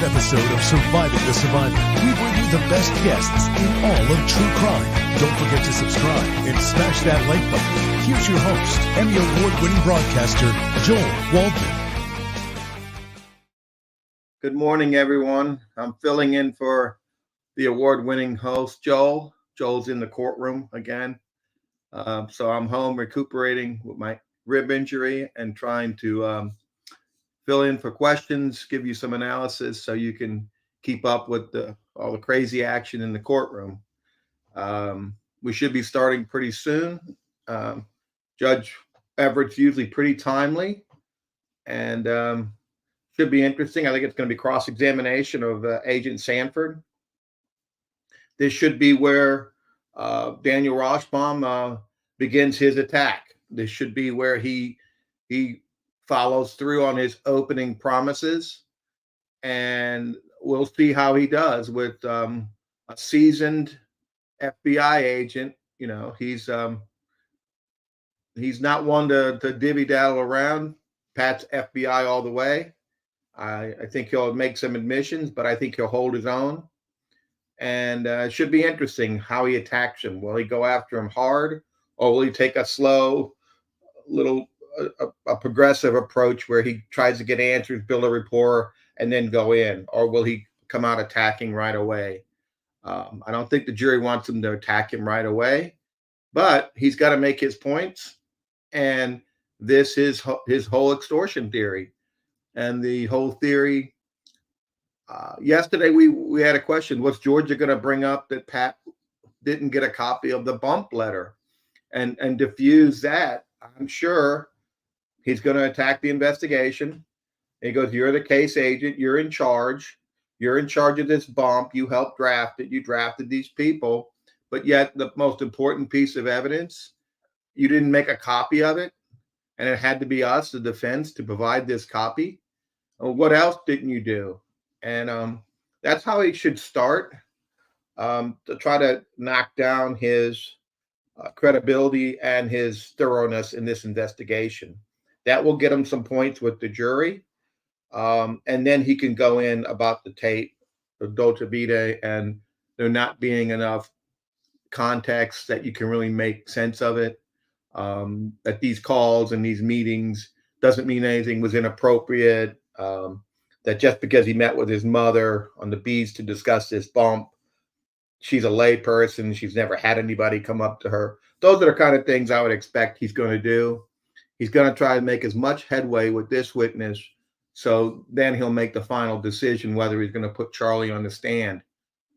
live episode of Surviving the Survivor. We bring you the best guests in all of true crime. Don't forget to subscribe and smash that like button. Here's your host, Emmy Award-winning broadcaster, Joel Waldman. Good morning, everyone. I'm filling in for the award-winning host, Joel. Joel's in the courtroom again. So I'm home recuperating with my rib injury and trying to fill in for questions, give you some analysis so you can keep up with all the crazy action in the courtroom. We should be starting pretty soon. Judge Everett's usually pretty timely and should be interesting. I think it's going to be cross-examination of Agent Sanford. This should be where Daniel Rashbaum begins his attack. This should be where he follows through on his opening promises, and we'll see how he does with a seasoned FBI agent. You know, he's not one to divvy-daddle around. Pat's FBI all the way. I think he'll make some admissions, but I think he'll hold his own. And it should be interesting how he attacks him. Will he go after him hard, or will he take a slow, little, a progressive approach where he tries to get answers, build a rapport, and then go in? Or will he come out attacking right away? I don't think the jury wants him to attack him right away, but he's got to make his points. And this is his whole extortion theory. And the whole theory, yesterday we had a question: was Georgia going to bring up that Pat didn't get a copy of the bump letter and diffuse that? I'm sure he's going to attack the investigation. He goes, "You're the case agent. You're in charge. You're in charge of this bump. You helped draft it. You drafted these people. But yet the most important piece of evidence, you didn't make a copy of it. And it had to be us, the defense, to provide this copy. What else didn't you do?" And that's how he should start, to try to knock down his credibility and his thoroughness in this investigation. That will get him some points with the jury. And then he can go in about the tape, the Dolce Vita, and there not being enough context that you can really make sense of it. That these calls and these meetings doesn't mean anything was inappropriate. That just because he met with his mother on the beach to discuss this bump, she's a lay person, she's never had anybody come up to her. Those are the kind of things I would expect he's going to do. He's going to try to make as much headway with this witness, so then he'll make the final decision whether he's going to put Charlie on the stand.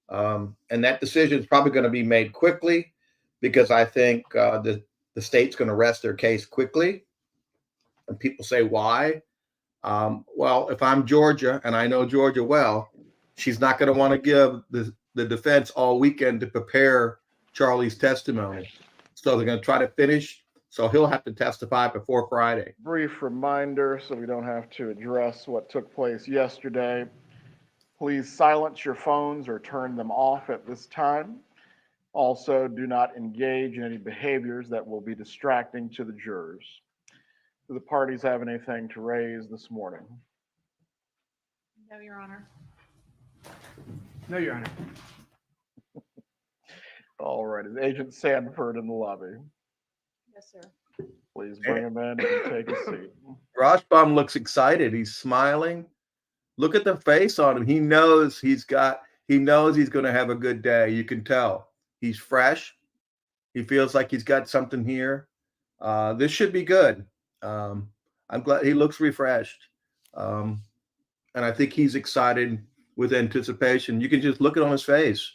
And that decision is probably going to be made quickly, because I think the state's going to rest their case quickly. And people say, why? Well, if I'm Georgia, and I know Georgia well, she's not going to want to give the defense all weekend to prepare Charlie's testimony. So they're going to try to finish. So he'll have to testify before Friday. Brief reminder, so we don't have to address what took place yesterday. Please silence your phones or turn them off at this time. Also, do not engage in any behaviors that will be distracting to the jurors. Do the parties have anything to raise this morning? No, Your Honor. No, Your Honor. All right, is Agent Sanford in the lobby? Yes, sir. Please bring him in and take a seat. Rashbaum looks excited. He's smiling. Look at the face on him. He knows he's going to have a good day. You can tell. He's fresh. He feels like he's got something here. This should be good. I'm glad he looks refreshed. And I think he's excited with anticipation. You can just look it on his face.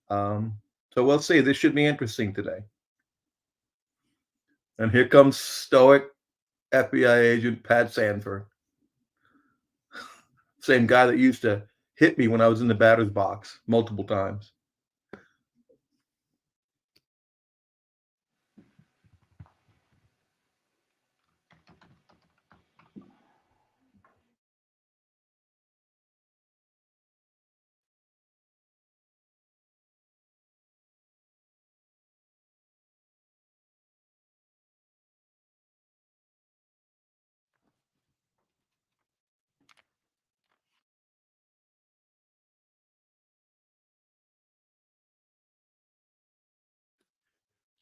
So we'll see. This should be interesting today. And here comes stoic FBI agent Pat Sanford. Same guy that used to hit me when I was in the batter's box multiple times.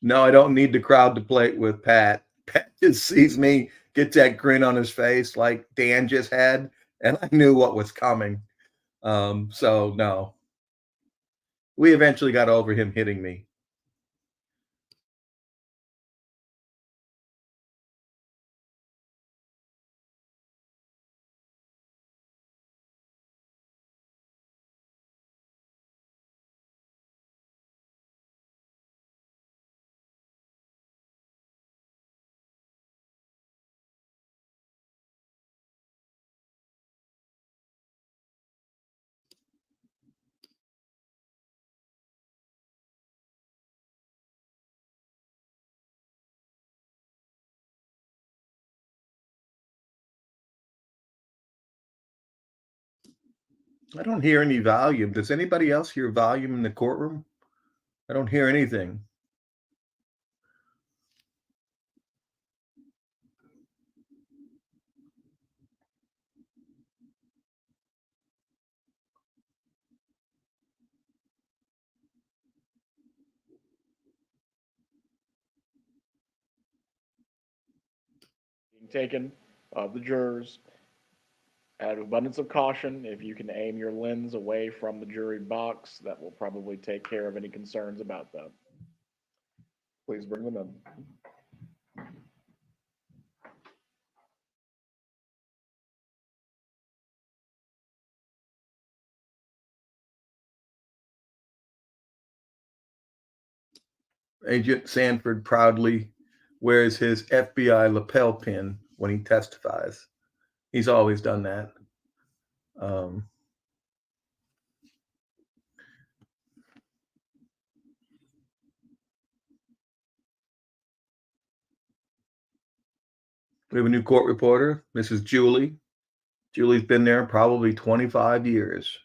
No, I don't need the crowd to play it with Pat. Pat just sees me, gets that grin on his face like Dan just had, and I knew what was coming. So no. We eventually got over him hitting me. I don't hear any volume. Does anybody else hear volume in the courtroom? I don't hear anything. Being taken of the jurors. Out of abundance of caution, if you can aim your lens away from the jury box, that will probably take care of any concerns about that. Please bring them in. Agent Sanford proudly wears his FBI lapel pin when he testifies. He's always done that. We have a new court reporter, Mrs. Julie. Julie's been there probably 25 years.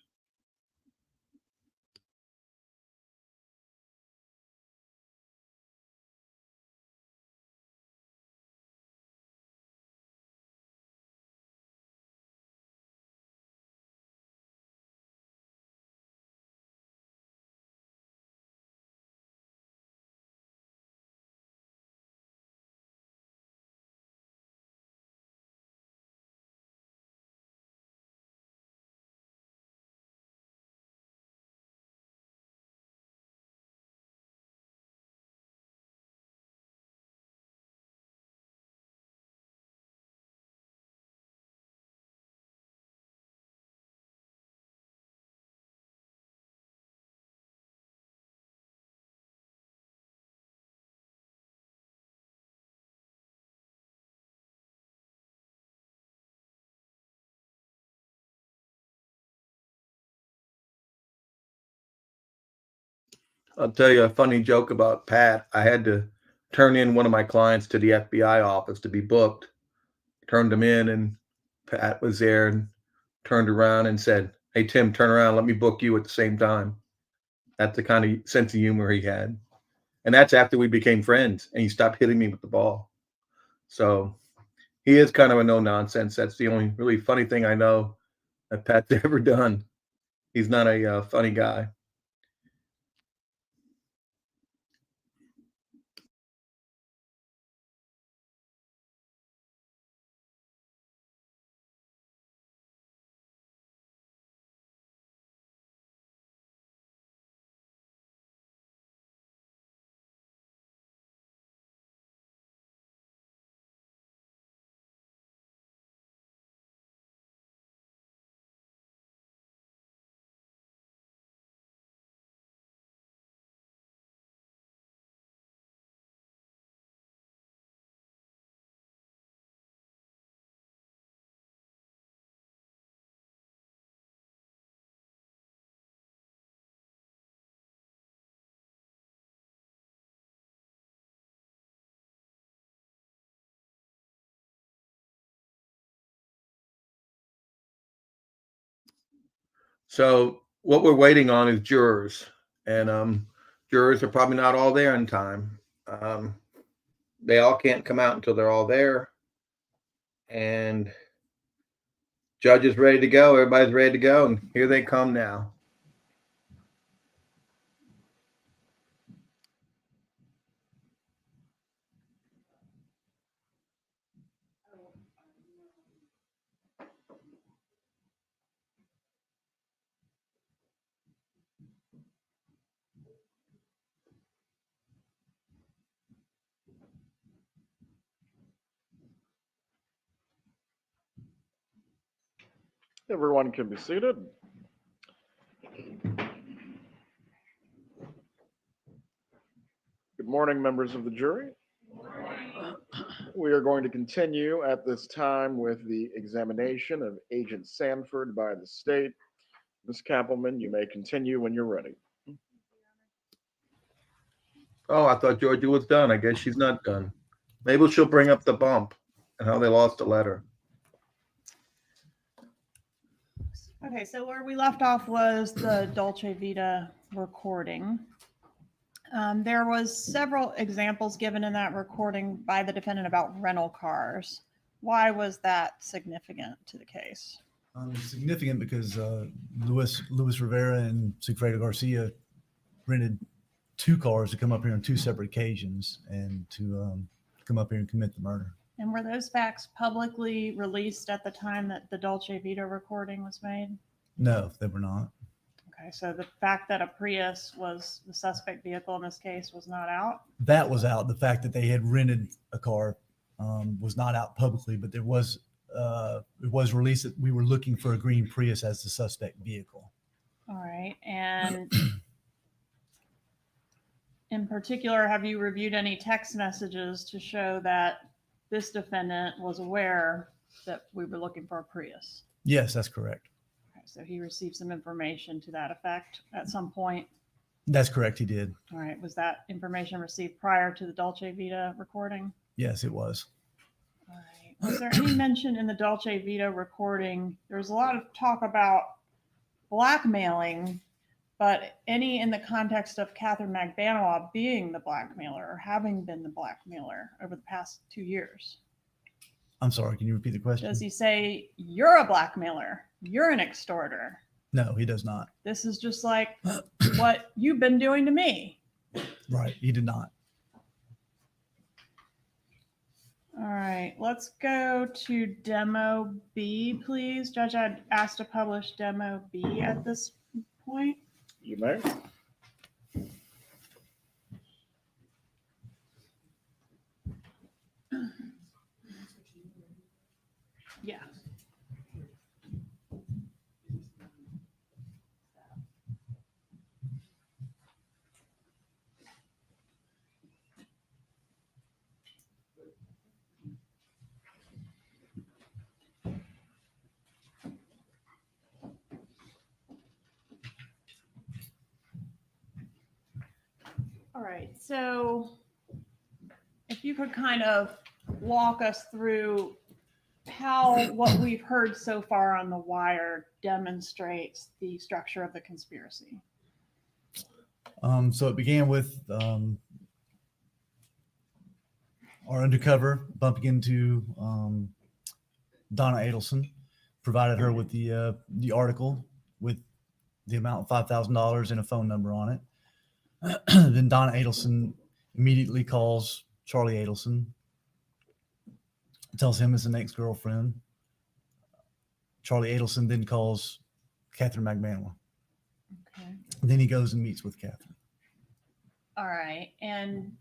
I'll tell you a funny joke about Pat. I had to turn in one of my clients to the FBI office to be booked. Turned him in, and Pat was there and turned around and said, "Hey, Tim, turn around. Let me book you at the same time." That's the kind of sense of humor he had. And that's after we became friends and he stopped hitting me with the ball. So he is kind of a no nonsense. That's the only really funny thing I know that Pat's ever done. He's not a funny guy. So what we're waiting on is jurors, and jurors are probably not all there in time. They all can't come out until they're all there, and judge is ready to go. Everybody's ready to go, and here they come now. Everyone can be seated. Good morning, members of the jury. We are going to continue at this time with the examination of Agent Sanford by the state. Ms. Kappelman, you may continue when you're ready. Oh, I thought Georgia was done. I guess she's not done. Maybe she'll bring up the bump and how they lost a letter. Okay, so where we left off was the Dolce Vita recording. There was several examples given in that recording by the defendant about rental cars. Why was that significant to the case? Significant because Luis Rivera and Sigfredo Garcia rented 2 cars to come up here on 2 separate occasions and to come up here and commit the murder. And were those facts publicly released at the time that the Dolce Vita recording was made? No, they were not. Okay, so the fact that a Prius was the suspect vehicle in this case was not out? That was out. The fact that they had rented a car was not out publicly, but it was released that we were looking for a green Prius as the suspect vehicle. All right, and in particular, have you reviewed any text messages to show that this defendant was aware that we were looking for a Prius? Yes, that's correct. Okay, so he received some information to that effect at some point? That's correct. He did. All right, was that information received prior to the Dolce Vita recording? Yes, it was. All right. Was there any mention in the Dolce Vita recording? There was a lot of talk about blackmailing, but any in the context of Katherine Magbanua being the blackmailer or having been the blackmailer over the past 2 years? I'm sorry. Can you repeat the question? Does he say, you're a blackmailer, you're an extorter? No, he does not. This is just like what you've been doing to me. Right. He did not. All right, let's go to Demo B, please. Judge, I'd asked to publish Demo B at this point. You may. Yeah. All right, so if you could kind of walk us through how what we've heard so far on the wire demonstrates the structure of the conspiracy. So it began with our undercover bumping into Donna Adelson, provided her with the article with the amount of $5,000 and a phone number on it. Then Donna Adelson immediately calls Charlie Adelson, tells him it's an ex-girlfriend. Charlie Adelson then calls Katherine Magbanua. Okay. Then he goes and meets with Katherine. All right, and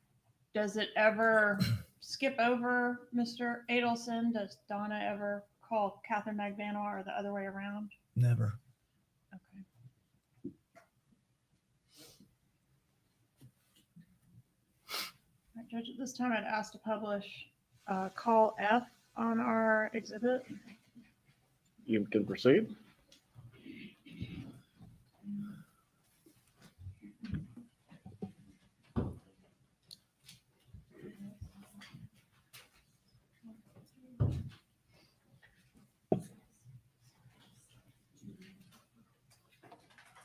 does it ever skip over Mr. Adelson? Does Donna ever call Katherine Magbanua or the other way around? Never. Okay. All right, Judge, at this time I'd ask to publish call F on our exhibit. You can proceed.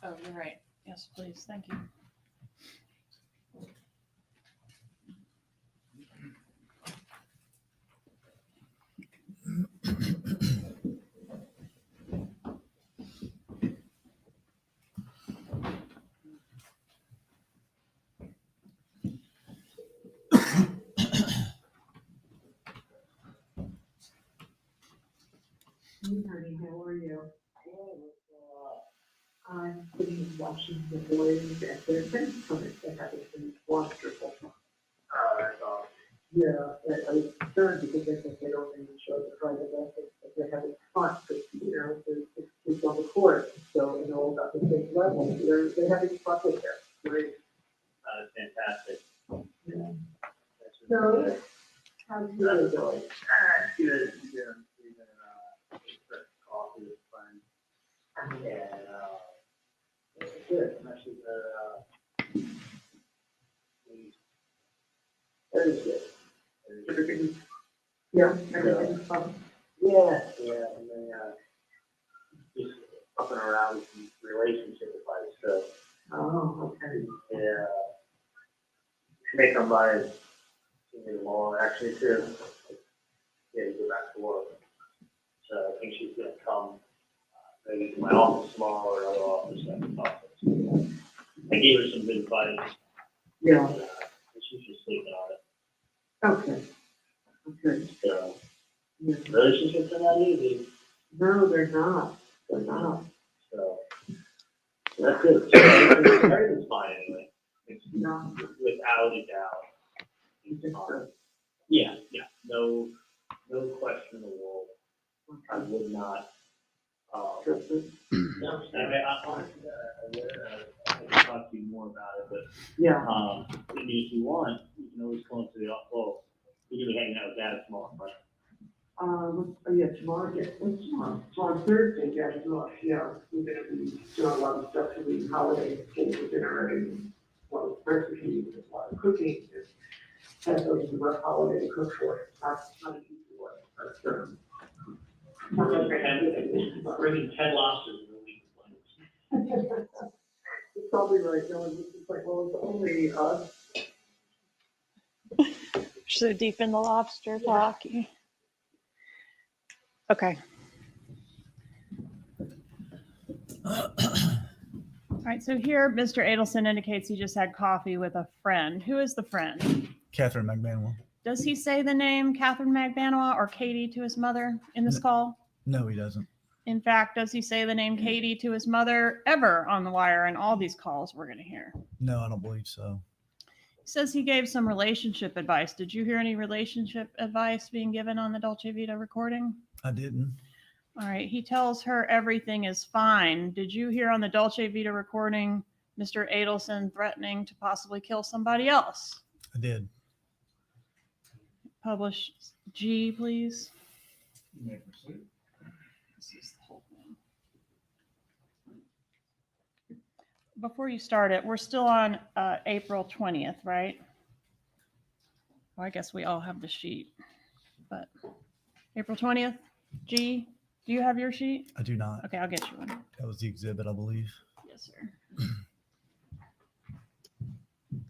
Oh, you're right. Yes, please. Thank you. Hey, honey, how are you? I'm sitting watching the boys at their fence hunt. They have been wonderful. Yeah, I was concerned because I think they don't even show the private ethics, but they have it front, but, you know, it's on the court, so they know about the same level, they have it front with there, great. Fantastic. Yeah. So, how's the other going? Good. We've been coffee with friends. And good. Actually, Very good. Everything, yeah, everything's fun. yeah, and then just up and around with some relationship advice. So, Oh, okay. yeah, she may come by and see me tomorrow, actually, too. Yeah, to go back to work. So I think she's gonna come maybe to my office tomorrow or another office I can talk to. I gave her some good advice. Yeah, And she's just sleeping on it. okay. Okay. So Yeah. relationships are not easy. No, they're not. They're not. So that's good. So everything's fine anyway. It's No. without a doubt. You It's just, fine. Yeah. No question in the world. I okay. would not. Trust it. No, I honestly, I can talk to you more about it, but Yeah. if you want, you can always call into the office. Well, you're gonna be hanging out with Dad tomorrow, right? Yeah, tomorrow, yeah, what's tomorrow? Tomorrow, Thursday, yeah, tomorrow, yeah, we're gonna be doing a lot of stuff for the holiday, for dinner, and, well, recipes, and a lot of cooking, and that's always a rough holiday to cook for, not a easy one, but, not like I- Bringing 10 lobsters in a week. You're probably right, no, it's just like, well, it's only us. So deep in the lobster talk. Okay. All right, so here Mr. Adelson indicates he just had coffee with a friend. Who is the friend? Katherine Magbanua. Does he say the name Katherine Magbanua or Katie to his mother in this call? No, he doesn't. In fact, does he say the name Katie to his mother ever on the wire in all these calls we're going to hear? No, I don't believe so. He says he gave some relationship advice. Did you hear any relationship advice being given on the Dolce Vita recording? I didn't. All right. He tells her everything is fine. Did you hear on the Dolce Vita recording Mr. Adelson threatening to possibly kill somebody else? I did. Publish G, please. You may proceed. This is the whole thing. Before you start it, we're still on April 20th, right? Well, I guess we all have the sheet, but April 20th, G, do you have your sheet? I do not. Okay, I'll get you one. That was the exhibit, I believe. Yes, sir.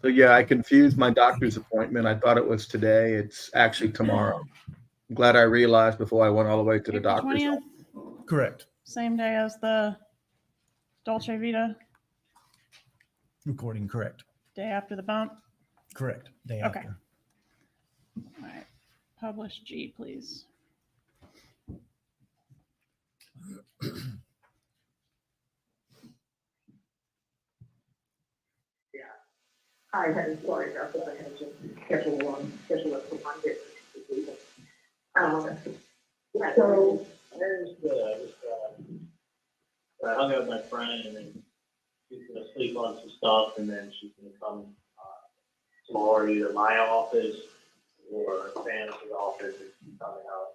So yeah, I confused my doctor's appointment. I thought it was today. It's actually tomorrow. I'm glad I realized before I went all the way to the April doctor's. 20th, Correct. same day as the Dolce Vita, Recording correct. day after the bump. Correct. Day Okay. after. All right, publish G, please. I had, sorry about that, I had to schedule it for Monday. Yeah, so, There's good. I hung out with my friend, and then she's gonna sleep on some stuff, and then she's gonna come tomorrow to either my office or Sam's office. And she's coming out.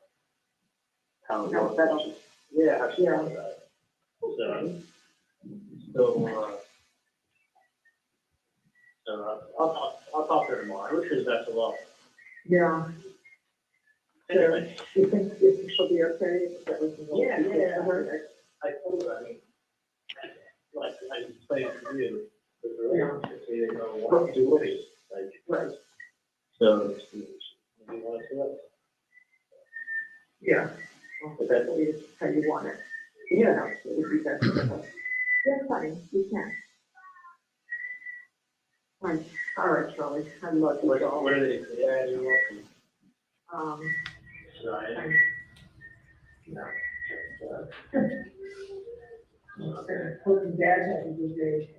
How it How's that? works. Yeah, how she does that. So I'll talk to her tomorrow. I wish her the best of luck. yeah, Anyway, you think she'll be okay? That was the Yeah, yeah. for her? I told her, I mean, like I explained to you, with the relationship, so you know what to do with it. Like, Right, so, you want to see us? yeah. Well, but that's how you want it. Yeah, it would be best for her. Yeah, fine, you can. Fine, all right, Charlie, I love you all. What are they? Yeah, you're welcome. I- Right. No, hoping Dad had a good day.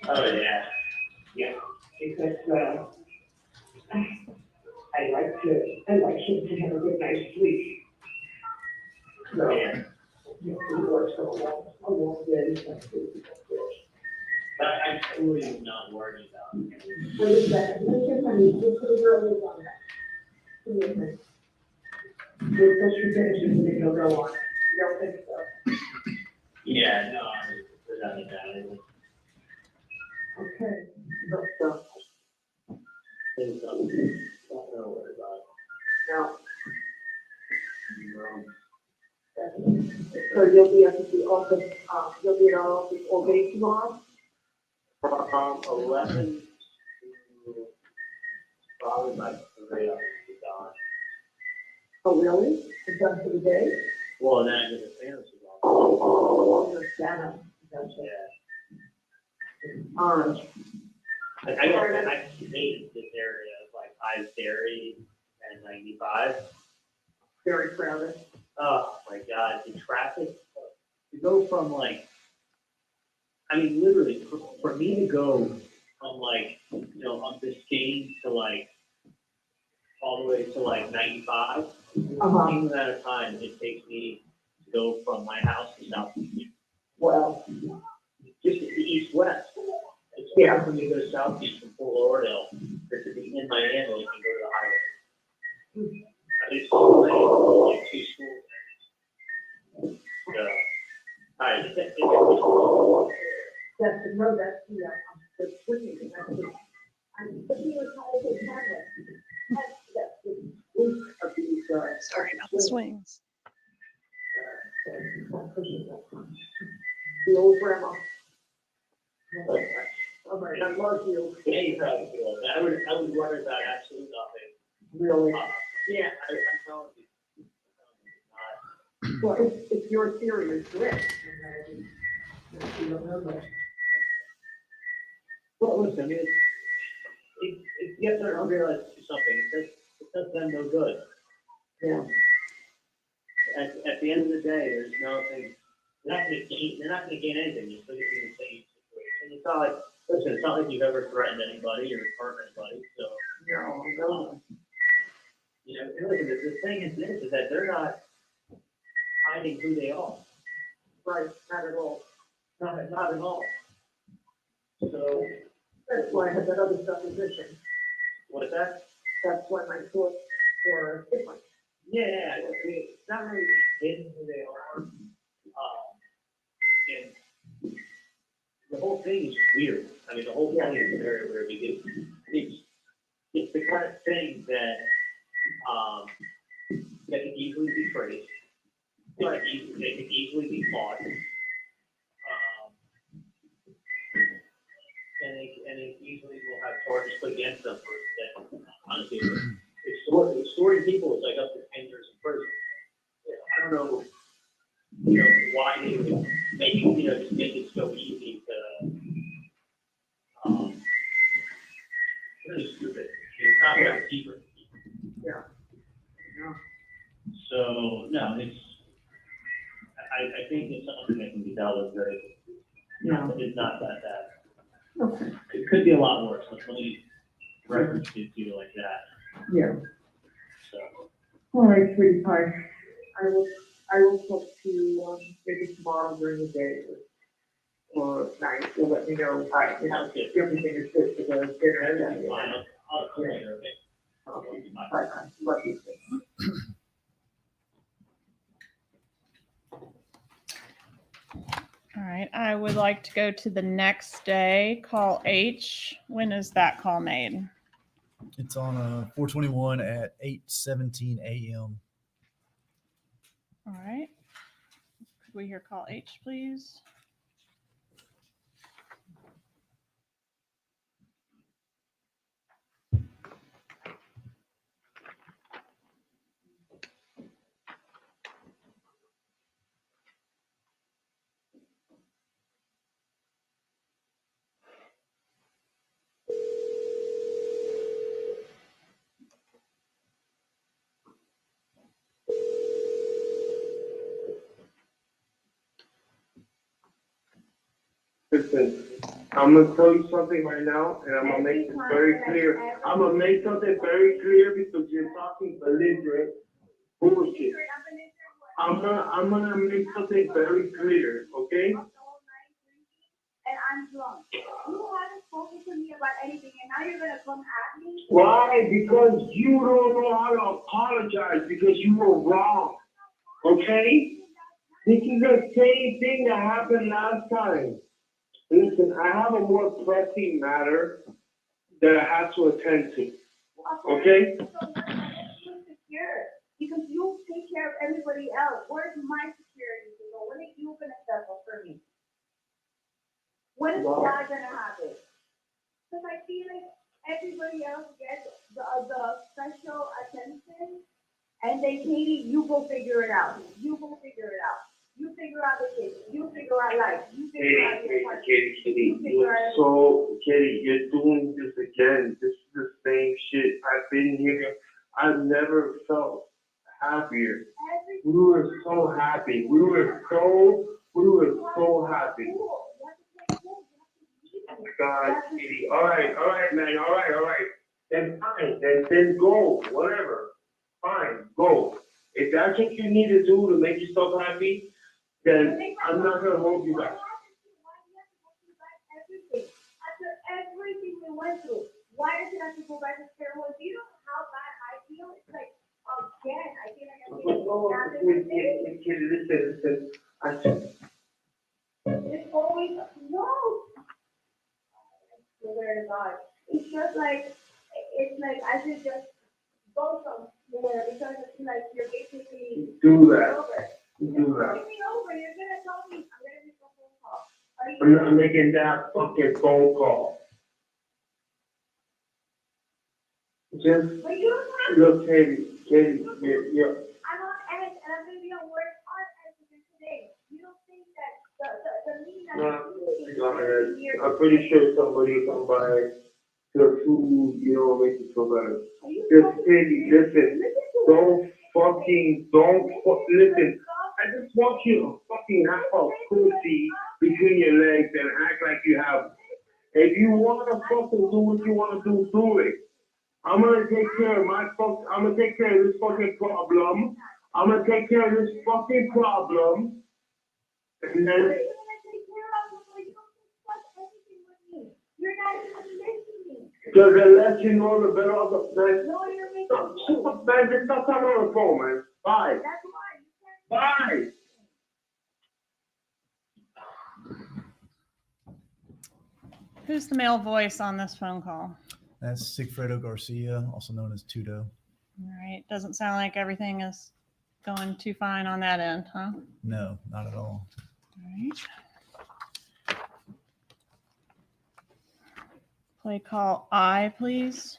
Oh, yeah. Yeah. Because, I'd like him to have a good night's sleep. So, Yeah. you know, he works a long day, so. But I'm totally not worried about it. Wait a second, let's just really on that. Give me a minute. Let's finish and then he'll go on. You don't think so? Yeah, no, I mean, without a doubt, Okay. it's don't worry about it. Now. So you'll be at the office, you'll be at our office all day tomorrow? 11 to probably by 3 I'll be gone. Oh, really? Is that for the day? Well, then I get the fantasy off. Oh, you're Santa. Gotcha. Yeah. All right. I hate this area of like High's Dairy and 95. Very crowded. Oh my God, the traffic to go from like, I mean, literally for me to go from like, on Biscayne to like, all the way to like 95, the amount of time it takes me to go from my house to South Beach. Well, Just the east-west. It's better for me to go to South Beach from Fort Lauderdale than to be in Miami and go to the highway. At least like 2 schools. So, I that's the road, that's the swinging. I'm looking at how to handle it. That's the roof of these, Sorry about the swings. The old grandma. All right, I love you. Yeah, you probably feel it. I would worry about absolutely nothing. Really? Yeah, I'm telling you. Well, if your theory is correct, then you don't know much. Well, listen, I mean, if you have to realize something, it does them no good. Yeah. At the end of the day, there's nothing, they're not gonna gain anything, you're still gonna be in the same situation. It's not like, listen, it's not like you've ever threatened anybody or hurt anybody, so. No. And listen, the thing is this, is that they're not hiding who they are. Right, not at all. Not at all. So, That's why I have that other supposition. what is that? That's why my thoughts were different. Yeah, I mean, it's not really hidden who they are. And the whole thing is weird. I mean, the whole thing is very weird because it's the kind of thing that that can easily be traced. They can easily be fought. And they easily will have charges put against them for that. Honestly, extorting people is like up to 10 years in prison. I don't know, why they would maybe, just make it so easy to, really stupid. It's not like secret. Yeah. So, no, I think it's something that can be dealt with very, it's not that bad. Okay. It could be a lot worse. Let me reference it to you like that. Yeah. So, All right, sweetie pie. I will talk to you, maybe tomorrow during the day or night. You'll let me know, sounds good. if everything is good for the dinner. That's fine. I'll later, okay? Okay. Bye. Love you. All right, I would like to go to the next day, call H. When is that call made? It's on 421 at 8:17 a.m. All right. Could we hear call H, please? Kristin, I'm gonna tell you something right now, and I'm gonna make this very clear. I'm gonna make something very clear because you're talking belligerent bullshit. I'm gonna make something very clear, okay? And I'm drunk. You haven't spoken to me about anything, and now you're gonna come at me? Why? Because you don't know how to apologize because you were wrong, okay? This is the same thing that happened last time. Listen, I have a more pressing matter that I have to attend to, okay? So you're secure, because you take care of everybody else. Where's my security? So when are you gonna step up for me? When is that gonna happen? Because I feel like everybody else gets the special attention, and they, Katie, you go figure it out. You go figure it out. You figure out the kids. You figure out life. You figure out your partner. Katie, you're doing this again. This is the same shit. I've been here. I've never felt happier. We were so happy. We were so happy. God, Katie. All right, man. All right. Then fine. Then go. Whatever. Fine, go. If that's what you need to do to make yourself happy, then I'm not gonna hold you back. After everything we went through, why does it have to go back to square one? Do you know how bad I feel? It's like, again, I feel like I'm getting Listen. It's always, no. I swear to God. It's just like, I should just go somewhere because it's like you're basically Do that. over. Do that. Give me over. You're gonna tell me I'm gonna make a phone call. I'm not making that fucking phone call. Just But you don't have look, Katie, you're. I'm on edge and I'm gonna be on work on edge again today. You don't think that the meeting I'm pretty sure somebody come by to food, make you feel better. Just Katie, listen. Listen. I just want you to fucking have a pussy between your legs and act like you have. If you wanna fucking do what you wanna do it. I'm gonna take care of this fucking problem. I'm gonna take care of this fucking problem. And then. You're not even listening. Because the less you know, the better off the man. No, you're making Man, just stop talking on the phone, man. Bye. That's why you can't. Bye. Who's the male voice on this phone call? That's Sigfredo Garcia, also known as Tudo. All right. Doesn't sound like everything is going too fine on that end, huh? No, not at all. All right. Play call I, please.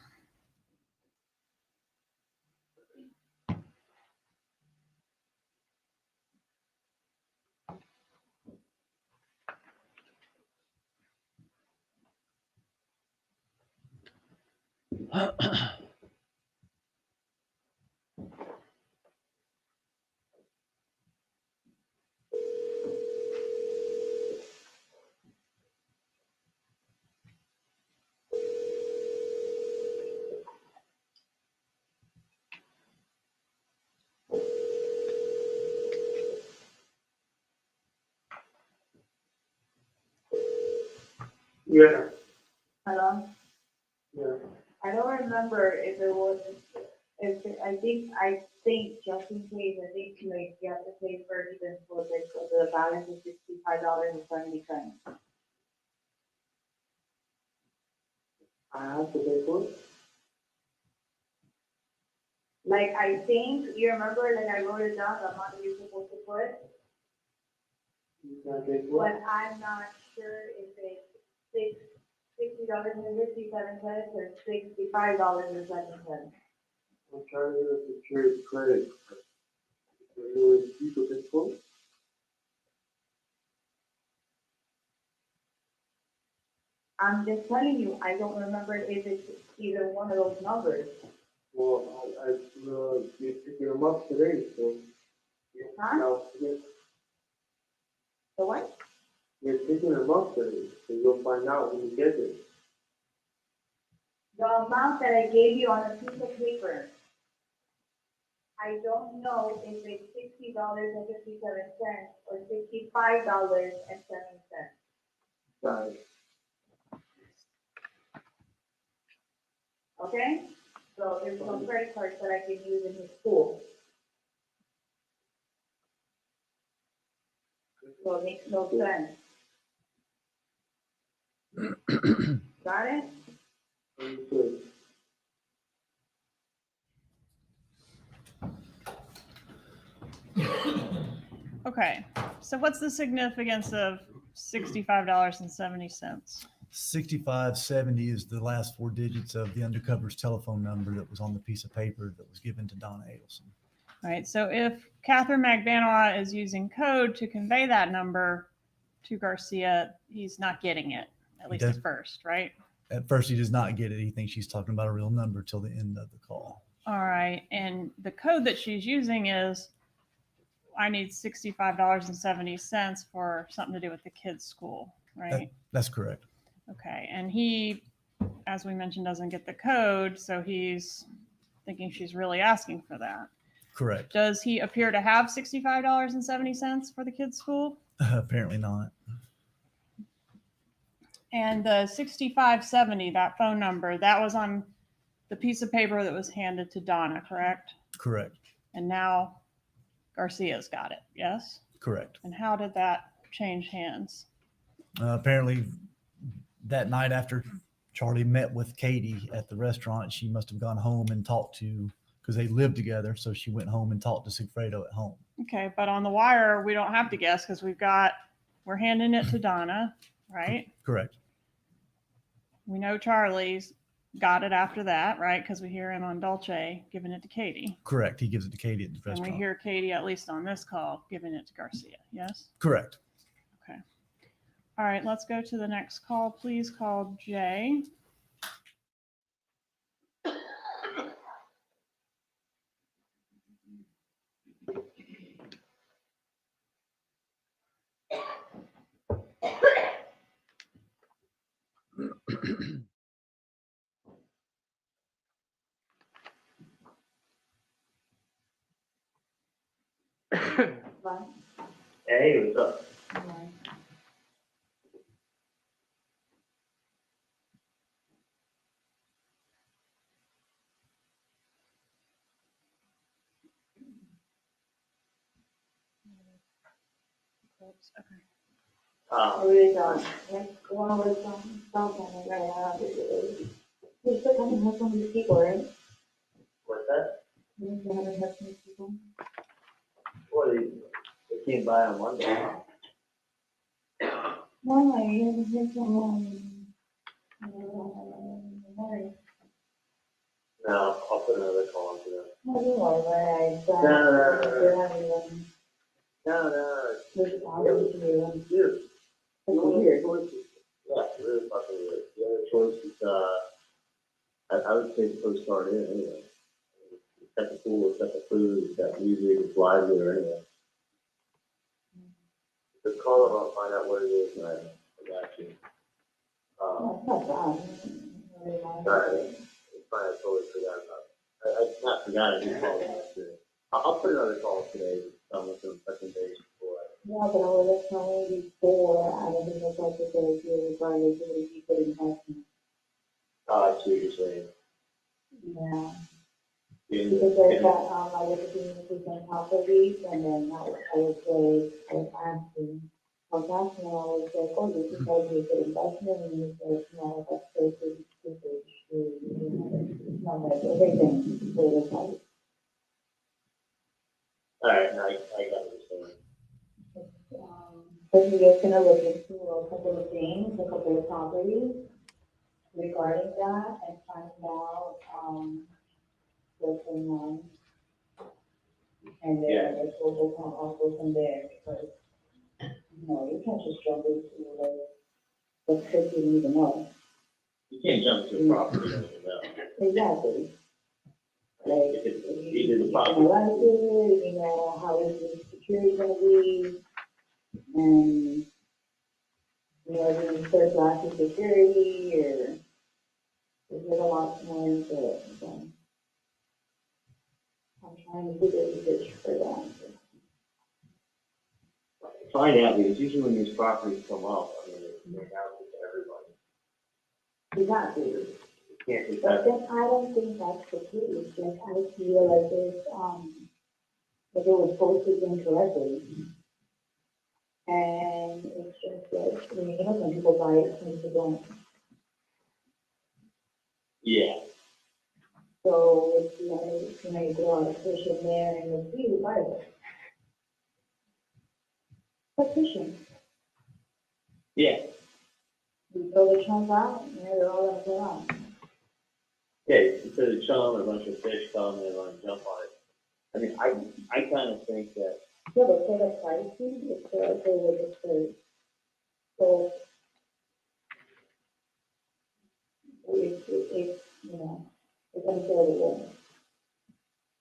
Yeah. Hello? Yeah. I don't remember if it was, I think just in case, I think like you have to pay for even for the balance of $65.70. I have to pay for it? Like, I think, you remember, like I wrote it down, the amount that you're supposed to put, You can't pay for it? but I'm not sure if it's $60.57 or $65.07. I'm trying to get a secured credit. You to pay for it? I'm just telling you, I don't remember if it's either one of those numbers. Well, you're picking them up today, so. Huh? No, yeah. The what? You're picking them up today, so you'll find out when you get there. The amount that I gave you on a piece of paper, I don't know if it's $60.57 or $65.07. Got it. Okay? So there's no credit cards that I can use in his school. So it makes no sense. Got it? Understood. Okay, so what's the significance of $65.70? 6570 is the last 4 digits of the Undercover's telephone number that was on the piece of paper that was given to Donna Adelson. All right, so if Katherine Magbanua is using code to convey that number to Garcia, he's not getting it, at least at first, right? At first, he does not get it. He thinks she's talking about a real number till the end of the call. All right, and the code that she's using is, I need $65.70 for something to do with the kids' school, right? That's correct. Okay, and he, as we mentioned, doesn't get the code, so he's thinking she's really asking for that. Correct. Does he appear to have $65.70 for the kids' school? Apparently not. And the 6570, that phone number, that was on the piece of paper that was handed to Donna, correct? Correct. And now Garcia's got it, yes? Correct. And how did that change hands? Apparently, that night after Charlie met with Katie at the restaurant, she must have gone home and talked to, because they lived together, so she went home and talked to Sigfredo at home. Okay, but on the wire, we don't have to guess because we're handing it to Donna, right? Correct. We know Charlie's got it after that, right? Because we hear him on Dolce giving it to Katie. Correct. He gives it to Katie at the And restaurant. we hear Katie, at least on this call, giving it to Garcia, yes? Correct. Okay. All right, let's go to the next call. Please call Jay. Hey, what's up? Really don't. Like, one was something right now. You still haven't had so many people, right? What's that? You haven't had so many people. Well, they came by on Monday. No, I haven't had someone. No, I'll put another call into them. No, you are right. No. Dude. It's weird. Yeah, it's really fucking weird. The other choice is, I would say the first start in anyway. It's got the pool, it's got the food, it's got music, it's live there anyway. Just call them, I'll find out what it is, and I got you. Sorry, it's fine, I totally forgot about it. I not forgot, I didn't call it yesterday. I'll put another call today, with some recommendations for it. Yeah, but I was telling you before, I don't think that's like the thing here regarding to the people in investment. I see what you're saying. Yeah. Yeah. Because there's that, I was doing the percent property, and then I was asking, I was like, oh, this is like a good investment, and he said, no, that's so good, it's not like everything, so it's like, All right, I got what you're saying. but you're just gonna look into a couple of things, a couple of properties regarding that, and find out, what's going on. And then Yeah. let's go from there, because, you know, you can't just jump into like, what could you even know? You can't jump to a property, you don't even know. Exactly. Like, If it's you either the property. analyze it, you know, how is the security gonna be, and You know, do you third class of security, or is it a lot more into it? So I'm trying to do the research for that. Find out, because usually when these properties come up, I mean, it's made out to everybody. Exactly. You can't do But that. then I don't think that's the case. Just I feel like there's like it was posted incorrectly. And it's just like, I mean, you know, some people buy it, some people don't. Yeah. So it's like, you know, you throw out a fish in there and it's really vital. But fishing, Yeah. you throw the chunk out, and they're all gonna go out. Yeah, instead of chum, a bunch of fish come and they want to jump on it. I mean, I kind of think that, Yeah, but for the pricing, it's okay with the food. So it's, you know, it's unfair.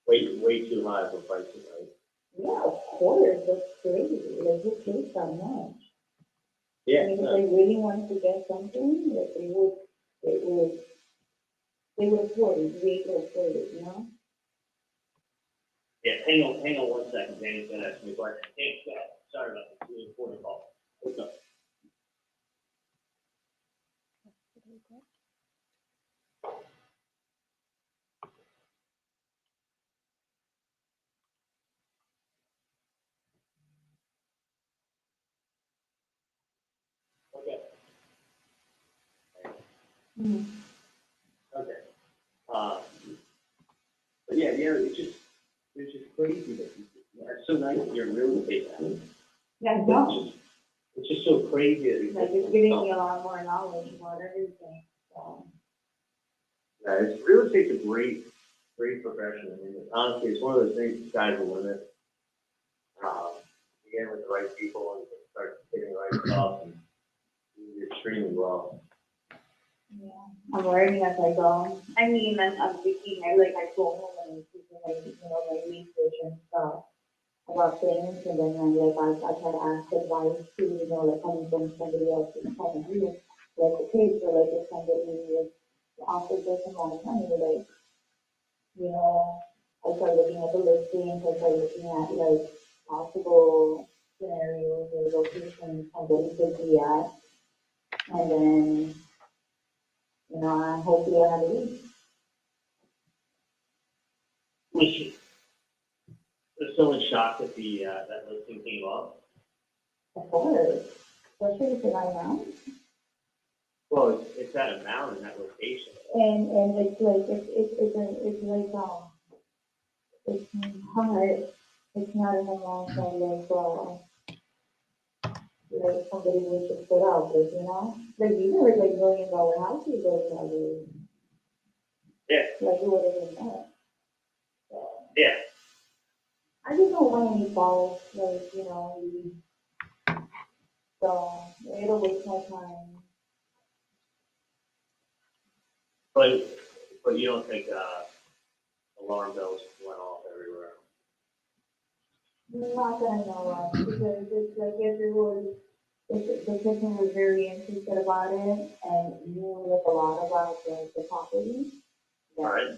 way too high for pricing, right? Yeah, of course, that's crazy. Like, who pays that much? I Yeah, mean, if no, they really wanted to get something, that they would afford it, they could afford it, you know? yeah, hang on 1 second, Danny's gonna ask me a question. Hey, Scott, sorry about this, really important call. What's up? Okay. Mm-hmm. Okay. But yeah, it's just crazy that it's so nice that you're in real estate now. Yeah, I But know. it's just so crazy that Like, it's giving me a lot more knowledge about everything, so. Yeah, real estate's a great profession. I mean, honestly, it's one of those things, the sky's the limit. You get with the right people and start getting the right stuff and you do extremely well. Yeah, I'm learning as I go. I mean, I'm thinking, I go home and I'm thinking, like, you know, my research and stuff about things, and then I try to ask advice too, you know, like coming from somebody else's point of view. Like, okay, so like if somebody is offers this amount of money, like, you know, I start looking at the listings, I start looking at like possible scenarios or locations somebody could be at, and then, you know, hopefully I have a lead. Was someone shocked that that listing came up? Of course, especially if I know. Well, it's that amount in that location. And it's like, it's hard. It's not an amount that like somebody would just put out there, you know? Like, even with like $1 million houses, those are Yeah. like, it would have been that. So, Yeah. I just don't want any balls, like, you know, so it'll waste my time. But you don't think alarm bells went off everywhere? Not that I know of, because it's like if the person was very interested about it and knew like a lot about the property, then All right.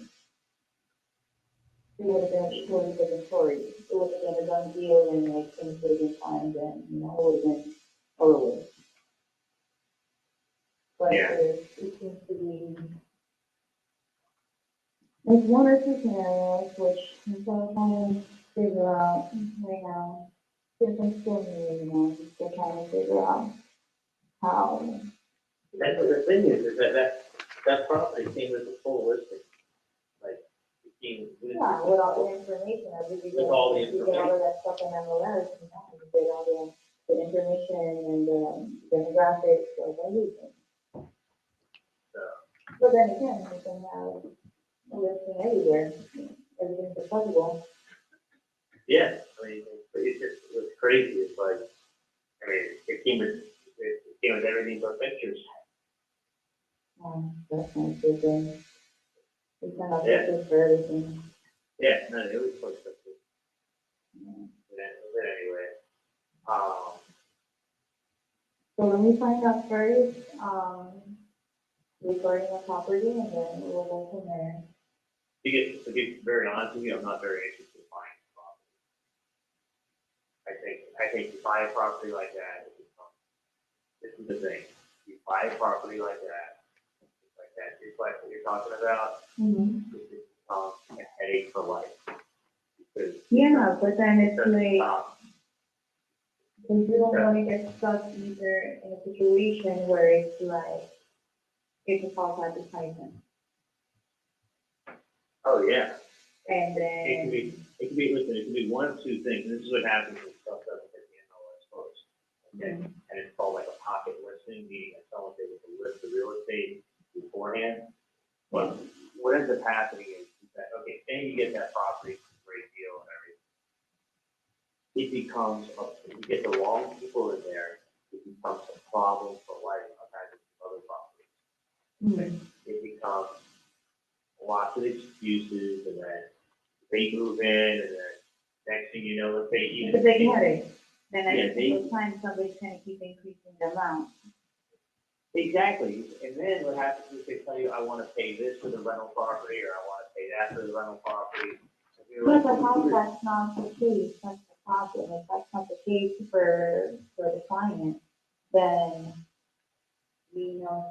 it would have been a totally different story. It would have been a done deal and like things would have been fine then, you know, it would have been over with. But Yeah. it seems to be, there's one or two scenarios which I'm still trying to figure out right now. Since I'm still new, you know, I'm still trying to figure out how. The thing is that property came with a full listing. Like, it came with. Yeah, with all the information, I think With all the you get all of that stuff in MLS, you know, you get all the information and the demographics of everything. But then again, you can have a listing everywhere, everything's accessible. Yeah, I mean, it was crazy. It's like, I mean, it came with everything but pictures. That's nice, so good. We send out Yeah. pictures for everything. Yeah, no, it was close to it. Yeah. But anyway, So let me find out first, regarding the property, and then we'll go from there. To be very honest with you, I'm not very interested in buying property. I think you buy a property like that, this is the thing. You buy a property like that, just like what you're talking about, it becomes a headache for life. Because Yeah, but then it's doesn't like, stop. because you don't want to get stuck either in a situation where it's like, it's a false advertisement. Oh, yeah. And It then, can be one of two things. And this is what happens when stuff doesn't hit the MLS post. Okay? And it's called like a pocket listing, meaning that someone's able to list the real estate beforehand. But what ends up happening is that, okay, say you get that property, it's a great deal and everything. It becomes, if you get the wrong people in there, it becomes a problem for life. I've had this with other properties. It becomes lots of excuses, and then they move in, and then next thing you know, let's say it's a big headache. Then Yeah, every single time somebody's gonna keep increasing the amount. Exactly, and then what happens is they tell you, I want to pay this for the rental property, or I want to pay that for the rental property. And you're But like, how that's not the case, that's the problem, if that's not the case for the client, then we know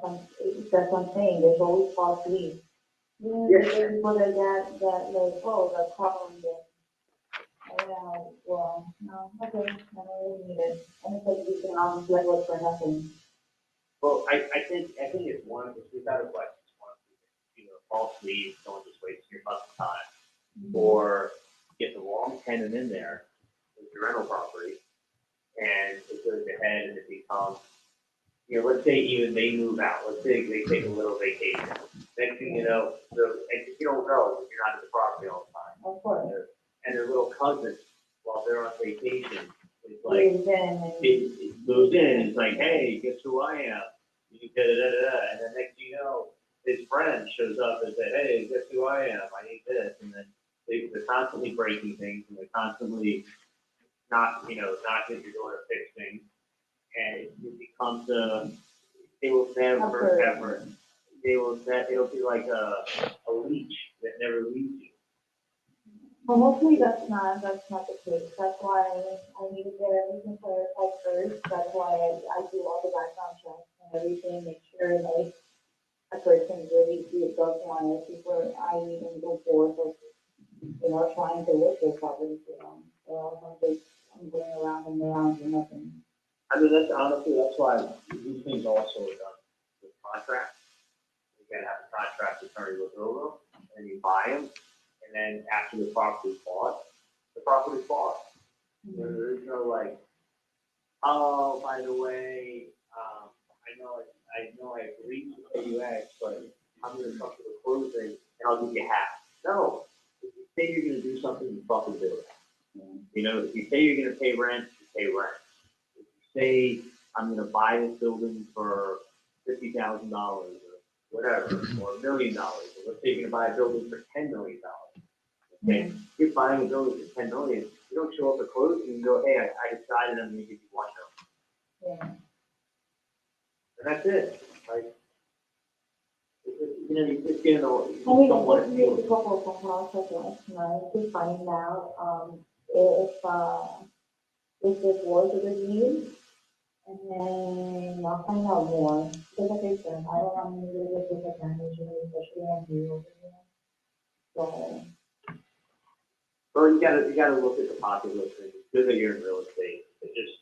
that's what I'm saying, there's always false leads. There's people that like, oh, they're calling it. Well, no, okay, I don't really need it. And it's like, you can almost let what's for nothing. Well, I think it's without a question, it's one of two things. Either false leads, someone just wasting your fucking time, or get the wrong tenant in there with your rental property, and it goes ahead and it becomes, let's say even they move out, let's say they take a little vacation. Next thing you know, and you don't know if you're not at the property all the time. Of course. And their little cousins, while they're on vacation, it's like, it moves in, it's like, hey, guess who I am? And then next thing you know, his friend shows up and says, hey, guess who I am? I need this. And then they're constantly breaking things, and they're constantly not getting your door to fix things. And it becomes they will never, ever, it'll be like a leech that never leaves you. Well, hopefully that's not the case. That's why I need to get everything clarified first. That's why I do all the background checks and everything, make sure like a person really does want it before I even go forward with, trying to look at property for them. So I'm going around and around and nothing. I mean, that's why these things also are done with contracts. You gotta have a contract attorney look over them, and you buy them. And then after the property's bought, the property's bought. There's no like, oh, by the way, I know I agreed to pay you X, but I'm gonna come to the closing and I'll give you half. No, if you say you're gonna do something, you fucking do it. If you say you're gonna pay rent, you pay rent. If you say I'm gonna buy this building for $50,000 or whatever, or $1 million, or let's say you're gonna buy a building for $10 million. Okay, you're buying a building for $10 million. You don't show up at closing and go, hey, I decided I'm going to give you $1 million. Yeah. And that's it. Like, you just get I mean, I just made a couple of phone calls like last night to find out if this was a good news, and then I'll find out more. Because like I said, I don't want anybody to take advantage of it, especially on you over here. So. Well, you gotta look at the population. It's good that you're in real estate, but just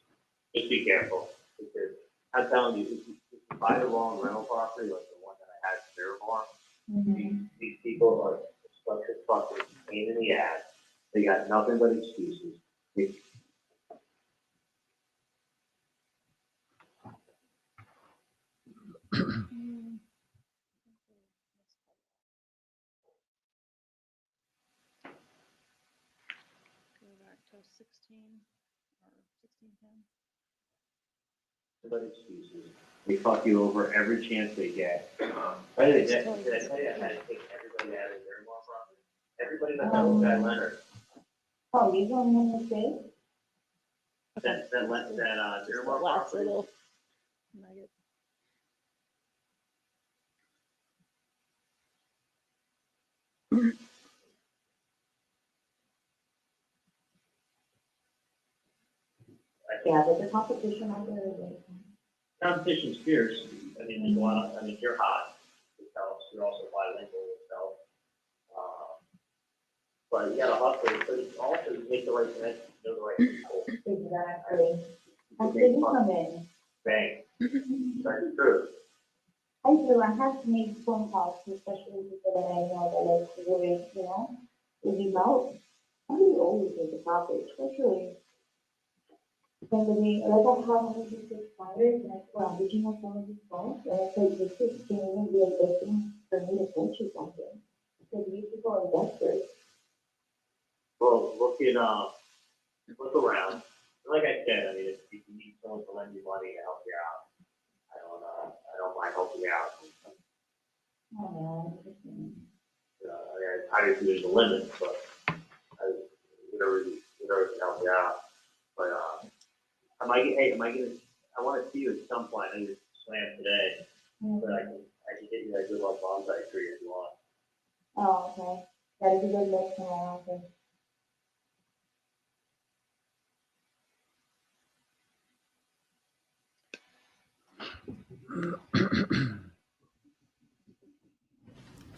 be careful, because I'm telling you, if you buy the wrong rental property, like the one that I had in Miramar, these people are such a fucking pain in the ass. They got nothing but excuses. Go back to 16 or 1610. But excuses. They fuck you over every chance they get. Did I tell you I had to take everybody out of their Miramar property? Everybody but that old guy Leonard. Oh, you don't know the state? That Miramar property. Nugget. Yeah, but the competition out there is like. Competition's fierce. I mean, there's a lot of, I mean, you're hot, it helps. You're also bilingual, it helps. But you gotta hustle, but also you make the right connections, know the right people. Exactly. How did you come in? Bang. That's true. I do, I have to make phone calls, especially people that I know that like really, you know, really know. I really always make the topic, especially somebody, like I have one of these expired, and I said, well, did you know some of these phones? And I said, this is can even be a good thing for me to purchase something. Because these people are investors. Well, look around. Like I said, I mean, if you need someone to lend you money to help you out, I don't mind helping you out. Oh, Obviously there's a limit, but whatever can help you out. But I want to see you at some point. I know you're slammed today, but I can get you that good old bonsai tree if you want. Oh, okay. That'd be good next time around.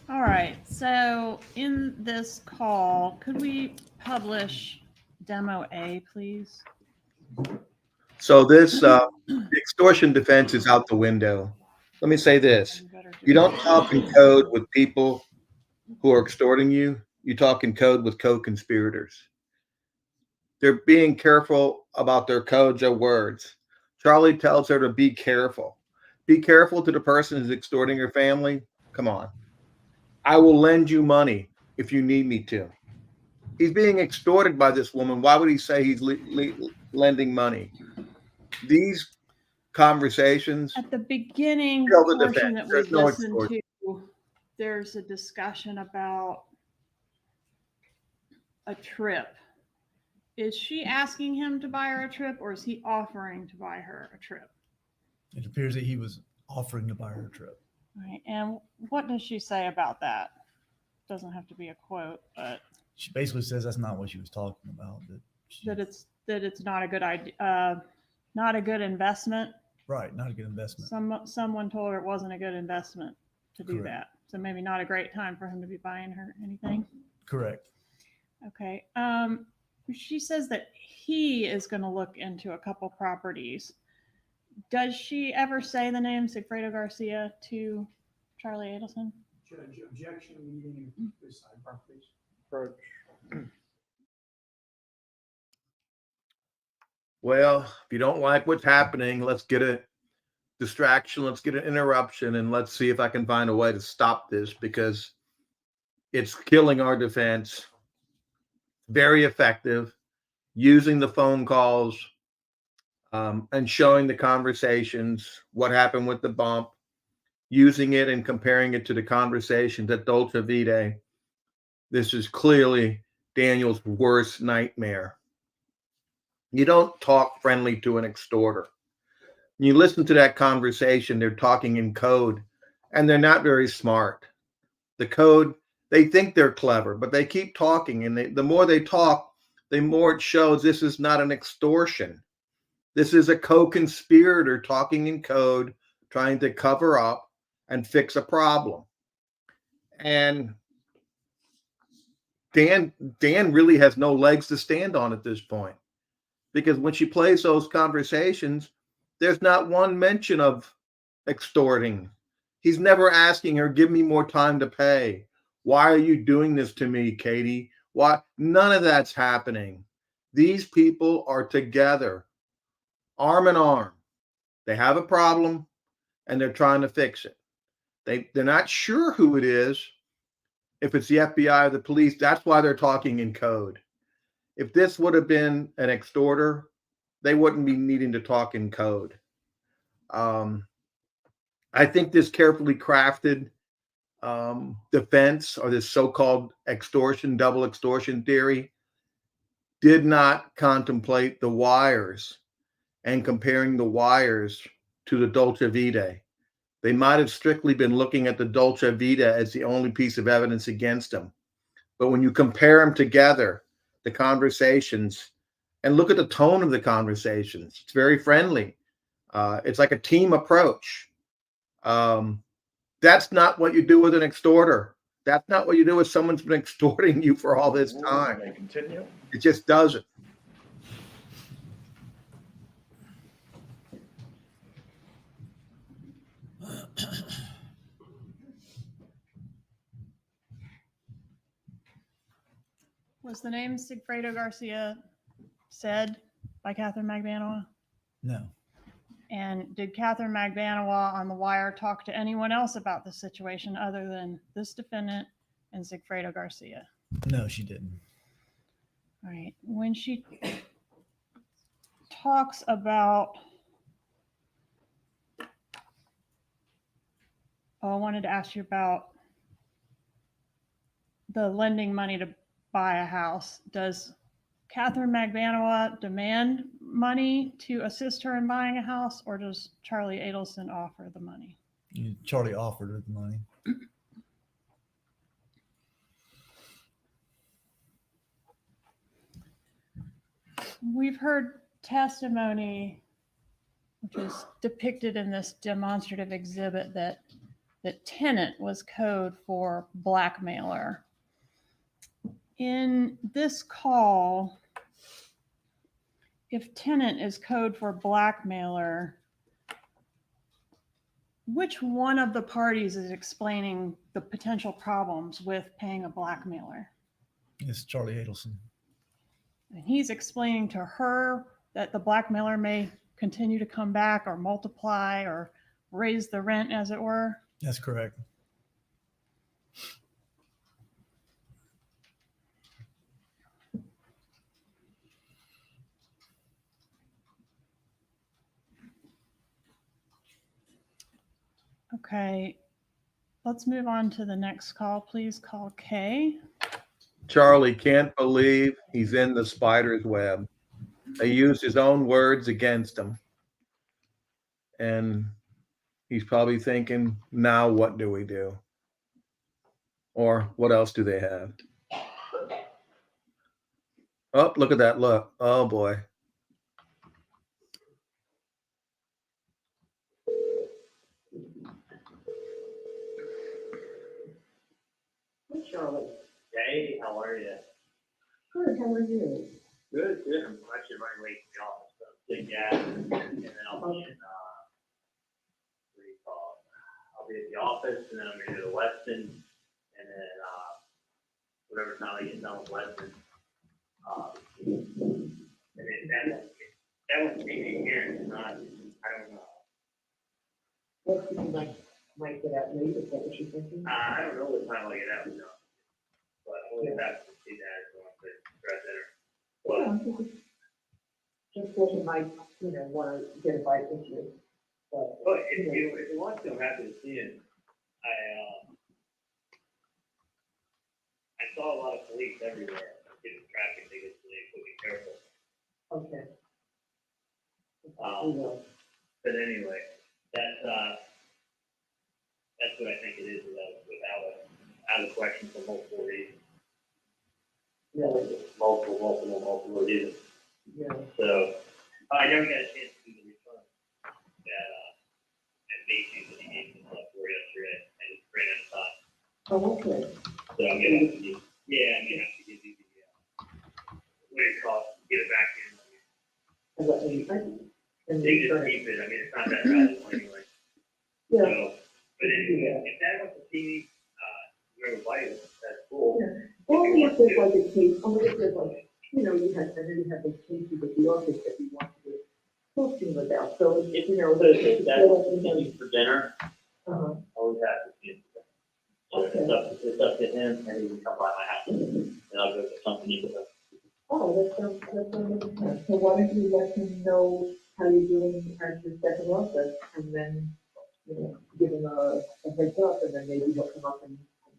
All right, so in this call, could we publish demo A, please? So this extortion defense is out the window. Let me say this. You don't talk in code with people who are extorting you. You talk in code with co-conspirators. They're being careful about their codes or words. Charlie tells her to be careful. Be careful to the person who's extorting your family. Come on. I will lend you money if you need me to. He's being extorted by this woman. Why would he say he's lending money? These conversations At the beginning tell the portion defense. that we There's no listened extortion. to, there's a discussion about a trip. Is she asking him to buy her a trip, or is he offering to buy her a trip? It appears that he was offering to buy her a trip. Right. And what does she say about that? Doesn't have to be a quote, but She basically says that's not what she was talking about. that it's not a good idea, not a good investment. Right, not a good investment. Someone told her it wasn't a good investment to do Correct. that. So maybe not a great time for him to be buying her anything. Correct. Okay. She says that he is going to look into a couple properties. Does she ever say the name Sigfredo Garcia to Charlie Adelson? Judge, objection, meeting, this sidebar, please. Approach. Well, if you don't like what's happening, let's get a distraction, let's get an interruption, and let's see if I can find a way to stop this because it's killing our defense. Very effective, using the phone calls and showing the conversations, what happened with the bump, using it and comparing it to the conversations at Dolce Vita. This is clearly Daniel's worst nightmare. You don't talk friendly to an extorter. When you listen to that conversation, they're talking in code, and they're not very smart. The code, they think they're clever, but they keep talking, and the more they talk, the more it shows this is not an extortion. This is a co-conspirator talking in code, trying to cover up and fix a problem. And Dan really has no legs to stand on at this point, because when she plays those conversations, there's not one mention of extorting. He's never asking her, give me more time to pay. Why are you doing this to me, Katie? Why? None of that's happening. These people are together, arm in arm. They have a problem and they're trying to fix it. They're not sure who it is. If it's the FBI or the police, that's why they're talking in code. If this would have been an extorter, they wouldn't be needing to talk in code. I think this carefully crafted defense, or this so-called extortion, double extortion theory, did not contemplate the wires and comparing the wires to the Dolce Vita. They might have strictly been looking at the Dolce Vita as the only piece of evidence against him. But when you compare them together, the conversations, and look at the tone of the conversations, it's very friendly. It's like a team approach. That's not what you do with an extorter. That's not what you do with someone's been extorting you for all this time. May continue. It just doesn't. Was the name Sigfredo Garcia said by Katherine Magbanua? No. And did Katherine Magbanua on the wire talk to anyone else about the situation other than this defendant and Sigfredo Garcia? No, she didn't. All right. When she talks about, I wanted to ask you about the lending money to buy a house. Does Katherine Magbanua demand money to assist her in buying a house, or does Charlie Adelson offer the money? Charlie offered her the money. We've heard testimony, which is depicted in this demonstrative exhibit, that tenant was code for blackmailer. In this call, if tenant is code for blackmailer, which one of the parties is explaining the potential problems with paying a blackmailer? It's Charlie Adelson. And he's explaining to her that the blackmailer may continue to come back or multiply or raise the rent, as it were. That's correct. Okay, let's move on to the next call. Please call Kay. Charlie can't believe he's in the spider's web. They used his own words against him. And he's probably thinking, now what do we do? Or what else do they have? Oh, look at that look. Oh, boy. Hi, Charlie. Hey, how are you? Good, how are you? Good, good. I'm actually running late to the office, so take gas, and then I'll be in, what do you call it? I'll be at the office, and then I'm gonna go to Weston, and then, whatever time I get done with Weston. And then that won't take me here, it's not, I don't know. What do you might get out late, is that what you're thinking? I don't know what time I'll get out, no. But I'll get back to see that if I want to grab dinner. But, Just thought you might, want to get a bite with you. But if you want to, I'm happy to see it. I saw a lot of police everywhere. I'm getting traffic tickets today, so be careful. okay. Um, But anyway, that's what I think it is without a question for multiple reasons. Really? Multiple reasons. Yeah. So, I never got a chance to do the return that, Macy's that he gave me stuff for yesterday. I just ran out of time. Oh, okay. So I'm gonna have to give, I'm gonna have to give you the, what it costs to get it back in. And let me, and They just return it. keep it, I mean, it's not that valuable anyway. Yeah. So, but anyway, if that wants to see, you're vital, that's cool. Yeah. Only if there's like a case, only if there's like, you have those cases at the office that you want to talk to them about, so, If that's for dinner, Uh-huh. always have to see it. So it's up to him, and he can come by my house, and I'll go get something to eat with him. Oh, that sounds nice. So why don't you let him know how you're doing at your second office, and then, give him a heads up, and then maybe he'll come up and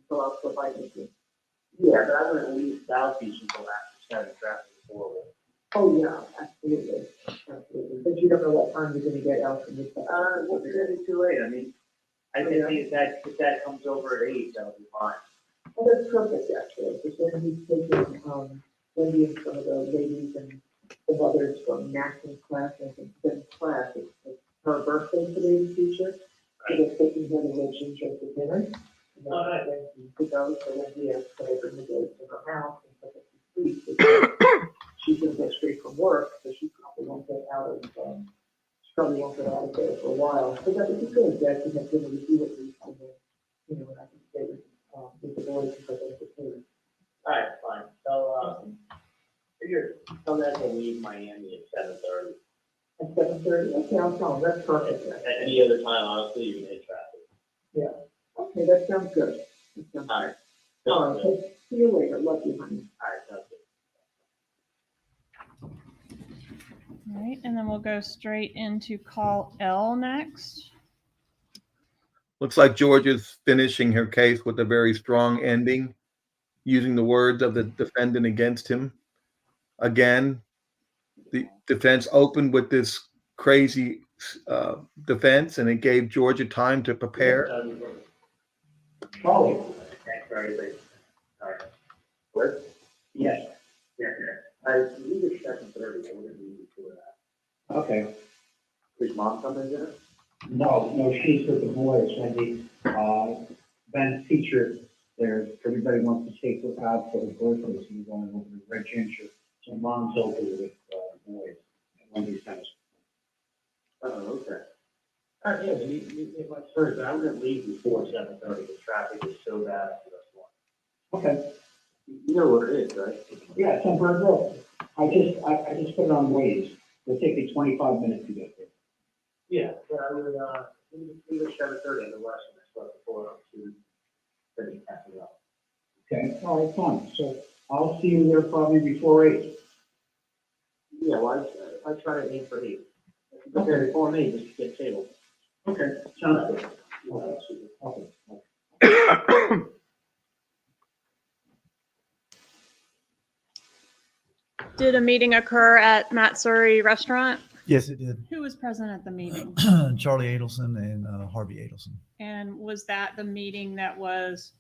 go out for a bite with you. Yeah, but I'm gonna leave South Beach until after 7, traffic is horrible. Oh, yeah, absolutely, absolutely. But you don't know what time you're gonna get out from this. What's gonna be too late? I mean, I think if that comes over at 8, that'll be fine. Well, that's perfect, actually, because then he's taking, Wendy and some of the ladies and the mothers from Max's class, I think, Ben's class, it's her birthday today, the teacher. So they're taking her to Red Ginger for dinner. And then when he goes, so Wendy has to bring the kids to her house and put them to sleep. Because she's gonna go straight from work, so she probably won't get out of, she probably won't get out of there for a while. So that would be good, that to have dinner with you at least, and then, you know, and I can stay with the boys and put them to sleep. All right, fine. So, tell that to leave Miami at 7:30. At 7:30, okay, I'll tell them, that's perfect. At any other time, honestly, you can hit traffic. Yeah, okay, that sounds good. That sounds All right. good. All right, so see you later, love you, honey. All right, sounds good. All right, and then we'll go straight into call L next. Looks like George is finishing her case with a very strong ending, using the words of the defendant against him. Again, the defense opened with this crazy defense, and it gave Georgia time to prepare. Charlie. Thanks for everything. All right. What? Yes. Yeah. I leave at 7:30. I wouldn't leave before that. Okay. Is mom coming dinner? No, she's with the boys, Wendy. Ben's teacher, everybody wants to take her out for the birthday, so we're going over to Red Ginger. So mom's over with the boys at Wendy's house. Oh, okay. All right, yeah, you might first, I wouldn't leave before 7:30. The traffic is so bad after this one. Okay. You know where it is, right? Yeah, it's on Bird Road. I just put it on Waze. It'll take me 25 minutes to get there. Yeah, but I would, leave at 7:30 otherwise I'm supposed to pull up to finish passing up. Okay, all right, fine. So I'll see you there probably before 8. Yeah, well, I try to aim for 8. Okay, before me, just to get table. Okay, sounds good. Okay. Did a meeting occur at Matsuri restaurant? Yes, it did. Who was present at the meeting? Charlie Adelson and Harvey Adelson. And was that the meeting that was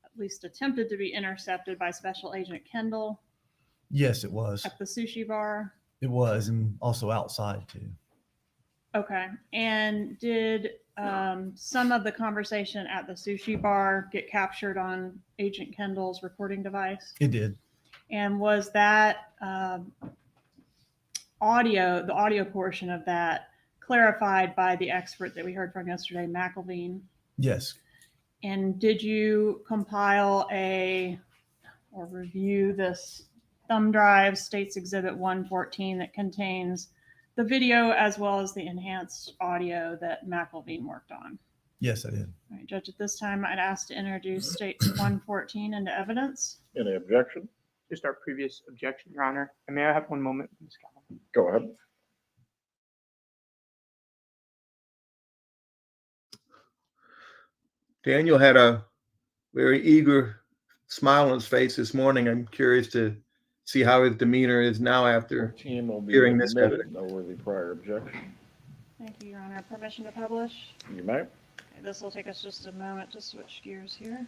at least attempted to be intercepted by Special Agent Kendall Yes, it was. at the sushi bar? It was, and also outside too. Okay. And did some of the conversation at the sushi bar get captured on Agent Kendall's recording device? It did. And was that audio, the audio portion of that, clarified by the expert that we heard from yesterday, McElveen? Yes. And did you compile or review this thumb drive, States Exhibit 114, that contains the video as well as the enhanced audio that McElveen worked on? Yes, I did. All right, Judge, at this time, I'd ask to introduce States 114 into evidence. Any objection? Just our previous objection, Your Honor. And may I have one moment, Ms. Calhoun? Go ahead. Daniel had a very eager smile on his face this morning. I'm curious to see how his demeanor is now after Team will be hearing this admitted. evidence. No worthy prior objection. Thank you, Your Honor. Permission to publish? You may. Okay, this will take us just a moment to switch gears here.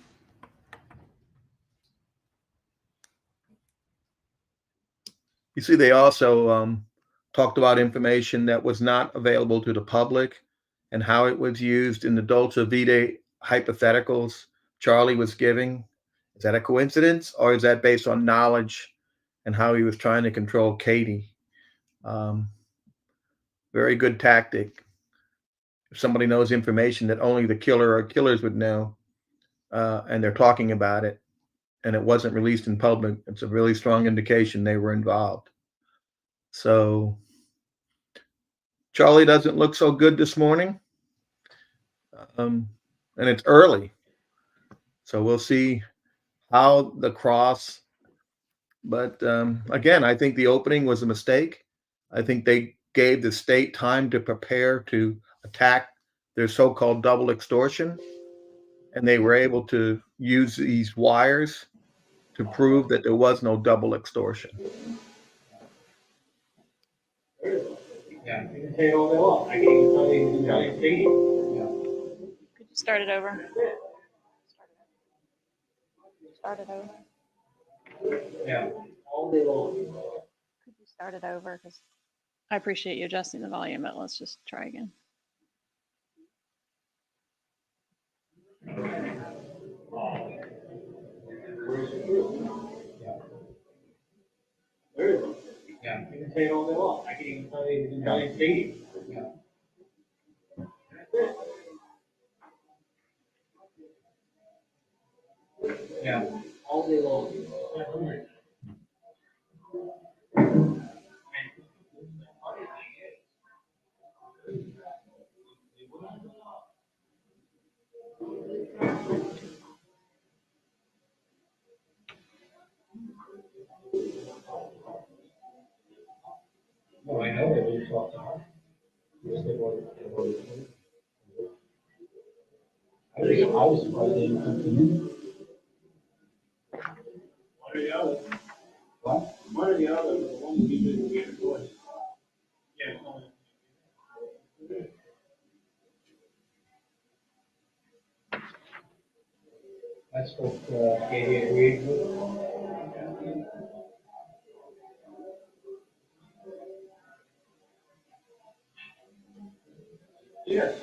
You see, they also talked about information that was not available to the public and how it was used in the Dolce Vita hypotheticals Charlie was giving. Is that a coincidence, or is that based on knowledge and how he was trying to control Katie? Very good tactic. If somebody knows information that only the killer or killers would know, and they're talking about it, and it wasn't released in public, it's a really strong indication they were involved. So Charlie doesn't look so good this morning. And it's early. So we'll see how the cross, but again, I think the opening was a mistake. I think they gave the state time to prepare to attack their so-called double extortion, and they were able to use these wires to prove that there was no double extortion. Yeah, you can say it all day long. I can even tell you Italian stadium. Yeah. Could you start it over? Start it over. Yeah, all day long. Could you start it over? Because I appreciate you adjusting the volume, but let's just try again. Where's the proof? Yeah. There is. Yeah, you can say it all day long. I can even tell you Italian stadium. Yeah. Yeah, all day long. No, I know that we talked about. I was surprised they didn't come to you. One or the other. What? One or the other, but the one that you didn't get a choice. Yeah. That's what Katie agreed with. Yes.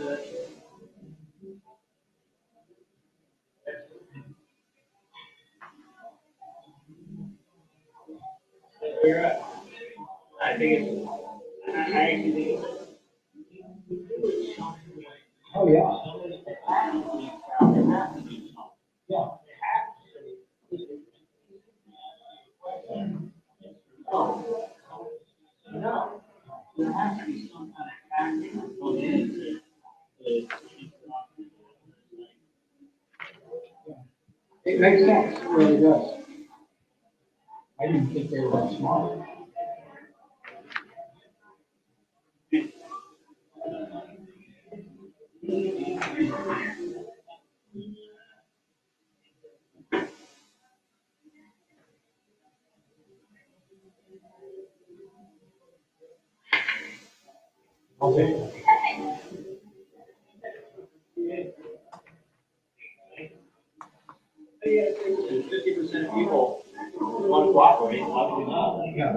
You're right. I think it's, I actually think it's. Oh, yeah. Yeah. Oh. No. There has to be some kind of acting. It makes sense, it really does. I didn't think they were that smart. I'll take it. Yeah, 50% of people want to cooperate, obviously not. Yeah.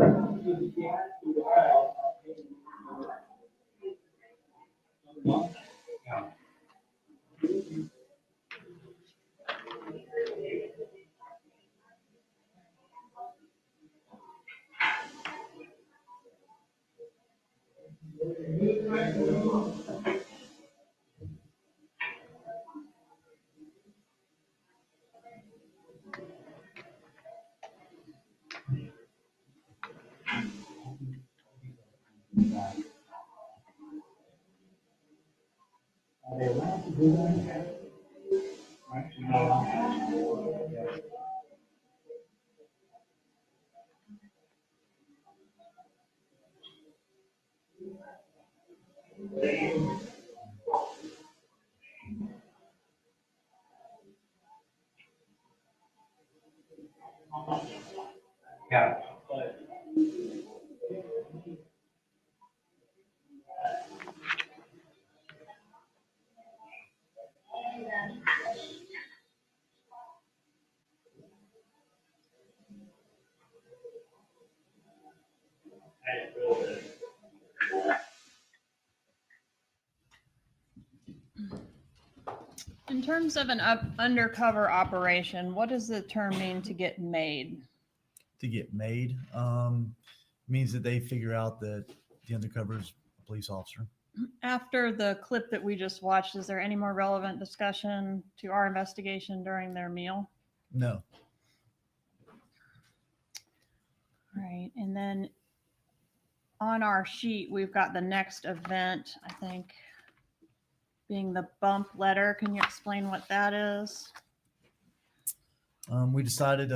Are they allowed to do that? Yeah. In terms of an undercover operation, what does the term mean to get made? To get made means that they figure out that the undercover is a police officer. After the clip that we just watched, is there any more relevant discussion to our investigation during their meal? No. All right. And then on our sheet, we've got the next event, I think, being the bump letter. Can you explain what that is? We decided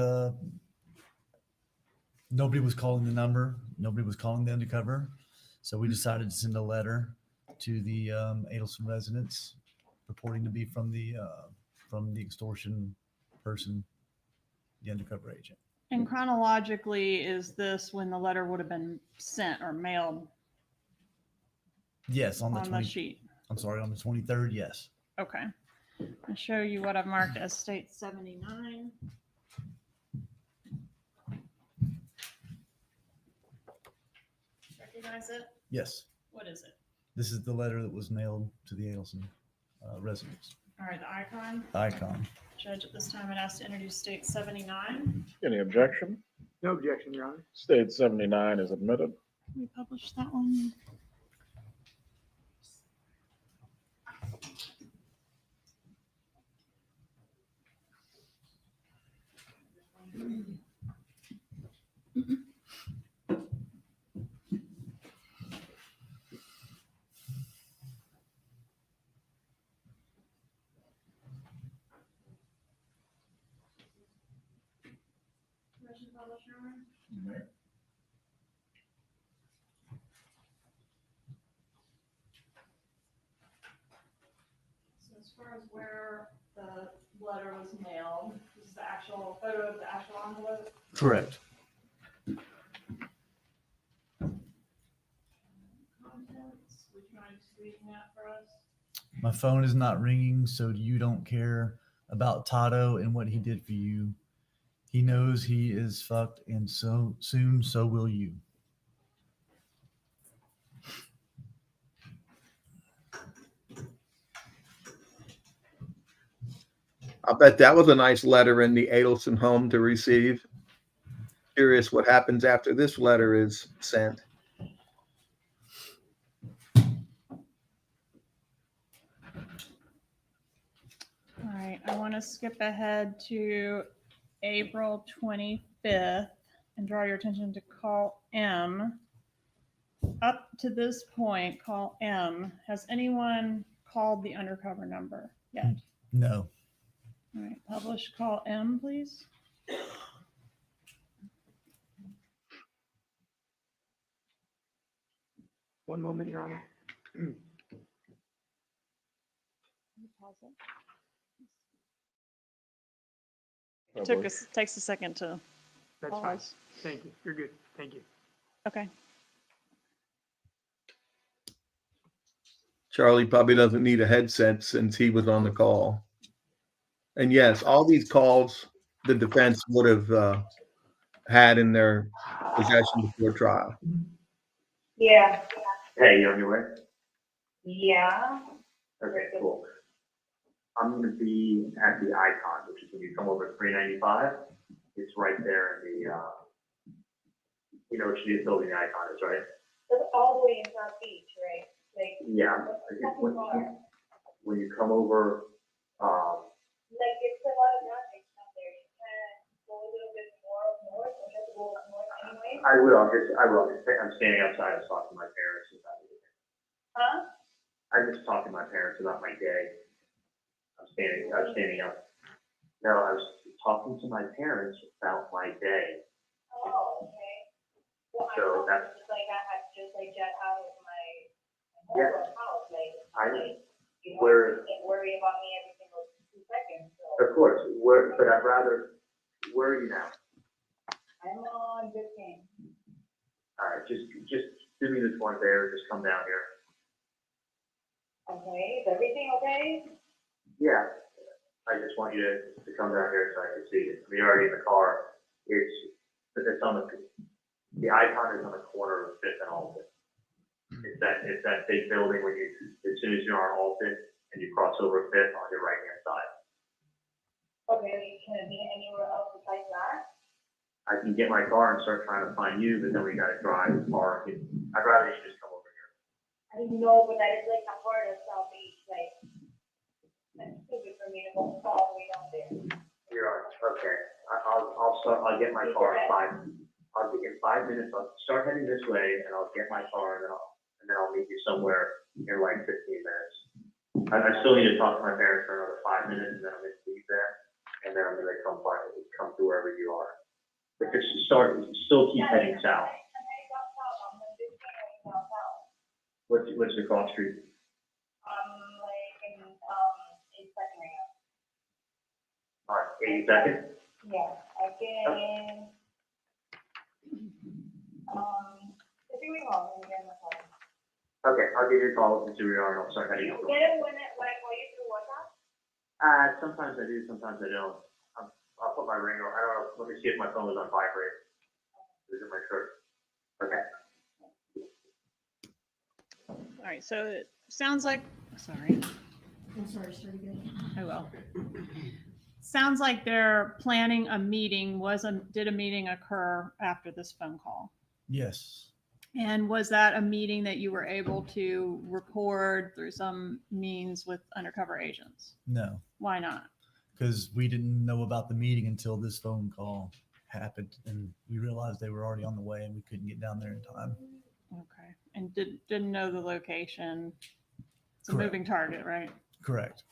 nobody was calling the number. Nobody was calling the undercover. So we decided to send a letter to the Adelson residents purporting to be from the extortion person, the undercover agent. And chronologically, is this when the letter would have been sent or mailed? Yes, on the on the 20. sheet? I'm sorry, on the 23rd. Yes. Okay. I'll show you what I've marked as state 79. Recognize it? Yes. What is it? This is the letter that was mailed to the Adelson residents. All right, the icon. Icon. Judge, at this time, I'd ask to introduce state 79. Any objection? No objection, Your Honor. State 79 is admitted. We published that one. Permission to publish, Your Honor? So as far as where the letter was mailed, this is the actual photo of the actual envelope. Correct. Contents, would you mind just reading that for us? My phone is not ringing, so you don't care about Tato and what he did for you. He knows he is fucked, and so soon, so will you. I bet that was a nice letter in the Adelson home to receive. Curious what happens after this letter is sent. All right, I want to skip ahead to April 25th and draw your attention to call M. Up to this point, call M. Has anyone called the undercover number yet? No. All right, publish call M, please. One moment, Your Honor. Pause it. Takes a second to That's fine. pause. Thank you. You're good. Thank you. Okay. Charlie probably doesn't need a headset since he was on the call. And yes, all these calls the defense would have had in their possession before trial. Yeah. Hey, you on your way? Yeah. Okay, cool. I'm gonna be at the icon, which is when you come over 395. It's right there in the, you know which building the icon is, right? That's all the way in South Beach, right? Like, Yeah. When you come over, like it's a lot of traffic out there. You can go a little bit more north, or you have to go north anyway. I will. I'm standing outside. I was talking to my parents about it. Huh? I just talked to my parents about my day. I'm standing up. No, I was talking to my parents about my day. Oh, okay. Well, So that's just like I had to just like jet out of my Yeah. house, like, you know, Where, you can't worry about me every single 2 seconds. So of course, but I'd rather, where are you now? I'm on 15. All right, just do me this one favor, just come down here. Okay, is everything okay? Yeah, I just want you to come down here so I can see it. We're already in the car. It's on the icon is on the corner of Fifth and Alton. It's that big building when as soon as you're on Alton and you cross over Fifth on your right hand side. Okay, can it be anywhere else besides that? I can get my car and start trying to find you, but then we gotta drive, park, and I'd rather you just come over here. I know, but that is like a part of South Beach, like, that's stupid for me to go all the way down there. You're on, okay. I'll get my car in 5 minutes. I'll start heading this way and I'll get my car and then I'll meet you somewhere in like 15 minutes. I still need to talk to my parents for another 5 minutes and then I'm gonna leave there. And then I'm gonna come to wherever you are. But just still keep heading south. What's the cross street? Like in 82nd right now. All right, 82nd? Yeah, I can, if you wait long, let me get in the car. Okay, I'll give you a call and see where you are, and I'll start heading out. Get it when I call you through WhatsApp? Sometimes I do, sometimes I don't. I'll put my ringer, I don't know, let me see if my phone is on vibrate. Is it my shirt? Okay. All right, so it sounds like, sorry. I'm sorry, start again. I will. Sounds like they're planning a meeting. Did a meeting occur after this phone call? Yes. And was that a meeting that you were able to record through some means with undercover agents? No, Why not? because we didn't know about the meeting until this phone call happened, and we realized they were already on the way, and we couldn't get down there in time. Okay. And didn't know the location. It's a Correct. moving target, right? Correct.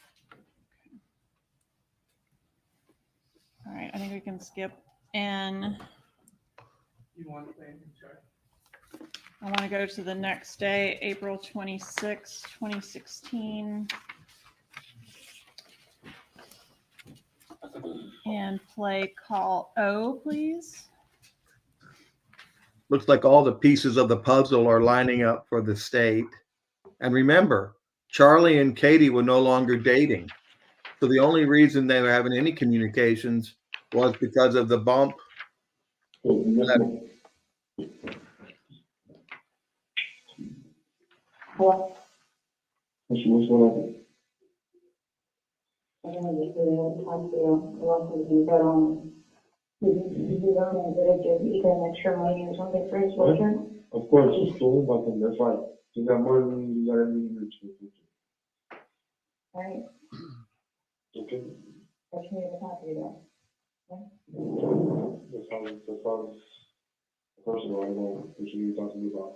All right, I think we can skip. And You want to say anything, Charlie? I want to go to the next day, April 26, 2016. And play call O, please. Looks like all the pieces of the puzzle are lining up for the state. And remember, Charlie and Katie were no longer dating. So the only reason they were having any communications was because of the bump. Hello? What's going on? I don't know if you talk to you, a lot of you, but, did you learn that I give you an extra money or something for his children? Of course, it's cool, but that's fine. You got more than you got everything rich. Right, Okay? that's me to talk to you about. That sounds personal. I don't know what you talk to me about.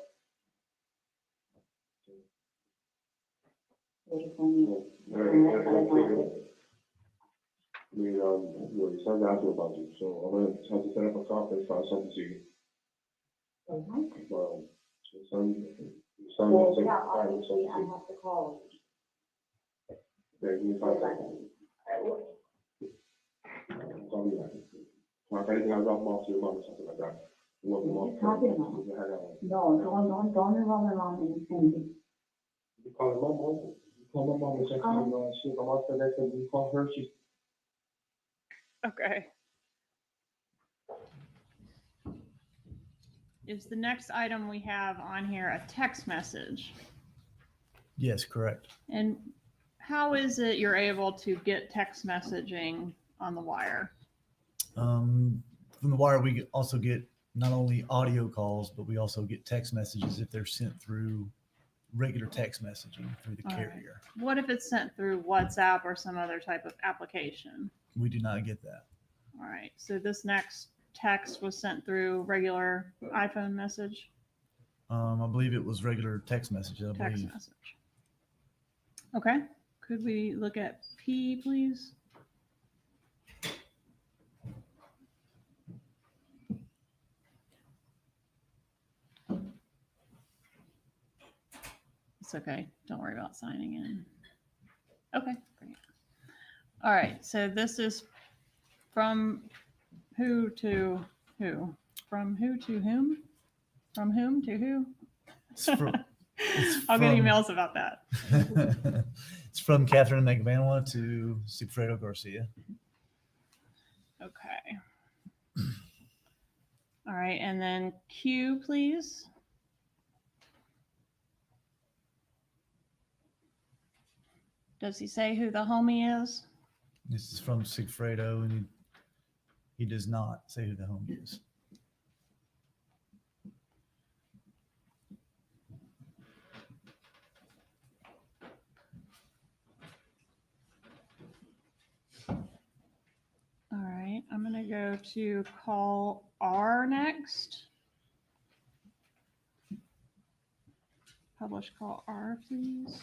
What do you I mean, your son's asking about you, so I'm gonna have to set up a conference for something to you. Your son Well, wants to. yeah, obviously, I have to call. Yeah, give me 5 seconds. Call me back. If anything, I'll drop him off to your mom or something like that. What are you talking about? No, don't involve my mom in anything. You call my mom, you call my mom and check on, she'll come out for that, and you call her, she's. Okay. Is the next item we have on here a text message? Yes, correct. And how is it you're able to get text messaging on the wire? From the wire, we also get not only audio calls, but we also get text messages if they're sent through regular text messaging through the All right. carrier. What if it's sent through WhatsApp or some other type of application? We do not get that. All right, so this next text was sent through regular iPhone message, I believe it was regular text messages. I text believe. message. Okay, could we look at P, please? It's okay, don't worry about signing in. Okay, great. All right, so this is from who to who? From who to whom? From whom to who? I'll get emails about that. It's from Katherine Magbanua to Sigfredo Garcia. Okay. All right, and then Q, please. Does he say who the homie is? This is from Sigfredo, and he does not say who the homie is. All right, I'm going to go to call R next. Publish call R, please.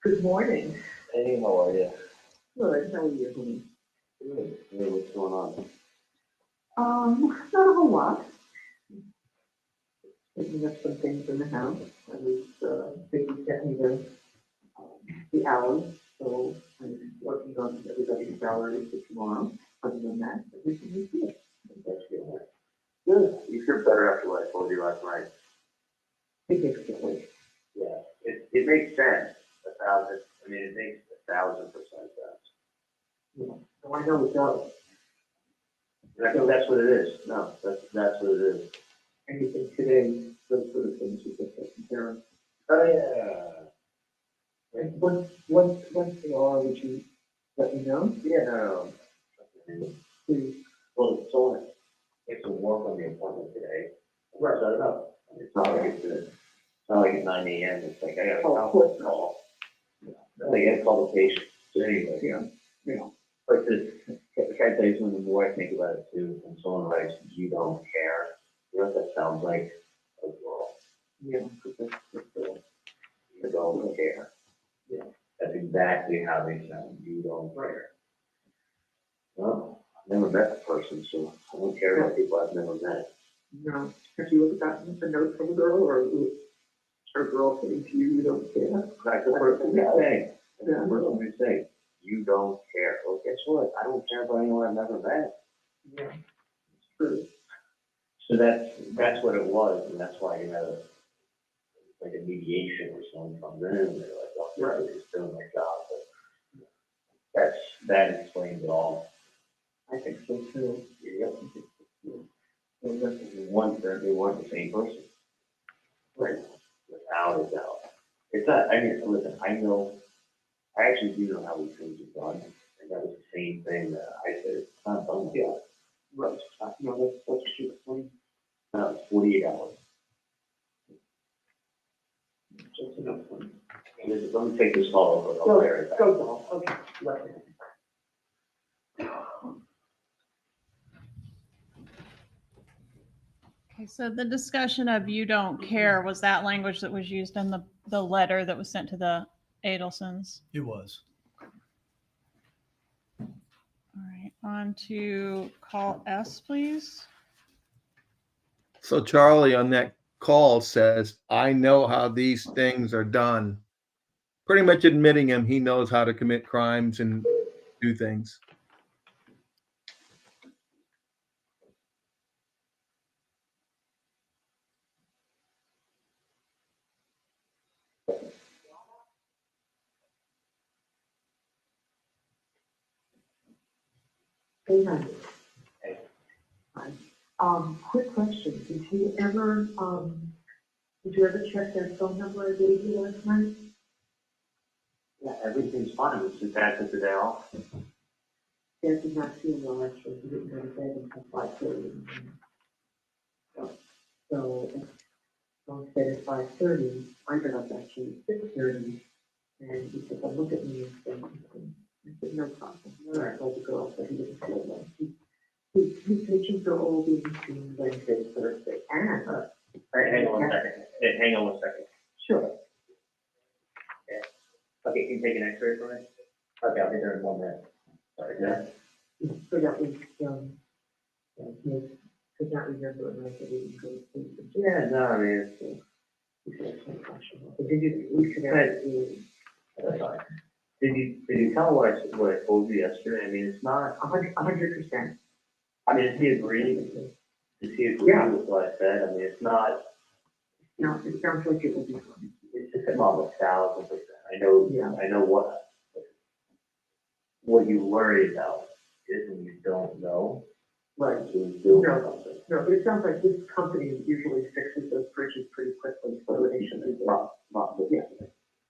Good morning. Hey, how are you? Good, how are you, honey? Good. Hey, what's going on? Not a whole lot. Picking up some things in the house. I was, thinking getting the hours, so I'm working on everybody's salary for tomorrow. Other than that, everything is good. That's good. Good. You feel better after what I told you last night. Significantly. Yeah, it makes sense. It makes 1,000% sense. Yeah. So I know it does. And I think that's what it is. No, that's what it is. Anything today, those sort of things we get taken care of. Oh, yeah. And once they are, would you let me know? Yeah, no. Please. Well, it's on, it's a work on the appointment today. Right, set it up. It's not like it's 9 a.m. It's like, I got a conference call. They get to call the patient. So anyway, Yeah. like this, can I tell you something? The more I think about it too, when someone writes, "You don't care," you know what that sounds like? A girl. Yeah, because that's You don't care. Yeah. That's exactly how they sound. You don't care. Well, I've never met the person, so I don't care about people I've never met. No. Have you ever gotten a note from a girl or a girl saying to you, you don't care? That's the person we say. That's Yeah. the person we say. You don't care. Well, guess what? I don't care about anyone I've never met. Yeah. It's true. So that's what it was, and that's why you have like a mediation where someone comes in and they're like, "Oh, right, I'm just doing my job." But that explains it all. I think so too. Yep. They want the same person. Right. Without a doubt. It's not, listen, I actually do know how these things are done. And that was the same thing that I said, it's not done yet. Right. No, that's what she was saying. No, it's 48 hours. Just enough time. Let me take this call over. I'll clear it back. Go, Donna. Okay. Right. Okay, so the discussion of "you don't care" was that language that was used in the letter that was sent to the Adelsons. It was. All right, on to call S, please. So Charlie on that call says, I know how these things are done. Pretty much admitting he knows how to commit crimes and do things. Hey, honey. Hi. Quick question. Did you ever check that phone number I gave you last night? Yeah, everything's fine. It's just that took the day off. Dad did not feel well, actually. He didn't go to bed until 5:30. So instead at 5:30, I got up actually at 6:30. And he said, well, look at me and say something. I said, no problem. I told the girl that he didn't feel well. His patients are all being seen Wednesday, Thursday, and Hang on one second. Hang on one second. sure. Yeah. Okay, can you take an X-ray for me? Okay, I'll be there in 1 minute. Sorry, yeah. So that was, he could not remember, and I said he didn't go to sleep. Yeah, no, I mean, But did you, we could have, that's fine. Did you tell what I told you yesterday? I mean, it's not. 100%. I mean, does he agree? Does he agree with what I said? I mean, it's not. No, it sounds like it will be fine. It's just about 1,000%. I know. Yeah. I know what you worry about is when you don't know. Right. So you do something. No, but it sounds like this company usually fixes those bridges pretty quickly, so they should be. Yeah.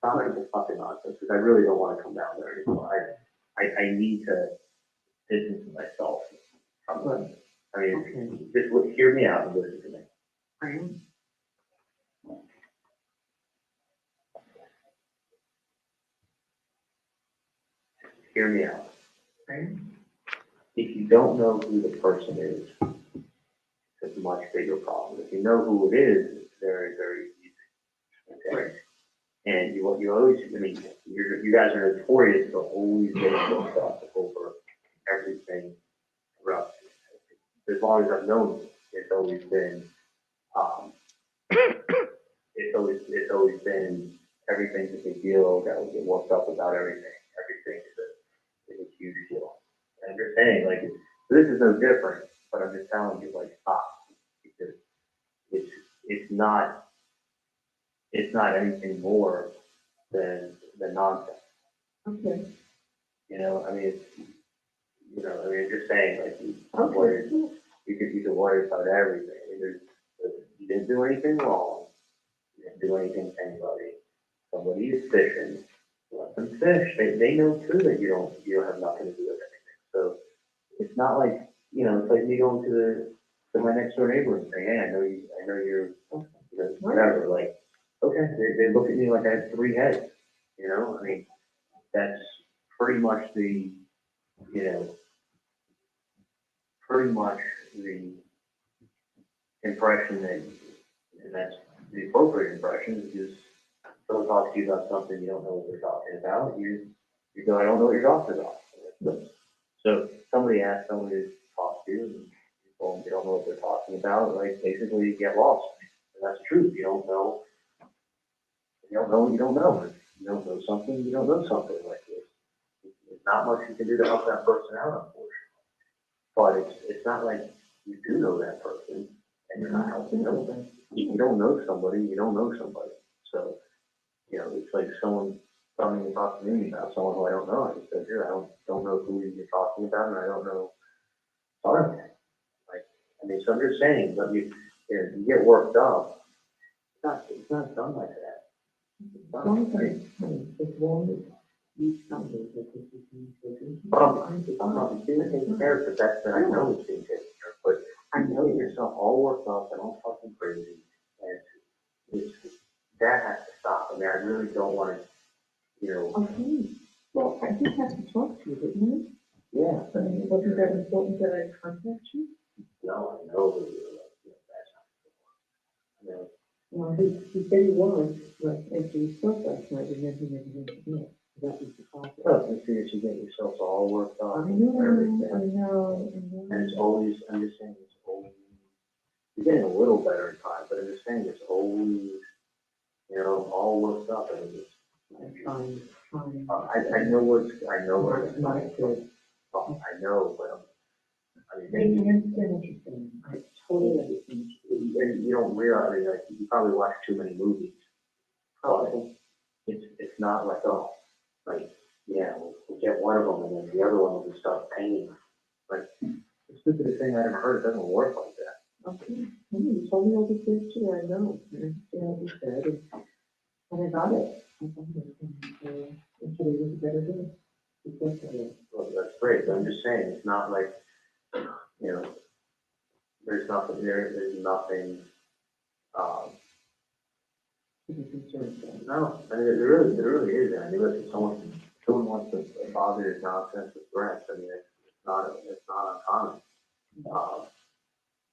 Sounds like it's fucking nonsense, because I really don't want to come down there anymore. I need to distance myself from them. I mean, just hear me out and listen to me. I am. Hear me out. I am. If you don't know who the person is, it's a much bigger problem. If you know who it is, it's very, very easy. Okay? Right. And you always, I mean, you guys are notorious for always getting booked up over every long as I've known you, it's always been, it's always been, everything's a big deal, that we get worked up about everything, everything is a huge deal. And I'm just saying, like, this is no different, but I'm just telling you, like, stop, because it's not anything more than nonsense. Okay. You know, I mean, just saying, like, you can worry about everything. I mean, you didn't do anything wrong. You didn't do anything to anybody. Somebody is fishing. Let them fish. They know too that you don't have nothing to do with anything. So it's not like, it's like me going to my next door neighbor and saying, hey, I know you're, whatever. Like, okay, they look at me like I have 3 heads. I mean, that's pretty much the impression and that's the appropriate impression, because someone talks to you about something, you don't know what they're talking about, you go, I don't know what you're talking about. So somebody asks somebody to talk to you, and you don't know what they're talking about, like, basically you get lost. And that's the truth. You don't know what you don't know. If you don't know something, you don't know something like this. There's not much you can do to help that person out, unfortunately. But it's not like you do know that person and you're not helping them. You don't know somebody, you don't know somebody. So, it's like someone coming to talk to me about someone who I don't know. I just said, here, I don't know who you're talking about, and I don't know. Sorry. So I'm just saying, but you get worked up. It's not done like that. It's not done like that. I'm not being taken care of, but that's that I know it's being taken care of. But I know yourself all worked up and all fucking crazy, and that has to stop. I mean, I really don't want to, Okay, well, I did have to talk to you, didn't Yeah. I? I mean, wasn't that important that I contact you? No, I know that that's not. Well, he said he was, but after we spoke last night, and then he never mentioned it. That was the problem. Well, you figure you get yourself all worked up. I know. And it's always, I'm just saying, it's always, you're getting a little better in time, but I'm just saying, it's always, all worked up. And it's, I'm trying. I know what it's like. I know, but I mean, I understand what you're saying. I totally understand. you don't realize, I mean, like, you probably watch too many movies. But it's not like, oh, like, yeah, we'll get one of them and then the other one will just start painting. Like, the stupidest thing I ever heard, it doesn't work like that. Okay, you told me all the things too, I know. I understand what you said, and I got it. And today was a better day. Well, that's great, but I'm just saying, it's not like, there's nothing there, there's nothing, no, I mean, there really isn't. I mean, listen, someone wants to bother your nonsense with threats. I mean, it's not uncommon.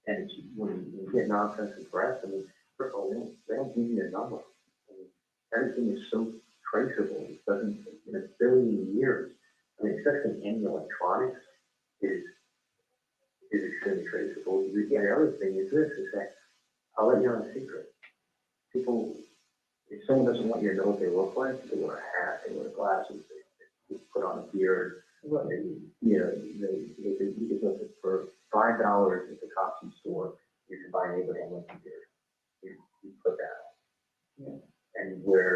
And when you get nonsense with threats, I mean, first of all, they don't give you a number. I mean, everything is so traceable. It doesn't, in a billion years. I mean, especially in electronics is extremely traceable. The other thing is this, is that I'll let you know a secret. People, if someone doesn't want you to know what they look like, they wear a hat, they wear glasses, they put on a beard, you can look at for $5 at the costume store, you can buy an Abraham Lincoln beard. You put that on. Yeah. And wear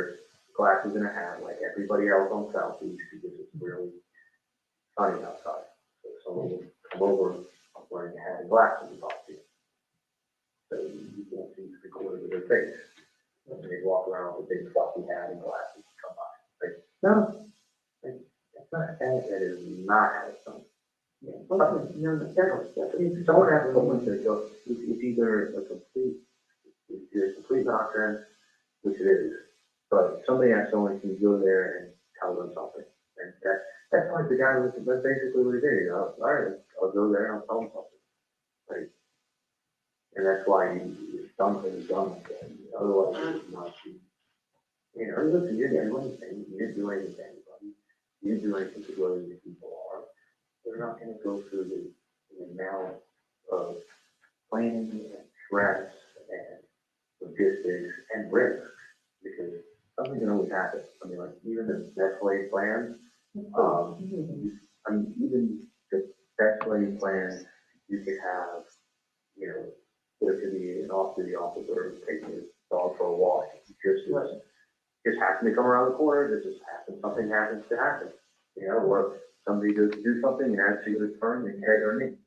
glasses and a hat like everybody else on South Beach because it's really sunny outside. So someone will come over wearing a hat and glasses and talk to you. So you can't see the corner of their face. And they walk around with a big fluffy hat and glasses and come by. Like, no, that's not that is not how it's done. Yeah. Okay. No, that's someone has someone to go. It's either a complete nonsense, which it is. But somebody has someone to go there and tell them something, and that's like the guy with that's basically what he did. All right, I'll go there and I'll tell him something. Right. And that's why he's done what he's done. Otherwise, it's not. Listen, you didn't do anything. You didn't do anything to anybody. You didn't do anything to where the people are. They're not going to go through the now of planning and stress and logistics and risk, because something can always happen. I mean, like even the best laid plans, I mean, even the best laid plans, you could have, you know, there could be an off-duty officer taking his dog for a walk. Just happen to come around the corner, it just happens, something happens to happen. You know, or somebody goes to do something and as she goes to turn, they carry their knee.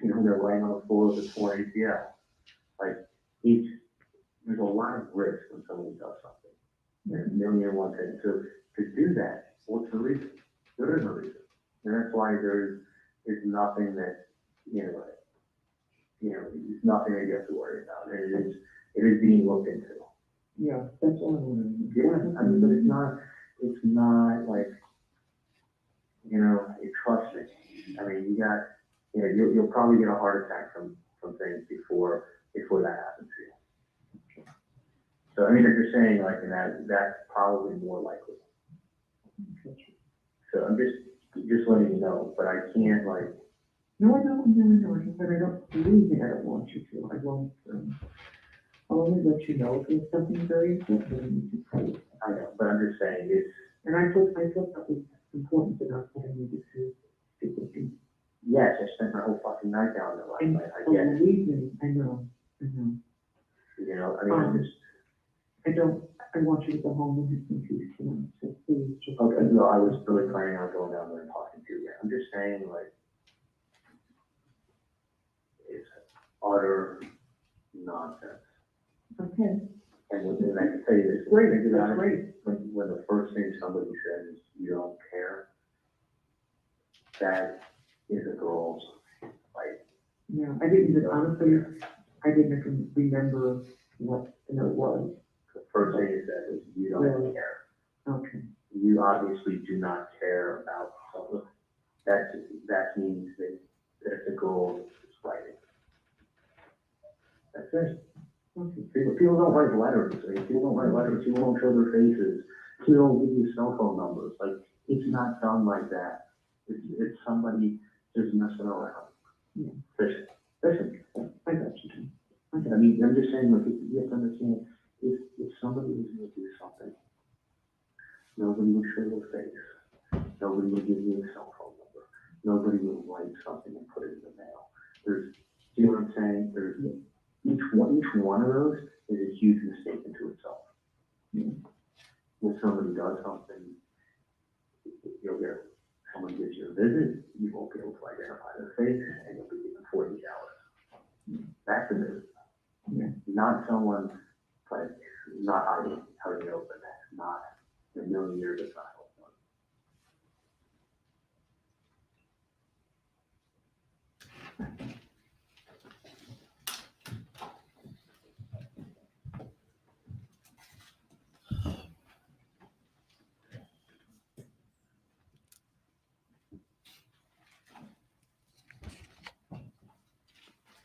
You know, they're laying on the floor with a torn ACL. Like, there's a lot of risk when somebody does something. There's a million and one things. So to do that, what's the reason? There is no reason. And that's why there's nothing that, you know, it's nothing that you have to worry about. And it is being looked into. Yeah, that's all I want to know. Yeah, I mean, but it's not like, you know, trust me. I mean, you'll probably get a heart attack from things before that happens to you. So, I mean, if you're saying like, that's probably more likely. So I'm just letting you know, but I can't like. No, I know, but I don't believe it, I don't want you to, I won't, I'll only let you know if it's something very important that I need to tell you. I know, but I'm just saying it's. And I thought that was important enough that I needed to speak with you. Yes, I spent my whole fucking night down there last night, I Oh, get it. believe me, I know. You know, I mean, I want you to go home and have some peace tonight, so please just. Okay, no, I was really planning on going down there and talking to you. I'm just saying, like, it's utter nonsense. Okay. And I can tell you this. Great, think about that's it, great. When the first thing somebody says is you don't care, that is a girl's fight. Yeah, I didn't, honestly, I didn't even remember what the note was. The first thing it said is you don't care. Okay. You obviously do not care about something. That means that the girl is fighting. That's it. Okay. People don't write letters. I mean, people don't write letters. People don't show their faces. People don't give you cell phone numbers. Like, it's not done like that. It's somebody just messing around. Yeah. Listen. I got you. I mean, I'm just saying, like, you have to understand, if somebody was going to do something, nobody would show their face. Nobody would give you a cell phone number. Nobody would write something and put it in the mail. You know what I'm saying? Each one of those is a huge mistake into itself. When somebody does something, someone gives you a visit, you won't be able to identify their face, and you'll be given 48 hours. That's a visit. Yeah. Not someone, like, not hiding out in the open. That's not a million years of trial.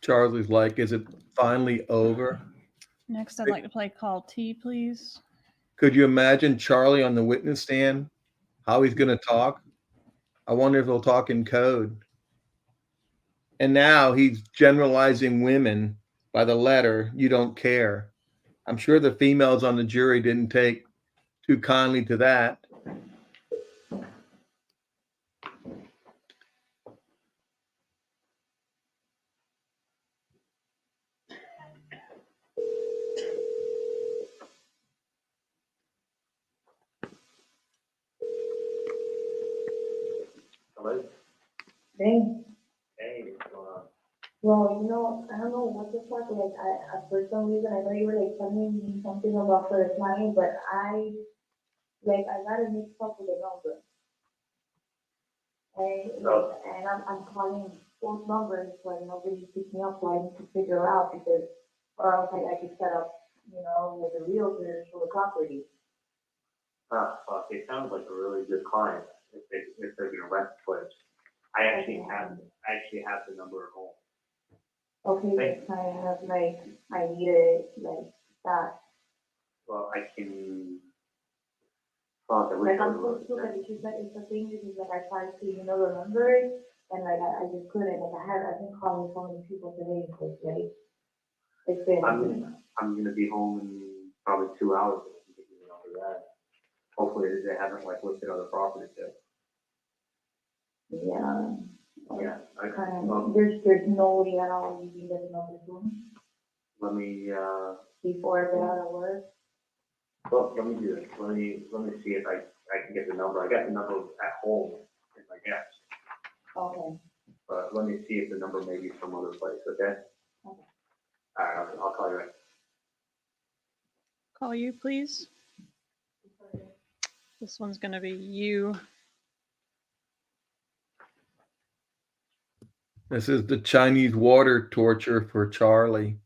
Charlie's like, is it finally over? Next, I'd like to play Call T, please. Could you imagine Charlie on the witness stand? How he's going to talk? I wonder if he'll talk in code. And now he's generalizing women by the letter, you don't care. I'm sure the females on the jury didn't take too kindly to that. Hello? Dang. Hey, what's going on? Well, I don't know what the fuck, like, for some reason, I know you were, like, telling me something about for the client, but I got a mixed up with the number. And I'm calling both numbers, but nobody picks me up, so I need to figure out, because, or else I could set up, with the realtor for the property. Ah, fuck, it sounds like a really good client if they're gonna rent the place. I actually have the number at home. Okay, but I have, I need it, that. Well, I can. Fuck, I wish Like, I I'm would. supposed to, but it's just that, it's the thing is like, I try to, remember it, And like, I just couldn't, like, I've been calling so many people today, because like, it's been. I'm gonna be home in probably 2 hours. After that. Hopefully they haven't like listed other properties yet. Yeah. Yeah. There's no way at all you can get the number to him Let me, before I get out of work. well, let me do this. Let me see if I can get the number. I got the number at home in my guess. Okay. But let me see if the number may be some other place, okay? Okay. All right, I'll call you right. Call you, please. This one's going to be you. This is the Chinese water torture for Charlie.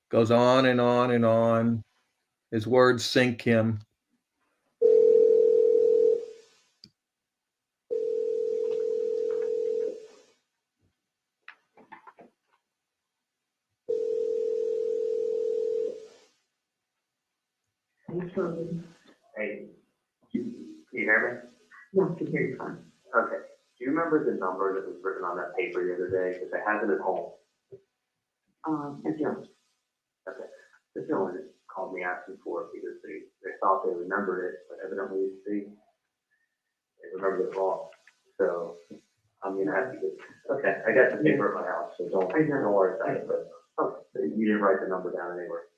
Goes on and on and on. His words sink him. Hey, can you hear me? Yeah, I can hear you fine. Okay. Do you remember the number that was written on that paper the other day? Because I have it at home. I don't. Okay. The gentleman just called me asking for it because they thought they remembered it, but evidently they remembered it wrong. So I'm gonna have to get. Okay, I got the paper at my house, so don't worry about it. But okay, you didn't write the number down anywhere.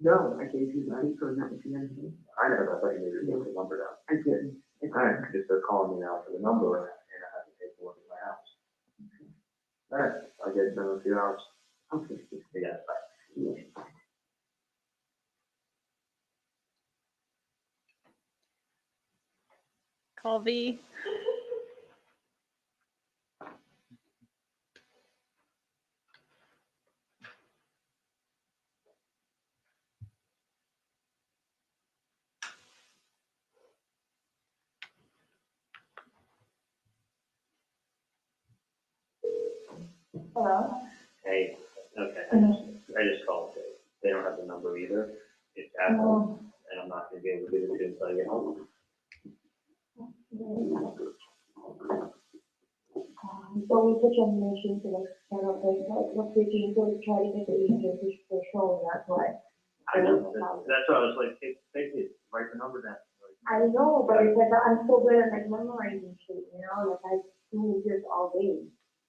No, I gave you money for that at the end of the day. I know, I thought you maybe wrote the number down. I didn't. All right, because they're calling me now for the number, and I have to pay for it at my house. All right, I'll get it done in a few hours. Okay. Yeah, bye. Call V. Hello? Hey, okay, I just called. They don't have the number either. It's at Oh. home, and I'm not gonna be able to get it to you until I get home. So we put your mission to like, kind of like, we're thinking to try to get the agent to show, that's why. I know, that's why I was like, take it, write the number down. I know, but it's like, I'm so good at like memorizing shit, you know, like I do this all day.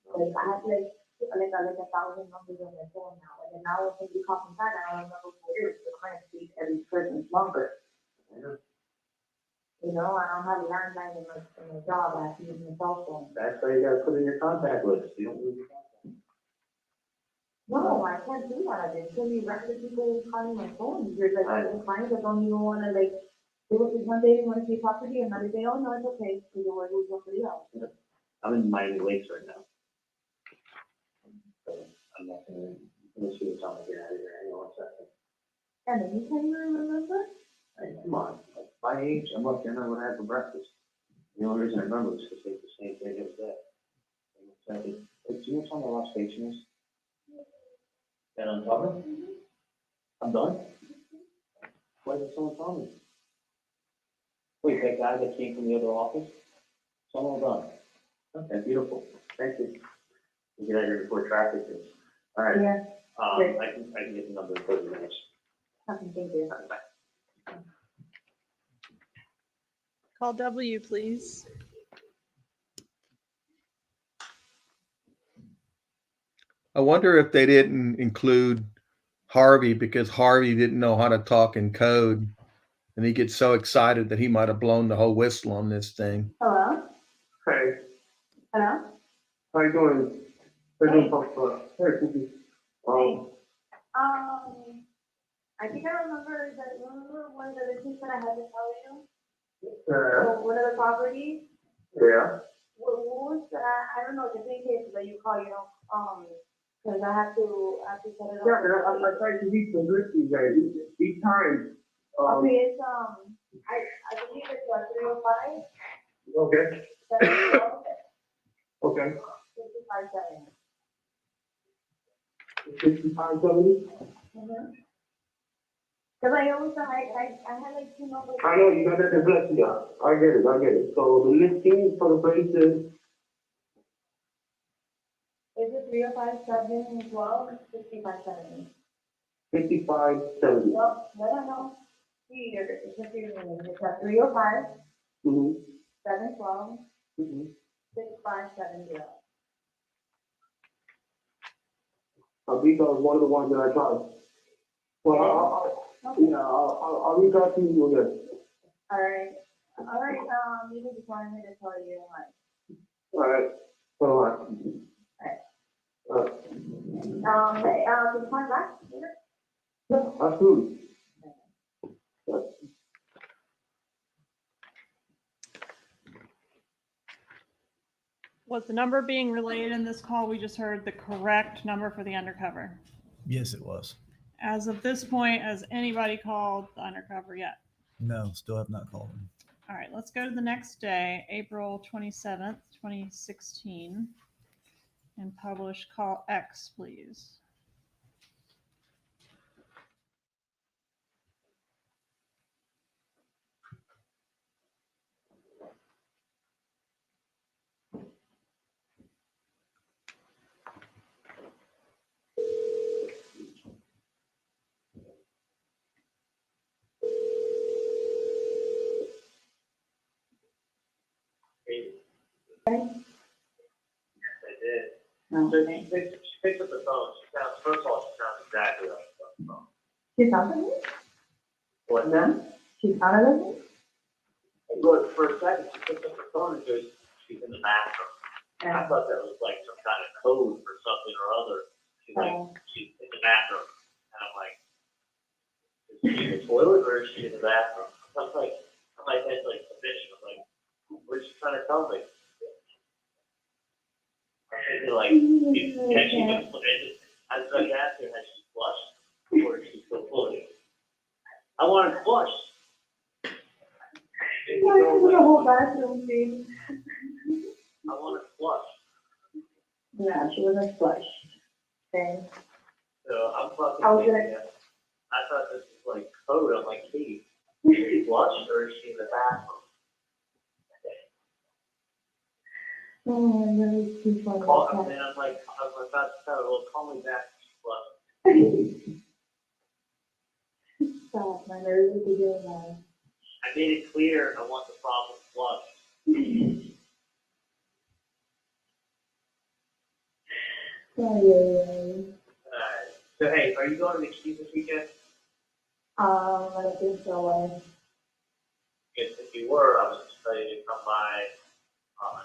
Like I have like 1,000 numbers on my phone now, and then now when you call me back, I don't remember who it is, the client speaks every person's number. You know, I don't have a landline in my job, I have to use my cell phone. That's why you gotta put in your contact list, you don't lose your contact. No, I can't do that, there's so many regular people calling my phone, there's like certain clients that don't even wanna like, one day they wanna see property, another day, oh no, it's okay, because you're working with somebody else. I'm in Miami Lakes right now. So I'm not gonna, let's see what's on here out of here, hang on 1 second. And then you can't even remember? Hey, come on, at my age, I'm up there, I know what I had for breakfast. The only reason I remember is because it's the same thing as that. Hey, do you know what time my last station is? And I'm talking? I'm done? Why did someone tell me? Wait, that guy that came from the other office? Someone done? Okay, beautiful, thank you. We get out here before traffic is. All right. Yeah. I can get the number in 30 minutes. Okay, thank you. Bye. Call W, please. I wonder if they didn't include Harvey because Harvey didn't know how to talk in code. And he gets so excited that he might have blown the whole whistle on this thing. Hello? Hey, Hello? how you doing? I think I remember one of the listings that I had to tell you? Yeah. One of the properties? Yeah. What was that? I don't know, just in case that you call, you know, because I have to set it up. Yeah, and I tried to reach the list you guys each time. Okay, it's, I believe it's 305. Okay. 712. Okay. 5570. 5570? Mm-hmm. Because I always, I had like 2 numbers. I know, you got that dyslexia. I get it. So the listing for the place is Is it 305-712, 6570? 5570. No. Here, it's just your name. It's a 305, Mm-hmm. 712, Mm-hmm. 6570. These are one of the ones that I tried. Well, I'll reach out to you again. All right. You just wanted me to tell you like. All right. All right. Can you call me back later? Yeah, absolutely. Was the number being relayed in this call, we just heard the correct number for the undercover? Yes, it was. As of this point, has anybody called the undercover yet? No, still have not called him. All right, let's go to the next day, April 27th, 2016, and publish call X, please. I did. So she picks up the phone. First of all, she sounds exactly like the phone. She's out of it? What then? She's out of it? Look, for a second, she picks up the phone and goes, she's in the bathroom. I thought that was like some kind of code for something or other. She's like, she's in the bathroom. And I'm like, is she in the toilet or is she in the bathroom? I'm like, that's like a mission. I'm like, what's she trying to tell me? I'm thinking like, has she been, I was like asking, has she flushed or is she still floating? I want to flush. Why is it a whole bathroom thing? I want to flush. Yeah, she wasn't flushed. Okay. So I'm fucking I was thinking, I thought this was like code. I'm like, Katie, is she flushed or is she in the bathroom? Oh, really too funny. And then I'm like, I was about to tell her, well, call me back when she's flushed. Stop, my nerves are doing that. I made it clear I want the problem flushed. Oh, So hey, are you going to the Keys this weekend? I don't think so. If you were, I was excited to come by on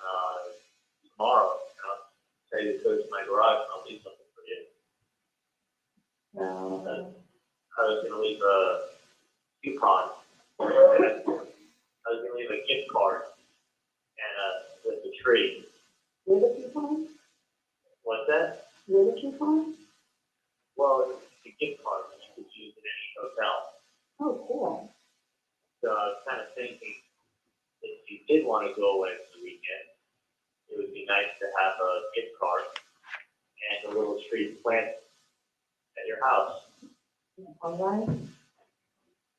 tomorrow. I'll say to go to my garage and I'll leave something for you. No. I was going to leave a coupon. I was going to leave a gift card and with the tree. With a coupon? What's that? With a coupon? Well, it's a gift card that you could use in any hotel. Oh, cool. So I was kind of thinking, if you did want to go away for the weekend, it would be nice to have a gift card and a little tree planted at your house. All right.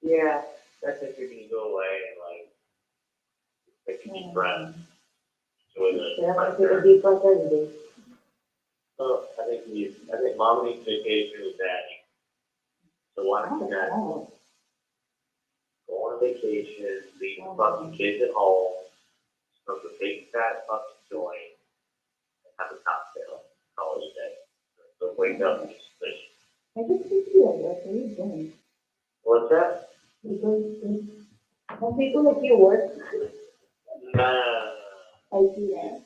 Yeah, that's if you're going to go away and like take a deep breath. Enjoy the Yeah, I take a deep breath every day. So I think mom needs vacation with daddy. So why don't you guys go on a vacation, leave the fucking kids at home, smoke a big fat fucking joint, and have a cocktail, call it a day. So wake up and just fish. I just think you are what are you doing? What's that? Some people like you work. Nah. I see that.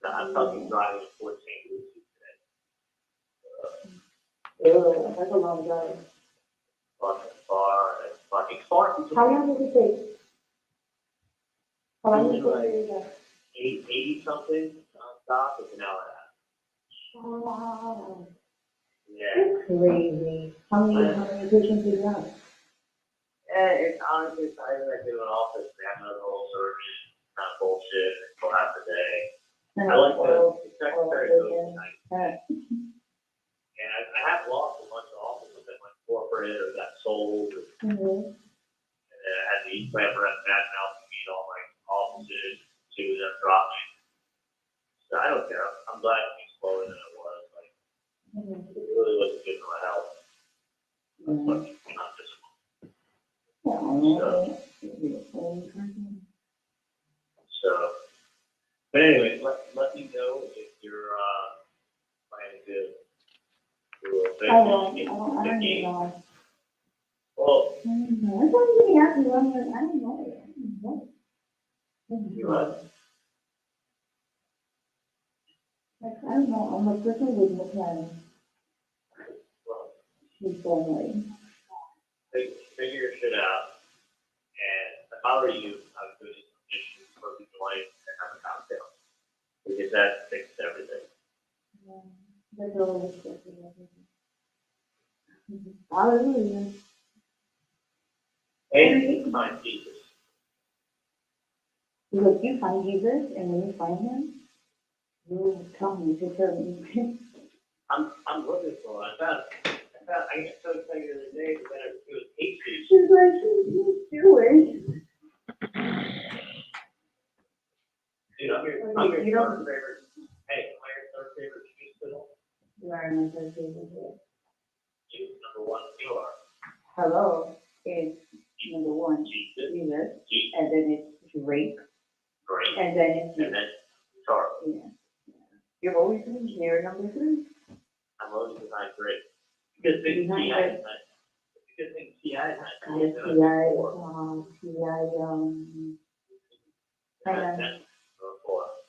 I'm fucking driving 14 Lucy Ew, that's a long drive. fucking far. It's fucking far. How long does it take? How long does it Like take? 80 something nonstop. It's an hour and a half. Wow. Yeah. That's crazy. How many patients do you have? It's honestly, it's not even like doing an office. They have another whole surgery, kind of bullshit. Go half a day. I like the secretary goes nice. And I have lost a bunch of offices that went corporate or got sold. And then I had the East Plan for that now to meet all my offices, two of them dropped me. So I don't care. I'm glad he's slower than it was. Like, it really wasn't good for my health. But not this one. So, but anyway, let me know if you're planning to do a thing. I don't know. Well, I don't know. I don't know. you what? Like, I don't know. I'm a person with no plan. Well, She's family. figure your shit out. And if I were you, I would go to some dishes for the joint and have a cocktail. Because that fixes everything. Yeah. That's always fixing everything. Hallelujah. And you find Jesus. Look, you find Jesus, and when you find him, you tell me to serve me. I'm looking for it. I got so excited the other day that it was pastry. She's like, he's Jewish. Dude, I'm your third favorite. Hey, am I your third favorite cheese fiddle? You are my third favorite. You, number one, you are. Hello, it's number one, Jesus, and then it's Drake, Great. and then it's you. And then Charlie. Yeah. You've always been here, number three. I'm always behind Drake. Good thing TI is nice. Good thing TI is nice. Yes, TI,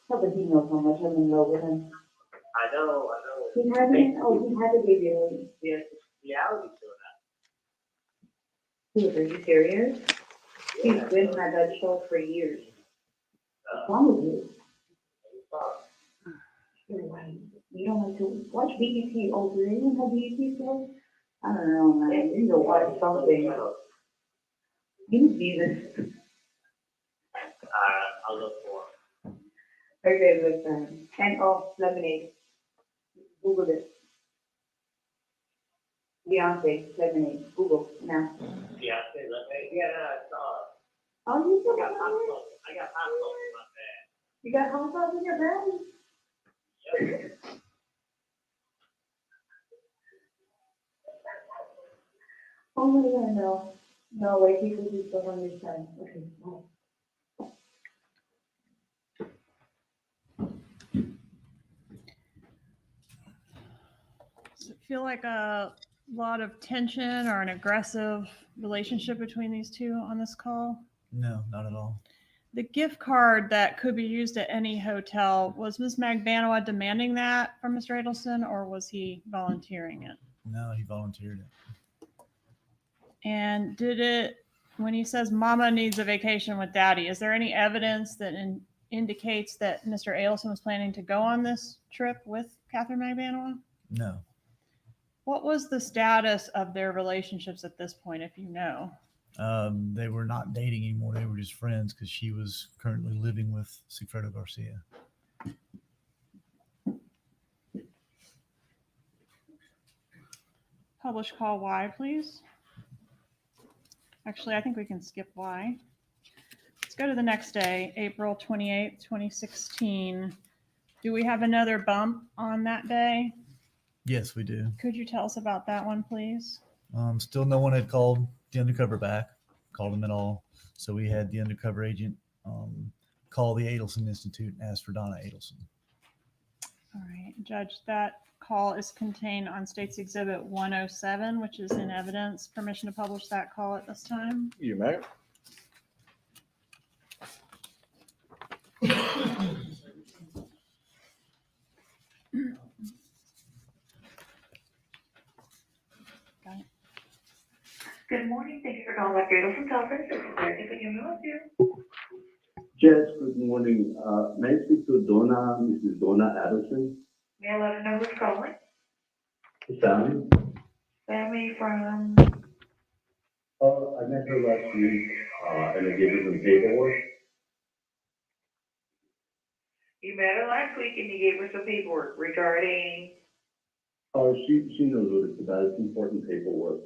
but he knows how much I'm in love with him. I know. He had a baby already. Yes, reality show Dude, are you serious? now. He's been had that show for years. What's wrong with you? You're right. You don't like to watch BBC over there. You don't have BBC show? I don't know, man. You need to watch something. You see this. I'll look for it. Okay, look, and lemonade. Google it. Beyonce, lemonade. Google now. Beyonce, lemonade. Yeah, I saw it. Oh, you still I got got hot it? sauce. I got hot sauce in my bag. You got hot sauce in your bag? Yep. Oh my God, no. No way, people do stuff on this time. Okay, bye. Does it feel like a lot of tension or an aggressive relationship between these two on this call? No, not at all. The gift card that could be used at any hotel, was Ms. Magbanua demanding that from Mr. Adelson, or was he volunteering it? No, he volunteered it. And when he says mama needs a vacation with daddy, is there any evidence that indicates that Mr. Adelson was planning to go on this trip with Katherine Magbanua? No. What was the status of their relationships at this point, if you know? They were not dating anymore. They were just friends because she was currently living with Sigfredo Garcia. Publish call Y, please. Actually, I think we can skip Y. Let's go to the next day, April 28th, 2016. Do we have another bump on that day? Yes, we do. Could you tell us about that one, please? Still no one had called the undercover back, called him at all. So we had the undercover agent call the Adelson Institute and ask for Donna Adelson. All right, Judge, that call is contained on State's Exhibit 107, which is in evidence. Permission to publish that call at this time? You may. Got it. Good morning, thank you for calling my Adamson's office. This is Garcia. Can you help you? Yes, good morning. May I speak to Donna, Mrs. Donna Adelson? May I let her know who's calling? Sammy? Sammy from, I met her last week, and I gave her some paperwork. you met her last week and you gave her some paperwork regarding, Oh, she knows what it's about. It's important paperwork.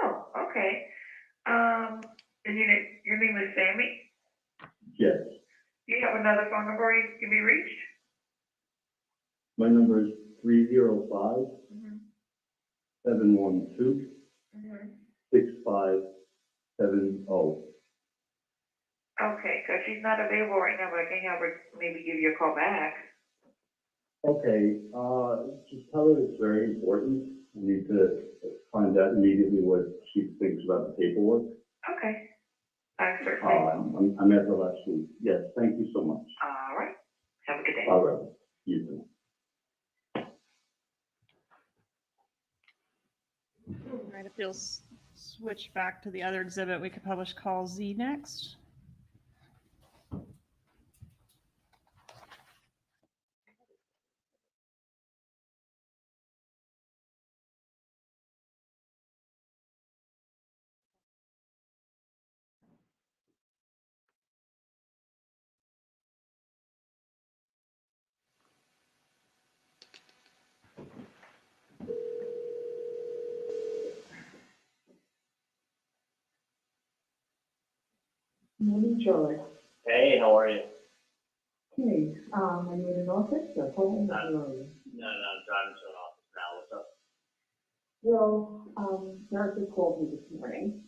oh, okay. And your name is Sammy? Yes. Do you have another phone number you can be reached? My number is 305 712 6570. Okay, so she's not available right now, but I can have her maybe give you a call back. Okay, just tell her it's very important. I need to find out immediately what she thinks about the paperwork. Okay, I certainly. I'm at the last week. Yes, thank you so much. All right, have a good day. All right, you too. All right, if you'll switch back to the other exhibit, we could publish call Z next. Morning, Charlie. Hey, how are you? Hey, are you in an office or home? No, I'm driving to an office now. What's up? Well, Garcia called me this morning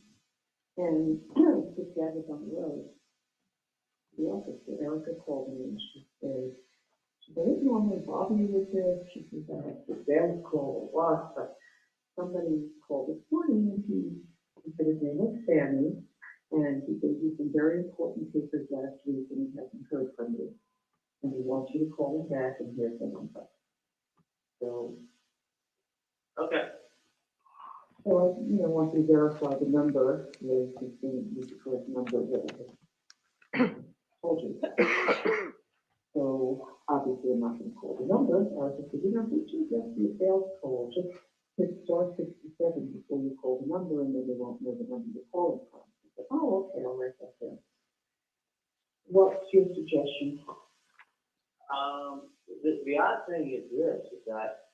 and his dad was on the road. The office, Erica called me and she said, they didn't normally bother you with this. She said, I had the sales call a lot, but somebody called this morning and he said his name was Sammy and he gave you some very important papers last week and he hasn't heard from you. And he wants you to call him back and hear from him. So, Okay. so once we verify the number, there's the correct number that I told you. So obviously I'm not going to call the number. I just said, did you just do a sales call? Just hit star 67 before you call the number and then they won't know the number you're calling from. I said, oh, okay, I'll write that down. What's your suggestion? The odd thing is this, is that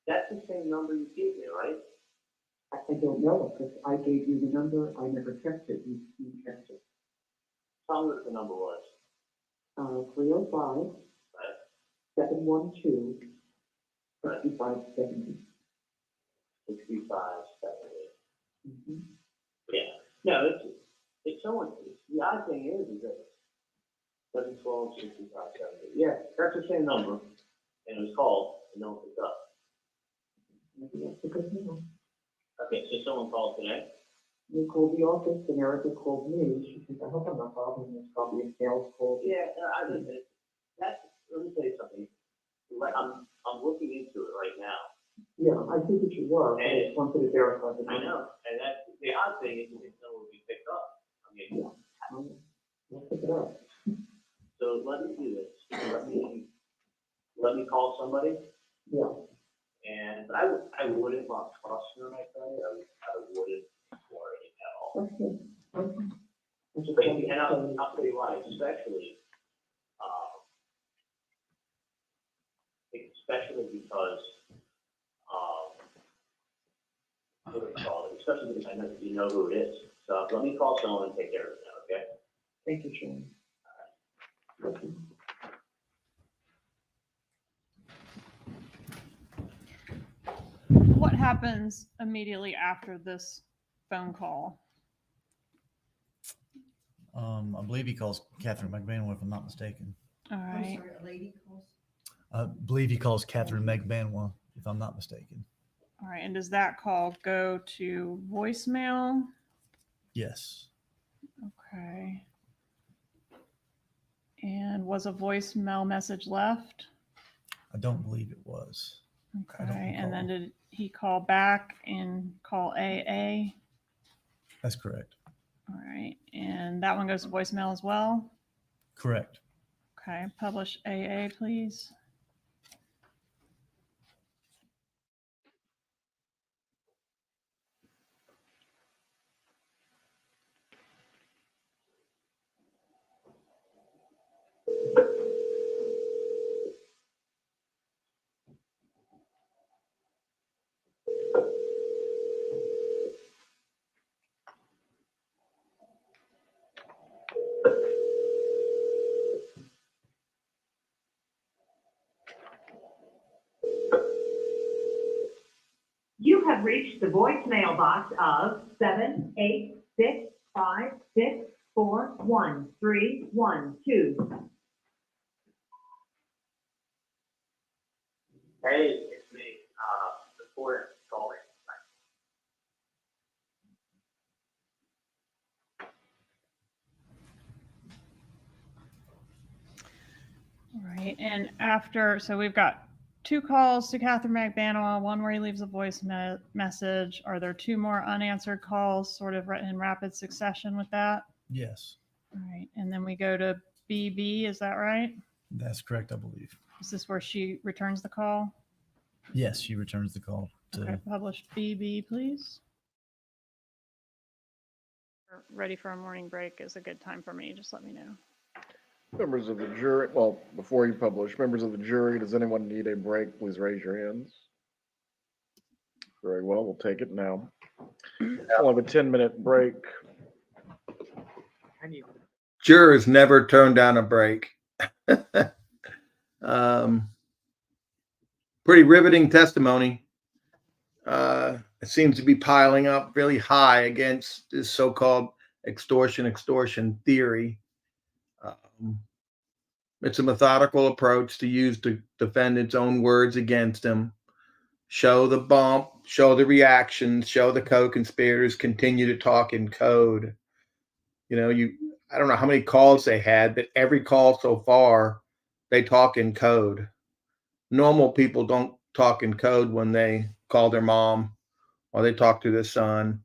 that's the same number you gave me, right? I don't know, because I gave you the number, I never kept it, you kept it. Tell me what the number was. 305 Right. 712 6570. 6570. Mm-hmm. Yeah. No, it's someone, the odd thing is this. 712 6570. Yeah, that's the same number. And it was called, and no one picked up. Maybe that's a good number. Okay, so someone called today? You called the office and Erica called me. She said, I hope I'm not bothering you. It's probably a sales call. Yeah, I didn't. Let me tell you something. I'm looking into it right now. Yeah, I think that you were, but I And just wanted to verify the I number. know, and that's the odd thing is that no one will be picked up. I mean, Yeah, we'll pick it up. so let me do this. Let me call somebody. Yeah. And I wouldn't want to trust her, I tell you. I wouldn't worry at all. Okay. And I'll tell you why, especially because, what do we call it? Especially because I know you know who it is. So let me call someone and take care of it now, okay? Thank you, Sean. Okay. What happens immediately after this phone call? I believe he calls Katherine Magbanua, if I'm not mistaken. All I'm right. sorry, a lady calls. I believe he calls Katherine Magbanua, if I'm not mistaken. All right. And does that call go to voicemail? Yes. Okay. And was a voicemail message left? I don't believe it was. Okay. And then did he call back and call AA? That's correct. All right. And that one goes to voicemail as well? Correct. Okay. Publish AA, please. You have reached the voicemail box of 78656413112. Hey, it's me. The board calling. All right. And after, so we've got 2 calls to Katherine Magbanua, one where he leaves a voice message. Are there 2 more unanswered calls sort of in rapid succession with that? Yes, All right. And then we go to BB. Is that right? that's correct, I believe. Is this where she returns the call? Yes, she returns the call to. Okay. Publish BB, please. Ready for a morning break is a good time for me. Just let me know. Members of the jury, well, before you publish, members of the jury, does anyone need a break? Please raise your hands. Very well, we'll take it now. We'll have a 10-minute break. Jurors never turn down a break. Pretty riveting testimony. It seems to be piling up really high against this so-called extortion theory. It's a methodical approach to use the defendant's own words against him, show the bump, show the reactions, show the co-conspirators continue to talk in code. You know, I don't know how many calls they had, but every call so far, they talk in code. Normal people don't talk in code when they call their mom or they talk to their son.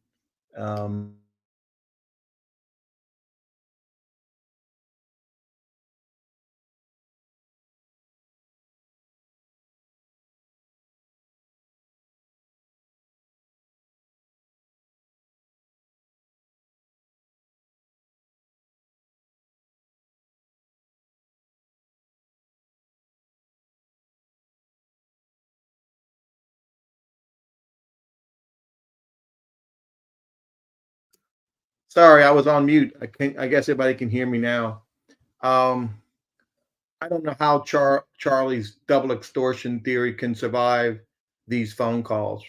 Sorry, I was on mute. I guess everybody can hear me now. I don't know how Charlie's double extortion theory can survive these phone calls.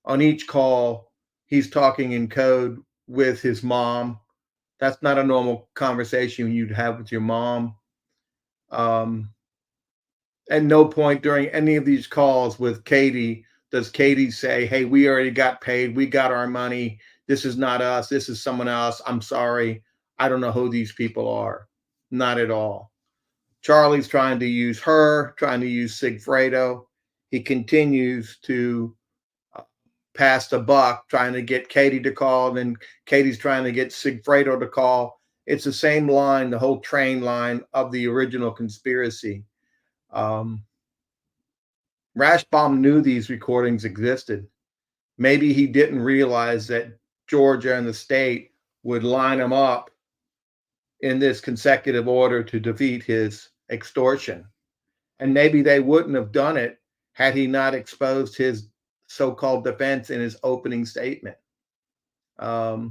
On each call, he's talking in code with his mom. That's not a normal conversation you'd have with your mom. At no point during any of these calls with Katie does Katie say, "Hey, we already got paid. We got our money. This is not us. This is someone else. I'm sorry. I don't know who these people are." Not at all. Charlie's trying to use her, trying to use Sigfredo. He continues to pass the buck, trying to get Katie to call, and then Katie's trying to get Sigfredo to call. It's the same line, the whole train line of the original conspiracy. Rashbaum knew these recordings existed. Maybe he didn't realize that Georgia and the state would line him up in this consecutive order to defeat his extortion. And maybe they wouldn't have done it had he not exposed his so-called defense in his opening statement. So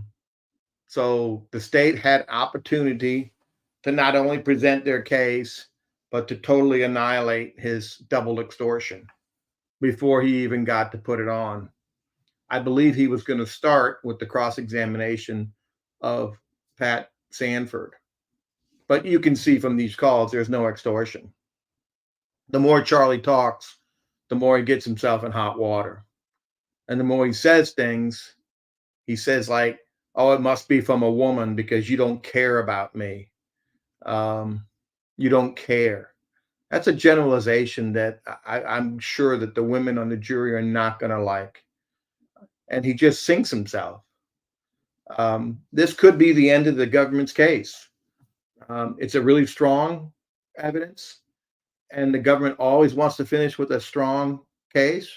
the state had opportunity to not only present their case, but to totally annihilate his double extortion before he even got to put it on. I believe he was going to start with the cross-examination of Pat Sanford. But you can see from these calls, there's no extortion. The more Charlie talks, the more he gets himself in hot water. And the more he says things, he says like, "Oh, it must be from a woman because you don't care about me. You don't care." That's a generalization that I'm sure that the women on the jury are not going to like. And he just sinks himself. This could be the end of the government's case. It's a really strong evidence, and the government always wants to finish with a strong case.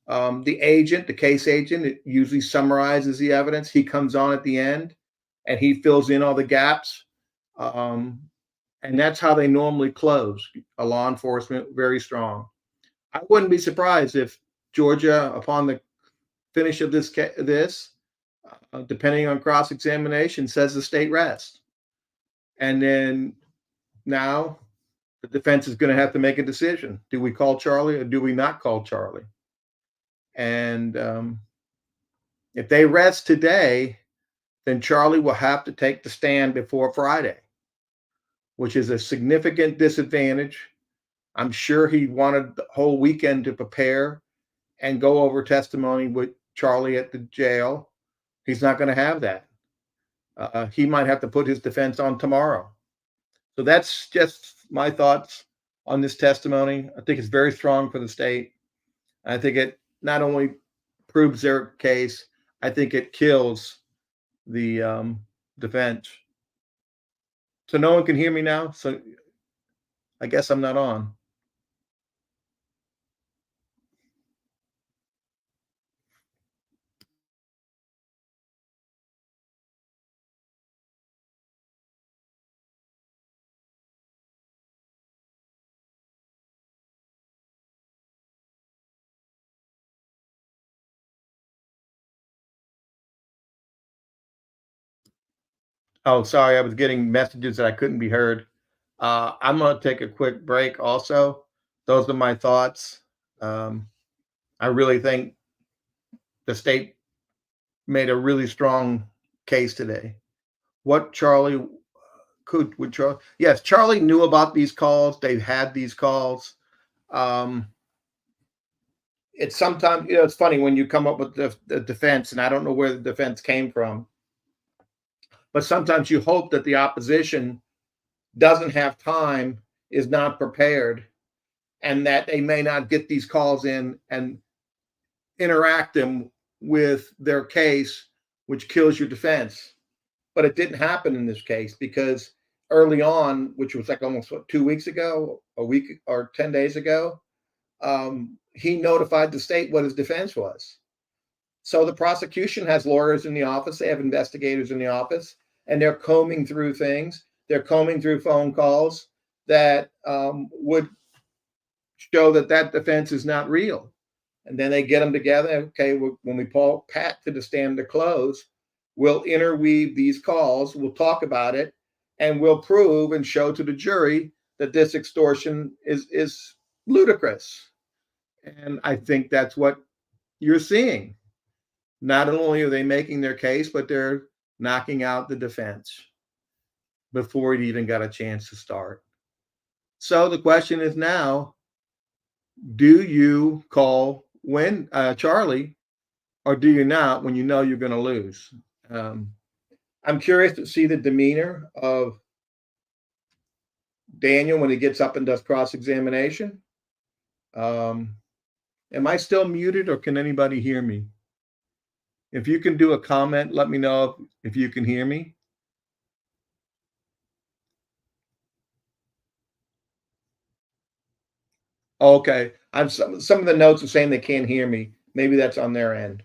The case agent, it usually summarizes the evidence. He comes on at the end and he fills in all the gaps. And that's how they normally close. A law enforcement, very strong. I wouldn't be surprised if Georgia, upon the finish of this, depending on cross-examination, says the state rests. And then now the defense is going to have to make a decision. Do we call Charlie or do we not call Charlie? And if they rest today, then Charlie will have to take the stand before Friday, which is a significant disadvantage. I'm sure he wanted the whole weekend to prepare and go over testimony with Charlie at the jail. He's not going to have that. He might have to put his defense on tomorrow. So that's just my thoughts on this testimony. I think it's very strong for the state. I think it not only proves their case, I think it kills the defense. So no one can hear me now. So I guess I'm not on. Oh, sorry. I was getting messages that I couldn't be heard. I'm going to take a quick break also. Those are my thoughts. I really think the state made a really strong case today. What Charlie would Charlie? Yes, Charlie knew about these calls. They've had these calls. It's sometimes, it's funny when you come up with the defense, and I don't know where the defense came from, but sometimes you hope that the opposition doesn't have time, is not prepared, and that they may not get these calls in and interact them with their case, which kills your defense. But it didn't happen in this case because early on, which was like almost 2 weeks ago, a week or 10 days ago, he notified the state what his defense was. So the prosecution has lawyers in the office, they have investigators in the office, and they're combing through things. They're combing through phone calls that would show that that defense is not real. And then they get them together. Okay, when we call Pat to the stand to close, we'll interweave these calls, we'll talk about it, and we'll prove and show to the jury that this extortion is ludicrous. And I think that's what you're seeing. Not only are they making their case, but they're knocking out the defense before it even got a chance to start. So the question is now, do you call Charlie, or do you not when you know you're going to lose? I'm curious to see the demeanor of Daniel when he gets up and does cross-examination. Am I still muted, or can anybody hear me? If you can do a comment, let me know if you can hear me. Okay. Some of the notes are saying they can't hear me. Maybe that's on their end.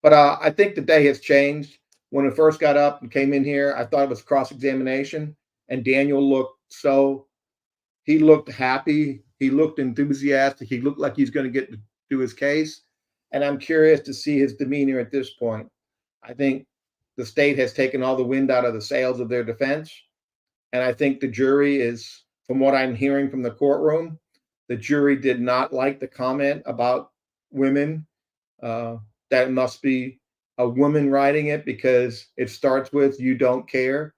But I think the day has changed. When it first got up and came in here, I thought it was cross-examination, and Daniel he looked happy. He looked enthusiastic. He looked like he's going to get to do his case. And I'm curious to see his demeanor at this point. I think the state has taken all the wind out of the sails of their defense. And I think the jury is, from what I'm hearing from the courtroom, the jury did not like the comment about women. That must be a woman writing it because it starts with, "You don't care."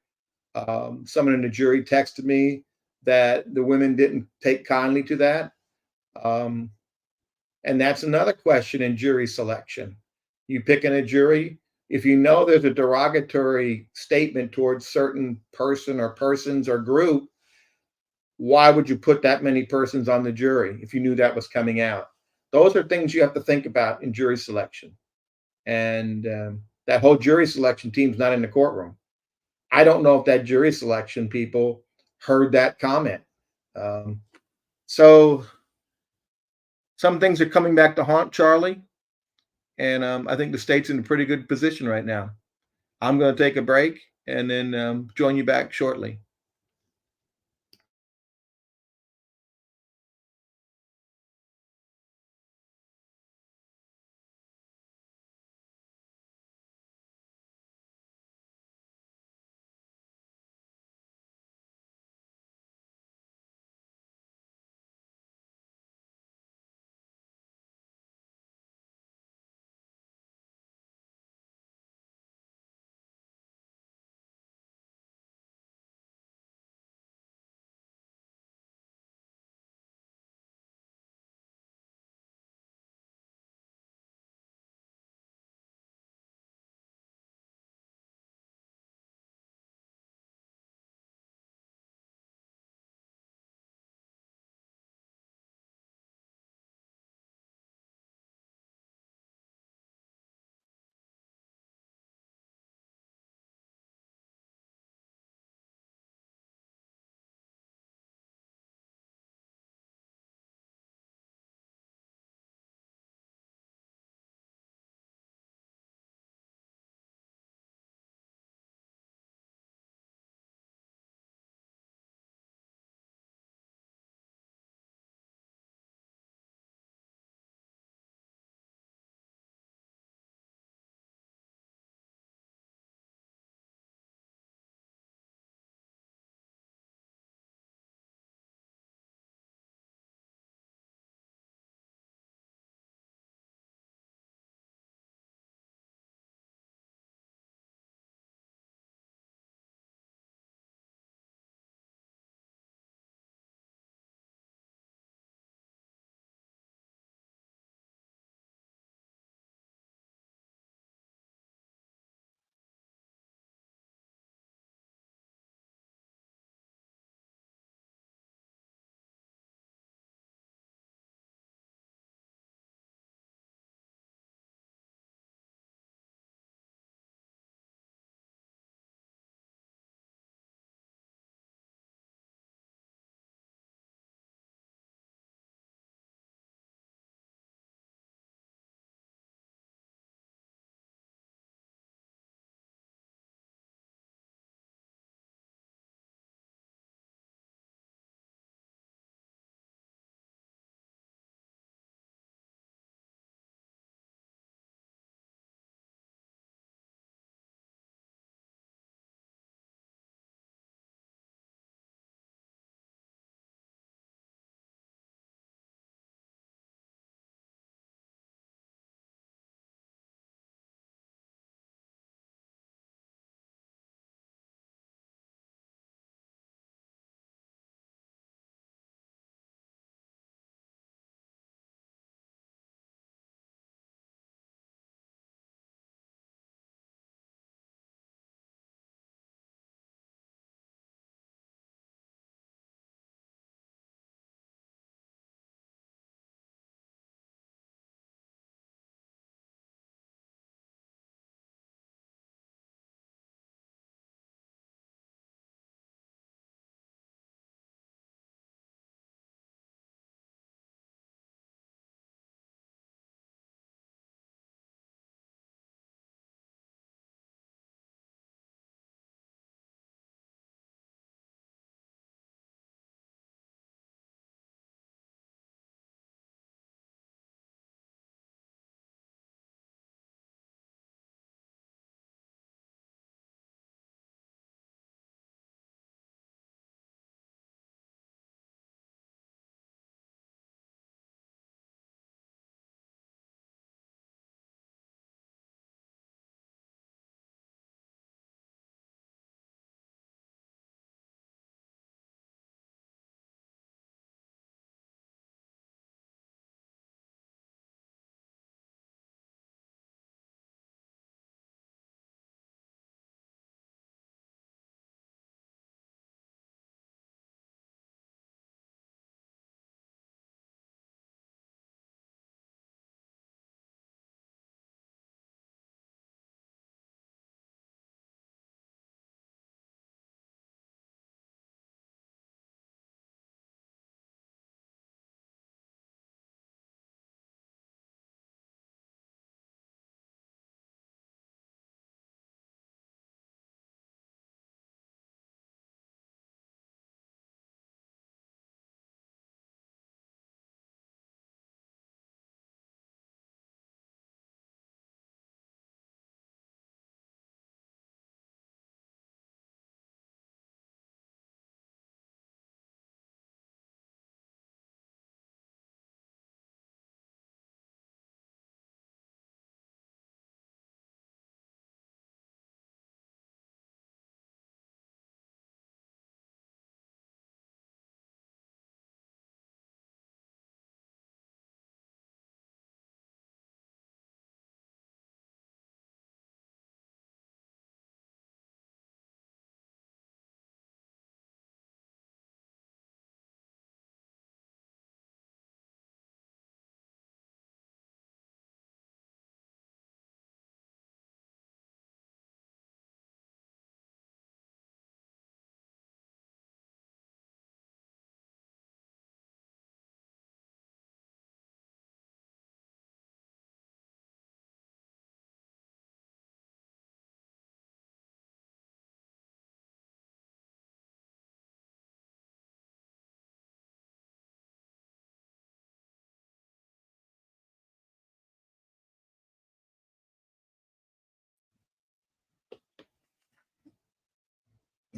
Someone in the jury texted me that the women didn't take kindly to that. Um, and that's another question in jury selection. You pick in a jury, if you know there's a derogatory statement towards certain person or persons or group, why would you put that many persons on the jury if you knew that was coming out? Those are things you have to think about in jury selection. And that whole jury selection team's not in the courtroom. I don't know if that jury selection people heard that comment. So some things are coming back to haunt Charlie, and I think the state's in a pretty good position right now. I'm going to take a break and then join you back shortly.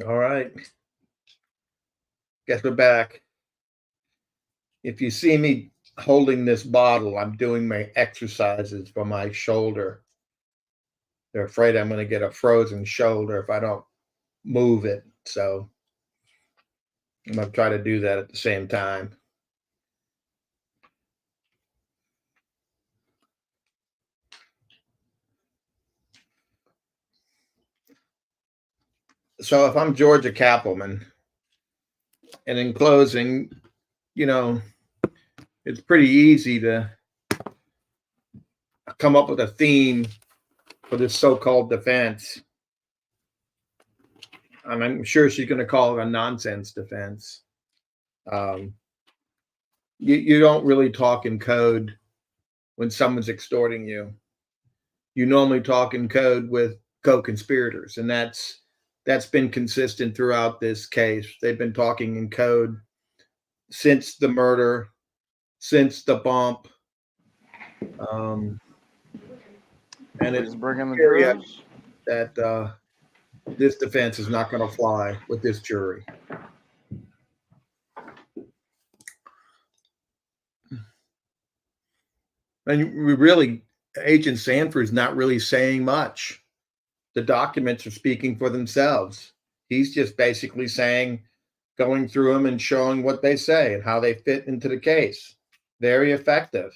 All right. Guess we're back. If you see me holding this bottle, I'm doing my exercises for my shoulder. They're afraid I'm going to get a frozen shoulder if I don't move it. So I'm going to try to do that at the same time. So if I'm Georgia Kappelman, and in closing, you know, it's pretty easy to come up with a theme for this so-called defense. And I'm sure she's going to call it a nonsense defense. You don't really talk in code when someone's extorting you. You normally talk in code with co-conspirators, and that's been consistent throughout this case. They've been talking in code since the murder, since the bump, and it's bringing the clear jurors that this defense is not going to fly with this jury. And we really, Agent Sanford is not really saying much. The documents are speaking for themselves. He's just basically saying, going through them and showing what they say and how they fit into the case. Very effective.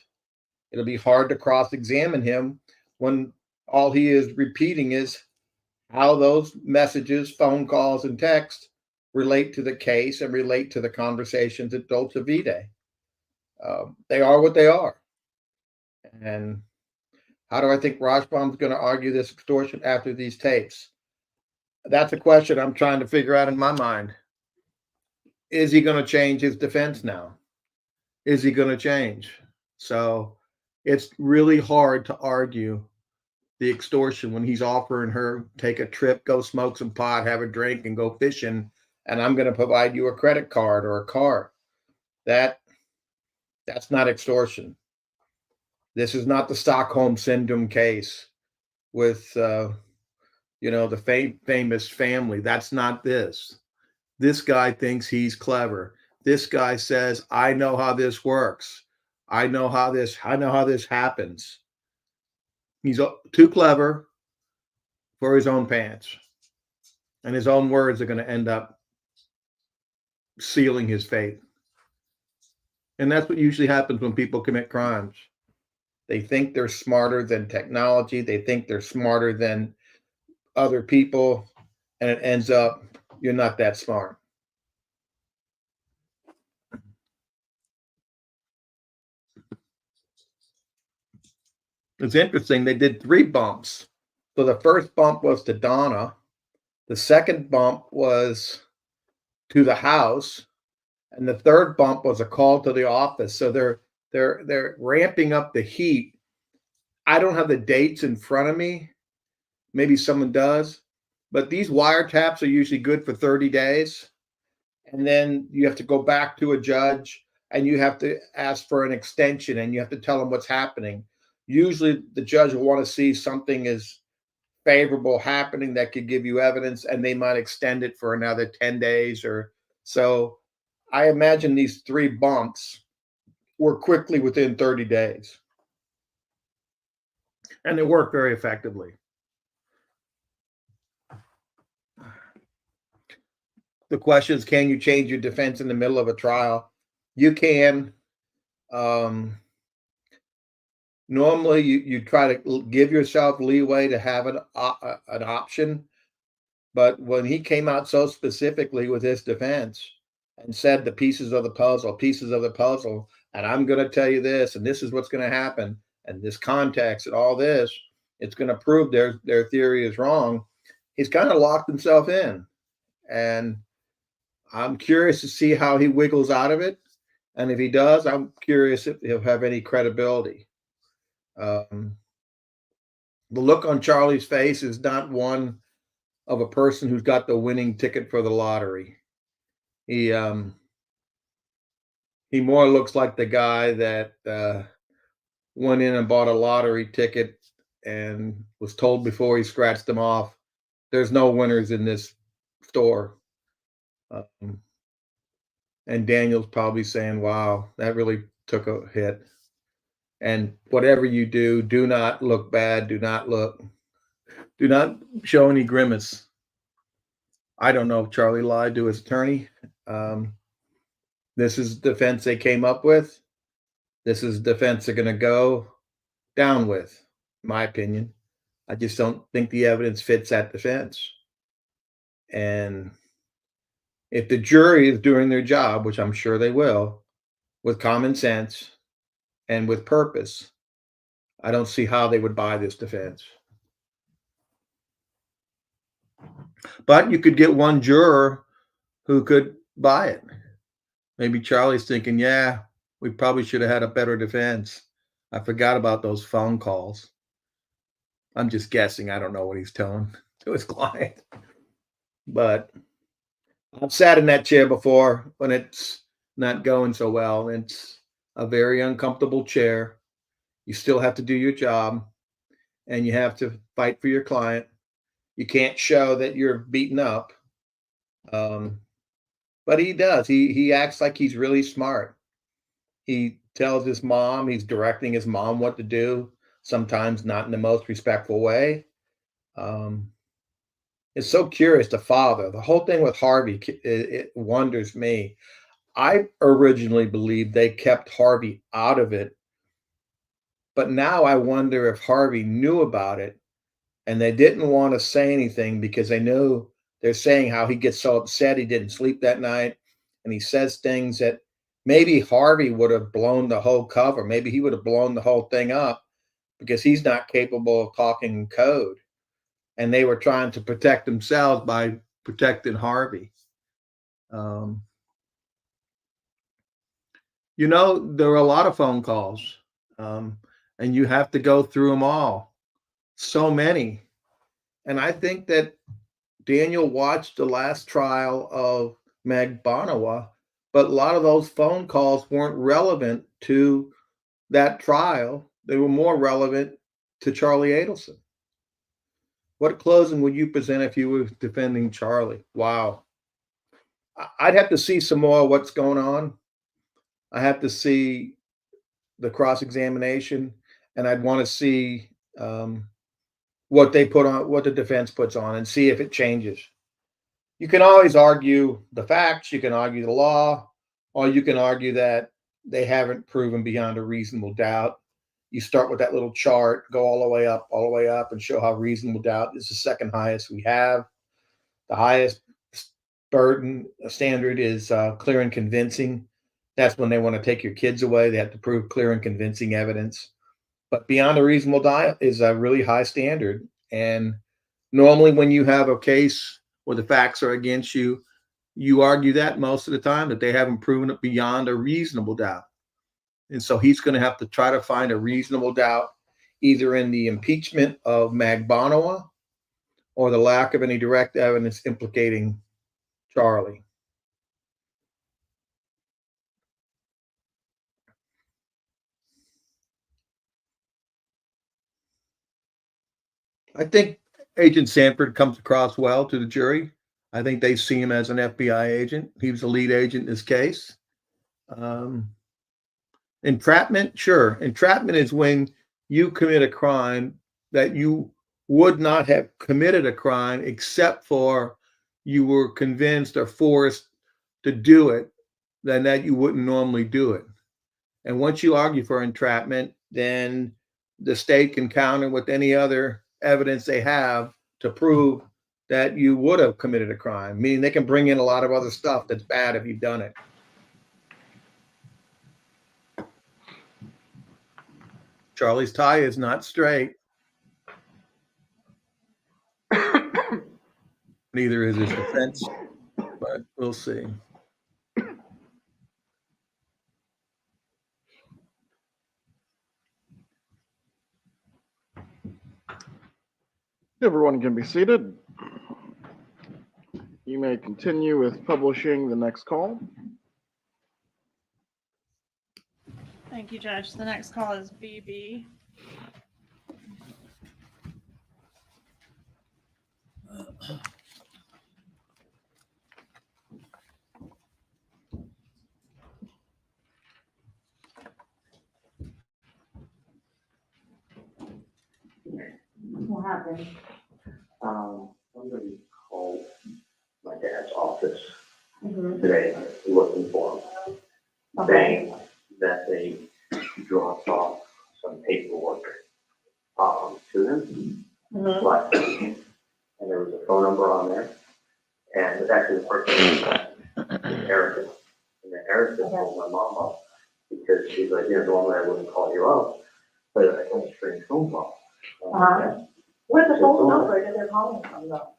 It'll be hard to cross-examine him when all he is repeating is how those messages, phone calls, and texts relate to the case and relate to the conversations at Dolce Vita. They are what they are. And how do I think Rashbaum's going to argue this extortion after these tapes? That's a question I'm trying to figure out in my mind. Is he going to change his defense now? Is he going to change? So it's really hard to argue the extortion when he's offering her take a trip, go smoke some pot, have a drink, and go fishing, and I'm going to provide you a credit card or a car. That's not extortion. This is not the Stockholm Syndrome case with the famous family. That's not this. This guy thinks he's clever. This guy says, I know how this works. I know how this happens. He's too clever for his own pants. And his own words are going to end up sealing his fate. And that's what usually happens when people commit crimes. They think they're smarter than technology. They think they're smarter than other people. And it ends up, you're not that smart. It's interesting. They did 3 bumps. So the first bump was to Donna. The second bump was to the house. And the third bump was a call to the office. So they're ramping up the heat. I don't have the dates in front of me. Maybe someone does. But these wiretaps are usually good for 30 days. And then you have to go back to a judge and you have to ask for an extension and you have to tell them what's happening. Usually the judge will want to see something is favorable happening that could give you evidence, and they might extend it for another 10 days or so. I imagine these 3 bumps were quickly within 30 days. And they worked very effectively. The question is, can you change your defense in the middle of a trial? You can. Normally, you try to give yourself leeway to have an option. But when he came out so specifically with his defense and said the pieces of the puzzle, and I'm going to tell you this, and this is what's going to happen, and this context and all this, it's going to prove their theory is wrong. He's kind of locked himself in. And I'm curious to see how he wiggles out of it. And if he does, I'm curious if he'll have any credibility. The look on Charlie's face is not one of a person who's got the winning ticket for the lottery. He more looks like the guy that went in and bought a lottery ticket and was told before he scratched them off, there's no winners in this store. And Daniel's probably saying, wow, that really took a hit. And whatever you do, do not look bad. Do not show any grimace. I don't know if Charlie lied to his attorney. This is the defense they came up with. This is the defense they're going to go down with, in my opinion. I just don't think the evidence fits that defense. And if the jury is doing their job, which I'm sure they will, with common sense and with purpose, I don't see how they would buy this defense. But you could get one juror who could buy it. Maybe Charlie's thinking, yeah, we probably should have had a better defense. I forgot about those phone calls. I'm just guessing. I don't know what he's telling to his client. But I've sat in that chair before when it's not going so well. It's a very uncomfortable chair. You still have to do your job, and you have to fight for your client. You can't show that you're beaten up. But he does. He acts like he's really smart. He tells his mom, he's directing his mom what to do, sometimes not in the most respectful way. It's so curious, the father. The whole thing with Harvey, it wonders me. I originally believed they kept Harvey out of it. But now I wonder if Harvey knew about it and they didn't want to say anything because they knew they're saying how he gets so upset he didn't sleep that night. And he says things that maybe Harvey would have blown the whole cover. Maybe he would have blown the whole thing up because he's not capable of talking in code. And they were trying to protect themselves by protecting Harvey. There are a lot of phone calls, and you have to go through them all. So many. And I think that Daniel watched the last trial of Magbanua, but a lot of those phone calls weren't relevant to that trial. They were more relevant to Charlie Adelson. What closing would you present if you were defending Charlie? Wow. I'd have to see some more of what's going on. I have to see the cross-examination, and I'd want to see what they put on, what the defense puts on, and see if it changes. You can always argue the facts, you can argue the law, or you can argue that they haven't proven beyond a reasonable doubt. You start with that little chart, go all the way up, and show how reasonable doubt is the second highest we have. The highest burden standard is clear and convincing. That's when they want to take your kids away. They have to prove clear and convincing evidence. But beyond a reasonable doubt is a really high standard. And normally when you have a case where the facts are against you, you argue that most of the time that they haven't proven it beyond a reasonable doubt. And so he's going to have to try to find a reasonable doubt either in the impeachment of Magbanua or the lack of any direct evidence implicating Charlie. I think Agent Sanford comes across well to the jury. I think they see him as an FBI agent. He was the lead agent in this case. Entrapment, sure. Entrapment is when you commit a crime that you would not have committed a crime except for you were convinced or forced to do it, then that you wouldn't normally do it. And once you argue for entrapment, then the state can counter with any other evidence they have to prove that you would have committed a crime, meaning they can bring in a lot of other stuff that's bad if you've done it. Charlie's tie is not straight. Neither is his defense, but we'll see. Everyone can be seated. You may continue with publishing the next call. Thank you, Judge. The next call is BB. What happened? Somebody called my dad's office Mhm. today looking for him, saying that they dropped off some paperwork to him Mhm. last week, and there was a phone number on there, and it's actually the person was Erica, and then Erica called my mom up because she's like, normally I wouldn't call you up, but I got a strange phone call. Where's the phone number that they're calling from though?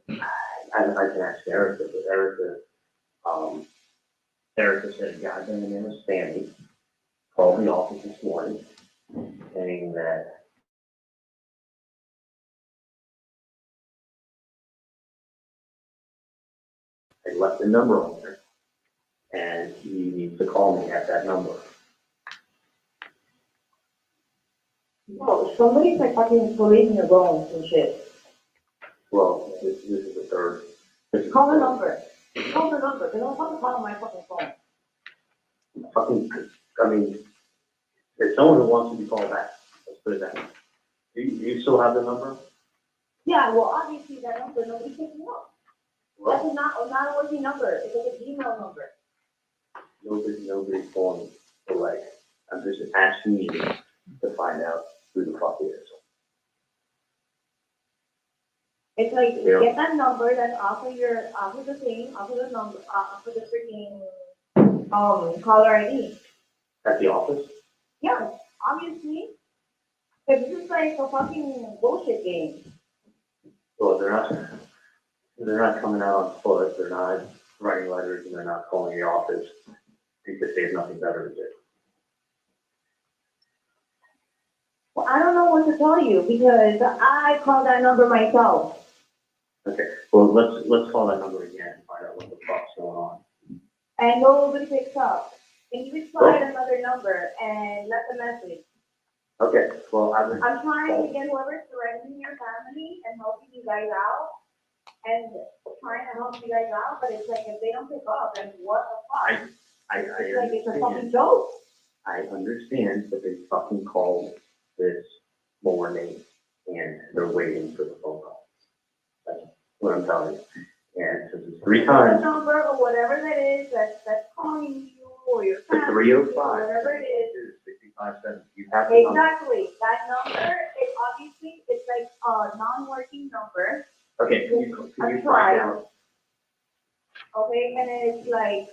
I can ask Erica, but Erica said a guy by the name of Sammy called the office this morning saying that I left a number on there and he needs to call me at that number. No, somebody's like fucking policing your bones and shit. Well, this is the third. Call the number. Call the number. They don't fucking call my fucking phone. There's someone who wants to be called back. Let's put it that way. Do you still have the number? Yeah, well, obviously that number, nobody's picking up. Well, That's not a working number. It's like an email number. nobody's calling the leg. I'm just asking you to find out who the fuck it is. It's like, Yeah. get that number that's off of the thing, off of the number, off of the freaking, caller ID. At the office? Yeah, obviously. But this is like a fucking bullshit game. Well, they're not coming out on foot. They're not writing letters, and they're not calling the office because they have nothing better to do. Well, I don't know what to tell you because I called that number myself. Okay. Well, let's call that number again and find out what the fuck's going on. And nobody picks up. And you just tried another number and left a message. Okay. Well, I'm trying to get whoever's threatening your family and helping you guys out. And trying to help you guys out, but it's like if they don't pick up, then what the fuck? It's like it's a fucking joke. I understand, but they fucking called this morning and they're waiting for the phone call. That's what I'm telling you. And since it's 3 times. The number or whatever that is that's calling you or your The family. 305. Whatever it is. 6570. You have to. Exactly. That number is obviously, it's like a non-working number. Okay, can you find tried. out? Okay, and it's like,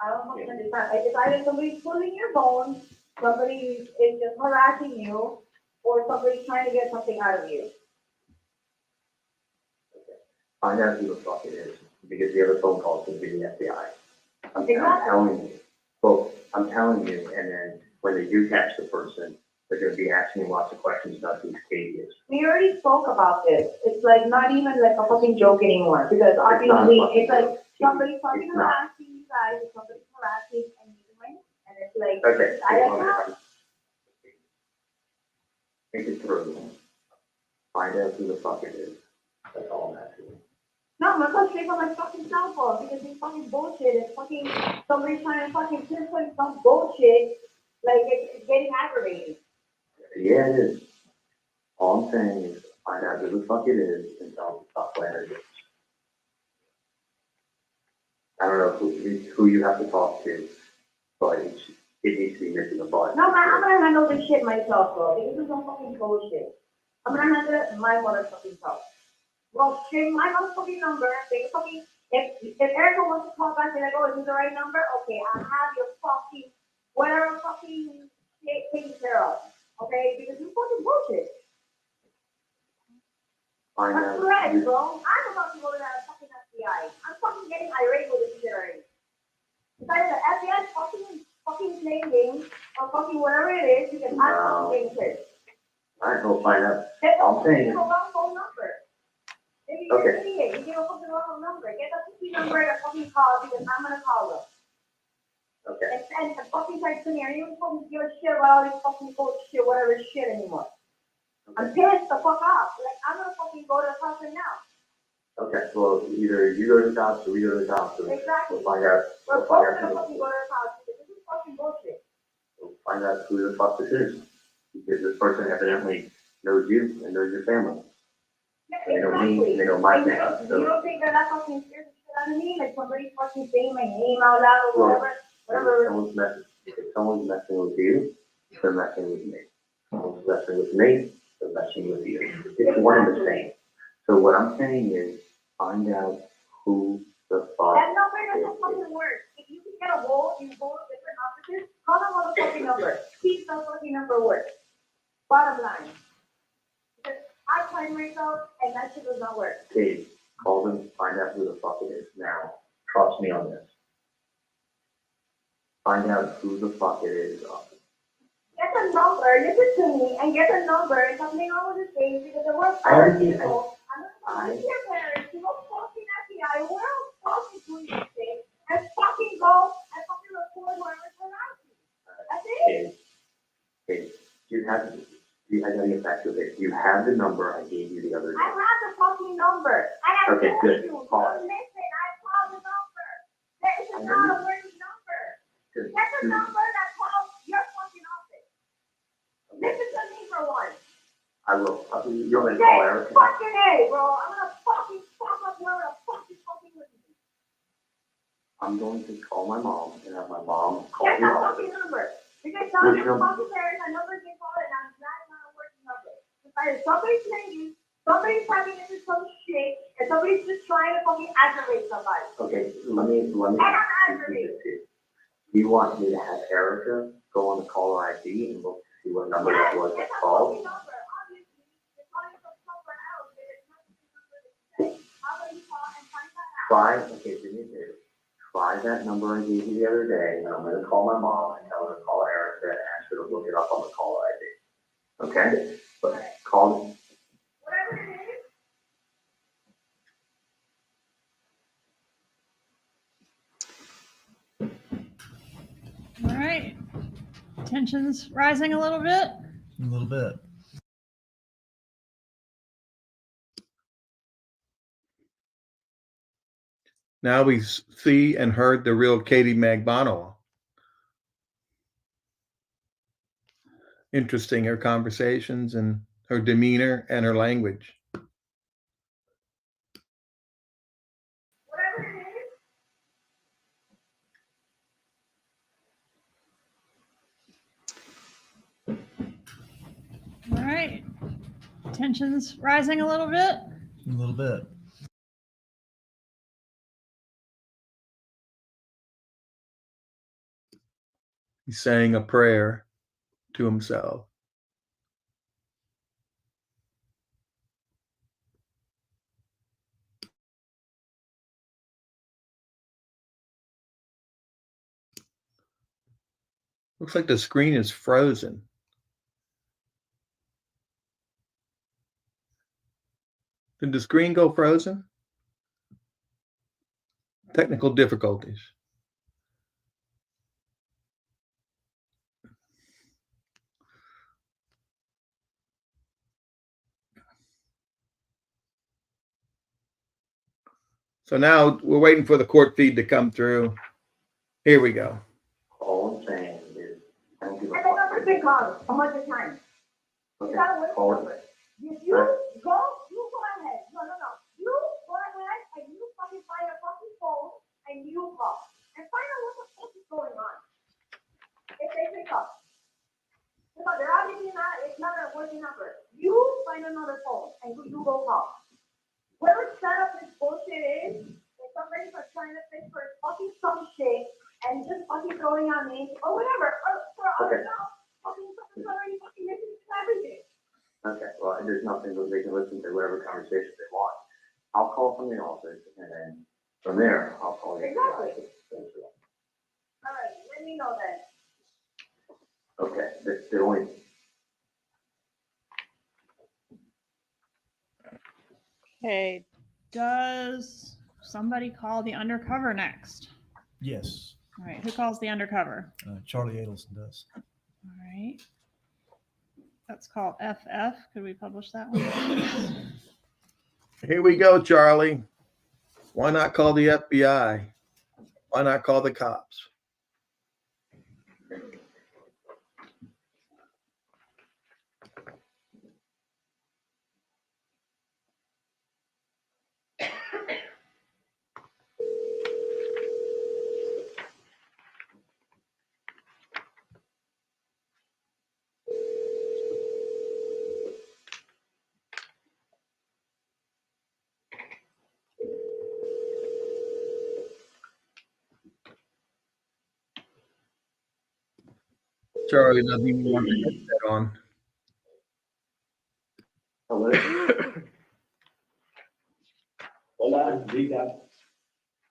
I don't know how to understand. It's either somebody's pulling your phone, somebody is just harassing you, or somebody's trying to get something out of you. Find out who the fuck it is, because the other phone call is going to be the FBI. I'm Exactly. telling you. Well, I'm telling you, and then when they do catch the person, they're going to be asking you lots of questions about who Katie is. We already spoke about this. It's like not even like a fucking joke anymore, because obviously it's like somebody's fucking harassing you guys, or somebody's harassing and you win, and it's like, Okay. I don't know. Think it through. Find out who the fuck it is. That's all I'm asking. No, I'm gonna go straight on my fucking cell phone because it's fucking bullshit. It's fucking somebody trying to fucking pinpoint some bullshit. Like it's getting aggravating. Yeah, it is. All I'm saying is find out who the fuck it is and tell them to stop playing it. I don't know who you have to talk to, but it needs to be missing a button. No, man, I'm gonna handle this shit myself, bro. Because this is some fucking bullshit. I'm gonna handle it my motherfucking self. Well, change my motherfucking number. They fucking if Erica wants to call back and like, oh, is this the right number? Okay, I have your fucking whatever fucking shit taken care of. Okay, because it's fucking bullshit. That's correct, bro. I'm about to go to that fucking FBI. I'm fucking getting irate with this shit already. It's either the FBI fucking playing games or fucking whatever it is because I'm fucking getting pissed. Alright, we'll find out. I'm saying. the wrong phone number. Maybe you're an idiot. You give a fucking wrong number. Get the fucking number to fucking call because I'm gonna call them. Okay. And fucking start to me. I don't even fucking give a shit about all this fucking bullshit, whatever shit anymore. I'm pissed the fuck off. Like, I'm gonna fucking go to the cops right now. Okay, well, either you go to the cops or we go to the cops. Exactly. We'll find out. We're both gonna fucking go to the cops because this is fucking bullshit. We'll find out who the fuck this is. Because this person evidently knows you and knows your family. Yeah, They know me, exactly. they know my And family. you don't think that that fucking scares the shit out of me? Like somebody fucking saying my name out loud or whatever, whatever. If someone's messing with you, they're messing with me. If someone's messing with me, they're messing with you. It's one and the same. So what I'm saying is, find out who the fuck. That number doesn't fucking work. If you can get a roll, you roll different offices, call them on the fucking number. Keep the fucking number work. Bottom line. Because I tried myself and that shit does not work. Dave, call them, find out who the fuck it is now. Trust me on this. Find out who the fuck it is. Get the number, listen to me, and get the number, and something wrong with the thing, because there were I- people. I'm not your parents, you don't fucking FBI, we're all fucking doing this thing, and fucking go, and fucking record whoever's around you. That's it. Dave, I gotta get back to it. You have the number I gave you the other day. I have the fucking number. I have Okay, told good. you. Call Don't it. listen. I called the number. This is not a working number. Good. Get the number that calls your fucking office. Listen to me for once. I will. You're gonna call Erica. Fucking A, bro. I'm gonna fucking fuck up whoever the fuck is fucking with me. I'm going to call my mom and have my mom call Get the that office. fucking number. Because some Which number? fucking parents, a number can call it, and that's not a working number. It's either somebody's playing you, somebody's having into some shit, and somebody's just trying to fucking aggravate somebody. Okay, let me. And I'm aggravated. Do you want me to have Erica go on the caller ID and look to see what number that was that It's a called? fucking number. Obviously, you're calling from somewhere else, and it's not the same number that you say. How about you call and find that out? Do me a favor. Try that number I gave you the other day, and I'm gonna call my mom and tell her to call Erica and ask her to look it up on the caller ID. Okay? But call. Whatever it is. All right. Tensions rising a little bit. A little bit. Now we see and heard the real Katie Magbanua. Interesting, her conversations and her demeanor and her language. Whatever it is. All right. Tensions rising a little bit. A little bit. He's saying a prayer to himself. Looks like the screen is frozen. Did the screen go frozen? Technical difficulties. So now we're waiting for the court feed to come through. Here we go. All I'm saying is, I don't give a And the number's fuck. been called a bunch of times. Okay, You gotta wait call for it. it. If you go ahead. No. You go ahead and you fucking find a fucking phone and you call. And find out what the fuck is going on. If they pick up. Because they're obviously it's not a working number. You find another phone and you go call. Whoever set up this bullshit is somebody for trying to fix for fucking some shit and just fucking throwing on me or whatever. Or Okay. fucking already fucking listening to everything. Okay, well, there's nothing that they can listen to whatever conversation they want. I'll call from the office, and then from there, I'll call you. Exactly. All right, let me know then. Okay, the only, Okay. Does somebody call the undercover next? Yes. All right. Who calls the undercover? Charlie Adelson does. All right. That's called FF. Could we publish that one? Here we go, Charlie. Why not call the FBI? Why not call the cops? Charlie doesn't even want the headset on. Hello? Hola, diga.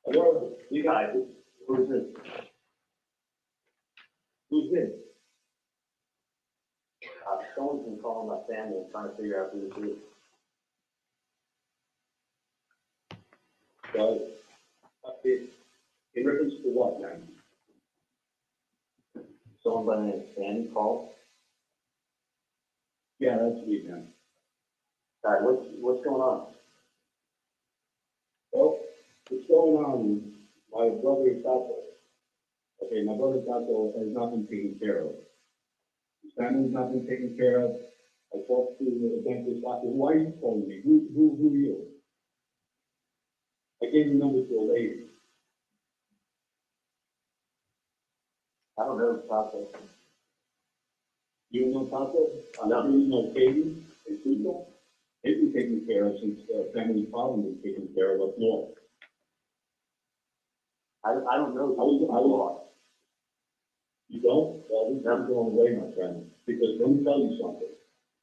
Hello, diga. Who's this? Who's this? Someone's been calling my family and trying to figure out who this is. Well, in reference to what, man? Someone by the name of Sandy called? Yeah, that's me, man. All right, what's going on? Well, what's going on is my brother Tato. Okay, my brother Tato has not been taken care of. His family's not been taken care of. I talked to the dentist. I said, why are you calling me? Who are you? I gave the number to a lady. I don't know Tato. You know Tato? No. You know Katie and Tuco? They've been taken care of since family problem was taken care of up north. I don't know. I was You don't? Well, this is going away, my friend. Because let me tell you something.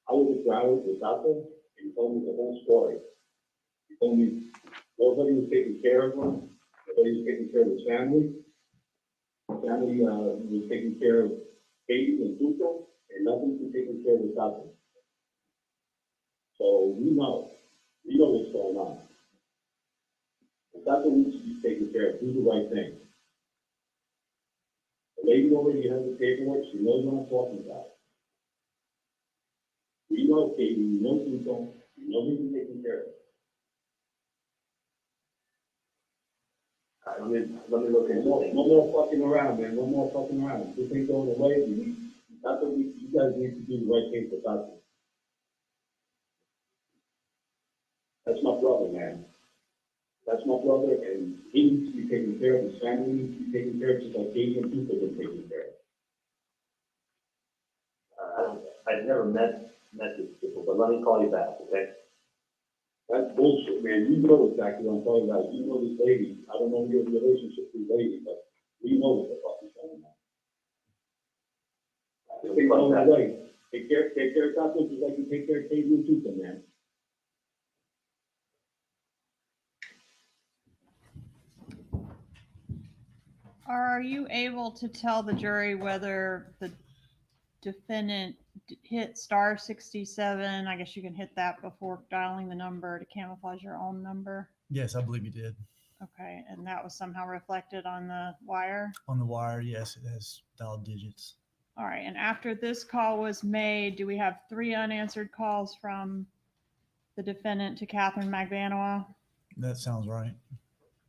I was at Broward with Tato, and he told me the whole story. He told me nobody was taking care of him. Nobody was taking care of his family. His family was taking care of Katie and Tuco, and nothing was taken care of Tato. So we know what's going on. If Tato needs to be taken care of, do the right thing. The lady already has the paperwork, she knows what I'm talking about. We know Katie, we know Tuco, we know he's been taken care of. All right, let me look into it. No more fucking around, man. No more fucking around. This ain't going away. That's what you guys need to do the right thing for Tato. That's my brother, man. That's my brother, and he needs to be taken care of. His family needs to be taken care of, just like Katie and Tuco have been taken care of. I've never met these people, but let me call you back, okay? That's bullshit, man. You know exactly what I'm talking about. You know this lady. I don't know your relationship with this lady, but we know what the fuck is going on. This thing's going away. Take care of Tato just like you take care of Katie and Tuco, man. Are you able to tell the jury whether the defendant hit star 67? I guess you can hit that before dialing the number to camouflage your own number. Yes, I believe you did. Okay, and that was somehow reflected on the wire? On the wire, yes, it has dialed digits. All right, and after this call was made, do we have 3 unanswered calls from the defendant to Katherine Magbanua? That sounds right.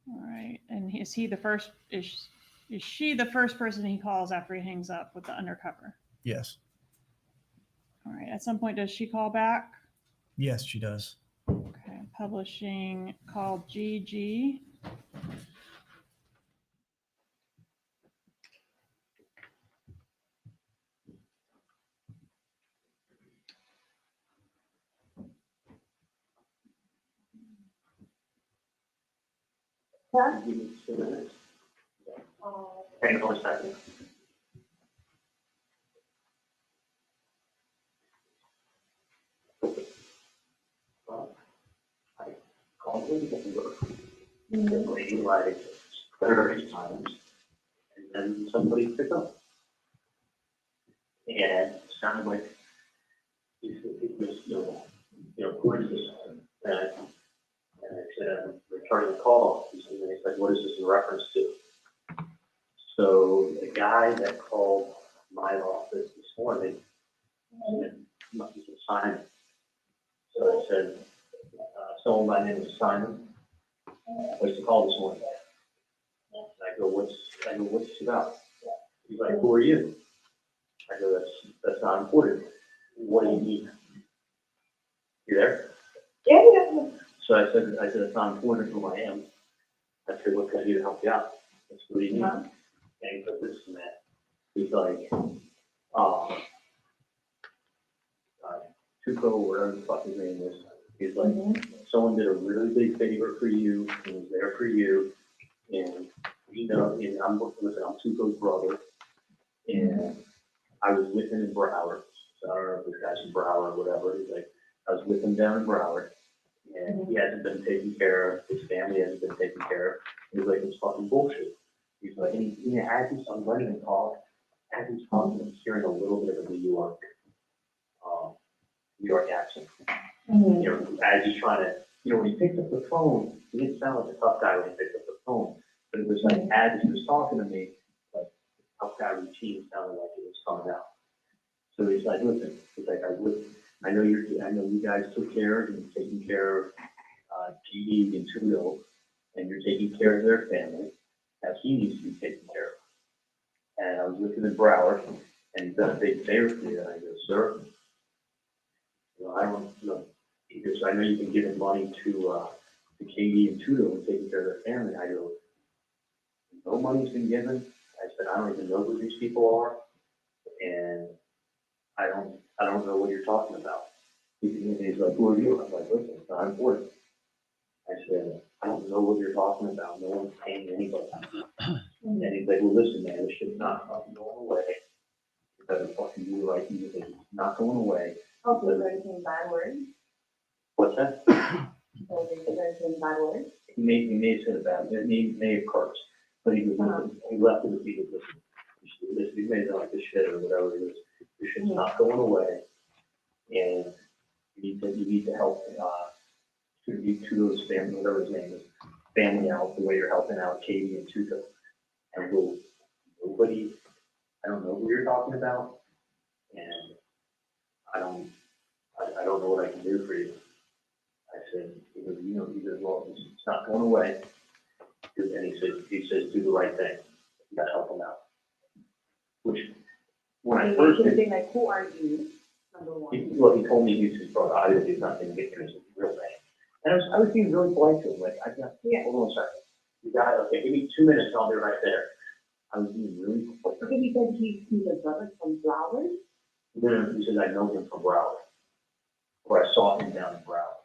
All right, and is he the first? Is she the first person he calls after he hangs up with the undercover? Yes. All right, at some point, does she call back? Yes, she does. Okay, publishing called GG. Give me 2 minutes. Hang on a second. I called him before. The lady like 30 times, and then somebody picked up. And it sounded like it was, who is this? And I said, returning the call. And they said, what is this in reference to? So the guy that called my office this morning, must be Simon. So I said, someone by the name of Simon, what's the call this morning? And I go, what's this about? He's like, who are you? I go, that's not important. What do you need? You there? Yeah. So I said, it's not important who I am. I said, what can I do to help you out? That's what do you need? And he put this and that. He's like, Tuco, whatever the fuck his name is. He's like, someone did a really big favor for you and was there for you. And and I'm Tuco's brother. And I was with him in Broward. So I don't know if this guy's from Broward or whatever. He's like, I was with him down in Broward, and he hasn't been taken care of. His family hasn't been taken care of. He's like, it's fucking bullshit. He's like, and as he's, I'm letting him talk, as he's talking, I'm hearing a little bit of a New York accent. You know, as he's trying to, you know, when he picked up the phone, he didn't sound like a tough guy when he picked up the phone, but it was like, as he was talking to me, like, tough guy routine sounded like it was coming out. So he's like, listen, he's like, I know you guys took care of and taking care of PD and Trudeau, and you're taking care of their family, as he needs to be taken care of. And I was with him in Broward, and he's done a big favor for me, and I go, sir, you know, I don't, you know, because I know you've been giving money to Katie and Trudeau and taking care of their family. I go, no money's been given. I said, I don't even know who these people are, and I don't know what you're talking about. He's like, who are you? I'm like, listen, it's not important. I said, I don't know what you're talking about. No one's paying anybody. And he's like, well, listen, man, this shit's not fucking going away. You better fucking do the right thing. It's not going away. Oh, so they're saying bad words? What's that? So they're saying bad words? He may have said about it. He may have cursed, but he left it with people. Listen, he made it like this shit or whatever it is. This shit's not going away, and you need to help to those family, whatever his name is, family out the way you're helping out Katie and Tuco. And go, nobody, I don't know who you're talking about, and I don't know what I can do for you. I said, you know, he said, well, it's not going away. And he says, do the right thing. You gotta help him out. Which, when I first should have been like, who are you? Number one. He told me he's his brother. I didn't do nothing to get him his real name. And I was being really polite to him. Like, hold on a second. You got it. Okay, give me 2 minutes. I'll be right there. I was being really polite. Okay, he said he's a brother from Broward? No, he said I know him from Broward. Or I saw him down in Broward.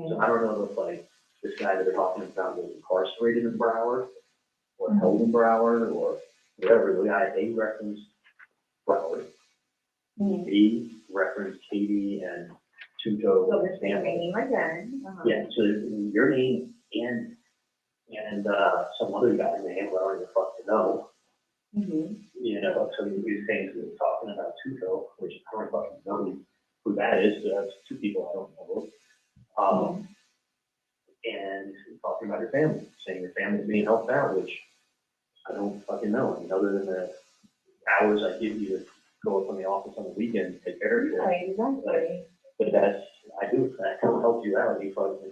So I don't know if, like, this guy that they're talking about was incarcerated in Broward, or held in Broward, or whatever. The guy, A referenced Broward. B referenced Katie and Tuco. So this name again. Yeah, so your name and some other guy's name, I don't even fucking know. You know, so these things he was talking about Tuco, which I don't fucking know who that is. So that's two people I don't know. And talking about your family, saying your family's being helped out, which I don't fucking know. I mean, other than the hours I give you to go up on the office on the weekend and take care of you. Right, exactly. But that's, I do, that can help you out. You fucking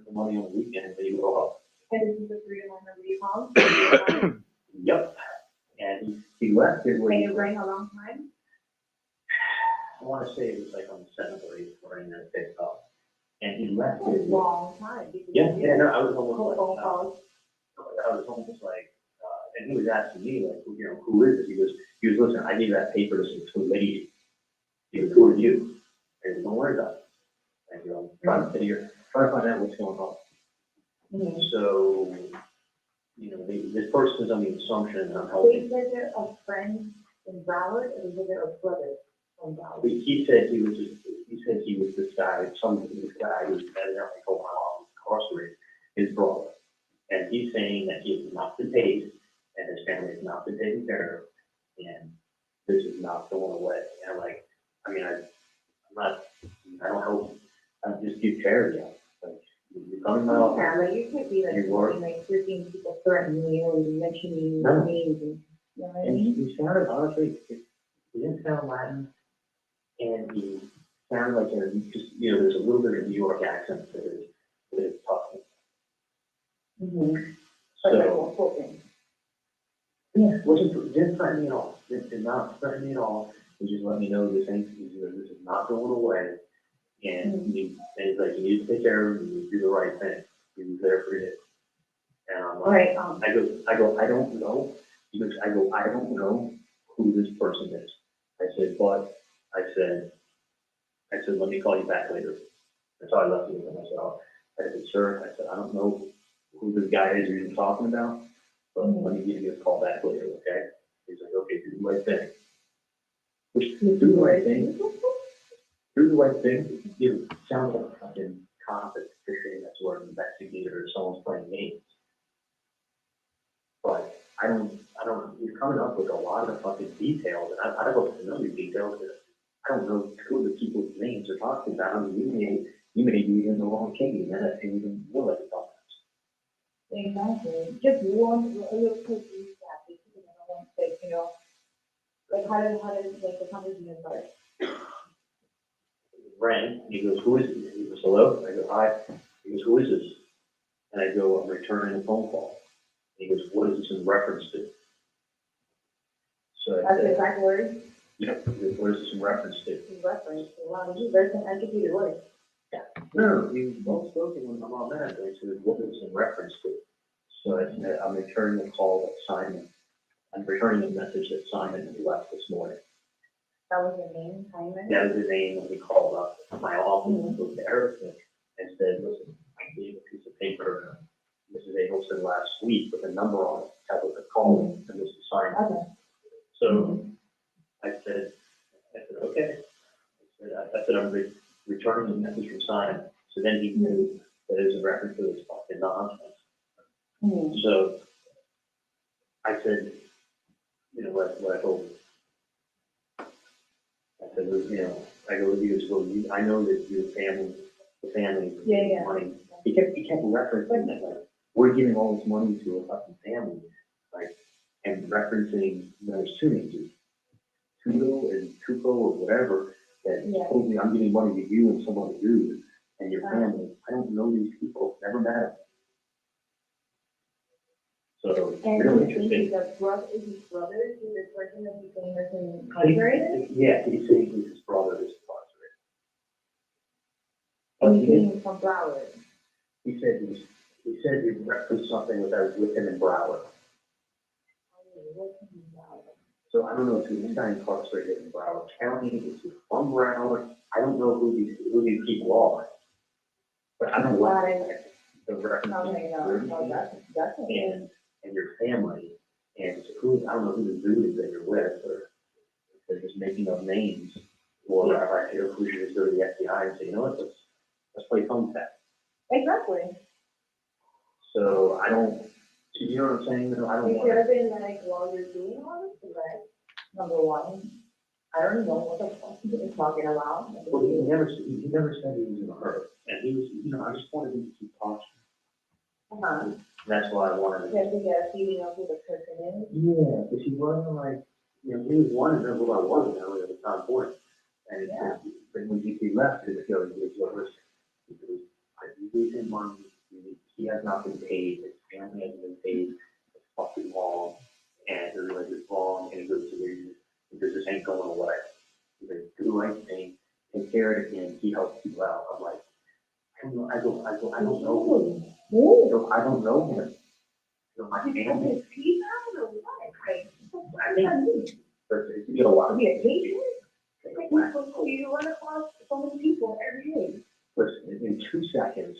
the money on the weekend, but you go up. And this is the 3-1 number you called? Yep. And he left it where. And you bring a long time? I want to say it was like on the 7th or 8th morning that I picked up. And he left it. A long time. Yeah, no, I was almost like, and he was asking me, like, you know, who is this? He was, listen, I gave that paper to some lady. He goes, who are you? I goes, don't worry about it. And, you know, trying to find out what's going on. So, you know, this person is on the assumption that I'm helping. So you said they're a friend in Broward, or you said they're a brother from Broward? He said he was this guy, this guy who's evidently told my mom was incarcerated, his brother. And he's saying that he has not been paid, and his family has not been taken care of, and this is not going away. And like, I mean, I don't help, I just give charity out. Like, you're coming out. Yeah, but you could be like 13 people threatening you and mentioning your names and, you know what I mean? He sounded, honestly, he didn't sound Latin, and he sounded like just, you know, there's a little bit of New York accent that is talking. So, yeah, didn't threaten me at all. Did not threaten me at all. He just let me know this is not going away. And he's like, you need to take care of him, you need to do the right thing. He was there for you. And I'm like, I go, I don't know. He goes, I don't know who this person is. I said, let me call you back later. That's how I left it with him. I said, sir, I said, I don't know who this guy is you're talking about, but let me give you a call back later, okay? He's like, okay, do the right thing. Which, do the right thing. Do the right thing. You sound like a fucking cop that's fishing, that's or an investigator, or someone's playing games. But I don't, you're coming up with a lot of fucking details, and I don't know these details, but I don't know who the people's names are talking about. I mean, you may be in the wrong case, and that's even more like a thought. Exactly. Just one, a little quick recap, because I don't want to say, you know, like how did like the conversation start? Rang, and he goes, who is it? He goes, hello? I go, hi. He goes, who is this? And I go, I'm returning a phone call. And he goes, what is this in reference to? So I That's the said, exact word. yep, he goes, what is this in reference to? Reference. Wow, you very some educated word. No, he was well spoken when I'm on that. I said, what is this in reference to? So I said, I'm returning a call that Simon, I'm returning a message that Simon left this morning. That was your name, Simon? That was his name when he called up my office and spoke to Eric and said, listen, I gave a piece of paper to Mrs. Adelson last week with a number on it, that was a call, and this is Simon. Okay. So I said, okay. I said, I'm returning the message from Simon. So then he knew that it was a reference to this fucking nonsense. So I said, you know, what I told him. I said, you know, I go, I know that your family, the family, Yeah. money. He kept referencing that, like, we're giving all this money to a fucking family, like, and referencing, you know, there's two names, Tudo and Tuco or whatever, that told me I'm giving money to you and someone to do, and your family. I don't know these people, never met them. So, And really is interesting. his brother is the person that became incarcerated? Yeah, he's saying he's his brother is incarcerated. And he came from Broward. He said he referenced something with him in Broward. So I don't know if he's got incarcerated in Broward County, is he from Broward? I don't know who these people are. But I don't like the reference and your family, and who, I don't know who the dude is that you're with, or if they're just making up names, or if we should just go to the FBI and say, you know what, let's play phone tag. Exactly. So I don't, you know what I'm saying? I don't It want should have been like, while you're doing all this, like, number one, I don't know what the fuck he's talking about. Well, he never said he was in a hurry, and he was, you know, I just wanted him to keep talking. That's why I wanted to. Yeah, to get a feeling of who the person is. Yeah, because he wasn't like, you know, he was wanting to know who I was now at the time point. And but when he left, he was listen, because I gave him money, he has not been paid, his family hasn't been paid, it's fucking long, and they're like, it's wrong, and he goes to the, because this ain't going away. He's like, do the right thing, take care of it, and he helps you out. I'm like, I don't know, I don't know him. I don't know him. So my family. I think, you know, To be a patient? You run across so many people every day. Listen, in 2 seconds,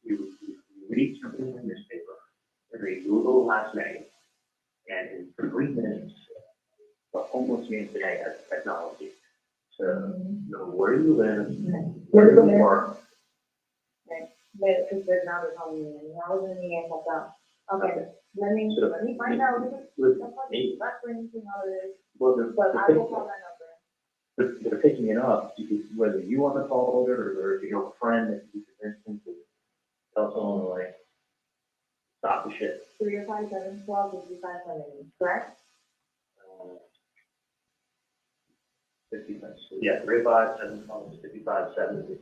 you read something in the newspaper, and read Google last name, and in 3 minutes, the homeless man today has technology to know where you live, where you work. But because now they're calling me, and I was in the end of that. Okay, let me find out what referencing all of this. Well, But I will call that number. they're picking it up, whether you want to call it, or if you have a friend that you can instance, tell someone like, stop the shit. 305-712 5570, correct? 55, yeah, 357, 5570.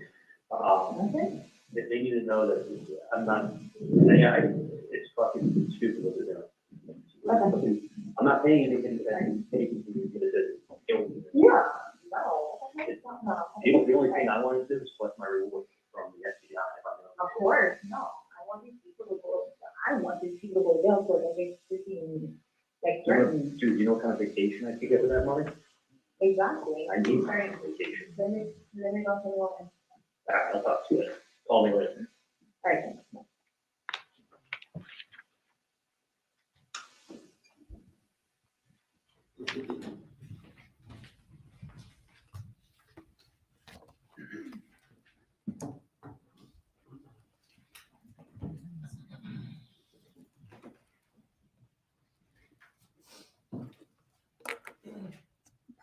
Okay. They need to know that I'm not, it's fucking stupid what they're doing. I'm not paying anything, Yeah, no. The only thing I want to do is collect my reward from the FBI. Of course, no. I want these people to go to jail for the big freaking, like, threatened. Dude, you know what kind of vacation I could get with that money? Exactly. I need my vacation. Let me go to the woman. All right, I'll talk to you later. Call me later. All right.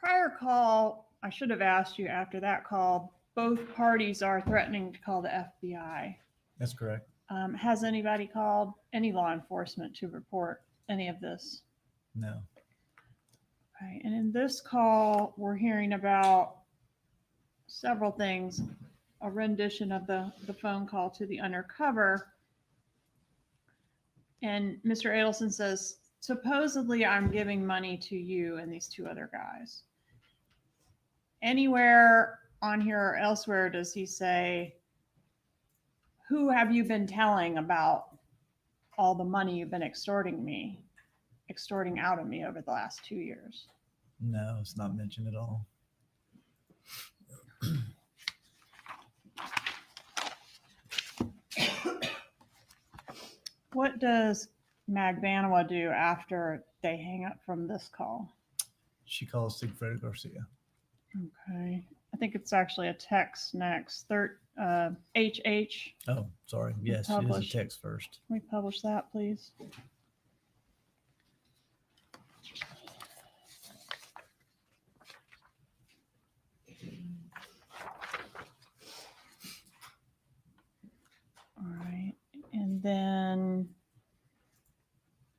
prior call, I should have asked you after that call, both parties are threatening to call the FBI. That's correct. Has anybody called any law enforcement to report any of this? No. Okay, and in this call, we're hearing about several things, a rendition of the phone call to the Undercover. And Mr. Adelson says, supposedly I'm giving money to you and these two other guys. Anywhere on here or elsewhere does he say, who have you been telling about all the money you've been extorting out of me over the last 2 years? No, it's not mentioned at all. What does Magbanua do after they hang up from this call? She calls Sigfredo Garcia. Okay. I think it's actually a text next. HH. Oh, sorry. Yes, it is Publish. a text first. Can we publish that, please? All right. And then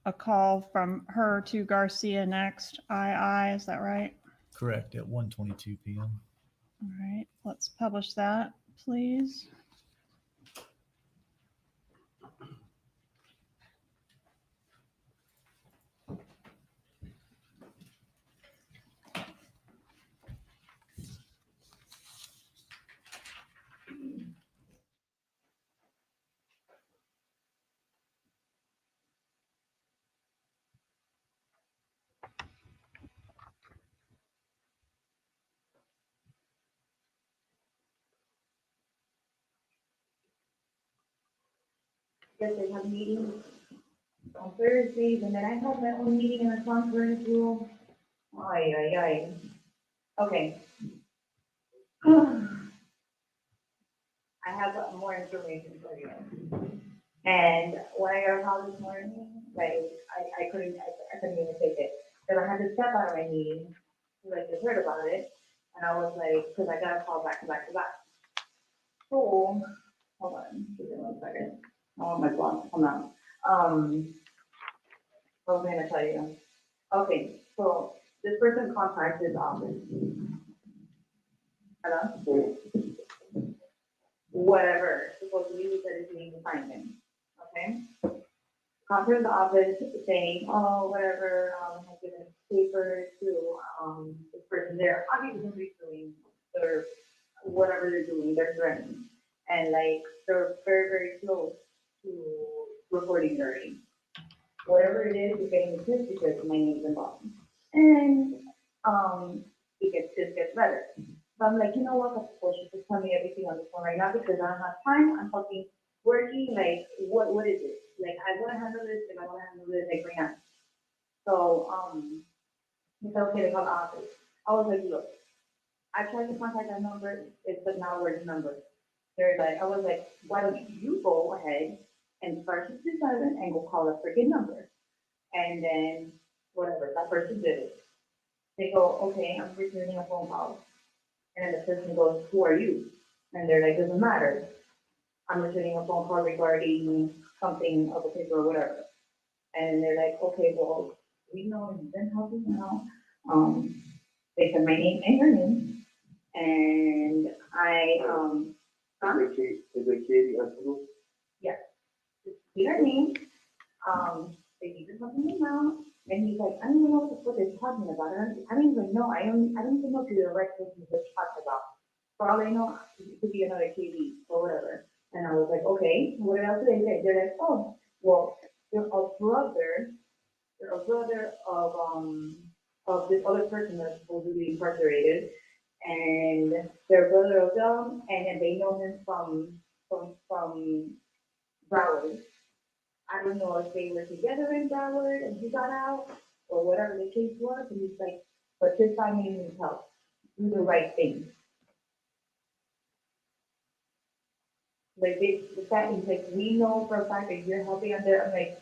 a call from her to Garcia next. Is that right? Correct, at 1:22 p.m. All right. Let's publish that, please. Yes, they have meetings on Thursdays, and then I have my own meeting in the conference room. Ay. Okay. I have more information for you. And when I got a call this morning, like, I couldn't even take it. Because I had to step out of my meeting, because I just heard about it. And I was like, because I got a call back to back to back. So, hold on, give me 1 second. Oh, my blog, hold on. What was I gonna tell you? Okay, so this person contacted his office. Hello? Whatever, supposedly he said he needs to find him, okay? Contacted the office saying, oh, whatever, I've given papers to, this person there, obviously doing their, whatever they're doing, they're threatening. And like, they're very, very close to reporting dirty. Whatever it is, you're getting this because my name's involved. And it gets better. So I'm like, you know what, of course, you just tell me everything on the phone right now because I don't have time. I'm fucking working, like, what is it? Like, I want to handle this, and I want to handle this, like, right now. So, he said, okay, to call the office. I was like, look, I tried to contact that number, it's not a working number. They're like, I was like, why don't you go ahead and start 67 and go call the freaking number? And then, whatever, that person did it. They go, okay, I'm returning a phone call. And then the person goes, who are you? And they're like, doesn't matter. I'm returning a phone call regarding something of a paper or whatever. And they're like, okay, well, we know you've been helping now. They said my name and your name. And Is it Katie Hospital? yes, your name. They needed something now. And he's like, I don't even know what they're talking about. I don't even know. I don't even know if you're the right person to talk about. For all I know, it could be another KD or whatever. And I was like, okay, what else do they say? They're like, oh, well, they're a brother of this other person that's supposed to be incarcerated. And they're brother of them, and they know him from Broward. I don't know if they were together in Broward and he got out, or whatever the case was, and he's like, but this time he needs help. Do the right thing. Like, the fact is, like, we know for a fact that you're helping out there. I'm like,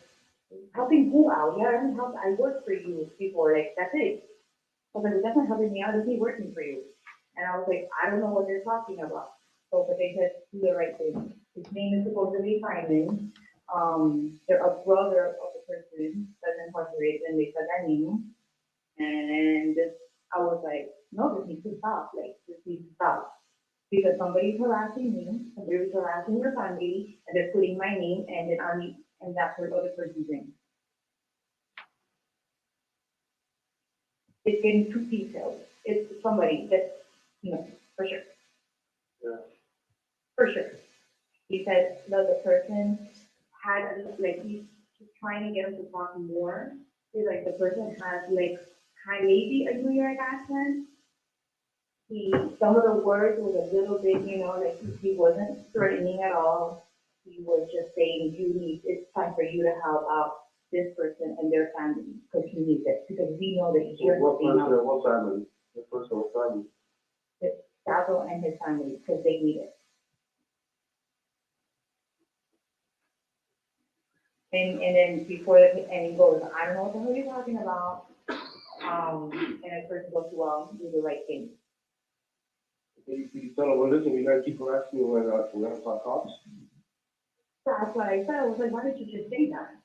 helping who out? Yeah, I worked for you before, like, that's it. I was like, that's not helping me out, is he working for you? And I was like, I don't know what you're talking about. So, but they said, do the right thing. His name is supposed to be Simon. They're a brother of the person that's incarcerated, and they said that name. And I was like, no, this needs to stop. Like, this needs to stop. Because somebody's harassing me, somebody's harassing your family, and they're putting my name and then on me, and that's what other person's name. It's getting too detailed. It's somebody that's, for sure. Yeah. For sure. He said that the person had, like, he's trying to get him to talk more. He's like, the person has, like, maybe a New York accent. Some of the words was a little bit, like, he wasn't threatening at all. He was just saying, it's time for you to help out this person and their family, because he needs it, because we know that you're helping out. What family? The person, what family? Dazzle and his family, because they need it. And then and he goes, I don't know what the hell you're talking about. And the person goes, well, do the right thing. You tell them, well, listen, we gotta keep harassing you when we're gonna talk cops. That's what I said. I was like, why did you just say that?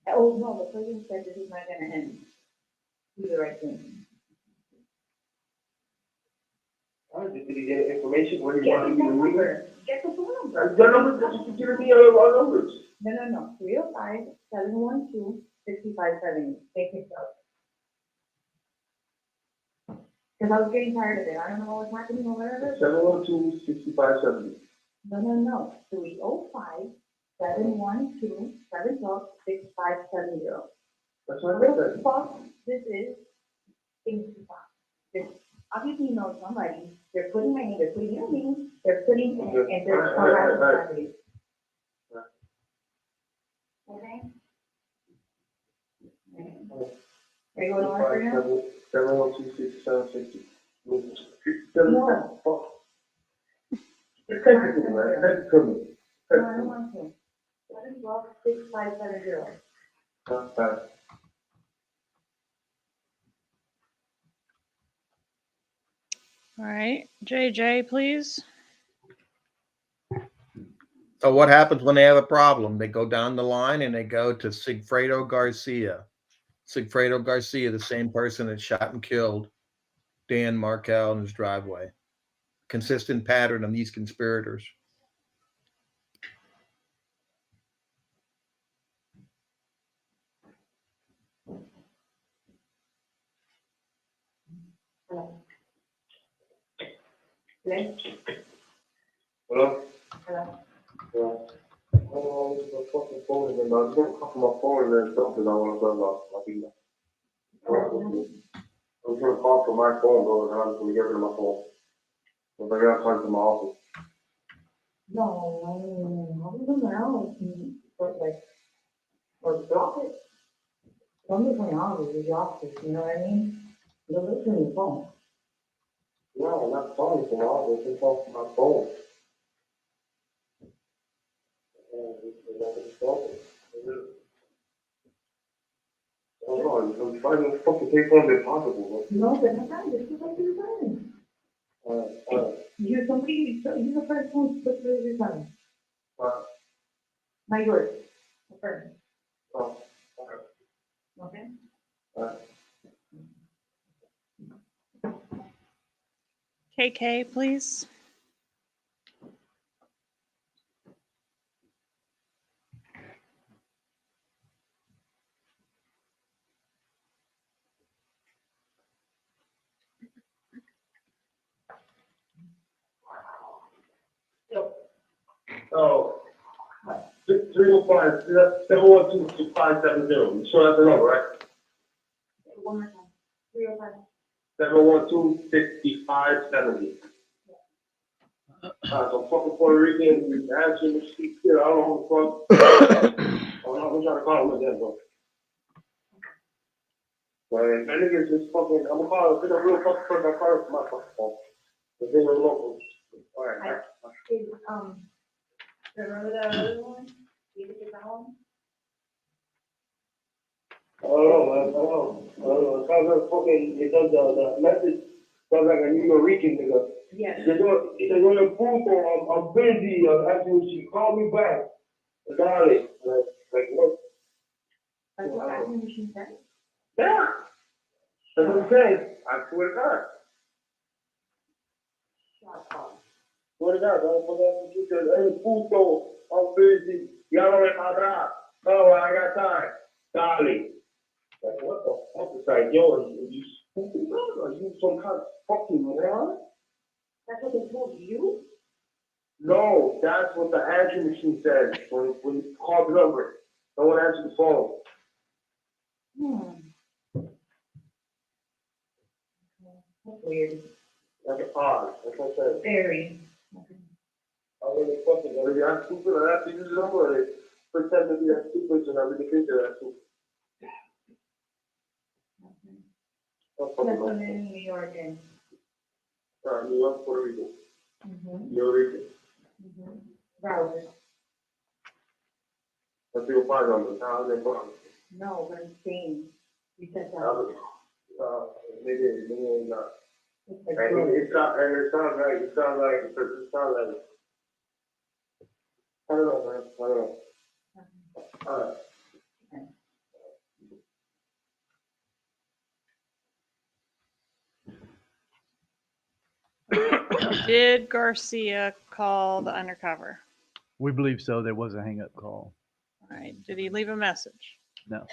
Oh, no, the person said this is not gonna end. Do the right thing. Did he get information? Where do you Get want the to phone be? number. Get the phone number. The number that you giving me our numbers. No. 305-712-6570. They picked up. Because I was getting tired of it. I don't know what was happening or whatever. 712-6570. No. 305-712-712-6570. That's what I What the said. fuck this is? Things to stop. This obviously knows somebody. They're putting my name, they're putting your name, they're putting, and they're harassing families. Okay? Are you going to work right now? 712-6760. No. Text it to me, man. Text it to me. No, I don't want to. 712-6570. All right, JJ, please. So what happens when they have a problem? They go down the line and they go to Sigfredo Garcia. Sigfredo Garcia, the same person that shot and killed Dan Markel in his driveway. Consistent pattern of these conspirators. Hello? Hello? Yeah. Oh, the fucking phone again. I was going to come from my phone and then something I want to go about. I was going to call from my phone, bro, and I was going to get rid of my phone. If I got time to my office. No, I don't know. Or drop it. Don't look on your office, it's your office, you know what I mean? Don't look on your phone. No, I'm not calling from my office. I'm calling from my phone. Oh, no, I'm trying to fucking take on the possible, bro. No, but I'm not. This is like your time. You're the first one to put through your time. Not yours. The first. Okay? KK, please. Oh, 305, 712-6570. You sure that's the number, right? One more time. 305. 712-6570. So fucking Puerto Rican, answer the speak here. I don't know who the fuck. I'm trying to call him again, bro. But that nigga's just fucking, I'm gonna call him. It's a real fucking person. I'm calling from my fucking phone. The thing was local. All right. Remember the other one? You did that one? I don't know, man. I don't know. It the message sounds like a New Rican nigga. Yes. They're going to food or I'm busy, actually, she called me back. Darling, like what? That's what answering machine said? Yeah. That's what I'm saying. I swear to God. Shut up. Swear to God, she said, hey, puto, I'm busy. Y'all don't have oh, I got time. Darling. Like, what the fuck? It's like, yo, are you stupid, bro? Are you some kind of fucking moron? That's what they told you? No, that's what the answering machine said when you called the number. No one answered the phone. That's weird. That's odd. That's what I said. Very. I really fucking already. I'm stupid. I have to use the number. They pretend to be that stupid, and I really think they're that stupid. That's what in New York is. New York, Puerto Rico. New Rico. Browser. That's your phone number. How they phone? No, but I'm saying, you said that. Maybe not. It's like It sounds right. It sounds like. I don't know, man. I don't know. All right. Did Garcia call the undercover? We believe so. There was a hang-up call. All right. Did he leave a message? No,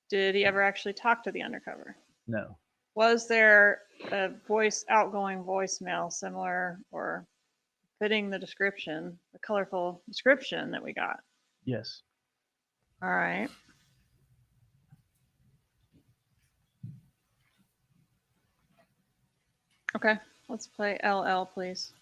Did he ever actually talk to the undercover? no. Was there a outgoing voicemail similar or fitting the description, the colorful description that we got? Yes. All right. Okay, let's play LL, please.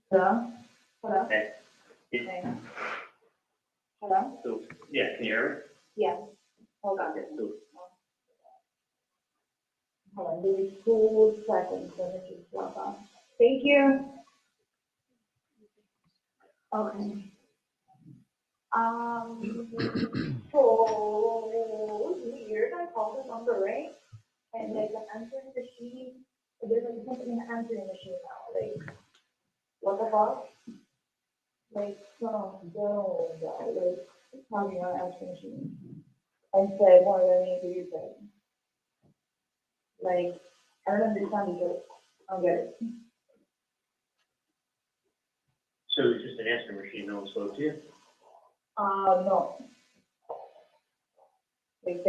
Hello? Hello? Hey. Hey. Hello? So, yeah, can you hear me? Yes. Hold on. Okay, so, Hold on, give me 2 seconds, let me just log on. Thank you. Okay. So weird, I called this number, right? And like the answering machine, there's like something in the answering machine now, like, what the fuck? Like, some girl guy, like, talking on the answering machine. And said, what do I need to use it? Like, I don't understand the joke. I don't get it. so it's just an answering machine, no one spoke to you? No. Like,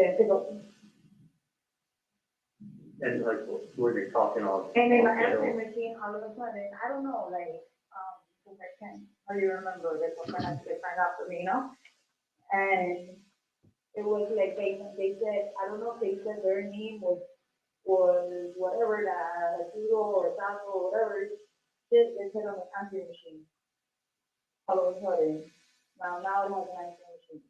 And like, were they talking on? and then the answering machine, all of a sudden, I don't know, like, because I can't hardly remember, like, what kind of they find out for me, you know? And it was like, they said, I don't know if they said their name was whatever, the judo or taco or whatever, they said on the answering machine. All of a sudden, now it has an answering machine.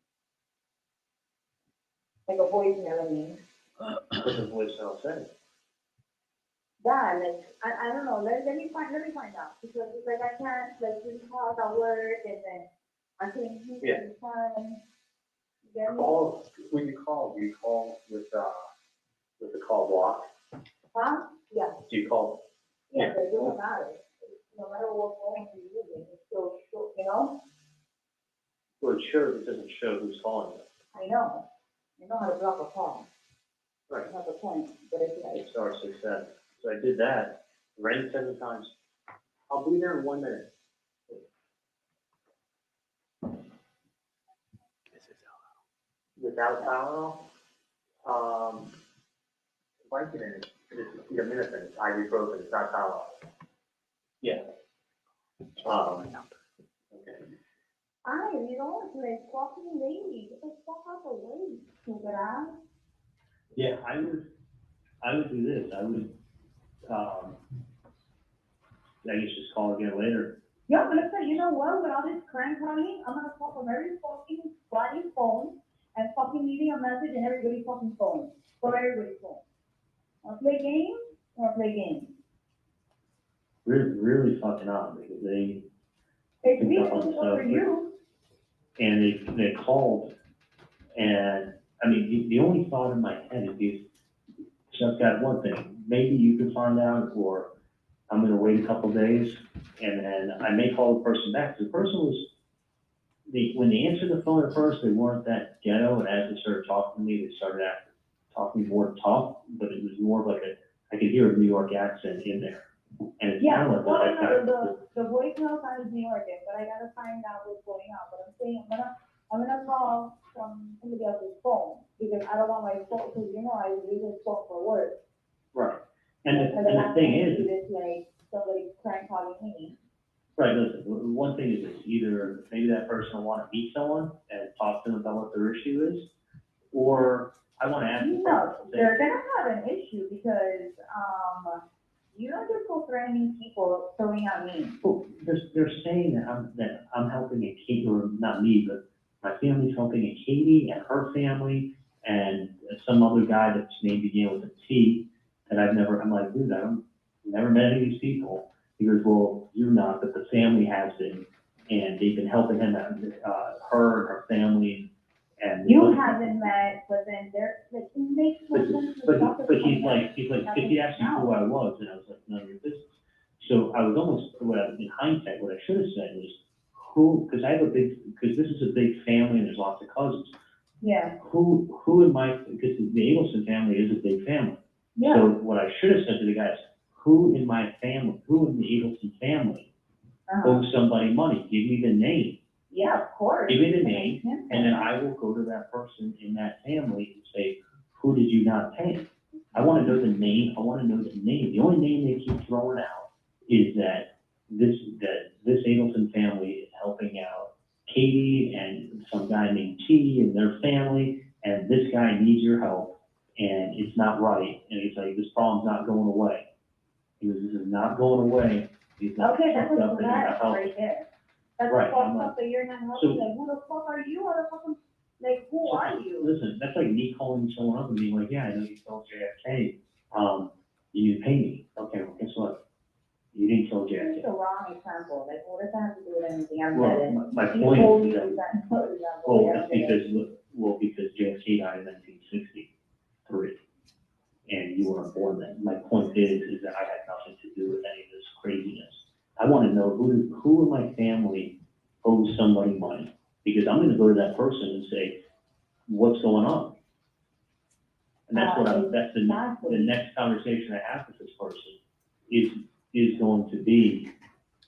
Like a voicemail, I mean. What the voicemail said? Yeah, like, I don't know, let me find out, because it's like, I can't, like, really talk at work, and then I can't hear Yeah. the time. Then, When you call, do you call with the call block? huh? Yeah, Do you call? yeah, but it doesn't matter. No matter what phone you're using, it's still, you know? Well, it shows, it doesn't show who's calling you. I know how to drop a call. Right. That's the point, but it's like, Star 6-7. So I did that, rang 7 times. I'll be there in 1 minute. Without Tylenol, Vicodin, it's acetaminophen, it's ibuprofen, it's not Tylenol. Yeah. Okay. you know, it's like fucking lady, get the fuck out the way, stupid ass. Yeah, I would do this, I guess just call again later. Yeah, Melissa, you know what, with all this crank running, I'm gonna call from every fucking bloody phone and fucking leaving a message in everybody's fucking phone, from everybody's phone. Wanna play games? or play games. Really fucking odd because they It's picked up on reasonable stuff, for you. and they called, and I mean, the only thought in my head is just got one thing. Maybe you can find out, or I'm gonna wait a couple days, and then I may call the person back. The person was, when they answered the phone at first, they weren't that ghetto, and as they started talking to me, they started talking more tough, but it was more of like I could hear a New York accent in there. And it Yeah, sounded well, like the voicemail sounds New York, but I gotta find out what's going on. But I'm saying, I'm gonna call from somebody else's phone, because I don't want my phone, because you know, I use this phone for work. right. And the last thing time I is, did it, like, somebody trying calling me. right, listen, one thing is this, either maybe that person will want to meet someone and talk to them about what their issue is, or I want to ask the No, person. they're gonna have an issue because, you don't just go threatening people, throwing at me. Well, they're saying that I'm helping a Katie, or not me, but my family's helping a Katie and her family and some other guy that's name began with a T that I'm like, dude, I've never met any of these people. He goes, well, you're not, but the family has been, and they've been helping him, her and her family, and. You haven't met, but then they're, like, it makes no sense. But he's like, if he asked me who I was, and I was like, none of your business. So I was almost, in hindsight, what I should have said was, because this is a big family and there's lots of cousins. Yeah. Who in my, because the Adelson family is a big family. Yeah. So what I should have said to the guys, who in my family, who in the Adelson family owes somebody money? Give me the name. Yeah, of course. Give me the name, and then I will go to that person in that family and say, who did you not pay? I want to know the name. I want to know the name. The only name they keep throwing out is that this Adelson family is helping out Katie and some guy named T and their family, and this guy needs your help, and it's not right. And it's like, this problem's not going away. He goes, this is not going away. He's not Okay, that's fucked up and you're not right helping. there. That's Right, fucked I'm like- up that you're not helping. So- Like, who the fuck are you? What the fuck, like, who are you? Listen, that's like me calling someone up and being like, yeah, I know you sold JFK. You need to pay me. Okay, well, guess what? You didn't sell It's JFK. the wrong example. Like, what does that have to do with anything? I'm Well, dead. my You point told is me that, that, for example, well, yeah, it's because JFK died in 1963, and you weren't born then. My point is that I had nothing to do with any of this craziness. I want to know who in my family owes somebody money, because I'm going to go to that person and say, what's going on? And that's that's the next conversation I have with this person is going to be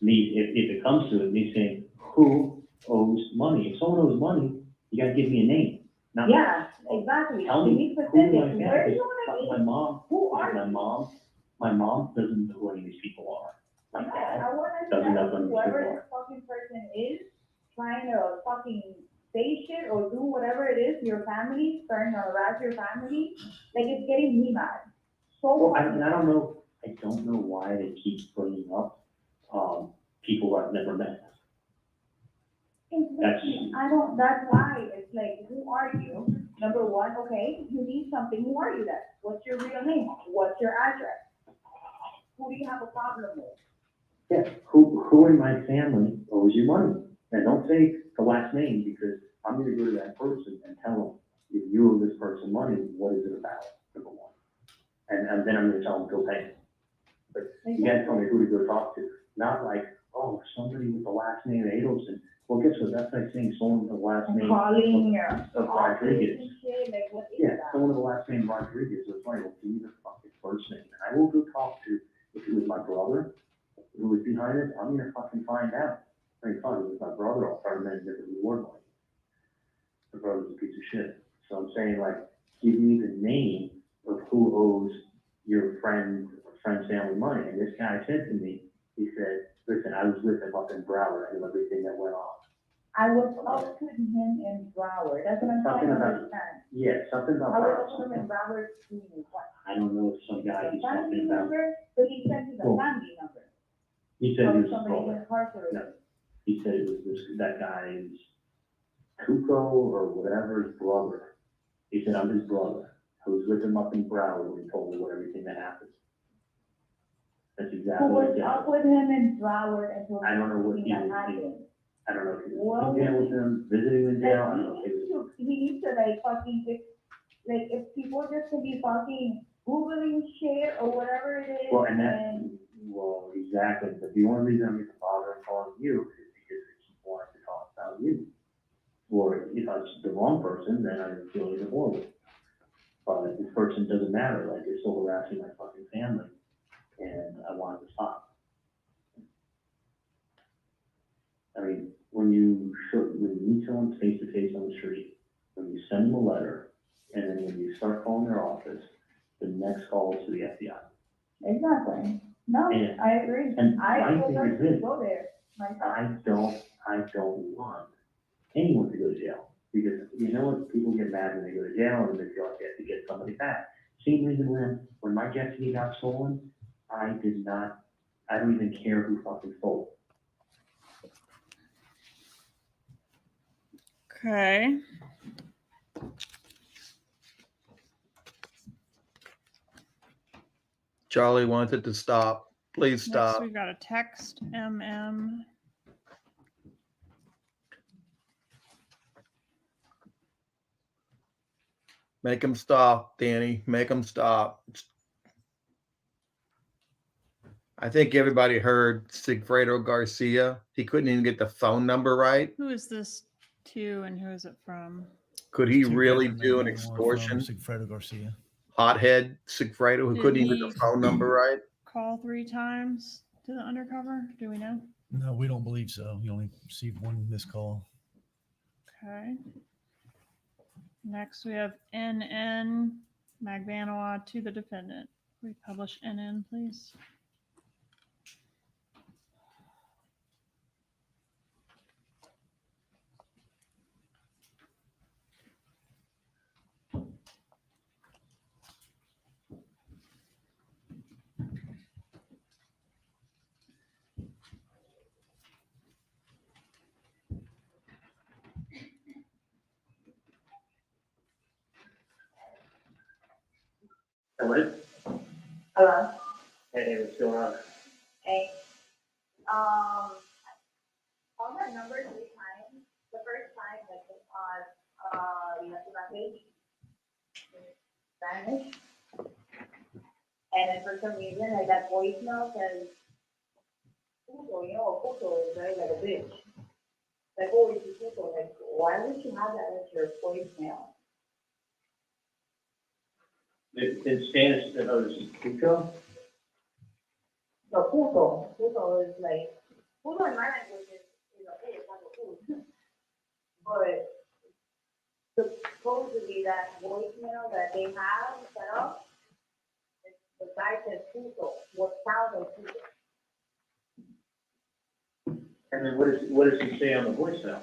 me, if it comes to it, me saying, who owes money? If someone owes money, you gotta give me a name. Not yeah, exactly. Tell You me need who specifics. do I get? Where do you want to be? My mom, Who are my you? mom doesn't know who any of these people are. My dad I want to doesn't know who know any of these whoever people this are. fucking person is trying to fucking say shit or do whatever it is, your family, trying to harass your family, like, it's getting me mad. So Well, I fucking don't know why they keep bringing up, people I've never met. Exactly. That's why it's like, who are you? Number one, okay, you need something, who are you then? What's your real name? What's your address? Who do you have a problem with? Yeah, who in my family owes you money? And don't say the last name, because I'm gonna go to that person and tell them, if you owe this person money, what is it about, number one? And then I'm gonna tell them, go pay it. But you gotta tell me who to go talk to, not like, oh, somebody with the last name Adelson. Well, guess what, that's like saying someone with the last name Calling of Rodriguez. and shit, like, what is Yeah, that? someone with the last name Rodriguez, so it's like, well, give me the fucking first name, and I will go talk to, if it was my brother who was behind it, I'm gonna fucking find out. I mean, fuck, if it was my brother, I'll try to make it reward money. My brother's a piece of shit, so I'm saying, like, give me the name of who owes your friend's family money, and this guy said to me, he said, listen, I was with him up in Broward, I knew everything that went on. I was up to him in Broward, that's what I'm trying to understand. Yeah, something about I was Broward. up to him in Broward, meaning what? I don't know if some guy he's Family talking about. member, but he said he's a Well, family member. He said he Or was somebody brother. incarcerated. No, he said it was that guy's Kuko or whatever, his brother. He said, I'm his brother. I was with him up in Broward when he told me what everything that happened. That's Who exactly what was it up is. with him in Broward and told I don't know what him he that was happened? doing. I don't know if he Well, was in jail with him, visiting in jail, I don't know if he was. he needs to like fucking just, like, if people just to be fucking Googling shit or whatever it is. Well, well, exactly, but the only reason I'm even bothering calling you is because they keep wanting to talk about you. Or if I was the wrong person, then I would feel even horrible. But this person doesn't matter, like, they're still harassing my fucking family, and I want it to stop. I mean, when you meet someone face to face on the street, when you send them a letter, and then when you start calling their office, the next call is to the FBI. Exactly. No, And- I agree. and I my will thing is personally this. go there myself. I don't want anyone to go to jail, because you know what, people get mad when they go to jail and they feel like they have to get somebody back. Same reason when my jet ski got stolen, I don't even care who fucking stole it. Okay. Charlie wants it to stop. Please Next, stop. we've got a text, MM. Make him stop, Danny. Make him stop. I think everybody heard Sigfredo Garcia. He couldn't even get the phone number right. Who is this to and who is it from? Could he Two really Katherine do an Magbanua extortion? from Sigfredo Garcia. Hothead Sigfredo, who Did couldn't even get he- the phone number right. Call 3 times to the undercover? Do we know? No, we don't believe so. He only received one missed call. Okay. Next, we have NN Magbanua to the defendant. We publish NN, please. Hello? Hello? Hey, what's going on? Hey, call that number 3 times. The first time, like, you know, the message, Spanish. And then for some reason, like, that voicemail says, puto, you know, puto is very like a bitch. Like, oh, it's puto. Like, why would you have that as your voicemail? In Spanish, it was Pico? So puto is like, puto in my language is okay, it's like a food. But supposedly that voicemail that they have set up, the guy says puto, what sounds like puto. And then what does he say on the voicemail?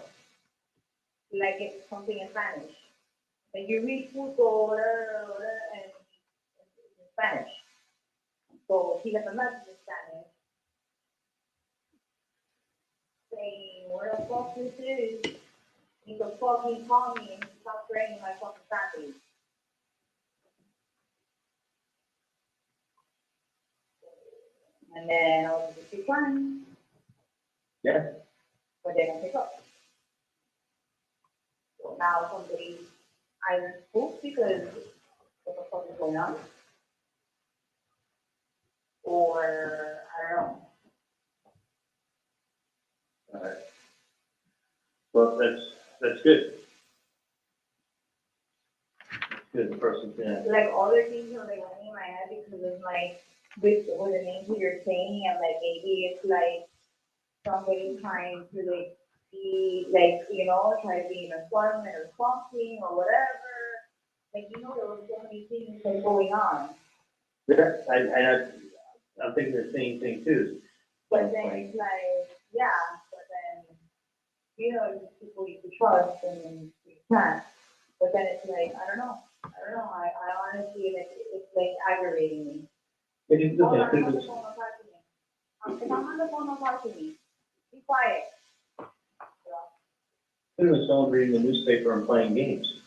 Like it's something in Spanish. Like you read puto, whatever, and it's in Spanish. So he left a message in Spanish saying, where the fuck this is? You can fucking call me and stop threatening my fucking family. And then I was just declining, Yeah. but they don't pick up. So now somebody either spooked because what the fuck is going on? Or I don't know. All right. Well, that's good. Good, the person can. Like other things are like running in my head because it's like with the names that you're saying, and like maybe it's like somebody trying to like be like, you know, try to be in an apartment or something or whatever. Like, you know, there were so many things like going on. Yeah, I'm thinking the same thing too. But then it's like, yeah, but then, you know, it's people you can trust and you can't. But then it's like, I don't know. I honestly, like, it's like aggravating me. If you look at I'm on it, the phone, don't talk to me. If I'm on the phone, don't talk to me. Be quiet. it was someone reading the newspaper and playing games.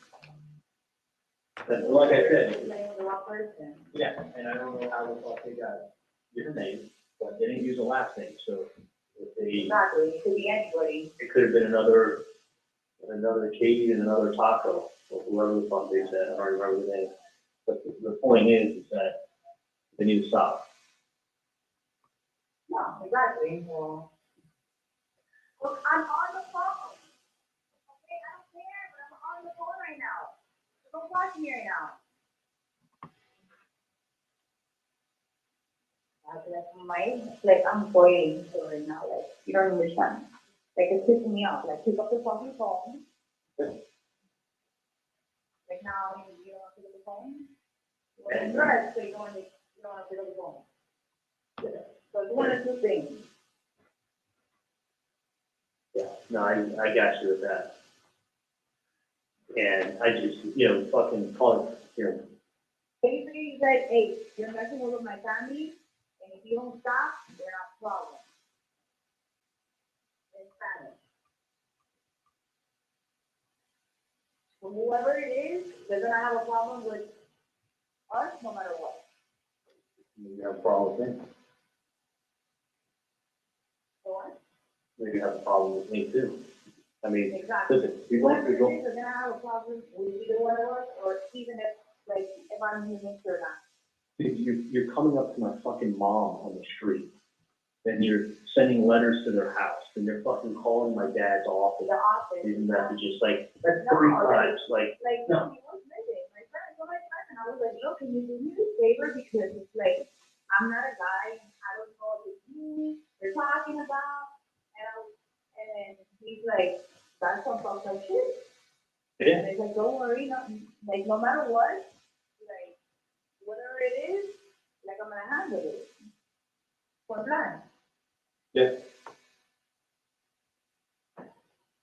But like I said, Playing with the wrong person. yeah, and I don't know how the fuck they got it. your name, but they didn't use a last name, so if they, Exactly, it could be anybody. it could have been another Katie and another Taco, or whoever the fuck they said, I don't remember the name. But the point is that they need to stop. No, exactly. Well, look, I'm on the phone. Okay, I don't care, but I'm on the phone right now. Don't watch me right now. I'm boiling right now, like, you don't understand. Like, it's pissing me off, like, pick up the fucking phone. Like, now, you don't want to pick up the phone? You're dressed, so you don't want to pick up the phone. So it's one of two things. Yeah, no, I got you with that. And I just, fucking call it, Basically, he said, hey, you're messing with my family, and if you don't stop, they're not a problem. In Spanish. So whoever it is, they're gonna have a problem with us no matter what. you have a problem with me. So what? Maybe you have a problem with me too. I mean, Exactly. listen, people Whoever it is, they're gonna have a problem with either one of us, or even if I'm human or not. you're coming up to my fucking mom on the street, and you're sending letters to their house, and you're fucking calling my dad's office. The office. These messages, like, that's No, 3 times, like, Like, no, he was missing. My friend told my friend, and I was like, look, can you do me this favor? Because it's like, I'm not a guy, I don't know what it's you they're talking about. And then he's like, that's some fucked up shit. Yeah. And it's like, don't worry, no matter what, like, whatever it is, like, I'm gonna handle it. For plan. yeah.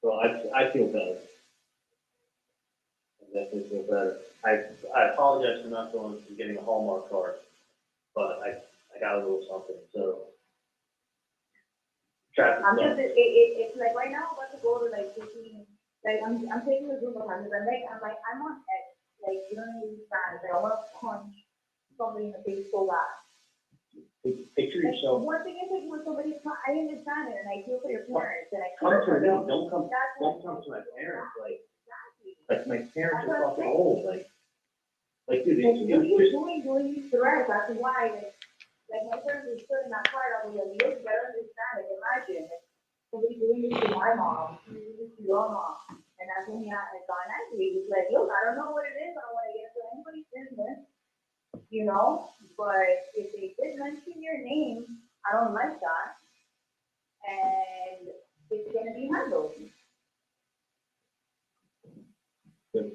Well, I feel better. I definitely feel better. I apologize for not going to getting a Hallmark card, but I got a little something, so. Traffic. I'm just, it's like right now I'm about to go to like 15, like I'm taking the Zoom classes, I'm on edge, like you don't understand, like I want to punch somebody in the face so bad. Picture Like, yourself. one thing is like when somebody's, I understand it and I feel for your parents and I Come feel to for me, them. don't come to my parents, like my parents are fucking old, like dude, Like, it's doing these threats, that's why, like my parents are still in that part, I was like, you better understand, like imagine, like, somebody doing this to my mom, doing this to your mom, and that's when he had gone angry, he was like, look, I don't know what it is, I don't want to get into anybody's business, but if they did mention your name, I don't like that, and it's gonna be handled. good.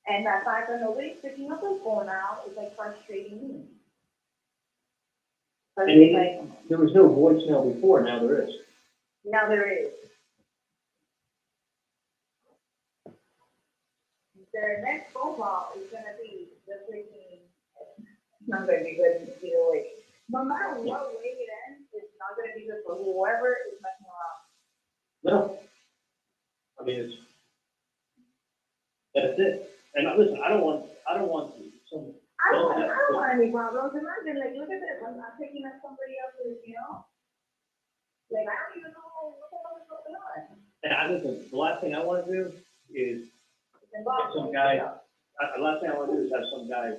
And that fact that nobody's picking up the phone now is like frustrating me. But And it's like, there was no voicemail before, now there is. now there is. Their next phone call is gonna be the freaking, it's not gonna be good either way. No matter what way it ends, it's not gonna be good for whoever is messing around. No. I mean, that's it. And listen, I don't want some. I don't want any problems. Imagine, like, look at this. I'm picking up somebody else's, like, I don't even know what the hell is going on. And listen, the last thing I want to do is have some guy. The last thing I want to do is have some guy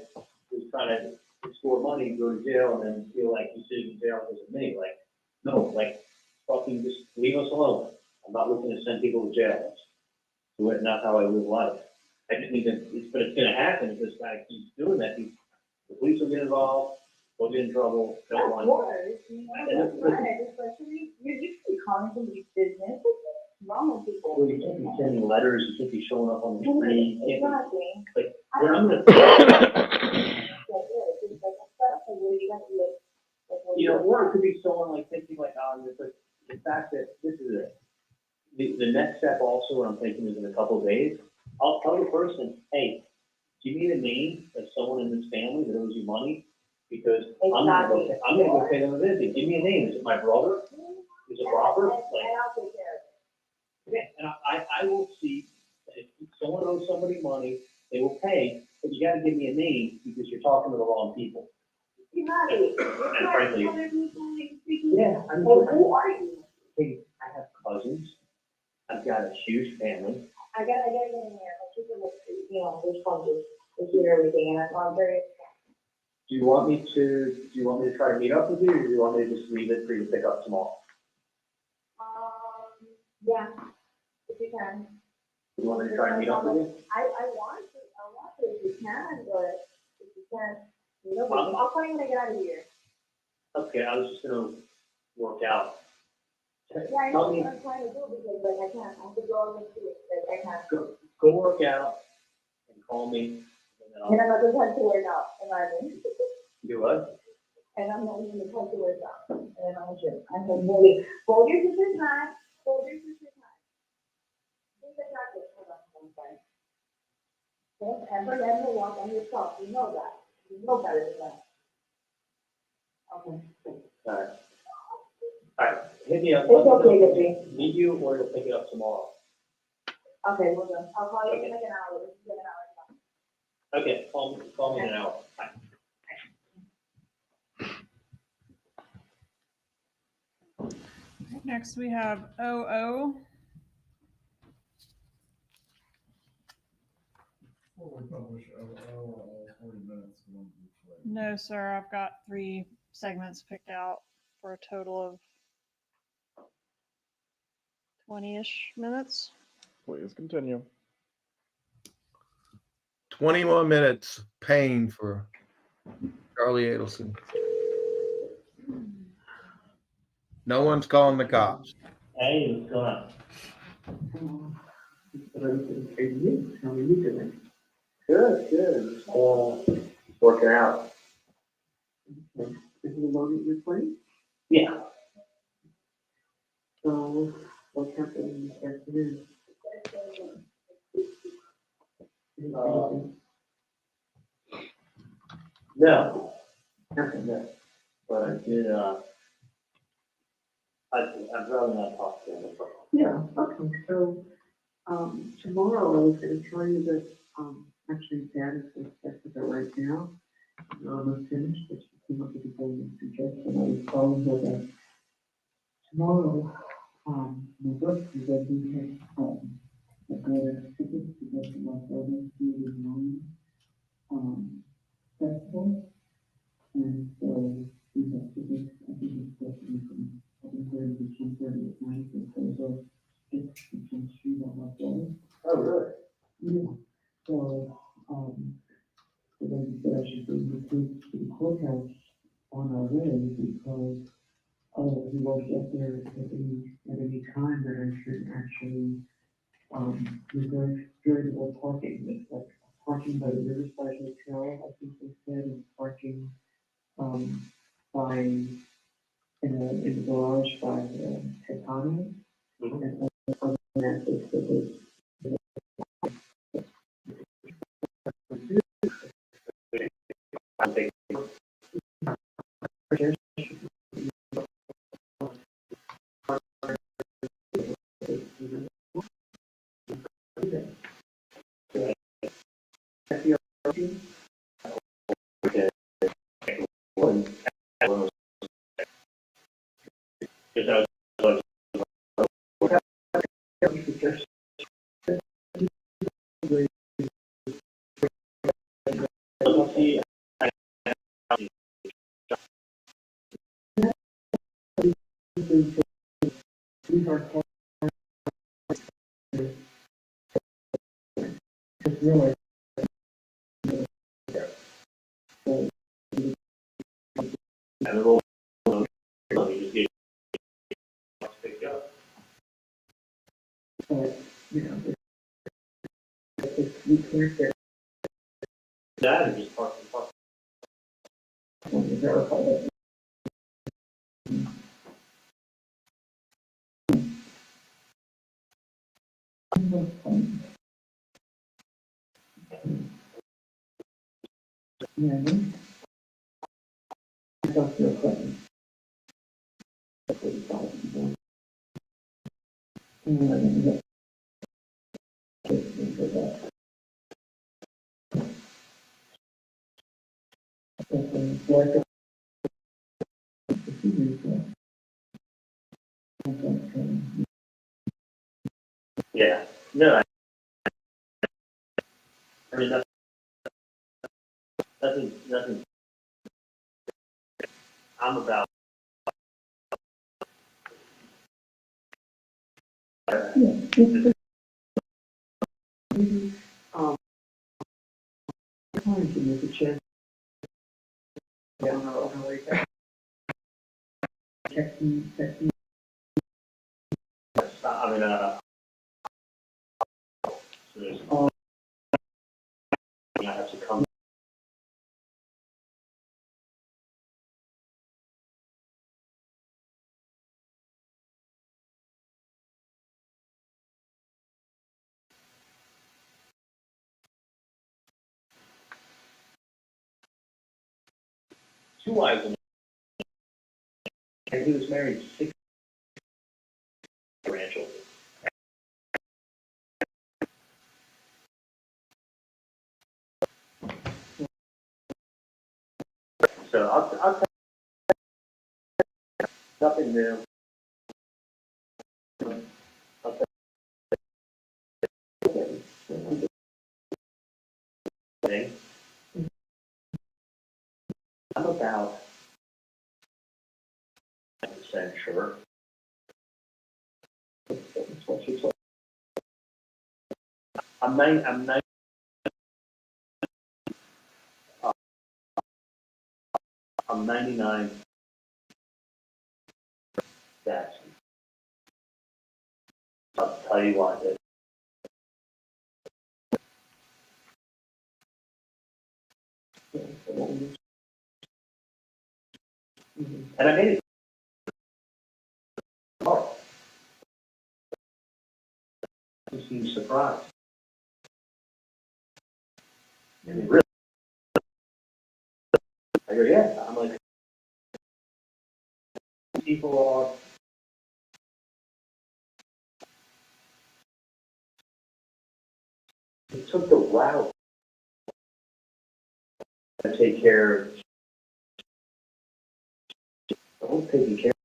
who's trying to score money, go to jail, and then feel like he's sitting in jail because of me. Like, no, like, fucking just leave us alone. I'm not looking to send people to jail. That's not how I live life. I just need to, but it's going to happen if this guy keeps doing that. The police will get involved, they'll get in trouble, they'll want. Of course, especially, you're usually calling somebody's business. What's wrong with people? Well, you can't be sending letters, you can't be showing up on the street. Exactly. Like, when I'm gonna, or it could be someone like thinking like, but the fact that this is it. The next step also, what I'm thinking is in a couple of days, I'll tell the person, hey, give me the name of someone in this family that owes you money, because I'm gonna go pay them a visit. Give me a name. Is it my brother? Is it Robert? Like, I'll take care of it. yeah, and I will see that if someone owes somebody money, they will pay, but you gotta give me a name because you're talking to the wrong people. You're not it. And frankly, Other people speaking. yeah, I mean, Well, who are you? hey, I have cousins. I've got a huge family. I gotta get in there, but you can look, you know, there's funding, there's everything, and I'm very. Do you want me to try to meet up with you, or do you want me to just leave it for you to pick up tomorrow? Yeah, if you can. You want me to try to meet up with you? I want to if you can, but if you can't, you know, I'll call you when I get out of here. Okay, I was just gonna work out. Yeah, I know Tell me, what I'm trying to do because like I can't, I have to go and see it, like I can't. go work out and call me. And I'm not the type to work out, and I mean. Do what? And I'm not even the type to work out, and I'm sure, I'm really, hold your sister's hand, hold your sister's hand. Take the jacket, hold on, I'm sorry. Don't ever let her walk on your top, you know that, you know better than that. Okay. Alright, hit me up. It's okay, baby. Meet you, or you'll pick it up tomorrow. Okay, well done, I'll call you in like an hour, this is an hour. Okay, call me in an hour. Bye. Next, we have OO. Before we publish 40 minutes. No, sir, I've got 3 segments picked out for a total of 20-ish minutes. Please continue. 20 more minutes paying for Charlie Adelson. No one's calling the cops. Hey, what's going on? How are you doing? Good, good. Just, working out. Is it loaded your plate? Yeah. So, what's happening this afternoon? No, Nothing. no. But I did, I'd rather not talk to him. Yeah, okay, so, tomorrow I was gonna tell you that, actually Dad is going to check with her right now. We're almost finished, but she came up with a golden suggestion. I was telling her that tomorrow, my book is that we have, a good tickets to go to Las Vegas to the Wine, festival. And so we have tickets, I think it's definitely from 7:30 to 10:30 at night, and so those tickets can shoot on Las Vegas. Oh, really? Yeah, so, so then he said I should bring the kids to the courthouse on our way because, he won't get there at any time that I should actually, reserve variable parking. It's like parking by the Riverside Hotel, I think they said, and parking, by, in the garage by, Tecano. And other than that, they said there's we can't get That and just park. to verify that. Yeah, I got your question. Yeah, no, I mean, that's nothing, I'm about. I mean, so there's, I have to come. Two wives and he was married to 6 grandchildren. So I'll tell you, nothing new. I'll tell you. Thing. I'm about 10% sure. I'm 99 that I'll tell you why. And I made it tomorrow. He seemed surprised. And he really, I go, yeah. I'm like, people are, it took the route to take care of, the whole taking care of.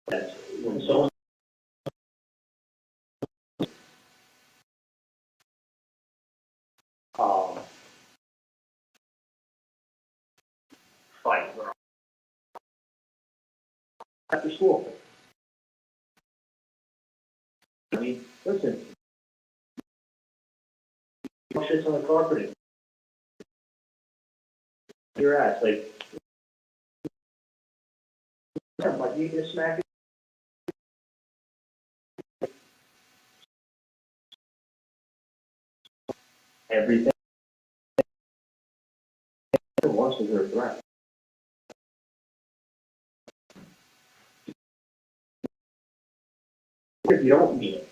That's when someone fight after school. I mean, listen, shit's on the carpeting. Your ass, like you just smack it. Everything. Once was her threat. If you don't mean it.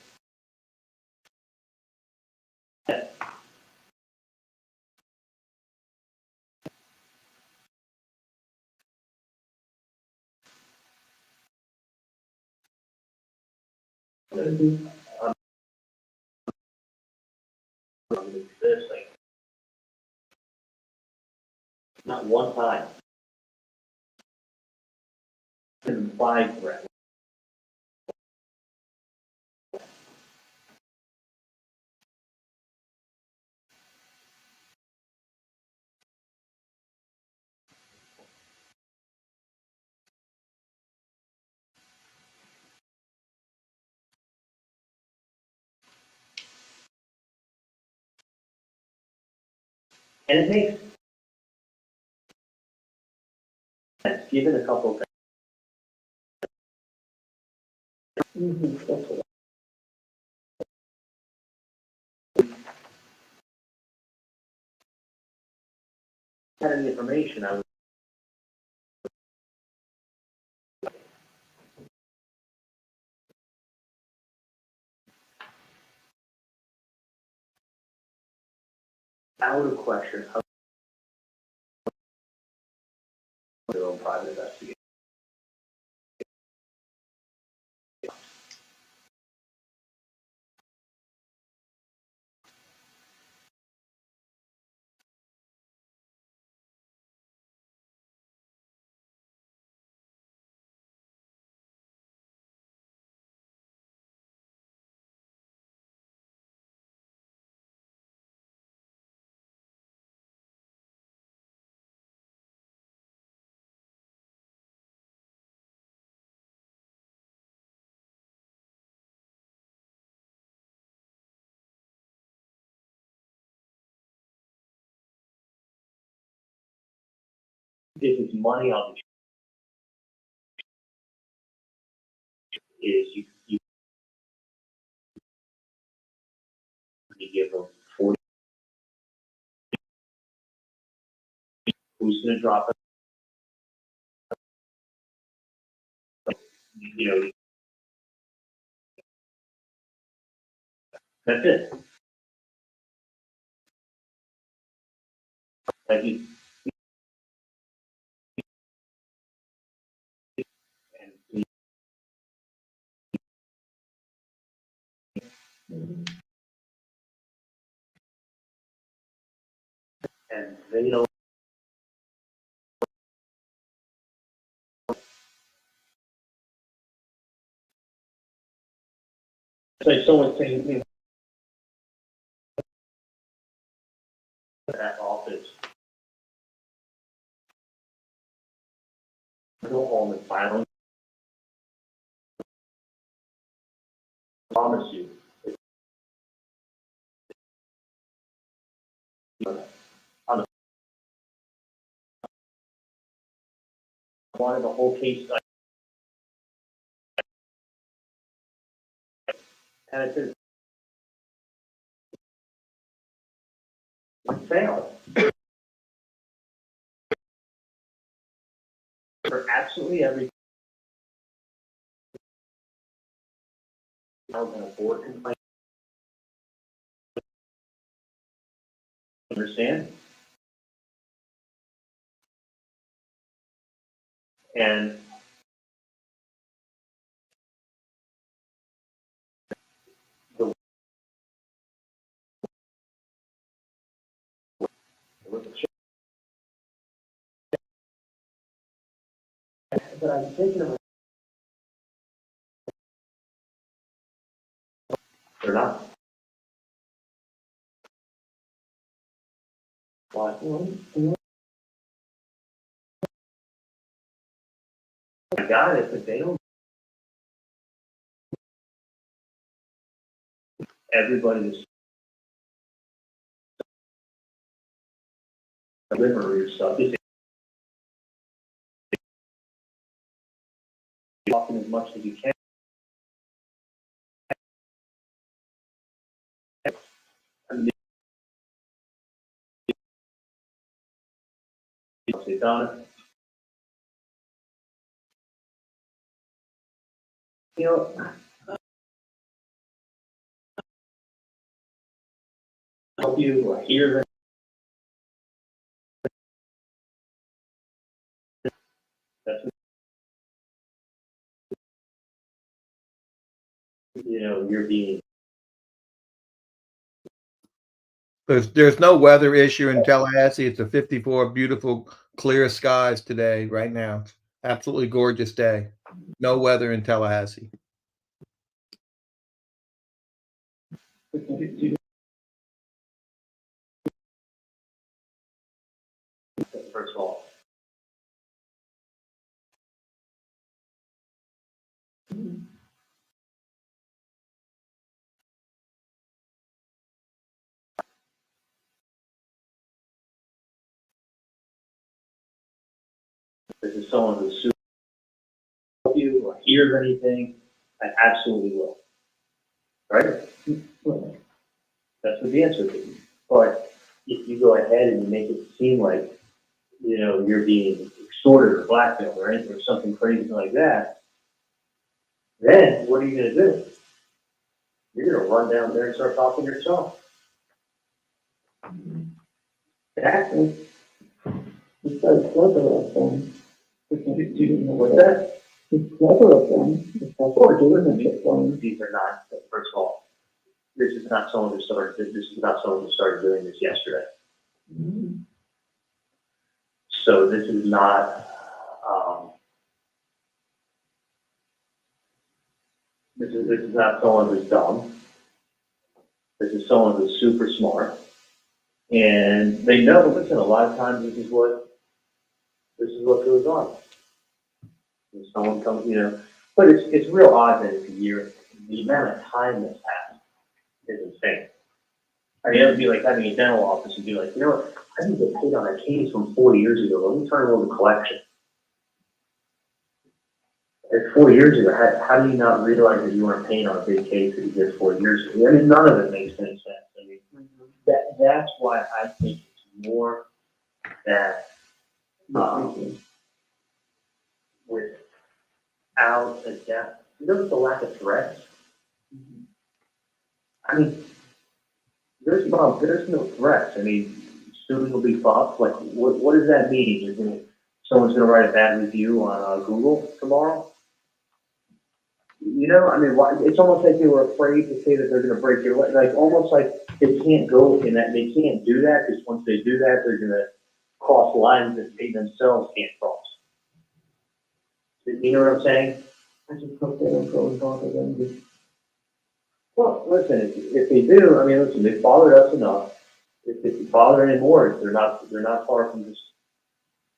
This, like, not one time. An implied threat. And it makes sense, given a couple of things. Had any information, I would. Out of question, how their own private investigation. if it's money on the is you give them 40. Who's going to drop it? You know, that's it. Thank you. And they don't. It's like someone saying to me that office, go home and file. I promise you. On the, I wanted the whole case. And it says, fail. For absolutely every I was in a board complaint. Understand? And the but I'm thinking of they're not. Why? I got it, but they don't. Everybody is deliver your stuff. Just talking as much as you can. Say, Donna, you know, help you or hear that's you know, you're being. There's no weather issue in Tallahassee. It's a 54 beautiful, clear skies today, right now. Absolutely gorgeous day. No weather in Tallahassee. First of all, this is someone who's super help you or hears anything. I absolutely will. Right? That's what the answer is. But if you go ahead and you make it seem like, you know, you're being extorted or blackmailed or anything or something crazy like that, then what are you going to do? You're going to run down there and start talking to yourself. Exactly. It's so clever of them. What's that? It's clever of them. Of course, these are not, first of all, this is not someone who started, this is not someone who started doing this yesterday. Mm-hmm. So this is not, this is not someone who's dumb. This is someone who's super smart. And they know, listen, a lot of times this is what goes on. When someone comes, you know, but it's real odd that it's a year. The amount of time that's passed is insane. I mean, it would be like having a dental office and be like, you know what, I didn't get paid on that case from 4 years ago. Let me turn it over to collection. It's 4 years ago. How do you not realize that you weren't paying on a big case that you did 4 years ago? I mean, none of it makes any sense. I mean, that's why I think it's more that without a doubt, look at the lack of threats. I mean, there's no threats. I mean, students will be fucked. Like, what does that mean? Is it someone's going to write a bad review on Google tomorrow? You know, I mean, it's almost like they were afraid to say that they're going to break your leg. Like, almost like they can't go in that. They can't do that because once they do that, they're going to cross lines that they themselves can't cross. You know what I'm saying? I just hope they don't go and bother them. Well, listen, if they do, I mean, listen, they bothered us enough. If they bother anymore, they're not far from just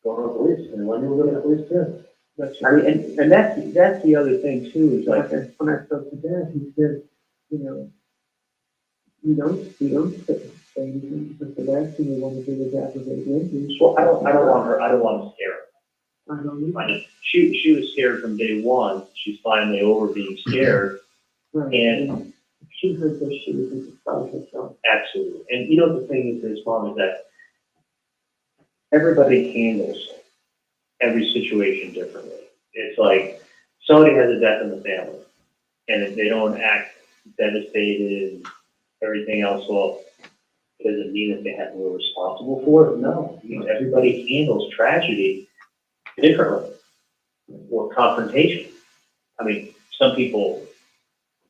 going to the police. And when you go to the police too. I mean, and that's the other thing too, is like, when I spoke to Dad, he said, you know, you don't say anything because the last thing you want to do is aggravate injuries. well, I don't want to scare her. I don't either. She was scared from day one. She's finally over being scared. Right. And she heard that she was beside herself. absolutely. And you know, the thing is this, Mom, is that everybody handles every situation differently. It's like somebody has a death in the family, and if they don't act devastated and everything else, well, does it mean that they have to be responsible for it? No. You know, everybody handles tragedy differently, or confrontation. I mean, some people,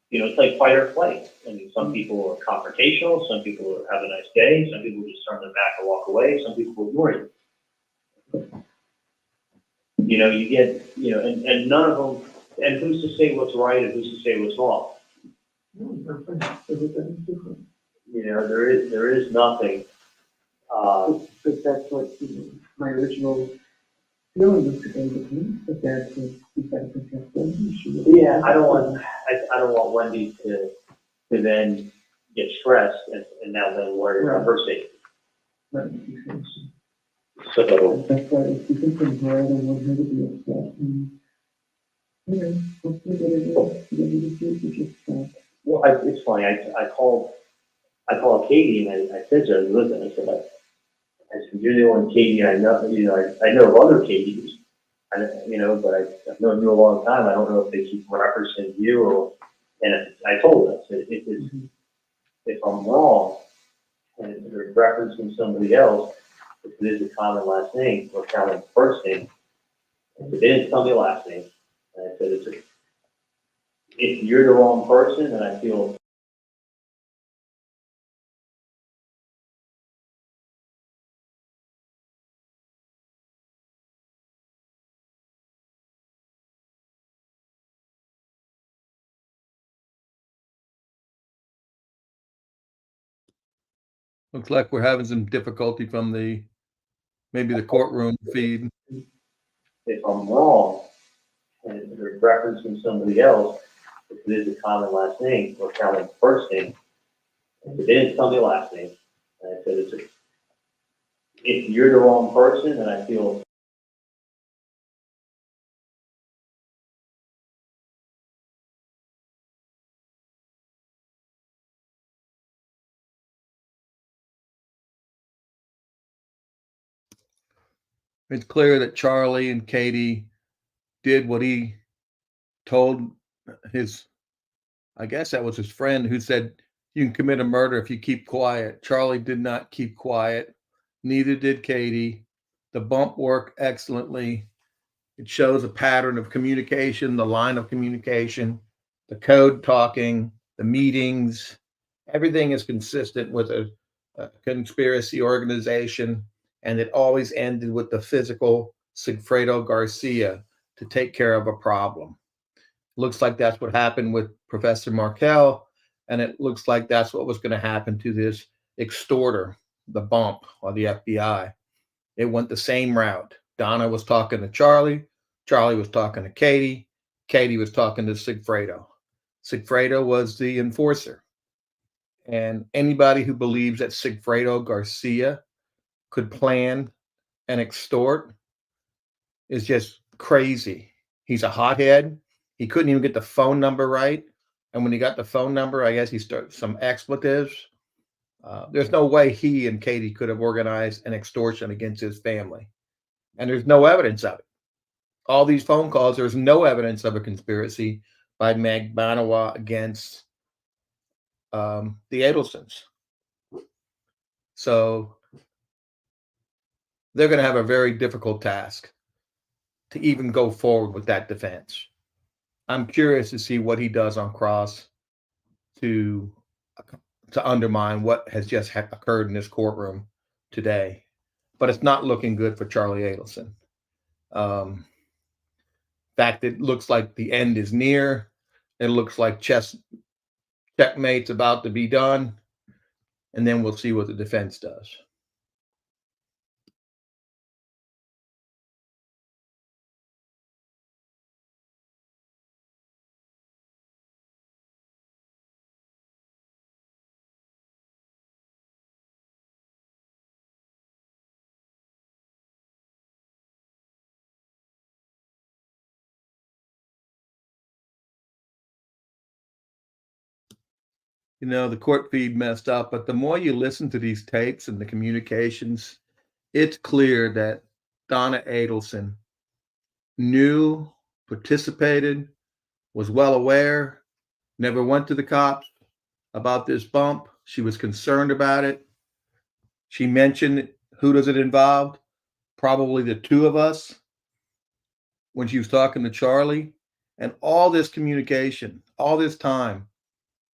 you know, it's like fight or flight. I mean, some people are confrontational, some people have a nice day, some people just turn their back and walk away, some people ignore you. You know, you get, you know, and none of them, and who's to say what's right and who's to say what's wrong? No, everybody's different. You know, there is nothing. But that's what my original feeling was to go to the police, but that's what we got to protect them. Yeah, I don't want Wendy to then get stressed and now then worry about her safety. That makes sense. So That's why if you can compare, I don't want her to be upset. And, you know, hopefully what it is, maybe the future just well, it's funny. I called Katie and I said to her, listen, I said, you're the only Katie I know. You know, I know of other Katies. You know, but I've known you a long time. I don't know if they keep referencing you or. And I told her, I said, if I'm wrong and they're referencing somebody else, if it is a common last name or common first name, if they didn't tell me last name, and I said, if you're the wrong person, then I feel. Looks like we're having some difficulty from maybe the courtroom feed. If I'm wrong and they're referencing somebody else, if it is a common last name or common first name, if they didn't tell me last name, and I said, if you're the wrong person, then I feel. It's clear that Charlie and Katie did what he told his, I guess that was his friend who said, you can commit a murder if you keep quiet. Charlie did not keep quiet. Neither did Katie. The bump worked excellently. It shows a pattern of communication, the line of communication, the code talking, the meetings. Everything is consistent with a conspiracy organization, and it always ended with the physical Sigfredo Garcia to take care of a problem. Looks like that's what happened with Professor Markel, and it looks like that's what was going to happen to this extorter, the bump, or the FBI. It went the same route. Donna was talking to Charlie. Charlie was talking to Katie. Katie was talking to Sigfredo. Sigfredo was the enforcer. And anybody who believes that Sigfredo Garcia could plan and extort is just crazy. He's a hothead. He couldn't even get the phone number right. And when he got the phone number, I guess he started some expletives. There's no way he and Katie could have organized an extortion against his family. And there's no evidence of it. All these phone calls, there's no evidence of a conspiracy by Magbanua against the Adelsons. So they're going to have a very difficult task to even go forward with that defense. I'm curious to see what he does on cross to undermine what has just occurred in this courtroom today. But it's not looking good for Charlie Adelson. In fact, it looks like the end is near. It looks like checkmate's about to be done. And then we'll see what the defense does. You know, the court feed messed up, but the more you listen to these tapes and the communications, it's clear that Donna Adelson knew, participated, was well aware, never went to the cops about this bump. She was concerned about it. She mentioned, who does it involve? Probably the two of us when she was talking to Charlie. And all this communication, all this time,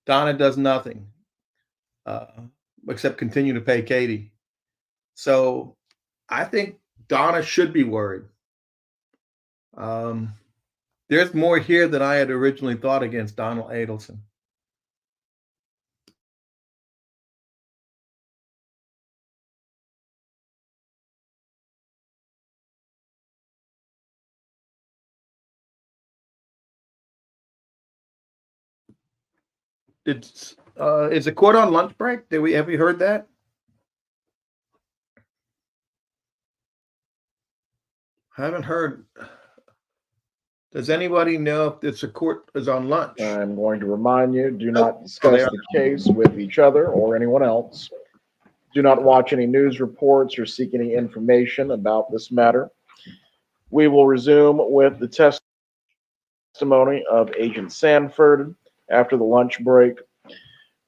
Donna does nothing except continue to pay Katie. So I think Donna should be worried. There's more here than I had originally thought against Donald Adelson. Is the court on lunch break? Have we heard that? Haven't heard. Does anybody know if the court is on lunch? I'm going to remind you, do not discuss the case with each other or anyone else. Do not watch any news reports or seek any information about this matter. We will resume with the testimony of Agent Sanford after the lunch break.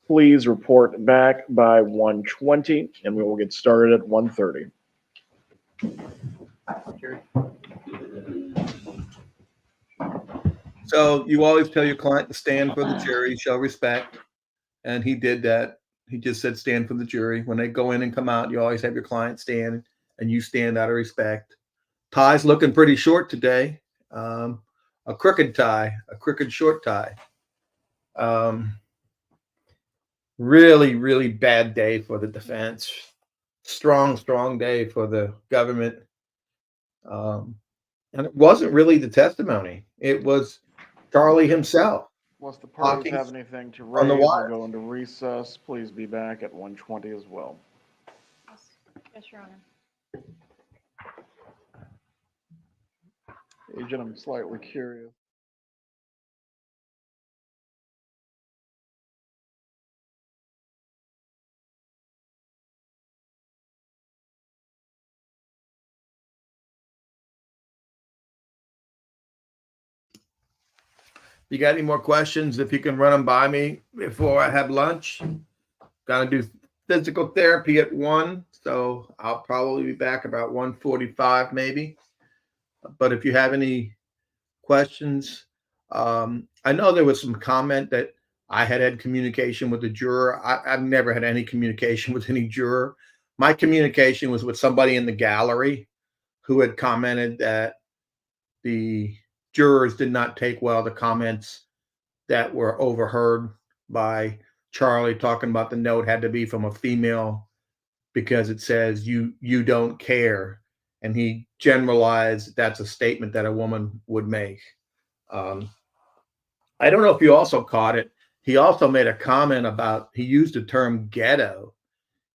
Please report back by 1:20, and we will get started at 1:30. So you always tell your client to stand for the jury, show respect. And he did that. He just said stand for the jury. When they go in and come out, you always have your client stand, and you stand out of respect. Tie's looking pretty short today. A crooked tie, a crooked short tie. Really, really bad day for the defense. Strong day for the government. And it wasn't really the testimony. It was Charlie himself. Unless the parties have anything to raise or go into recess, please be back at 1:20 as well. Yes, Your Honor. Agent, I'm slightly curious. You got any more questions? If you can run them by me before I have lunch. Got to do physical therapy at 1, so I'll probably be back about 1:45 maybe. But if you have any questions, I know there was some comment that I had communication with the juror. I've never had any communication with any juror. My communication was with somebody in the gallery who had commented that the jurors did not take well the comments that were overheard by Charlie talking about the note had to be from a female because it says you don't care. And he generalized that's a statement that a woman would make. I don't know if you also caught it. He also made a comment about, he used the term ghetto.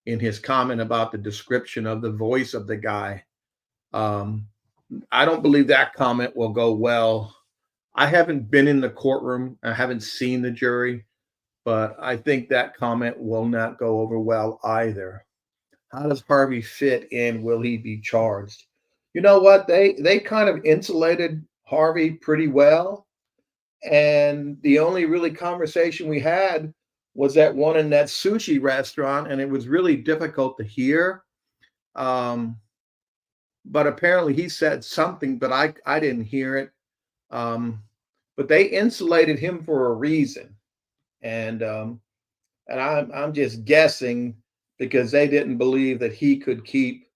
in his comment about the description of the voice of the guy. I don't believe that comment will go well. I haven't been in the courtroom. I haven't seen the jury, but I think that comment will not go over well either. How does Harvey fit in? Will he be charged? You know what? They kind of insulated Harvey pretty well. And the only really conversation we had was that one in that sushi restaurant, and it was really difficult to hear. But apparently he said something, but I didn't hear it. But they insulated him for a reason, and I'm just guessing because they didn't believe that he could keep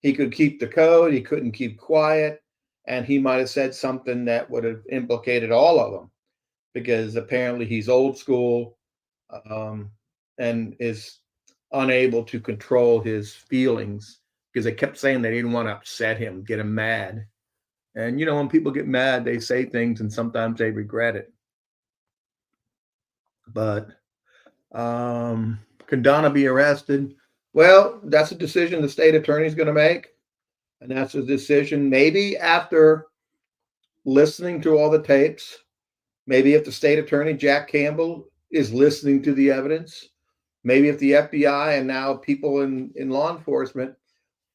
the code. He couldn't keep quiet, and he might have said something that would have implicated all of them, because apparently he's old school, and is unable to control his feelings, because they kept saying they didn't want to upset him, get him mad. And when people get mad, they say things and sometimes they regret it. But can Donna be arrested? Well, that's a decision the state attorney is going to make. And that's a decision maybe after listening to all the tapes. Maybe if the state attorney, Jack Campbell, is listening to the evidence. Maybe if the FBI and now people in law enforcement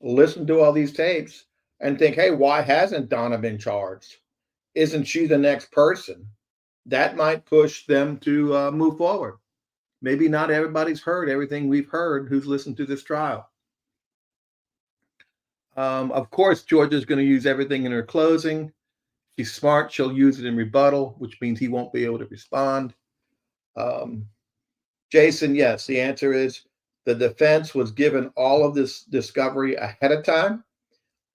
listen to all these tapes and think, hey, why hasn't Donna been charged? Isn't she the next person? That might push them to move forward. Maybe not everybody's heard everything we've heard who's listened to this trial. Of course, Georgia's going to use everything in her closing. She's smart. She'll use it in rebuttal, which means he won't be able to respond. Jason, yes, the answer is the defense was given all of this discovery ahead of time.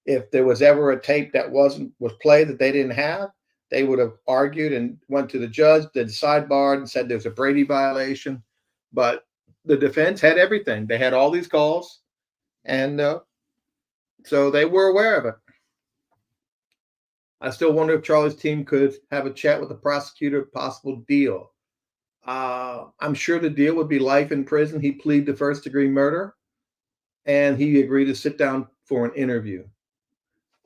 If there was ever a tape that was played that they didn't have, they would have argued and went to the judge, did sidebar, and said there's a Brady violation. But the defense had everything. They had all these calls, and so they were aware of it. I still wonder if Charlie's team could have a chat with the prosecutor, possible deal. I'm sure the deal would be life in prison. He pleaded to first-degree murder, and he agreed to sit down for an interview.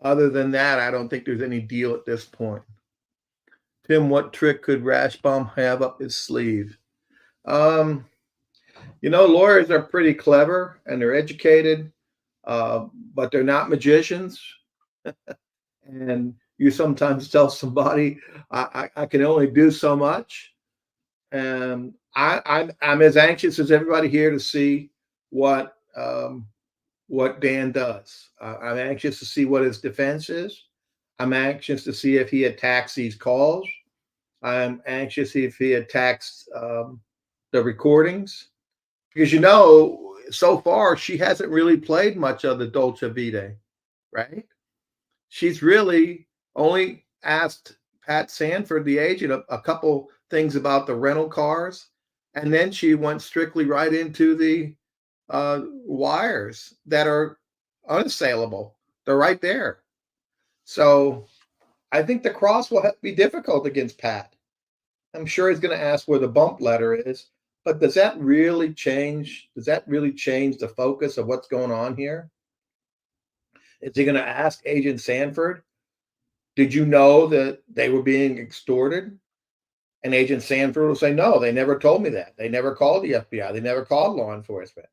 Other than that, I don't think there's any deal at this point. Tim, what trick could Rashbaum have up his sleeve? Lawyers are pretty clever and they're educated, but they're not magicians. And you sometimes tell somebody, I can only do so much. And I'm as anxious as everybody here to see what Dan does. I'm anxious to see what his defense is. I'm anxious to see if he attacks these calls. I'm anxious if he attacks the recordings, because so far she hasn't really played much of the Dolce Vita, right? She's really only asked Pat Sanford, the agent, a couple things about the rental cars, and then she went strictly right into the wires that are unassailable. They're right there. So I think the cross will be difficult against Pat. I'm sure he's going to ask where the bump letter is, but does that really change? Does that really change the focus of what's going on here? Is he going to ask Agent Sanford, did you know that they were being extorted? And Agent Sanford will say, no, they never told me that. They never called the FBI. They never called law enforcement.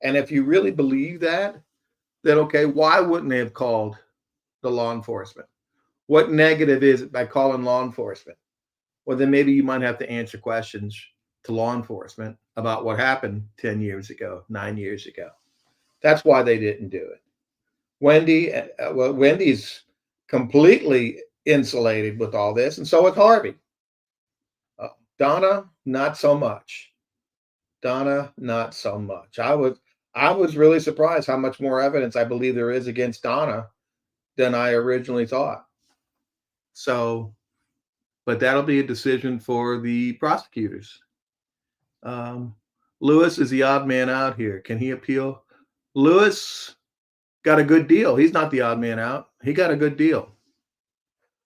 And if you really believe that, then okay, why wouldn't they have called the law enforcement? What negative is it by calling law enforcement? Well, then maybe you might have to answer questions to law enforcement about what happened 10 years ago, 9 years ago. That's why they didn't do it. Wendy's completely insulated with all this, and so is Harvey. Donna, not so much. Donna, not so much. I was really surprised how much more evidence I believe there is against Donna than I originally thought. So, but that'll be a decision for the prosecutors. Lewis is the odd man out here. Can he appeal? Lewis got a good deal. He's not the odd man out. He got a good deal.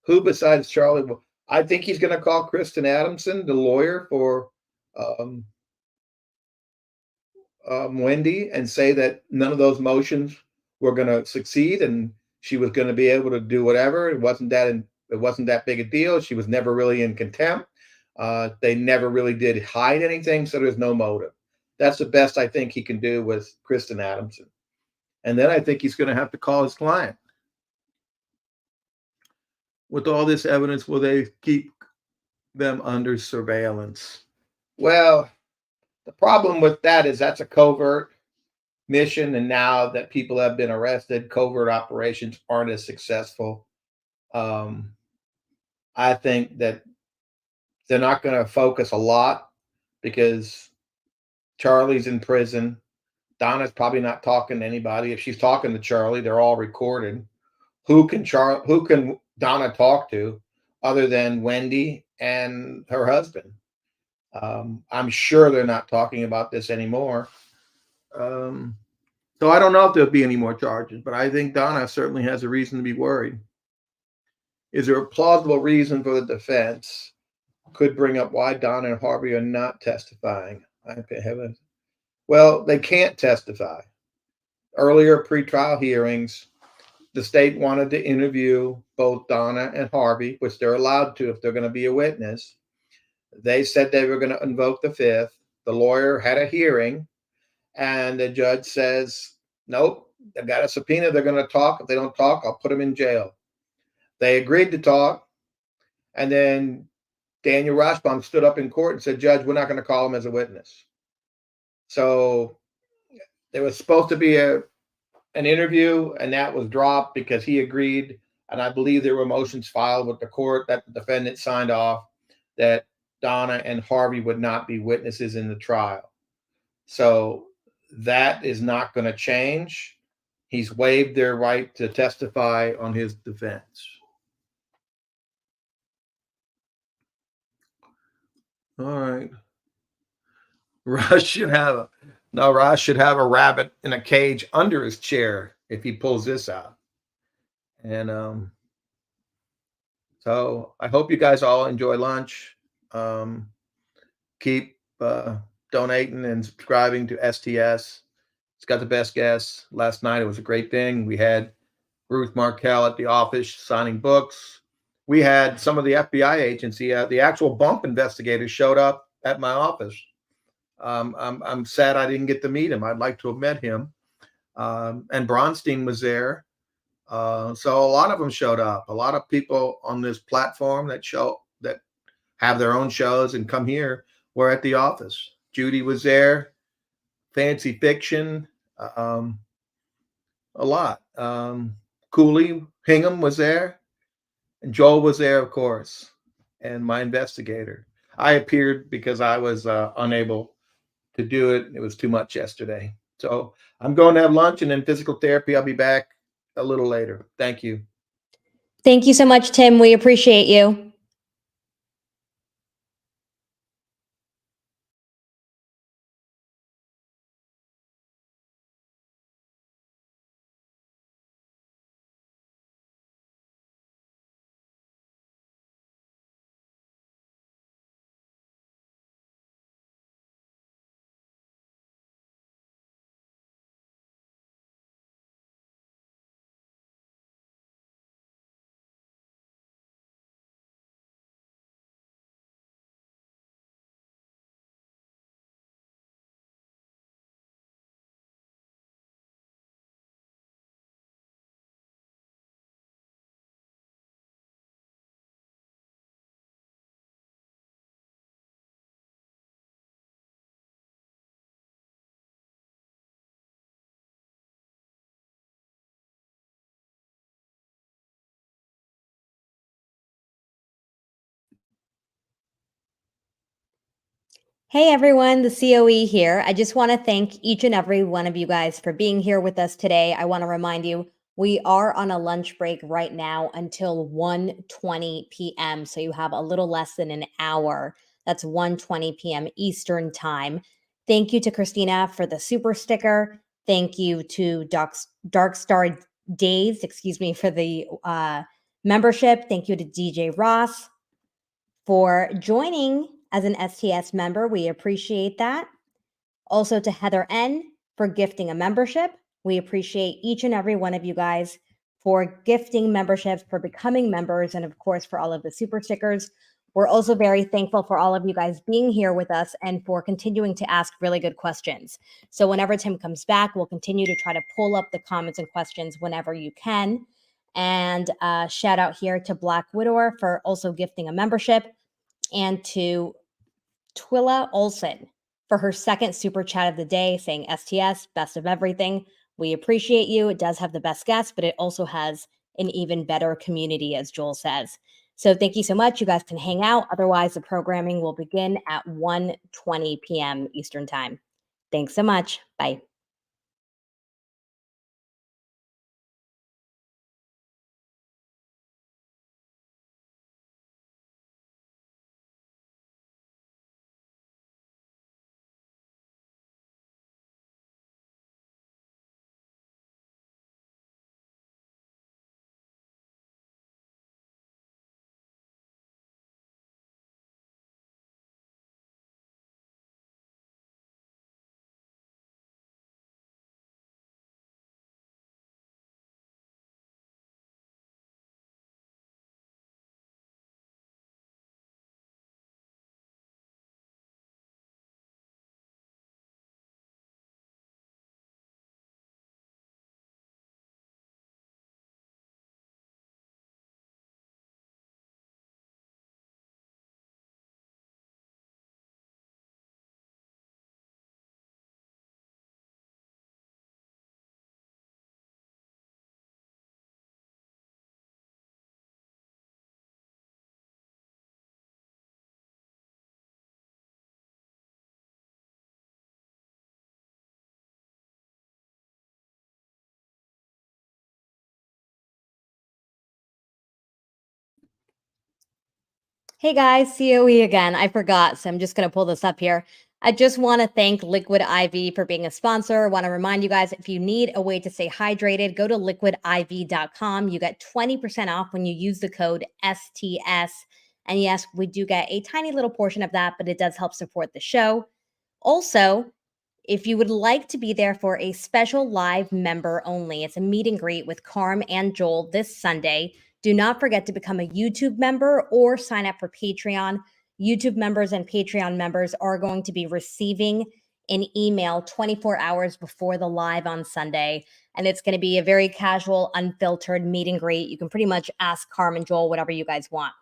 Who besides Charlie? I think he's going to call Kristin Adamson, the lawyer for Wendy and say that none of those motions were going to succeed and she was going to be able to do whatever. It wasn't that big a deal. She was never really in contempt. They never really did hide anything, so there's no motive. That's the best I think he can do with Kristin Adamson. And then I think he's going to have to call his client. With all this evidence, will they keep them under surveillance? Well, the problem with that is that's a covert mission. And now that people have been arrested, covert operations aren't as successful. I think that they're not going to focus a lot because Charlie's in prison. Donna's probably not talking to anybody. If she's talking to Charlie, they're all recorded. Who can Donna talk to other than Wendy and her husband? I'm sure they're not talking about this anymore. So I don't know if there'll be any more charges, but I think Donna certainly has a reason to be worried. Is there a plausible reason for the defense could bring up why Donna and Harvey are not testifying? Well, they can't testify. Earlier pretrial hearings, the state wanted to interview both Donna and Harvey, which they're allowed to if they're going to be a witness. They said they were going to invoke the fifth. The lawyer had a hearing, and the judge says, nope, they've got a subpoena. They're going to talk. If they don't talk, I'll put them in jail. They agreed to talk, and then Daniel Rashbaum stood up in court and said, Judge, we're not going to call him as a witness. So there was supposed to be an interview, and that was dropped because he agreed. And I believe there were motions filed with the court that the defendant signed off that Donna and Harvey would not be witnesses in the trial. So that is not going to change. He's waived their right to testify on his defense. All right. Rush should have a rabbit in a cage under his chair if he pulls this out. And so I hope you guys all enjoy lunch. Keep donating and subscribing to STS. It's got the best guests. Last night it was a great thing. We had Ruth Markell at the office signing books. We had some of the FBI agency, the actual bump investigators showed up at my office. I'm sad I didn't get to meet him. I'd like to have met him. And Bronstein was there. So a lot of them showed up. A lot of people on this platform that have their own shows and come here were at the office. Judy was there. Fancy Fiction. A lot. Cooley Hingham was there. And Joel was there, of course. And my investigator. I appeared because I was unable to do it. It was too much yesterday. So I'm going to have lunch and then physical therapy. I'll be back a little later. Thank you. Thank you so much, Tim. We appreciate you. Hey everyone, the COE here. I just want to thank each and every one of you guys for being here with us today. I want to remind you, we are on a lunch break right now until 1:20 p.m. So you have a little less than an hour. That's 1:20 p.m. Eastern time. Thank you to Christina for the super sticker. Thank you to Dark Star Days, for the membership. Thank you to DJ Ross for joining as an STS member. We appreciate that. Also to Heather N for gifting a membership. We appreciate each and every one of you guys for gifting memberships, for becoming members, and of course, for all of the super stickers. We're also very thankful for all of you guys being here with us and for continuing to ask really good questions. So whenever Tim comes back, we'll continue to try to pull up the comments and questions whenever you can. And shout out here to Black Widower for also gifting a membership, and to Twilla Olson for her second super chat of the day, saying STS, best of everything. We appreciate you. It does have the best guests, but it also has an even better community, as Joel says. So thank you so much. You guys can hang out. Otherwise, the programming will begin at 1:20 p.m. Eastern Time. Thanks so much. Bye. Hey guys, COE again. I forgot, so I'm just going to pull this up here. I just want to thank Liquid IV for being a sponsor. I want to remind you guys, if you need a way to stay hydrated, go to liquidiv.com. You get 20% off when you use the code STS. And yes, we do get a tiny little portion of that, but it does help support the show. Also, if you would like to be there for a special live member only, it's a meet and greet with Carm and Joel this Sunday. Do not forget to become a YouTube member or sign up for Patreon. YouTube members and Patreon members are going to be receiving an email 24 hours before the live on Sunday. And it's going to be a very casual, unfiltered meet and greet. You can pretty much ask Carm and Joel whatever you guys want.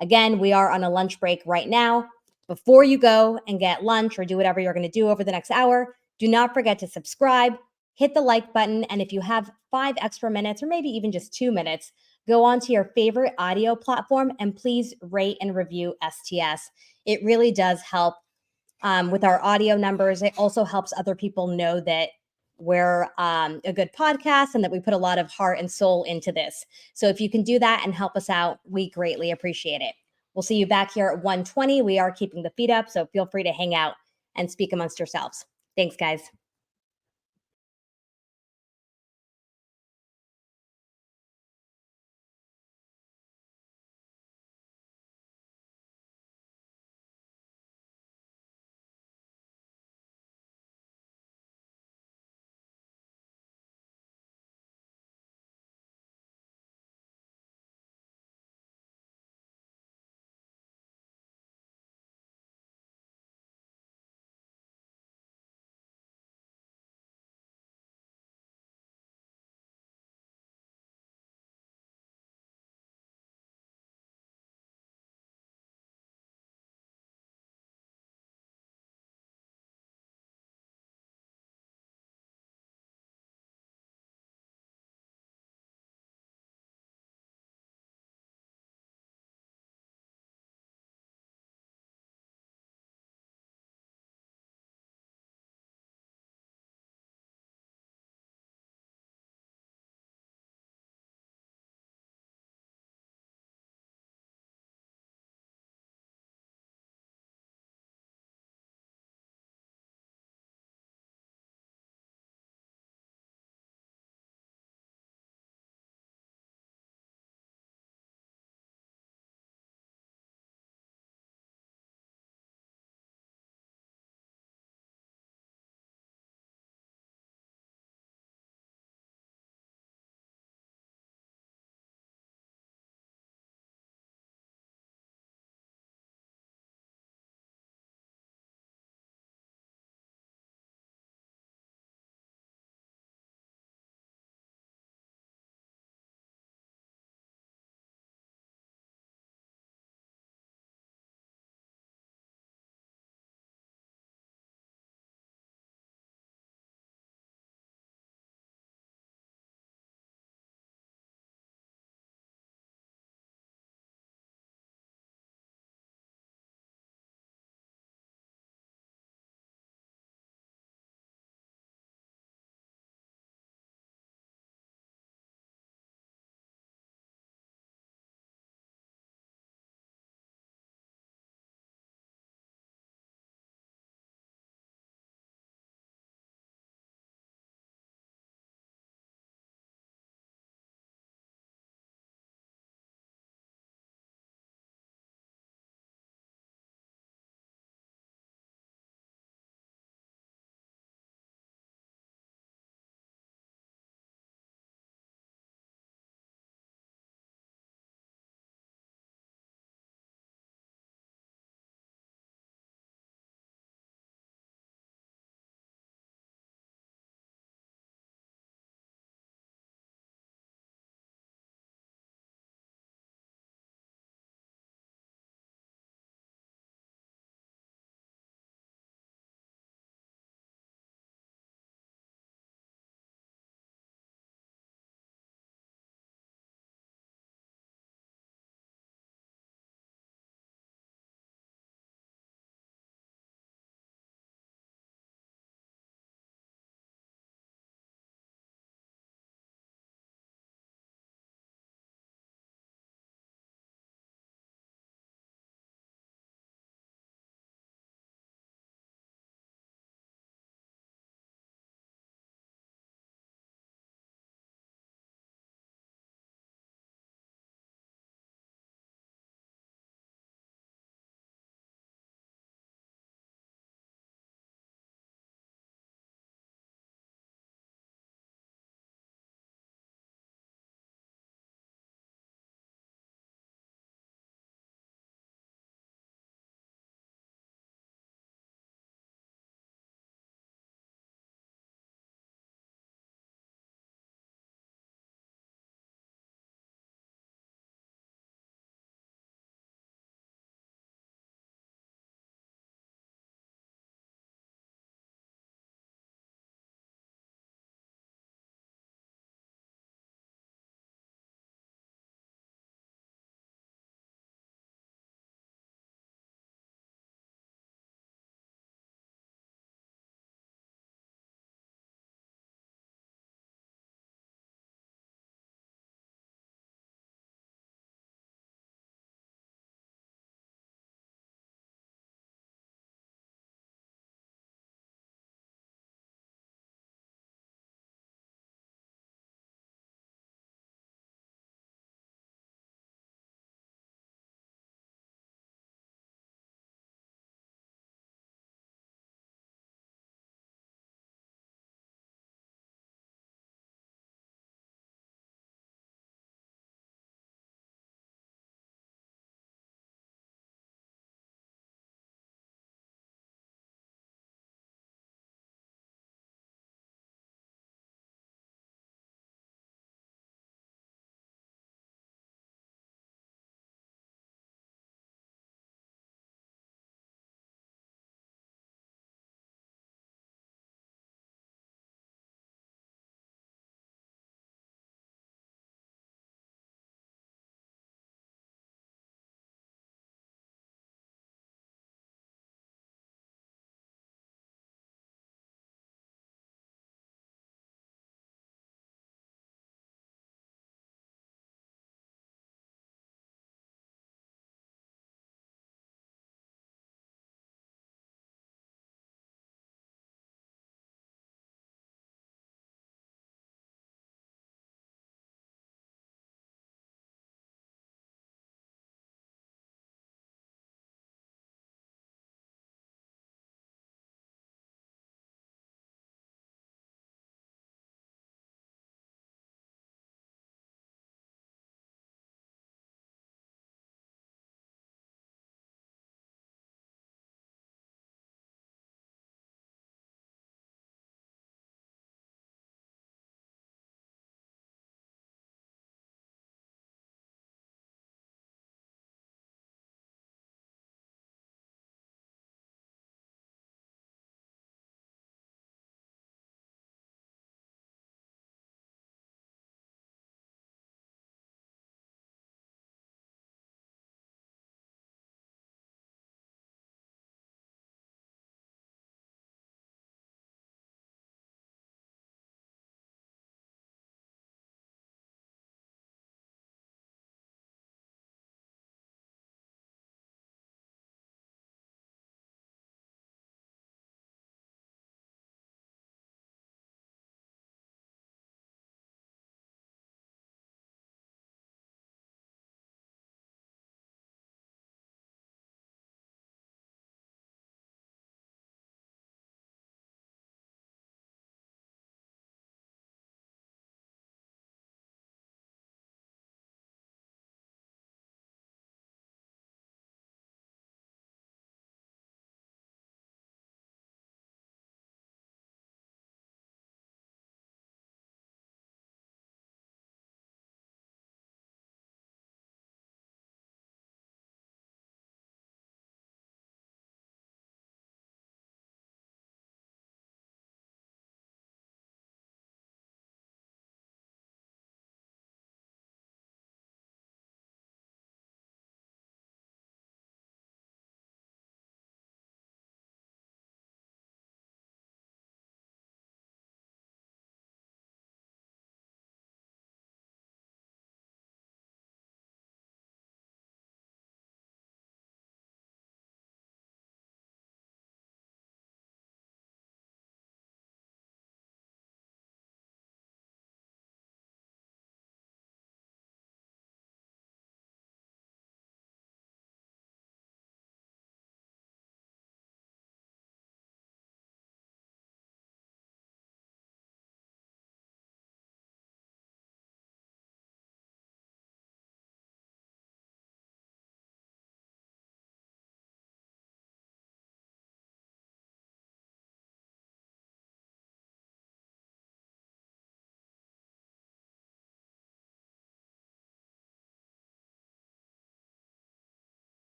Again, we are on a lunch break right now. Before you go and get lunch or do whatever you're going to do over the next hour, do not forget to subscribe, hit the like button, and if you have 5 extra minutes or maybe even just 2 minutes, go on to your favorite audio platform and please rate and review STS. It really does help with our audio numbers. It also helps other people know that we're a good podcast and that we put a lot of heart and soul into this. So if you can do that and help us out, we greatly appreciate it. We'll see you back here at 1:20. We are keeping the feed up, so feel free to hang out and speak amongst yourselves. Thanks, guys.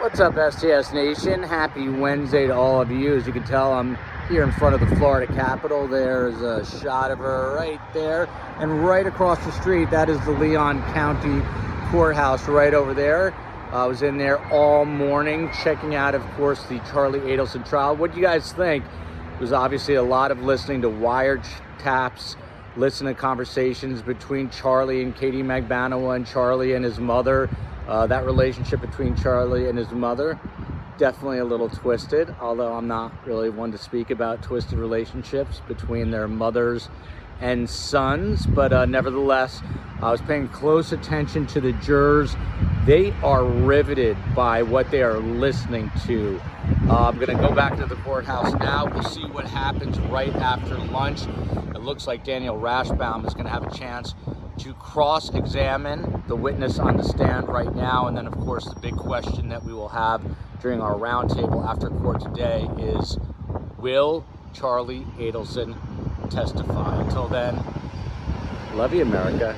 What's up, STS Nation? Happy Wednesday to all of you. As you can tell, I'm here in front of the Florida Capitol. There's a shot of her right there. And right across the street, that is the Leon County Courthouse right over there. I was in there all morning checking out, of course, the Charlie Adelson trial. What do you guys think? It was obviously a lot of listening to wiretaps, listening to conversations between Charlie and Katie Magbanua and Charlie and his mother. That relationship between Charlie and his mother, definitely a little twisted, although I'm not really one to speak about twisted relationships between their mothers and sons. But nevertheless, I was paying close attention to the jurors. They are riveted by what they are listening to. I'm gonna go back to the courthouse now. We'll see what happens right after lunch. It looks like Daniel Rashbaum is gonna have a chance to cross-examine the witness on the stand right now. And then, of course, the big question that we will have during our roundtable after court today is, will Charlie Adelson testify? Until then, love you, America.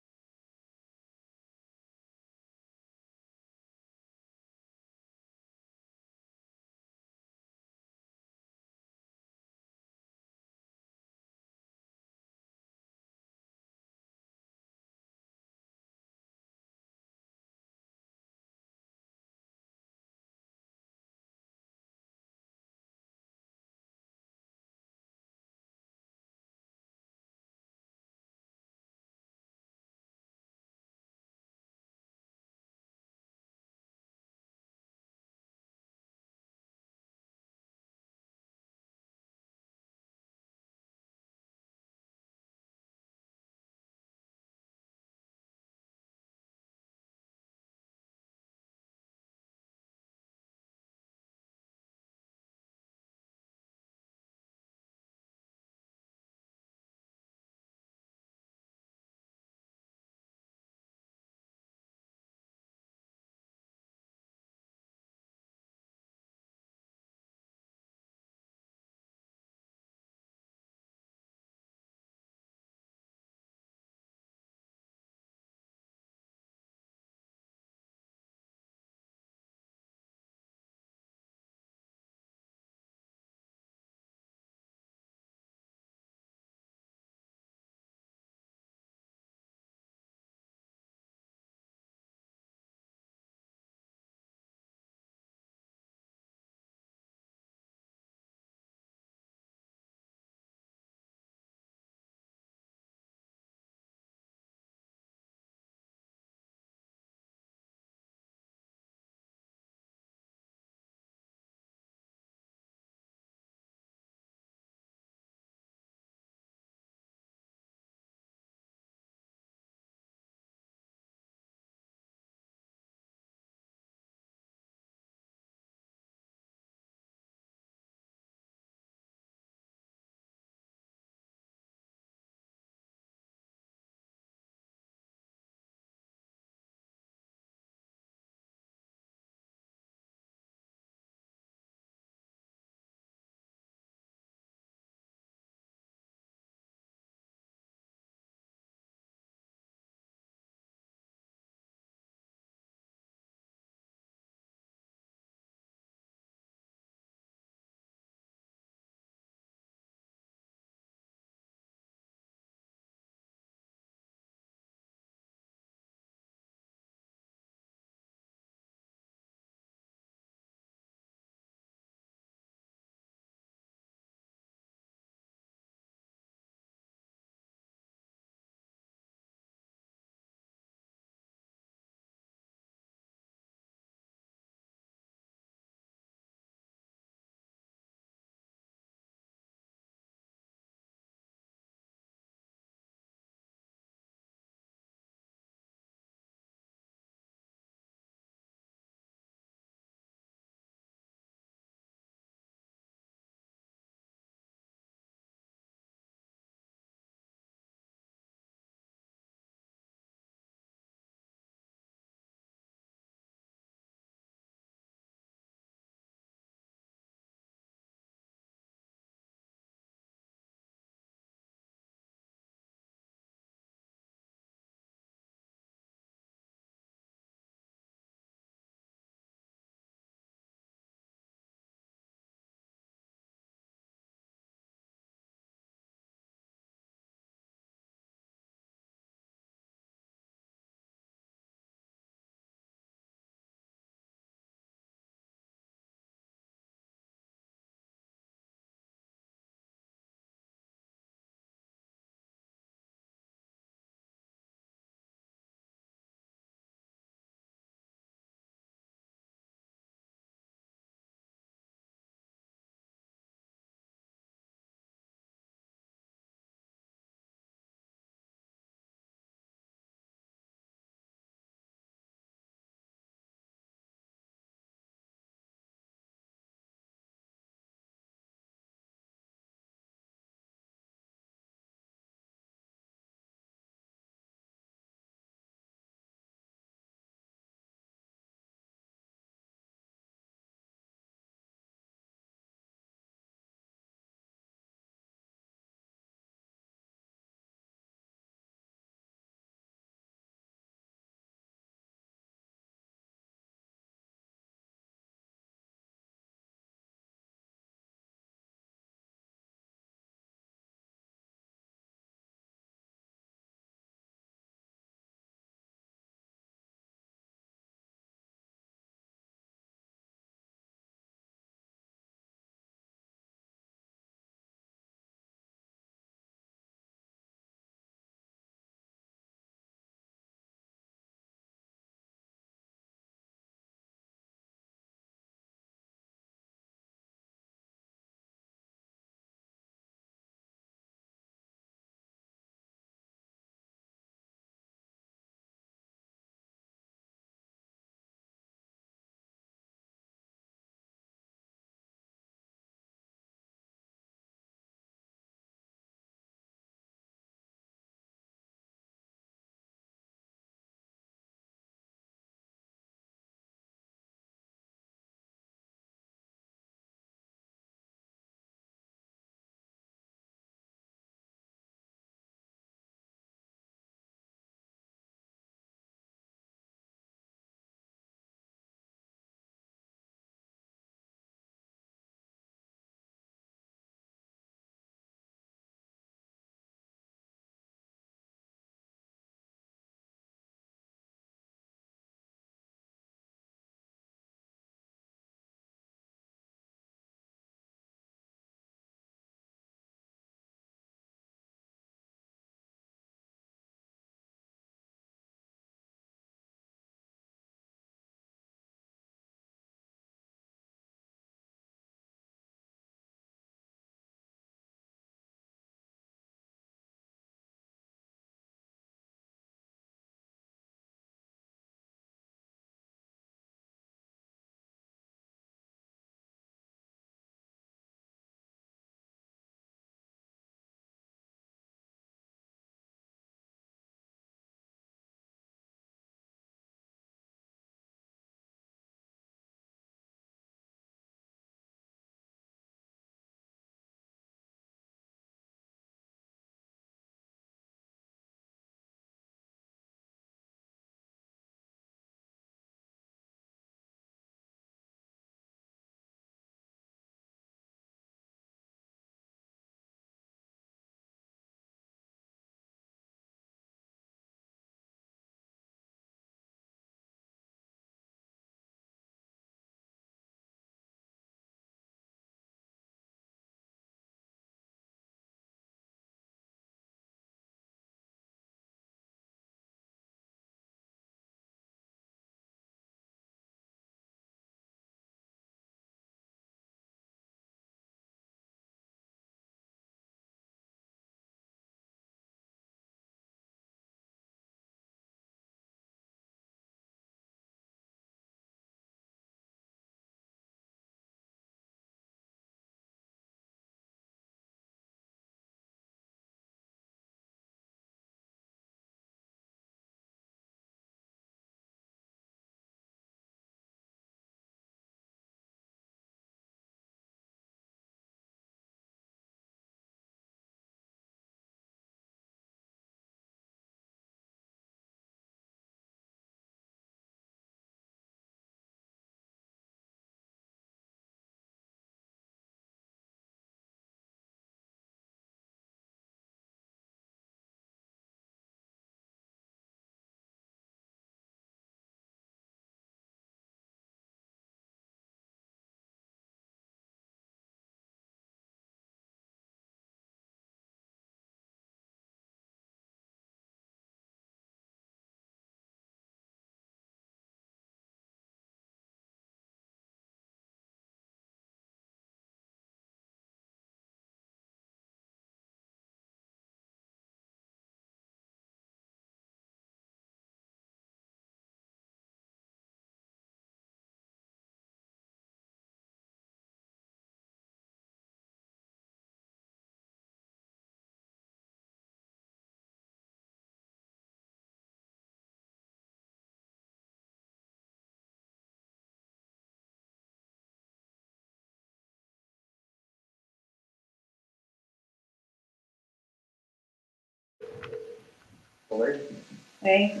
Hey,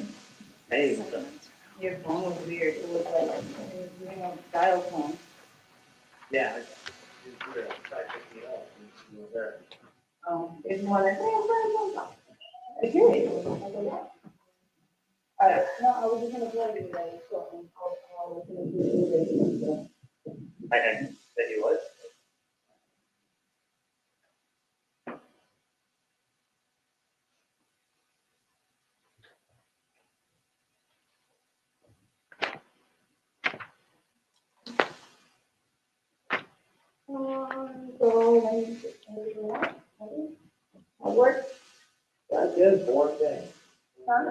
Hey, what's up? your phone was weird. It was like, it was doing a dial tone. Yeah, you were trying to pick me up. You were there. It's more like, hey, okay. No, I was just gonna tell you that it's something. I was gonna do it. I said you was? So, I work. That's good, boring day. Huh?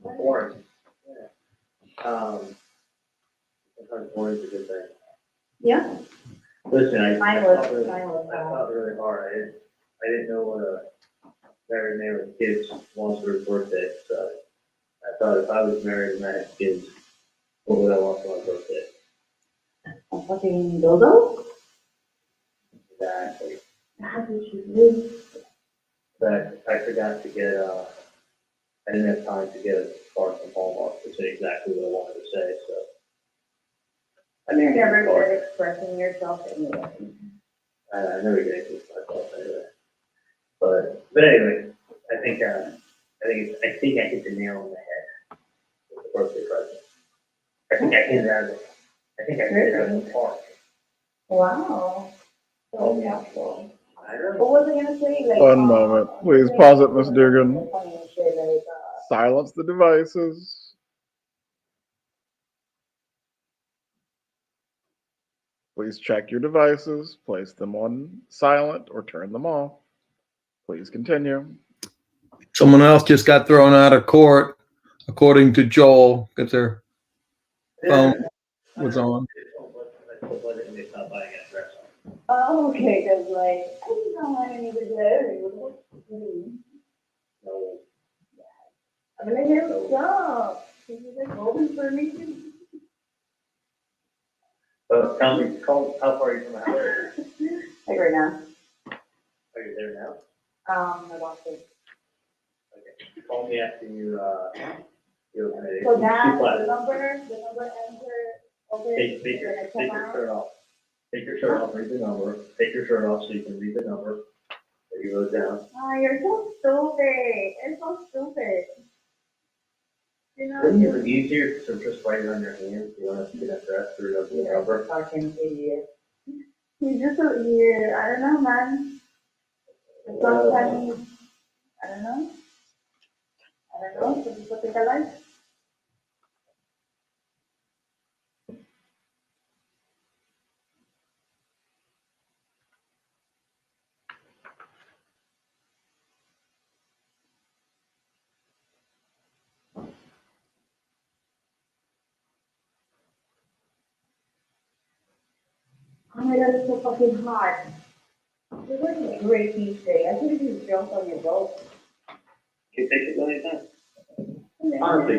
Boring. Yeah. Sometimes boring is a good thing. Yeah. Listen, I Mine thought was. really hard. I didn't know what a married man with kids wants for his birthday, so I thought if I was married and I had kids, what would I want for my birthday? A fucking dildo? Exactly. How did you live? But I forgot to get, I didn't have time to get a card from Hallmark to say exactly what I wanted to say, so. You're never good at expressing yourself anyway. I never get into myself anyway. But anyway, I think I hit the nail on the head with the birthday present. I think I hit it out of the, I think I hit it out of the park. Wow. So natural. What was I gonna say? Like, One moment. Please pause it, Miss Dugan. Silence the devices. Please check your devices, place them on silent or turn them off. Please continue. Someone else just got thrown out of court, according to Joel, because their phone was on. Oh, okay, because like, I didn't know I didn't even go. I'm gonna hear what's up. This is like golden for me. So tell me, how far are you from the house? Like right now. Are you there now? I lost it. Okay. Call me after you, So that, the number enter, okay. Take your shirt off. Take your shirt off, read the number. Take your shirt off so you can read the number that you wrote down. Oh, you're so stupid. It's so stupid. You know? Wouldn't it be easier to just write it on your hand? You don't have to get addressed or the number. Fucking idiot. He's just so weird. I don't know, man. Sometimes, I don't know. Some people think I like. Oh my god, it's so fucking hot. You're wearing a great t-shirt. I think you just jumped on your boat. Can you take it anytime? Honestly.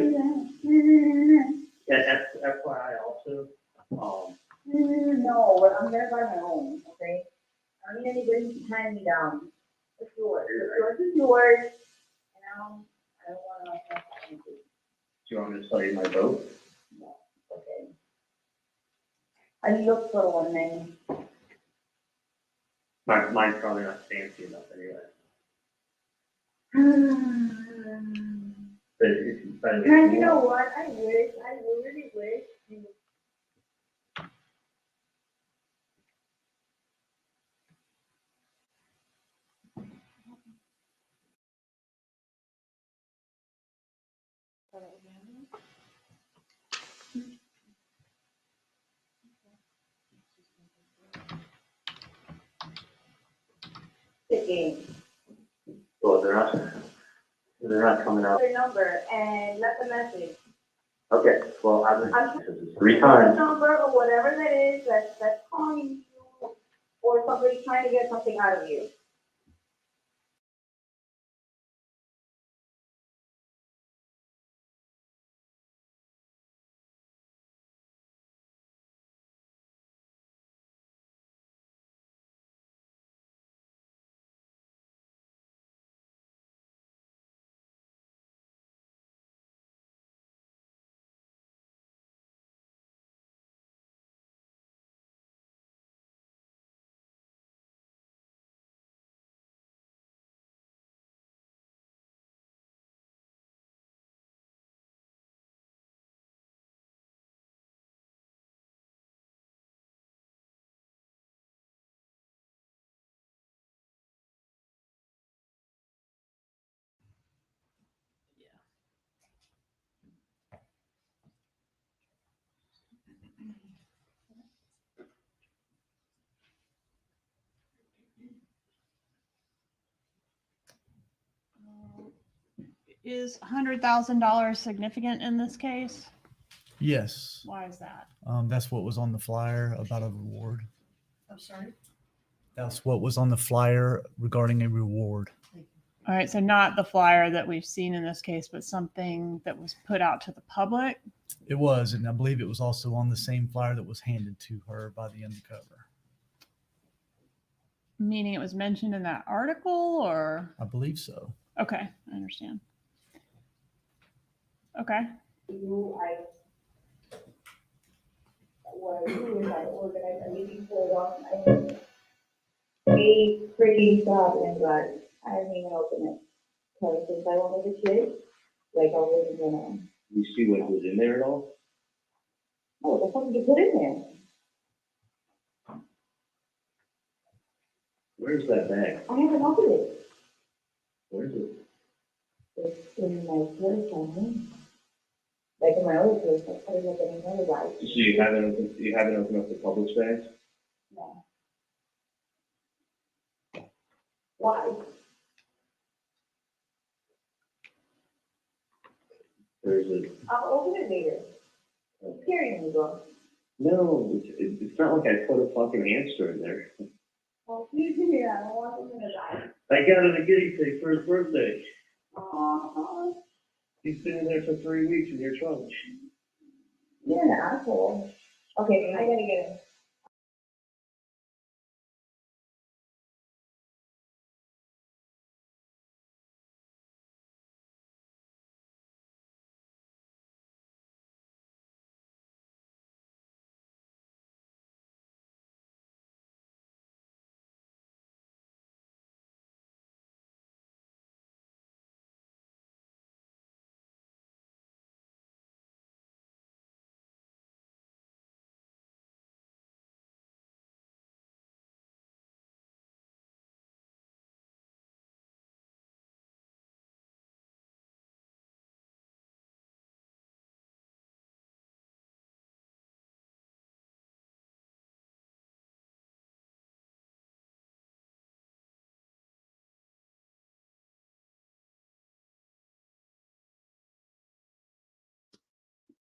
Yeah, FYI also, No, I'm there by my own, okay? I don't need anybody to hand me down. It's yours. Yours is yours. You know, I don't want to. do you want me to sell you my boat? No, okay. I look for one name. Mine's probably not fancy enough anyway. But And you know what? I really wish you. The game. Well, they're not coming out. Their number and left a message. Okay, well, I'm 3 The times. number or whatever that is that's calling you, or somebody trying to get something out of you. Is $100,000 significant in this case? Yes. Why is that? That's what was on the flyer about a reward. I'm sorry. That's what was on the flyer regarding a reward. All right, so not the flyer that we've seen in this case, but something that was put out to the public. It was, and I believe it was also on the same flyer that was handed to her by the undercover. Meaning it was mentioned in that article, or? I believe so. Okay, I understand. Okay. What I do is I organize a meeting for them. I have a freaking job, but I didn't even open it. Because since I wanted a kid, like I wasn't gonna. You see what was in there at all? Oh, the fuck did you put in there? Where's that bag? I haven't opened it. Where's it? It's in my purse, I think. Like in my old purse, I put it like in another bag. So you haven't opened up the public's bags? No. Why? There's a, I'll open it later. It's scaring me, bro. no, it's not like I put a fucking hamster in there. Well, please do that. I don't want him to die. I got him a guinea pig for his birthday. Uh-huh. He's been in there for 3 weeks in your trunk. You're an asshole. Okay, I gotta get him.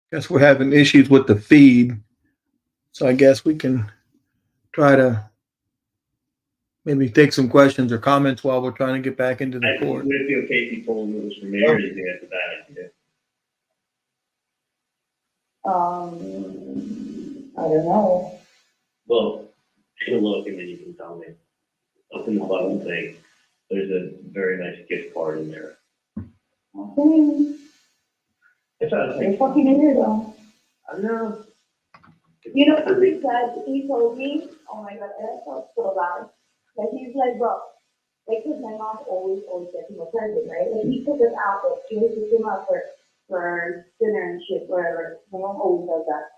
Guess we're having issues with the feed. So I guess we can try to maybe take some questions or comments while we're trying to get back into the court. Would it be okay if you told him it was from me, or do you think that's a bad idea? I don't know. Well, take a look and then you can tell me. Open the button thing. There's a very nice gift card in there. Okay. It's not You're fucking weirdo. I know. You know something that he told me? Oh my god, that felt so bad. Like he's like, bro, like, cause my mom always gets him a present, right? Like he took us out, like she always took him out for dinner and shit, whatever. My mom always does that,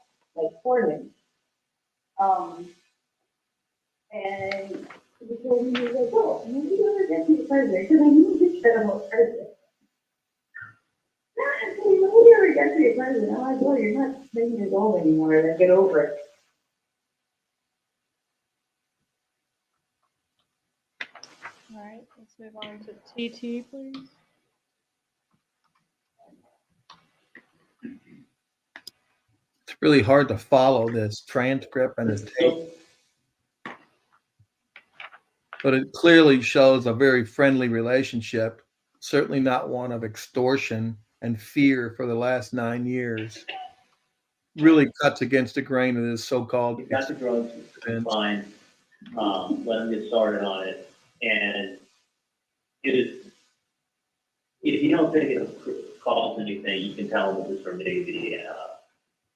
like for him. And he told me, he was like, oh, maybe you ever get me a present, because I knew this shit about present. I said, nobody ever gets me a present. I'm like, well, you're not 10 years old anymore, then get over it. All right, let's move on to TT, please. It's really hard to follow this transcript and the tape. But it clearly shows a very friendly relationship, certainly not one of extortion and fear for the last 9 years. Really cuts against the grain of this so-called. You got the drugs, fine. Let them get started on it. And it is, if you don't think it calls anything, you can tell them this is from Navy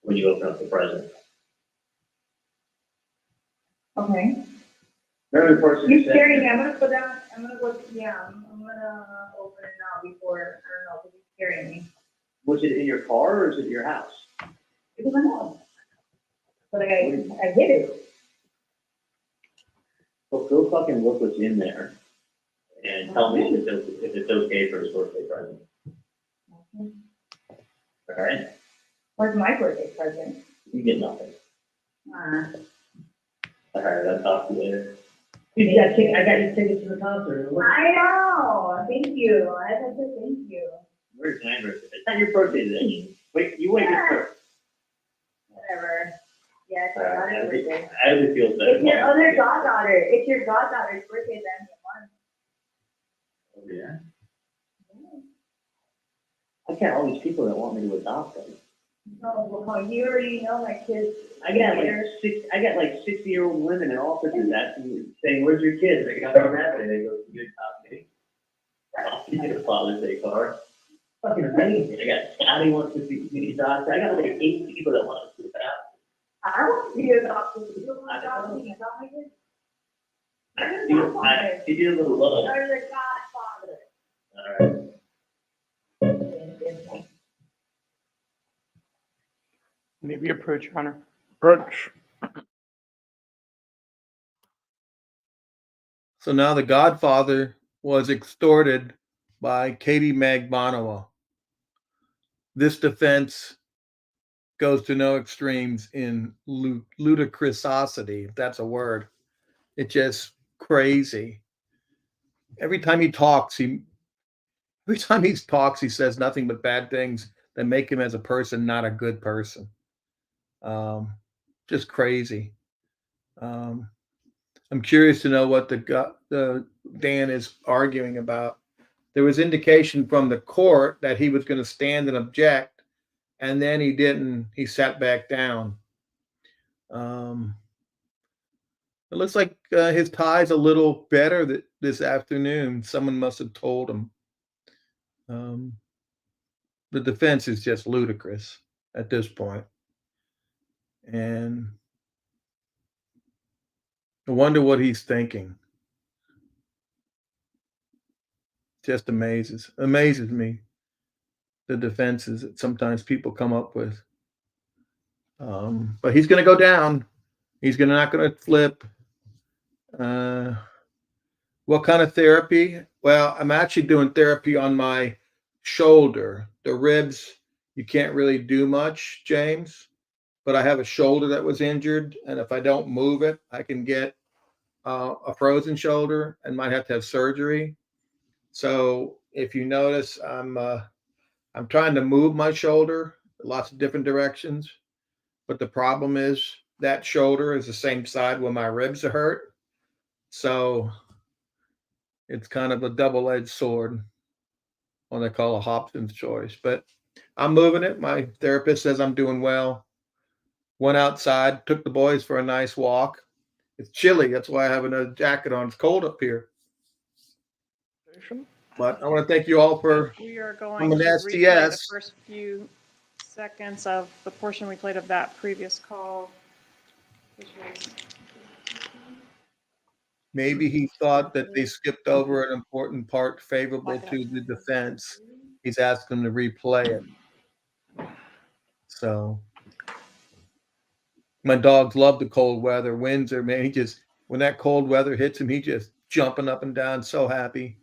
when you open up the present. Okay. Remember the person You're who said, scaring me. I'm gonna put down, I'm gonna go, yeah, I'm gonna open it now before, I don't know, because you're scaring me. was it in your car or is it your house? It's in my house. But I hid it. Well, go fucking look what's in there and tell me if it's okay for his birthday present. All right? Where's my birthday present? You get nothing. All right, I'll talk to you later. You got I got your tickets to the concert. I know, thank you, I have to say thank you. Where's my birthday? It's not your birthday today. Wait, you wait first. Whatever. Yeah, it's your daughter's birthday. I really feel better. It's your other goddaughter, it's your goddaughter's birthday then. Oh, yeah? I got all these people that want me to adopt them. No, well, you already know my kids. I got like 60-year-old women in offices asking me, saying, "Where's your kids?" I don't have it. They go, "You adopt me." I'll give you a Father's Day card. Fucking amazing. I got Scotty wants to be adopted. I got like 8 people that want to adopt. I want to be adopted. You don't want to adopt me, adopt my kids? I give you a little love. You're the godfather. All right. Maybe approach, Your Honor. Approach. So now the Godfather was extorted by Katie Magbanua. This defense goes to no extremes in ludicrosity, if that's a word. It's just crazy. Every time he talks, he says nothing but bad things that make him as a person not a good person. Just crazy. I'm curious to know what the Dan is arguing about. There was indication from the court that he was going to stand and object, and then he didn't. He sat back down. It looks like his tie's a little better this afternoon. Someone must have told him. The defense is just ludicrous at this point. And I wonder what he's thinking. Just amazes me, the defenses that sometimes people come up with. But he's going to go down. He's not going to flip. What kind of therapy? Well, I'm actually doing therapy on my shoulder. The ribs, you can't really do much, James. But I have a shoulder that was injured, and if I don't move it, I can get a frozen shoulder and might have to have surgery. So if you notice, I'm trying to move my shoulder lots of different directions, but the problem is that shoulder is the same side where my ribs are hurt. So it's kind of a double-edged sword, what they call a Hobson's choice. But I'm moving it. My therapist says I'm doing well. Went outside, took the boys for a nice walk. It's chilly. That's why I have another jacket on. It's cold up here. But I want to thank you all for We are coming going to to replay the STS. first few seconds of the portion we played of that previous call, which was Maybe he thought that they skipped over an important part favorable to the defense. He's asked them to replay it. So my dogs love the cold weather. Windsor, man, when that cold weather hits him, he just jumping up and down, so happy.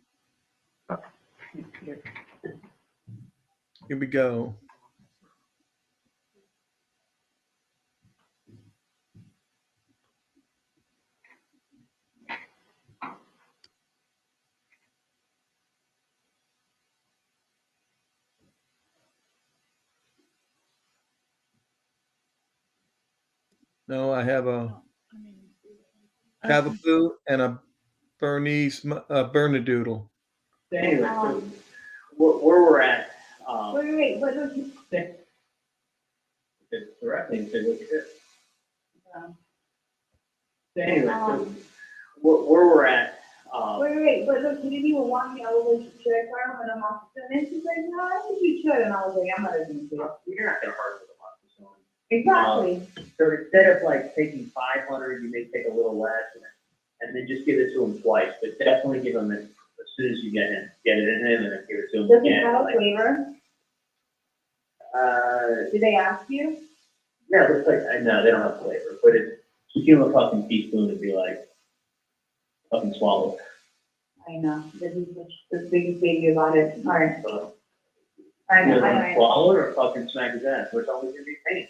Here we go. No, I have a Cavapoo and a Bernedoodle. Anyway, so where we're at. Wait, what was you say? It's directly say what you did. Anyway, so where we're at. Wait, but look, he didn't even want me. I was like, should I fire him in a month? And she's like, no, I think you should. And I was like, I'm not going to do it. You're not going to hurt with a month. Exactly. So instead of like taking 500, you may take a little less, and then just give it to him twice. But definitely give him it as soon as you get it in him, and then give it to him Does again. it have a flavor? Did they ask you? Yeah, it looks like no, they don't have flavor, but it's you give him a fucking teaspoon and be like, fucking swallow. I know. This is the biggest baby about it. All right. I know. Swallow it or fucking smack his ass. We're always gonna be pain.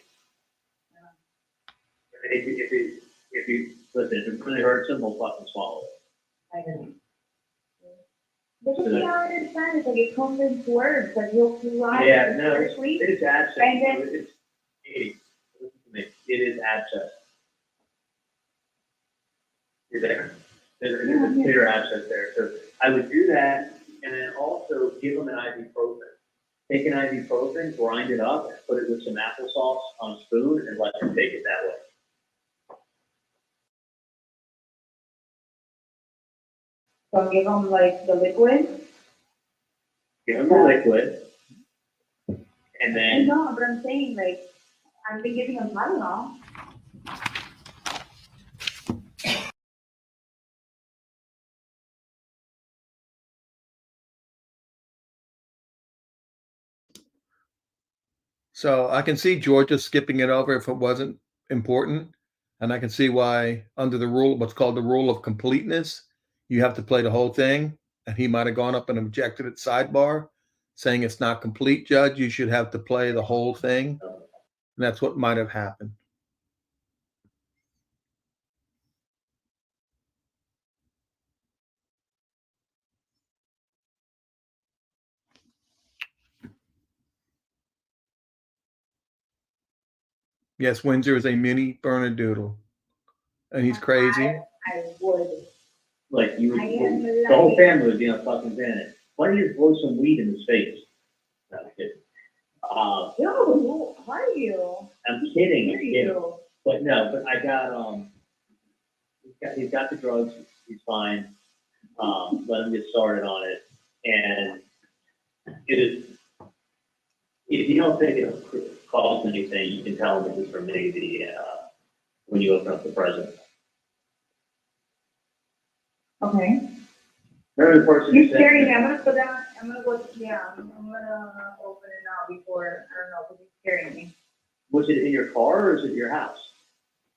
If you listen, if it really hurts them, they'll fucking swallow it. I know. This is how I understand it, like it comes in words, like you'll fly. Yeah, no, it's abscess. And then, Listen to me. It is abscess. You're there. There's a clear abscess there. So I would do that, and then also give them an ibuprofen. Take an ibuprofen, grind it up, and put it with some applesauce on a spoon, and let them take it that way. so give them like the liquid. Give them the liquid, and I then know, but I'm saying like, I've been giving them Tylenol. So I can see Georgia skipping it over if it wasn't important. And I can see why under the rule, what's called the rule of completeness, you have to play the whole thing. And he might have gone up and objected at sidebar, saying it's not complete, Judge. You should have to play the whole thing. And that's what might have happened. Yes, Windsor is a mini Bernedoodle. And he's crazy. I would. like you would, I am the whole family would be on fucking panic. Why don't you just blow some weed in his face? No, I'm kidding. No, who are you? I'm kidding. Who are you? But no, but I got he's got the drugs. He's fine. Let him get started on it. And it is, if you don't think it costs anything, you can tell him this is from me. When you open up the present. Okay. Every person. You're scaring me. I'm gonna go down. I'm gonna go. Yeah, I'm gonna open it now before. I don't know, because you're scaring me. Was it in your car or is it your house?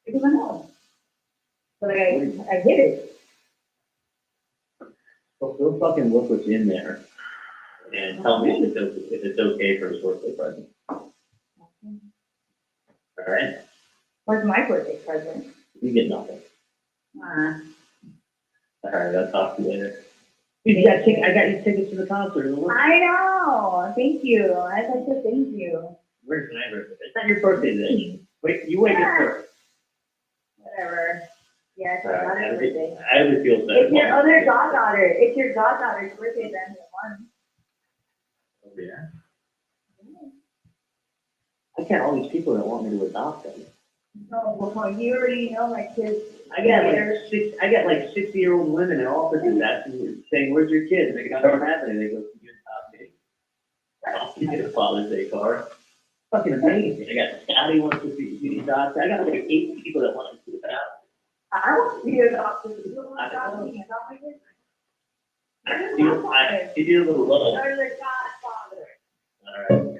It was my house. But I hid it. Well, go fucking look what's in there and tell me if it's okay for his birthday present. All right. What's my birthday present? You get nothing. Uh, All right, I'll talk to you later. Dude, I got you tickets to the concert. I know. Thank you. I'd like to thank you. Where's my birthday? It's not your birthday today. Wait, you wait first. Whatever. Yeah, it's All right, not your birthday. I have a feel better. It's your other goddaughter. It's your goddaughter's birthday than the one. Oh, yeah. I got all these people that want me to adopt them. No, well, you already know my kids. I got like 60-year-old women in offices asking me, saying, "Where's your kid?" And they go, "I don't have any." They go, "Can you adopt me?" I'll give you a Father's Day card. Fucking amazing. I got Scotty wants to be adopted. I got like 8 people that want to be adopted. I want to be adopted. You don't want to adopt me. Adopt my kids. I did a little low. You're the godfather. All right.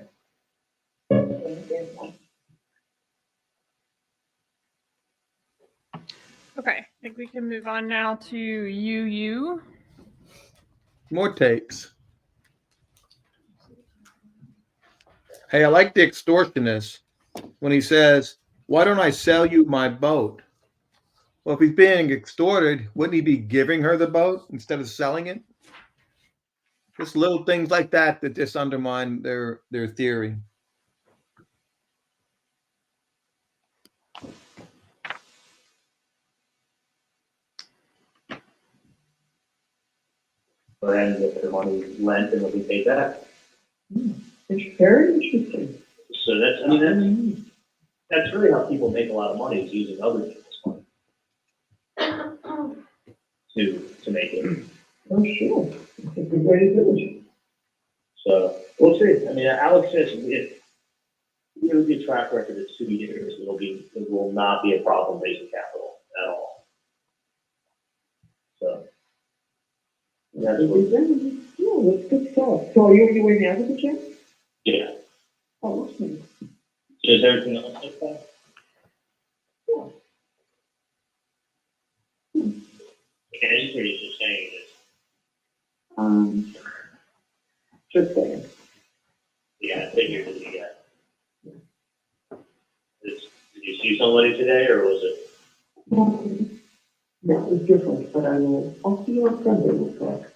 Okay, I think we can move on now to you. More takes. Hey, I like the extortionist when he says, "Why don't I sell you my boat?" Well, if he's being extorted, wouldn't he be giving her the boat instead of selling it? Just little things like that that just undermine their theory. But then if the money lent and it'll be paid back. It's very interesting. So that's really how people make a lot of money, is using other people's money to make it. Oh, sure. It's a good way to do it. So we'll see. I mean, Alex says if there will be a track record of 2 years, it will not be a problem raising capital at all. So that's what. Yeah, that's good stuff. So you were in the advocate chair? Yeah. Oh, that's nice. So is everything else like that? Yeah. Okay, he's just saying this. Just saying. Yeah, I figured that you got. Did you see somebody today, or was it? That was different, but I'll see you on Sunday, we'll talk.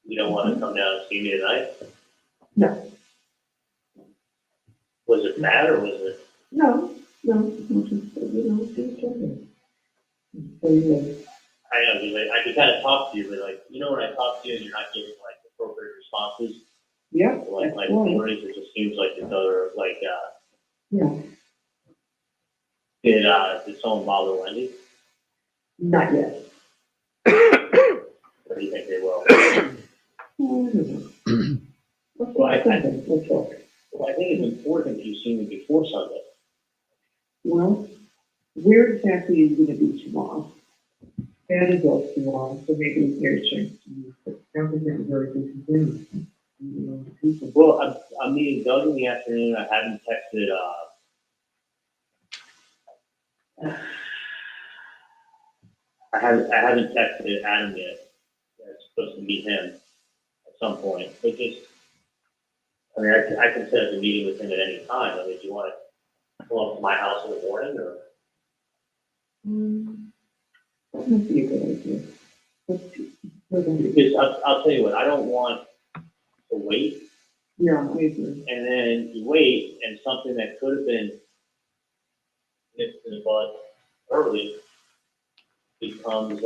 You don't want to come down and see me tonight? No. Was it bad, or was it? No, we'll just, see each other. So, yeah. I know, because I could kind of talk to you, but like, when I talk to you and you're not getting like appropriate responses. Yeah. Like stories, it just seems like it's other, like, Yeah. Did someone bother Wendy? Not yet. Or do you think they will? Well, I think it's important that you see me before Sunday. Well, where exactly are you gonna be tomorrow? That is all tomorrow, so maybe there's a chance to use it. That was a very good thing. Well, I'm meeting Doug in the afternoon. I haven't texted, I haven't texted Adam yet. I'm supposed to meet him at some point. But just, I can set up a meeting with him at any time. Do you want to come up to my house in the morning, or? That might be a good idea. Because I'll tell you what, I don't want to wait. Yeah, I agree. And then you wait, and something that could have been nipped in the bud early becomes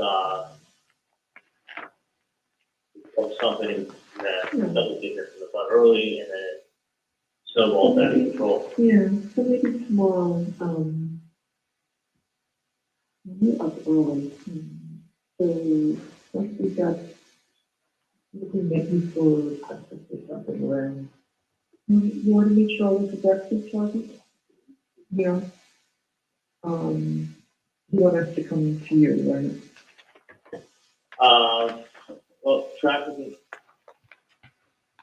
something that doesn't get nipped in the bud early, and then it snowballs out of control. Yeah, so maybe tomorrow, maybe up early. So once we got, we can maybe for breakfast or something around. You want to meet Charlie for breakfast, Charlie? Yeah. You want us to come to you, right? Well, traffic is,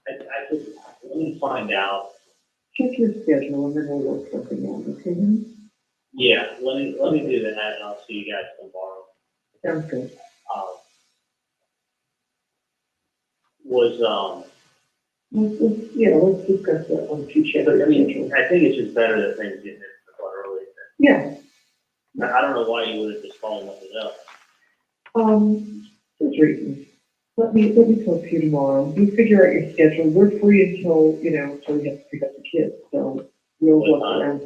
I could, let me find out. Check your schedule and then we'll work something out, okay? Yeah, let me do that, and I'll see you guys tomorrow. Sounds good. Let's discuss that on future. But I mean, I think it's just better that things get nipped in the bud early. Yeah. I don't know why you wouldn't just call and let me know. There's reasons. Let me talk to you tomorrow. You figure out your schedule. We're free until you have to pick up the kids. So we'll work around.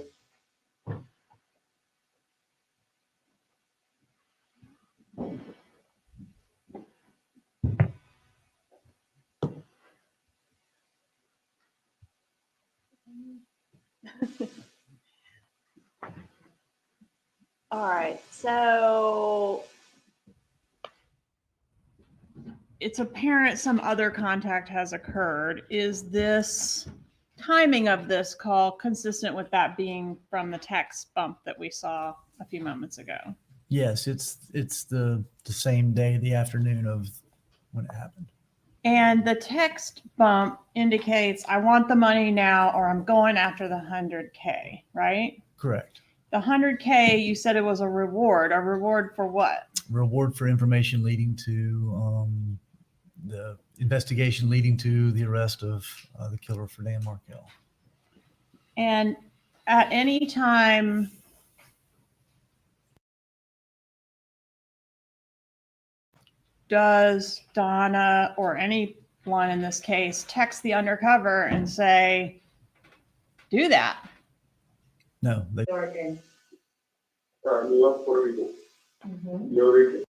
All right, so it's apparent some other contact has occurred. Is this timing of this call consistent with that being from the text bump that we saw a few moments ago? Yes, it's the same day, the afternoon of when it happened. And the text bump indicates I want the money now or I'm going after the 100K, right? Correct. The 100K, you said it was a reward. A reward for what? Reward for information leading to the investigation leading to the arrest of the killer for Dan Markell. And at any time, does Donna or anyone in this case text the undercover and say, do that? No, they. New York, Puerto Rico. Puerto Rico.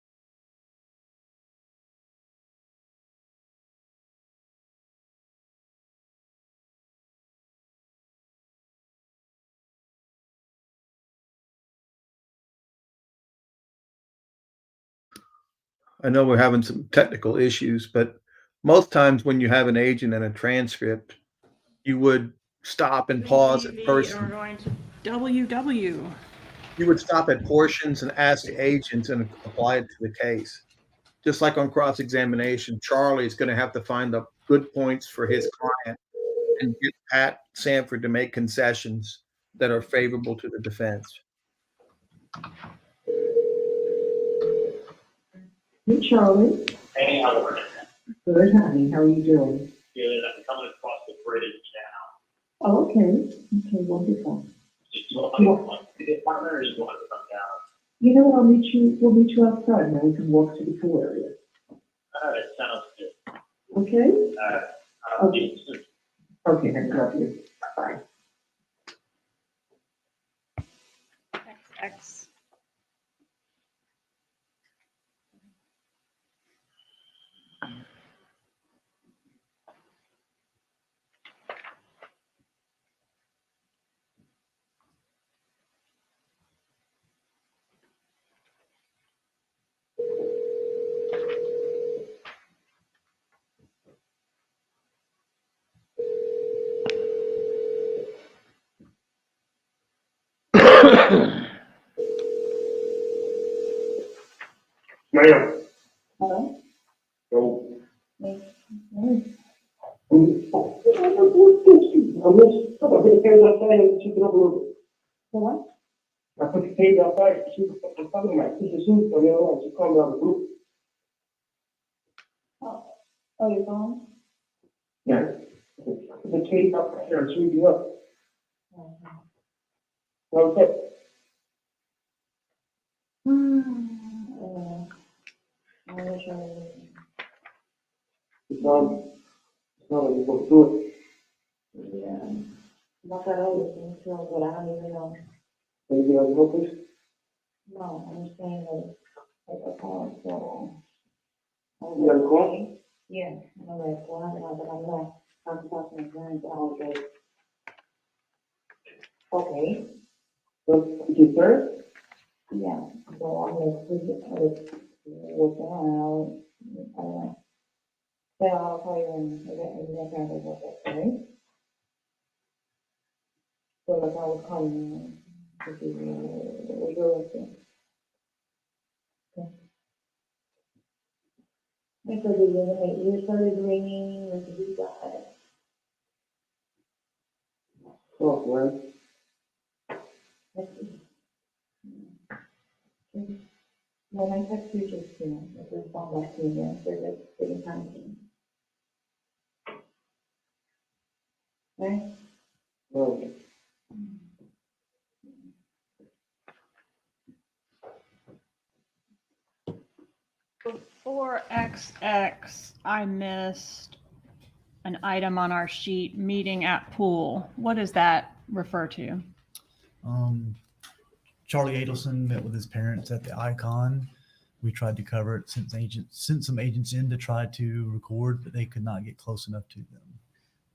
I know we're having some technical issues, but most times when you have an agent and a transcript, you would stop and pause at We're person. going to WW. You would stop at portions and ask the agents and apply it to the case. Just like on cross-examination, Charlie is going to have to find the good points for his client and get Pat Sanford to make concessions that are favorable to the defense. Hey, Charlie. Hey, how are you? Good, honey. How are you doing? Good. I'm coming across the bridge Oh, okay, wonderful. The partner is going to come down. You know what, we'll meet you outside, and then we can walk to the pool area, All right, sounds good. okay? All right. I'll see you soon. Okay, I love you. Bye. XX. Ma'am. Hello? So, Yes. I put the page outside and she can up a little bit. For what? I put the page outside, I'm talking about, this is soon, so you know, she calmed down the group. Oh, you're gone? Yeah. I put the tape up there and sweep you up. Okay. It's not like you're supposed to do it. Yeah. Not that old, so, but I don't even know. Anything else, no, please? No, I'm just saying like a car, so. You got a call? Yeah, I know that, well, I know that I'm not, I'm talking to parents, I was like, okay, You third? yeah, so I'm like, what's on, I don't know. Yeah, I'll call you in that kind of work, right? So like I was calling, to see, what you're looking. Okay. Because you started ringing, like you got it. Oh, right. When I text you just, if you respond back to me again, so that's taking time. Right? Okay. Before XX, I missed an item on our sheet, meeting at pool. What does that refer to? Charlie Adelson met with his parents at the Icon. We tried to cover it, sent some agents in to try to record, but they could not get close enough to them.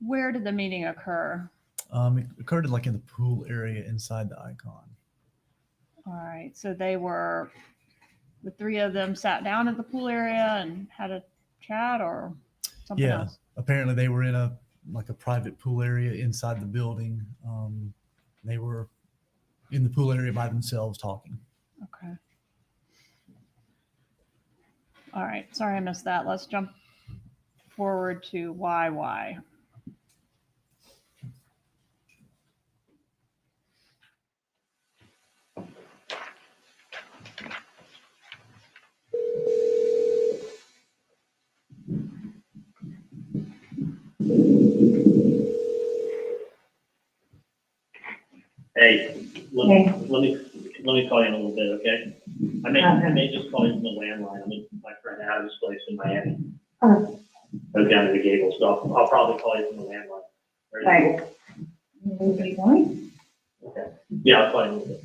Where did the meeting occur? It occurred like in the pool area inside the Icon. All right, so the three of them sat down at the pool area and had a chat or something else? Apparently they were in a private pool area inside the building. They were in the pool area by themselves talking. Okay. All right, sorry I missed that. Let's jump forward to YY. Hey, let me call you in a little bit, okay? I may just call you from the landline. I'm at my friend Adam's place in Miami. I'm down in the Gables, so I'll probably call you from the landline. Right. Okay. Yeah, I'll call you in a little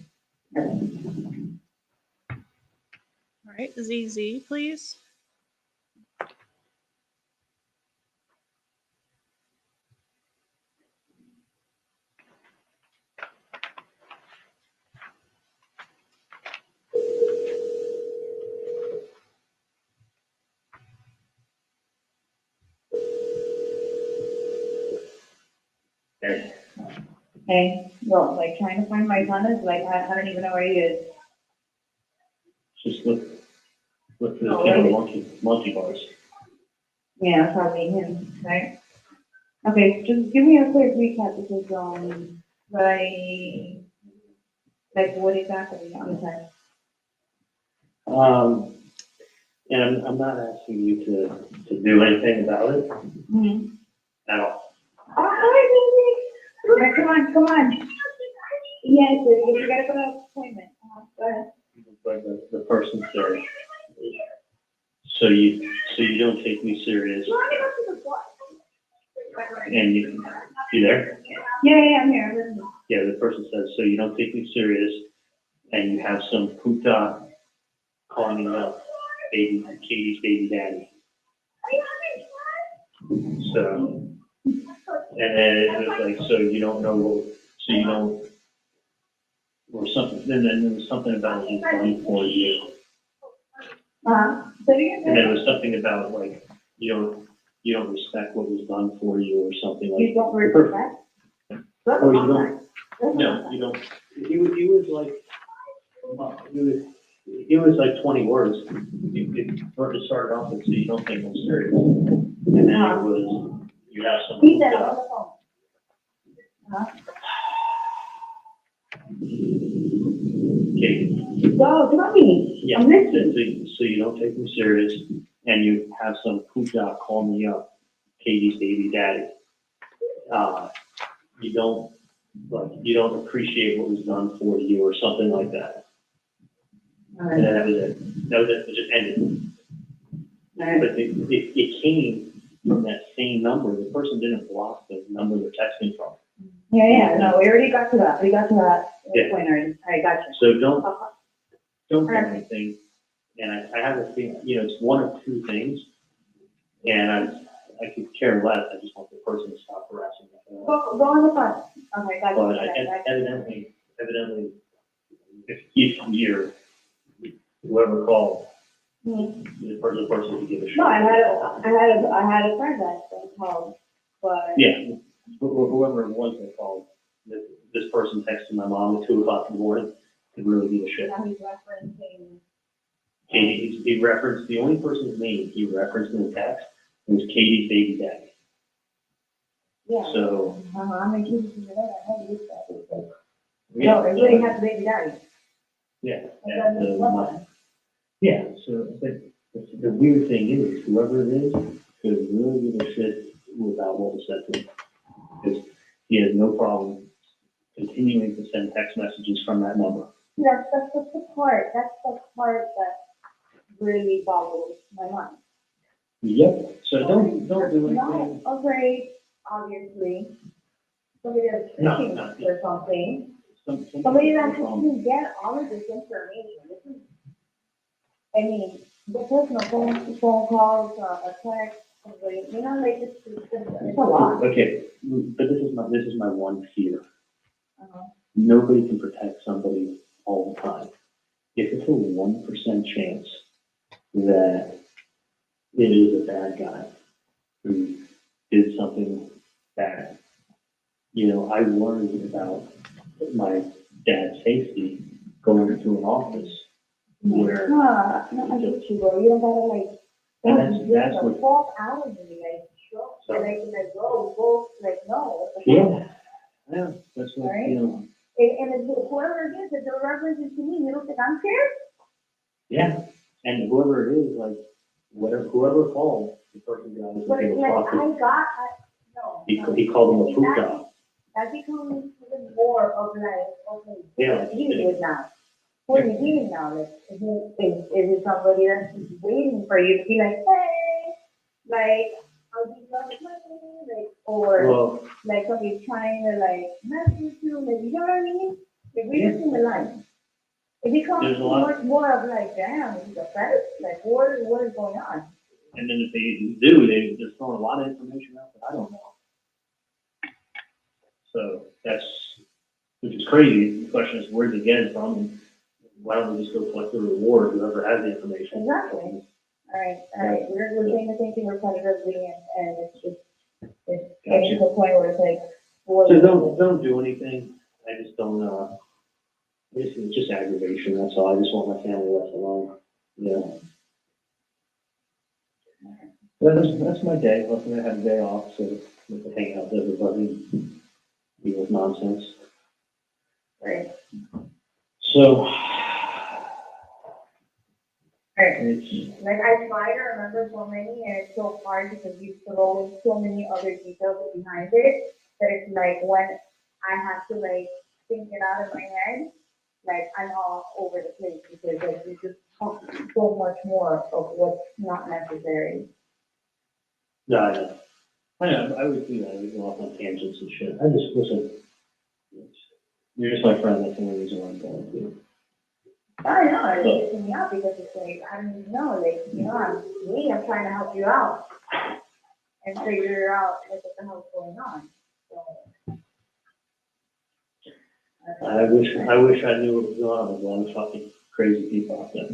bit. All right, ZZ, please. Hey. Hey, well, like trying to find my son is like, I don't even know where he is. Just with the monkey bars. Yeah, probably him, right? Okay, just give me a quick recap because, like what exactly on the side? And I'm not asking you to do anything about it Mm-hmm. at all. Hi, baby. Now, come on. Yes, you gotta go to an appointment. Go ahead. But the person said, so you don't take me serious. And you there? Yeah, I'm here. Yeah, the person says, so you don't take me serious, and you have some puta calling me up, Katie's baby daddy. So, and then it was like, so you don't know what, so you don't, or something, and then there was something about it was done for you. And then there was something about like, you don't respect what was done for you or something like. You don't respect? Or you don't, no, you don't, he was like, it was like 20 words. It started off with, so you don't think I'm serious. And then it was, you have some. He said on the phone. Okay. Go, tell me. Yeah, I'm listening. so you don't take me serious, and you have some puta call me up, Katie's baby daddy. You don't appreciate what was done for you or something like that. And then that was it. That was it. It just ended. But it came from that same number. The person didn't block the number they're texting from. Yeah, no, we already got to that. We got to that point already. I got you. So don't do anything. And I have a feeling, it's one of two things. And I could care less. I just want the person to stop harassing me. Go on the phone. Okay, got you. But evidently, if you're, whoever called, the person would give a shit. No, I had a friend that called, but. Yeah, whoever it was that called, this person texted my mom at 2:00 in the morning, could really give a shit. Now he's referencing. He referenced, the only person's name he referenced in the text was Katie's baby daddy. Yeah. So. I mean, he's how do you say Yeah. No, everybody has a baby daddy. Yeah. And Yeah, so but the weird thing is, whoever it is could really give a shit about what was said to him. Because he has no problem continuing to send text messages from that number. That's the part that really boggles my mind. Yep, so don't do anything. Not afraid, obviously. Somebody that's fishing or something. Somebody that can get all of this information. I mean, the personal phone calls, a text, somebody, like it's a lot. Okay, but this is my one fear. Nobody can protect somebody all the time. If it's a 1% chance that it is a bad guy who did something bad, I worry about my dad's safety going to an office where. No, I get you, bro. You don't gotta And that's what. Walk out of me, sure. So, go, no. Yeah, that's what, right? And if whoever it is, if the reference is to me, you don't think I'm scared? Yeah, and whoever it is, whoever called, the person got us But to talk to. no. He called him a puta. That becomes even more of okay, Yeah, what are you dealing with now? What are you dealing now? Is it somebody that's just waiting for you to be like, hey, I'll give you all this money, or somebody's trying to message you, you know what I mean? If we just in the line, it becomes much more of damn, is it a fetish? What is going on? And then if they do, they're throwing a lot of information out that I don't know. So which is crazy. The question is, where did they get it from? And why don't we just go collect the reward, whoever has the information? Exactly. All right. We're saying the same thing repetitively, and it's getting to the point where it's like, so don't do anything. I just don't. It's just aggravation. That's all. I just want my family left alone. Yeah. That's my day. Luckily, I had a day off, so we can hang out with everybody, deal with nonsense. Right. So. I try to remember so many, and it's so hard because you throw in so many other details behind it that it's when I have to like think it out in my head. Like I'm all over the place because like you just talk so much more of what's not necessary. No, I know. I would do that. I would go off on tangents and shit. I just, listen, you're just my friend. That's the only reason why I'm going to. I know, it's pissing me out because it's like, I don't even know, like, you know, I'm trying to help you out and figure out what the hell's going on. So, I wish I knew what was going on with all the fucking crazy people out there.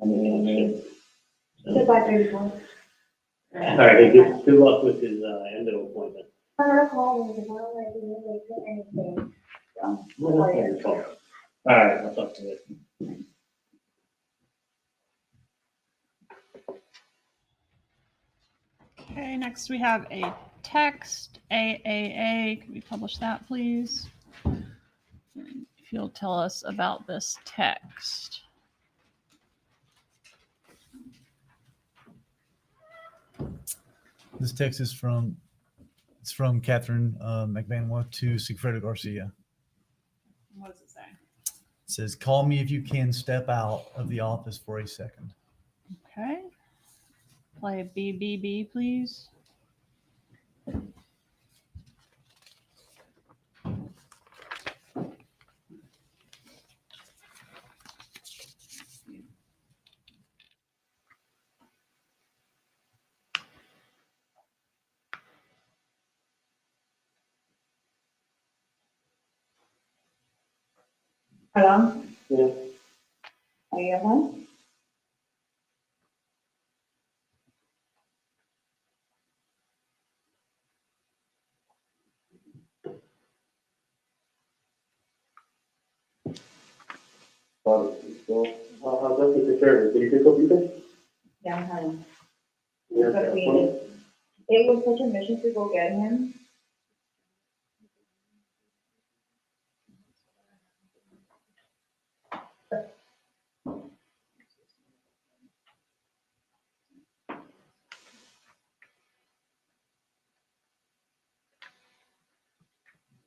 I mean, goodbye, beautiful. all right, good luck with his endo appointment. I'm gonna call him because I don't like to really say anything. So, Well, that's not your fault. All right, I'll talk to you later. Okay, next we have a text, AAA. Can we publish that, please? If you'll tell us about this text. This text is from Katherine Magbanua to Sigfredo Garcia. What does it say? It says, "Call me if you can step out of the office for a second." Okay. Play BBB, please. Hello? Yeah. Are you at home? How's that take care of it? Did you pick up anything? Yeah, I'm home. Yeah. But it was such a mission to go get him.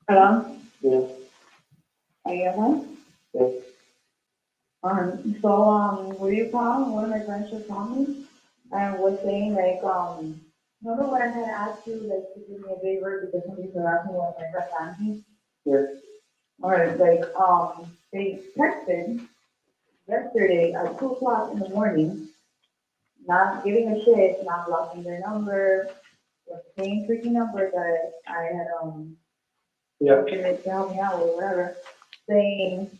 Hello? Yeah. Are you at home? Yeah. What do you call? One of my friends just called me and was saying like, remember when I had asked you like to do me a favor because somebody harassed me with my best family? Yeah. Or like, they texted yesterday at 2:00 in the morning, not giving a shit, not blocking their number, the same freaking number that I had, Yeah. to help me out with, whatever, saying,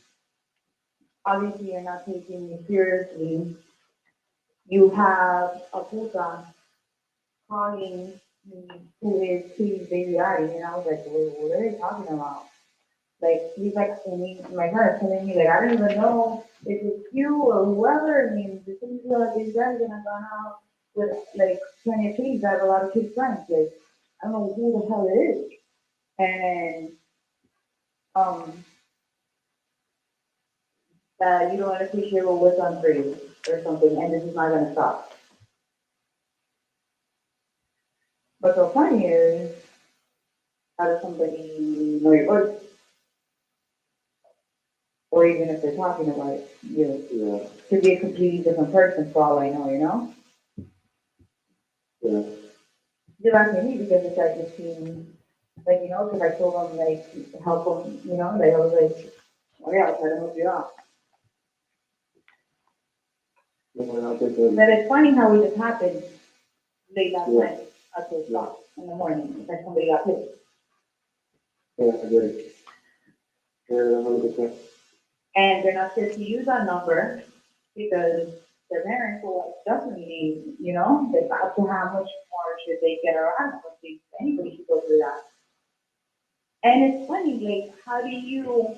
obviously you're not taking me seriously. You have a puta calling me to his baby daddy, and I was like, what are they talking about? Like, he's like, my friend is telling me, like, I don't even know if it's you or whoever. I mean, this is these guys gonna gone out with like plenty of kids. I have a lot of kids friends. Like, I don't know who the hell it is. And that you don't appreciate what was done for you or something, and this is not gonna stop. What's so funny is, how does somebody know your voice? Or even if they're talking about you, Yeah. could be a completely different person for all I know, you know? Yeah. You're asking me because it's like it seemed, like, you know, because I told them, like, to help them, you know, like, I was like, oh yeah, I'll try to help you out. But it's funny how it just happened late last night at 2:00 in the morning. It's like somebody got hit. Yeah, I get it. Yeah, 100%. And they're not scared to use that number because their parents will definitely need, you know, like up to how much more should they get around? Anybody should go through that. And it's funny, like, how do you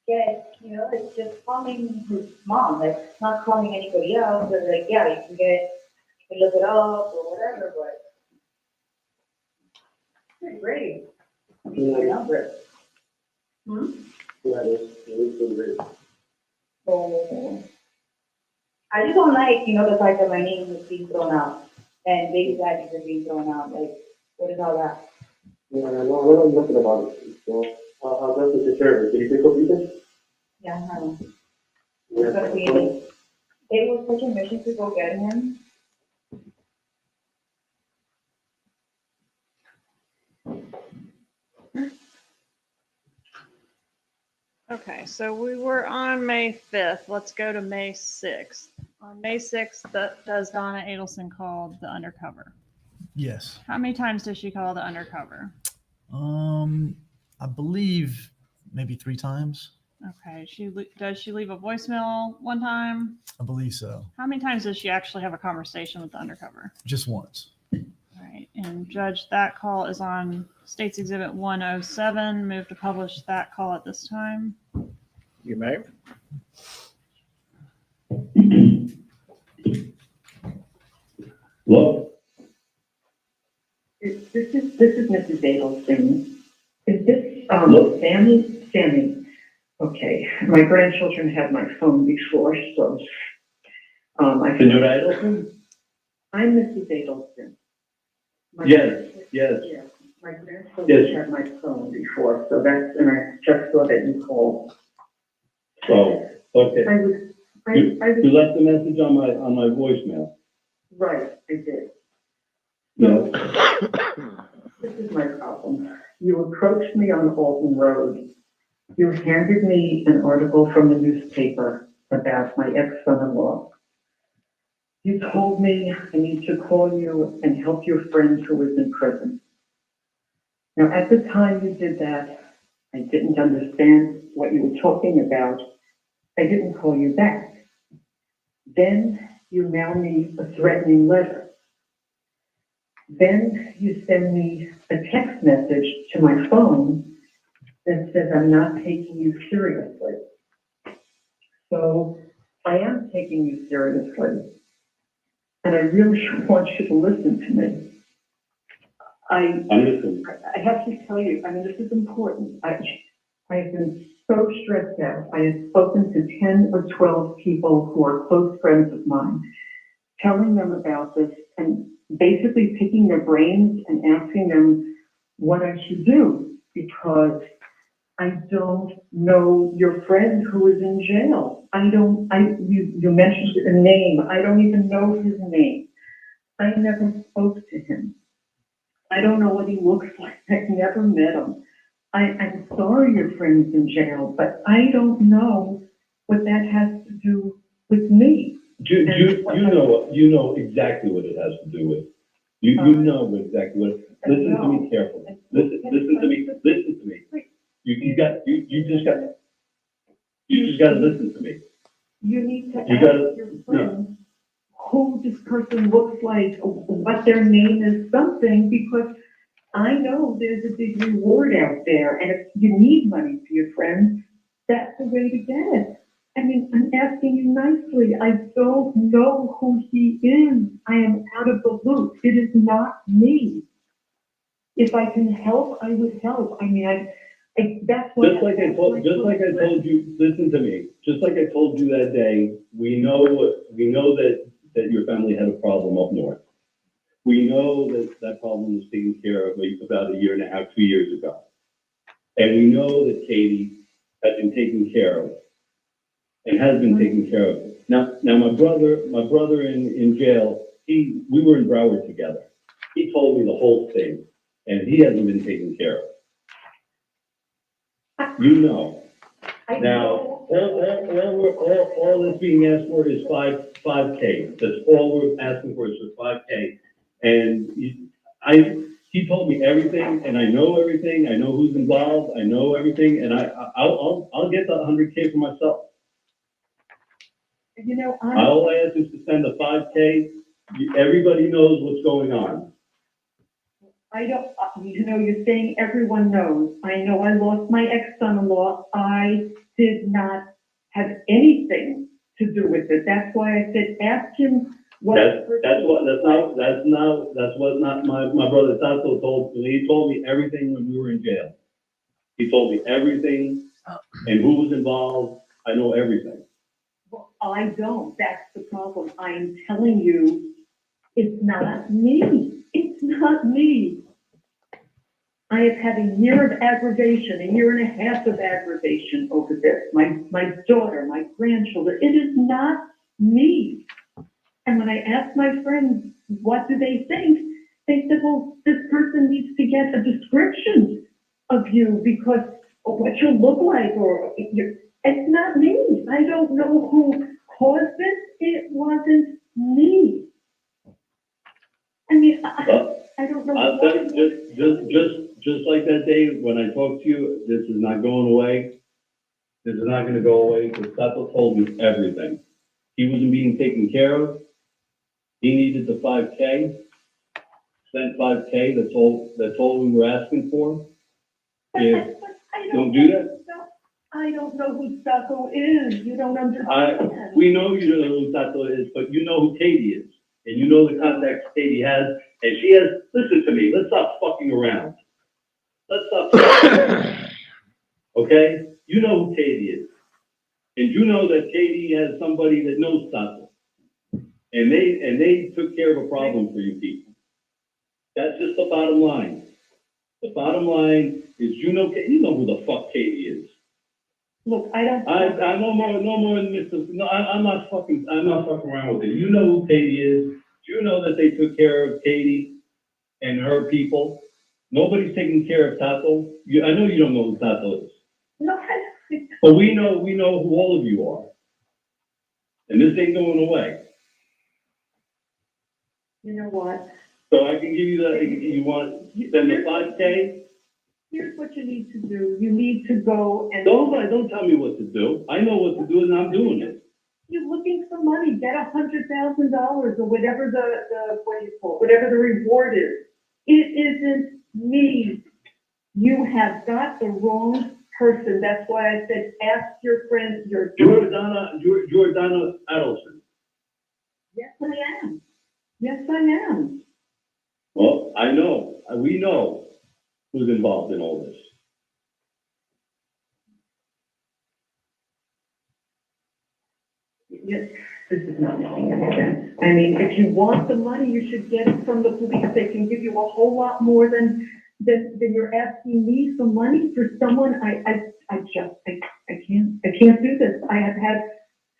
get, you know, it's just calling his mom, like, not calling anybody else, but like, yeah, you can look it up or whatever, but it's pretty great. I mean, your number. Yeah, it is pretty great. So, I just don't like, you know, the fact that my name is being thrown out and baby daddies are being thrown out. Like, what is all that? Yeah, no, I don't know nothing about it. So I'll have to take care of it. Did you pick up either? Yeah, I know. Yeah. But they were such a mission to go get him. Okay, so we were on May 5th. Let's go to May 6th. On May 6th, does Donna Adelson call the undercover? Yes. How many times does she call the undercover? I believe maybe 3 times. Okay, does she leave a voicemail one time? I believe so. How many times does she actually have a conversation with the undercover? Just once. All right, and Judge, that call is on State's Exhibit 107. Move to publish that call at this time. You may. Hello? This is Mrs. Adelson. Is this, Hello? Sammy? Okay, my grandchildren had my phone before, so, Senora Adelson? I'm Mrs. Adelson. Yes. Yeah, my grandchildren had my phone before, so that's, and I just saw that you called. Oh, okay. I was, You left a message on my voicemail. right, I did. No. This is my problem. You approached me on Alton Road. You handed me an article from the newspaper about my ex-son-in-law. You told me I need to call you and help your friend who was in prison. Now, at the time you did that, I didn't understand what you were talking about. I didn't call you back. Then you mailed me a threatening letter. Then you send me a text message to my phone that says I'm not taking you seriously. So I am taking you seriously. And I really want you to listen to me. I'm listening. I have to tell you, I mean, this is important. I have been so stressed out. I have spoken to 10 or 12 people who are close friends of mine, telling them about this and basically picking their brains and asking them what I should do, because I don't know your friend who is in jail. You mentioned a name. I don't even know his name. I never spoke to him. I don't know what he looks like. I've never met him. I'm sorry your friend's in jail, but I don't know what that has to do with me. You know exactly what it has to do with. You know exactly what. Listen to me carefully. Listen to me. Listen to me. You just got to listen to me. You need to ask your friend who this person looks like, what their name is, something, because I know there's a big reward out there, and if you need money for your friends, that's the way to get it. I mean, I'm asking you nicely. I don't know who he is. I am out of the loop. It is not me. If I can help, I would help. I mean, that's what. Just like I told you, listen to me. Just like I told you that day, we know that your family had a problem up north. We know that problem was taken care of about 1.5 years, 2 years ago. And we know that Katie has been taken care of and has been taken care of. Now my brother in jail, we were in Broward together. He told me the whole thing, and he hasn't been taken care of. You know. Now, all that's being asked for is 5K. That's all we're asking for is for 5K. And he told me everything, and I know everything. I know who's involved. I know everything, and I'll get the 100K for myself. You know, all I ask is to send the 5K. Everybody knows what's going on. I don't, you're saying everyone knows. I know I lost my ex-son-in-law. I did not have anything to do with it. That's why I said, ask him what. That's what my brother Tasso told me. He told me everything when we were in jail. He told me everything and who was involved. I know everything. Well, I don't. That's the problem. I'm telling you, it's not me. It's not me. I have had a year of aggravation, a year and a half of aggravation over this. My daughter, my grandchildren, it is not me. And when I asked my friends, what do they think? They said, well, this person needs to get a description of you because of what you look like, or it's not me. I don't know who caused this. It wasn't me. I mean, I don't know. I'll tell you, just like that day when I talked to you, this is not going away. This is not going to go away because Tato told me everything. He wasn't being taken care of. He needed the 5K. Spent 5K. That's all we were asking for. If don't do that. I don't know who Tato is. You don't understand. We know you don't know who Tato is, but you know who Katie is. And you know the contacts Katie has. And she has, listen to me, let's stop fucking around. Let's stop fucking around. Okay? You know who Katie is. And you know that Katie has somebody that knows Tato. And they took care of a problem for you people. That's just the bottom line. The bottom line is you know who the fuck Katie is. Look, I no more than this. No, I'm not fucking around with it. You know who Katie is. You know that they took care of Katie and her people. Nobody's taking care of Tato. I know you don't know who Tato is. No, but we know who all of you are. And this ain't going away. You know what? So I can give you that. You want then the 5K? Here's what you need to do. You need to go and Don't tell me what to do. I know what to do and I'm doing it. You're looking for money. Get $100,000 or whatever whatever the reward is. It isn't me. You have got the wrong person. That's why I said ask your friends. Donna Adelson. Yes, I am. Yes, I am. Well, I know. We know who's involved in all this. Yes, this is not making any sense. I mean, if you want the money, you should get it from the police. They can give you a whole lot more than you're asking me for money for someone. I can't do this. I have had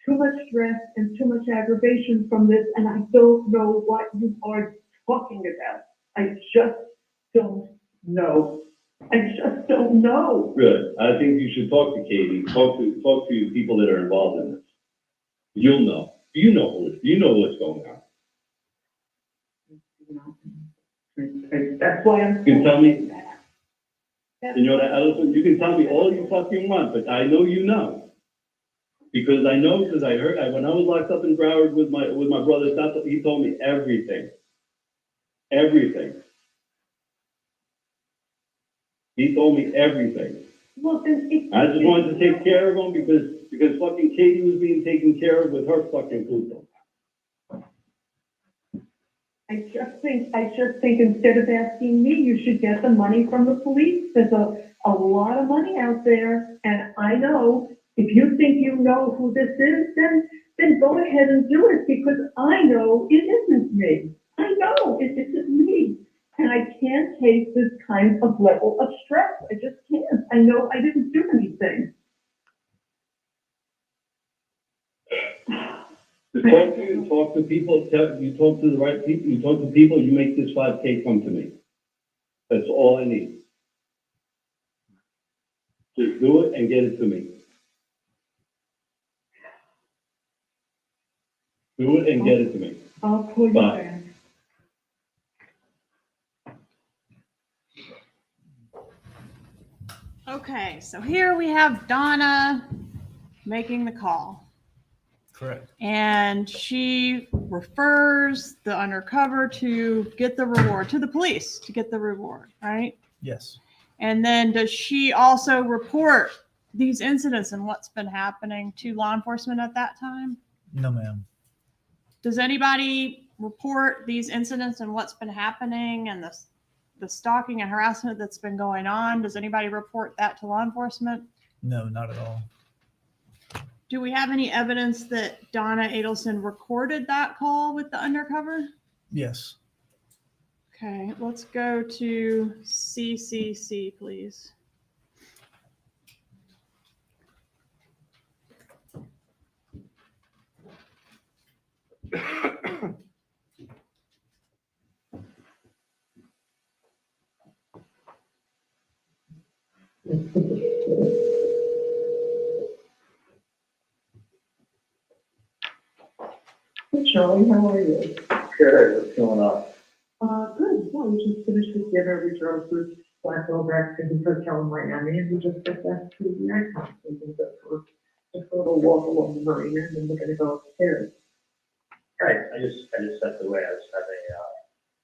too much stress and too much aggravation from this, and I don't know what you are talking about. I just don't know. Good. I think you should talk to Katie. Talk to people that are involved in this. You'll know. You know what's going on. That's why I'm. You can tell me, Senora Adelson, you can tell me all you fucking want, but I know you know. Because I know, because I heard, when I was locked up in Broward with my brother, Tato, he told me everything. Everything. He told me everything. Well, then I just wanted to take care of him because fucking Katie was being taken care of with her fucking puto. I just think instead of asking me, you should get the money from the police. There's a lot of money out there, and I know if you think you know who this is, then go ahead and do it because I know it isn't me. I know it isn't me. And I can't take this kind of level of stress. I just can't. I know I didn't do anything. Talk to people, you talk to the right people, you talk to people, you make this 5K come to me. That's all I need. Just do it and get it to me. Do it and get it to me. I'll call you back. Okay, so here we have Donna making the call. Correct. And she refers the undercover to get the reward, to the police to get the reward, right? Yes. And then does she also report these incidents and what's been happening to law enforcement at that time? No, ma'am. Does anybody report these incidents and what's been happening and the stalking and harassment that's been going on? Does anybody report that to law enforcement? No, not at all. Do we have any evidence that Donna Adelson recorded that call with the undercover? Yes. Okay, let's go to CCC, please. Hey Charlie, how are you? Good, what's going on? Good. Well, we just finished with dinner. We drove through Blackwell back to his hotel in Miami, and we just got back to the icon. We can go for just a little walk along the marina, and then we're gonna go upstairs. Right, I just stepped away, I was having,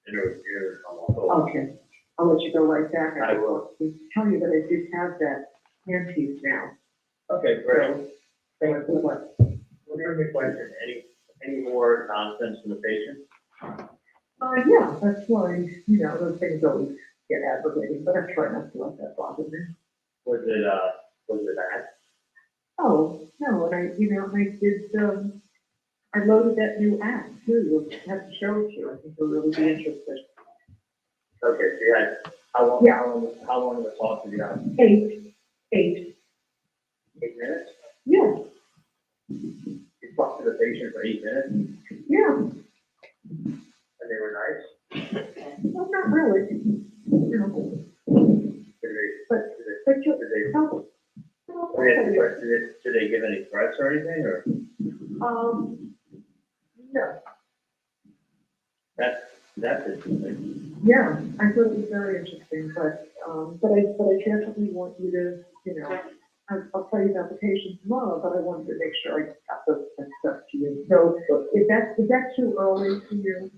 dinner with you on my phone. Okay, I'll let you go right back. I just will. want to tell you that I did have that handpiece now. Okay, great. Thanks so much. Well, here's my question, any more nonsense from the patient? Yeah, that's why, you know, those things always get aggravating, but I try not to let that bother me. Was it bad? Oh, no, and I did, I loaded that new app too. You'll have to show it to you. I think you'll really be interested. Okay, so you had, how long of a talk did you have? 8. 8 minutes? Yeah, You talked to the patient for 8 minutes, yeah. and they were nice? Well, not really. You know, but you, Did they give any threats or anything, or? no. That's interesting. Yeah, I thought it was very interesting, but I definitely want you to, you know, I'll tell you about the patient tomorrow, but I wanted to make sure I got that stuff to you. So is that too early for you?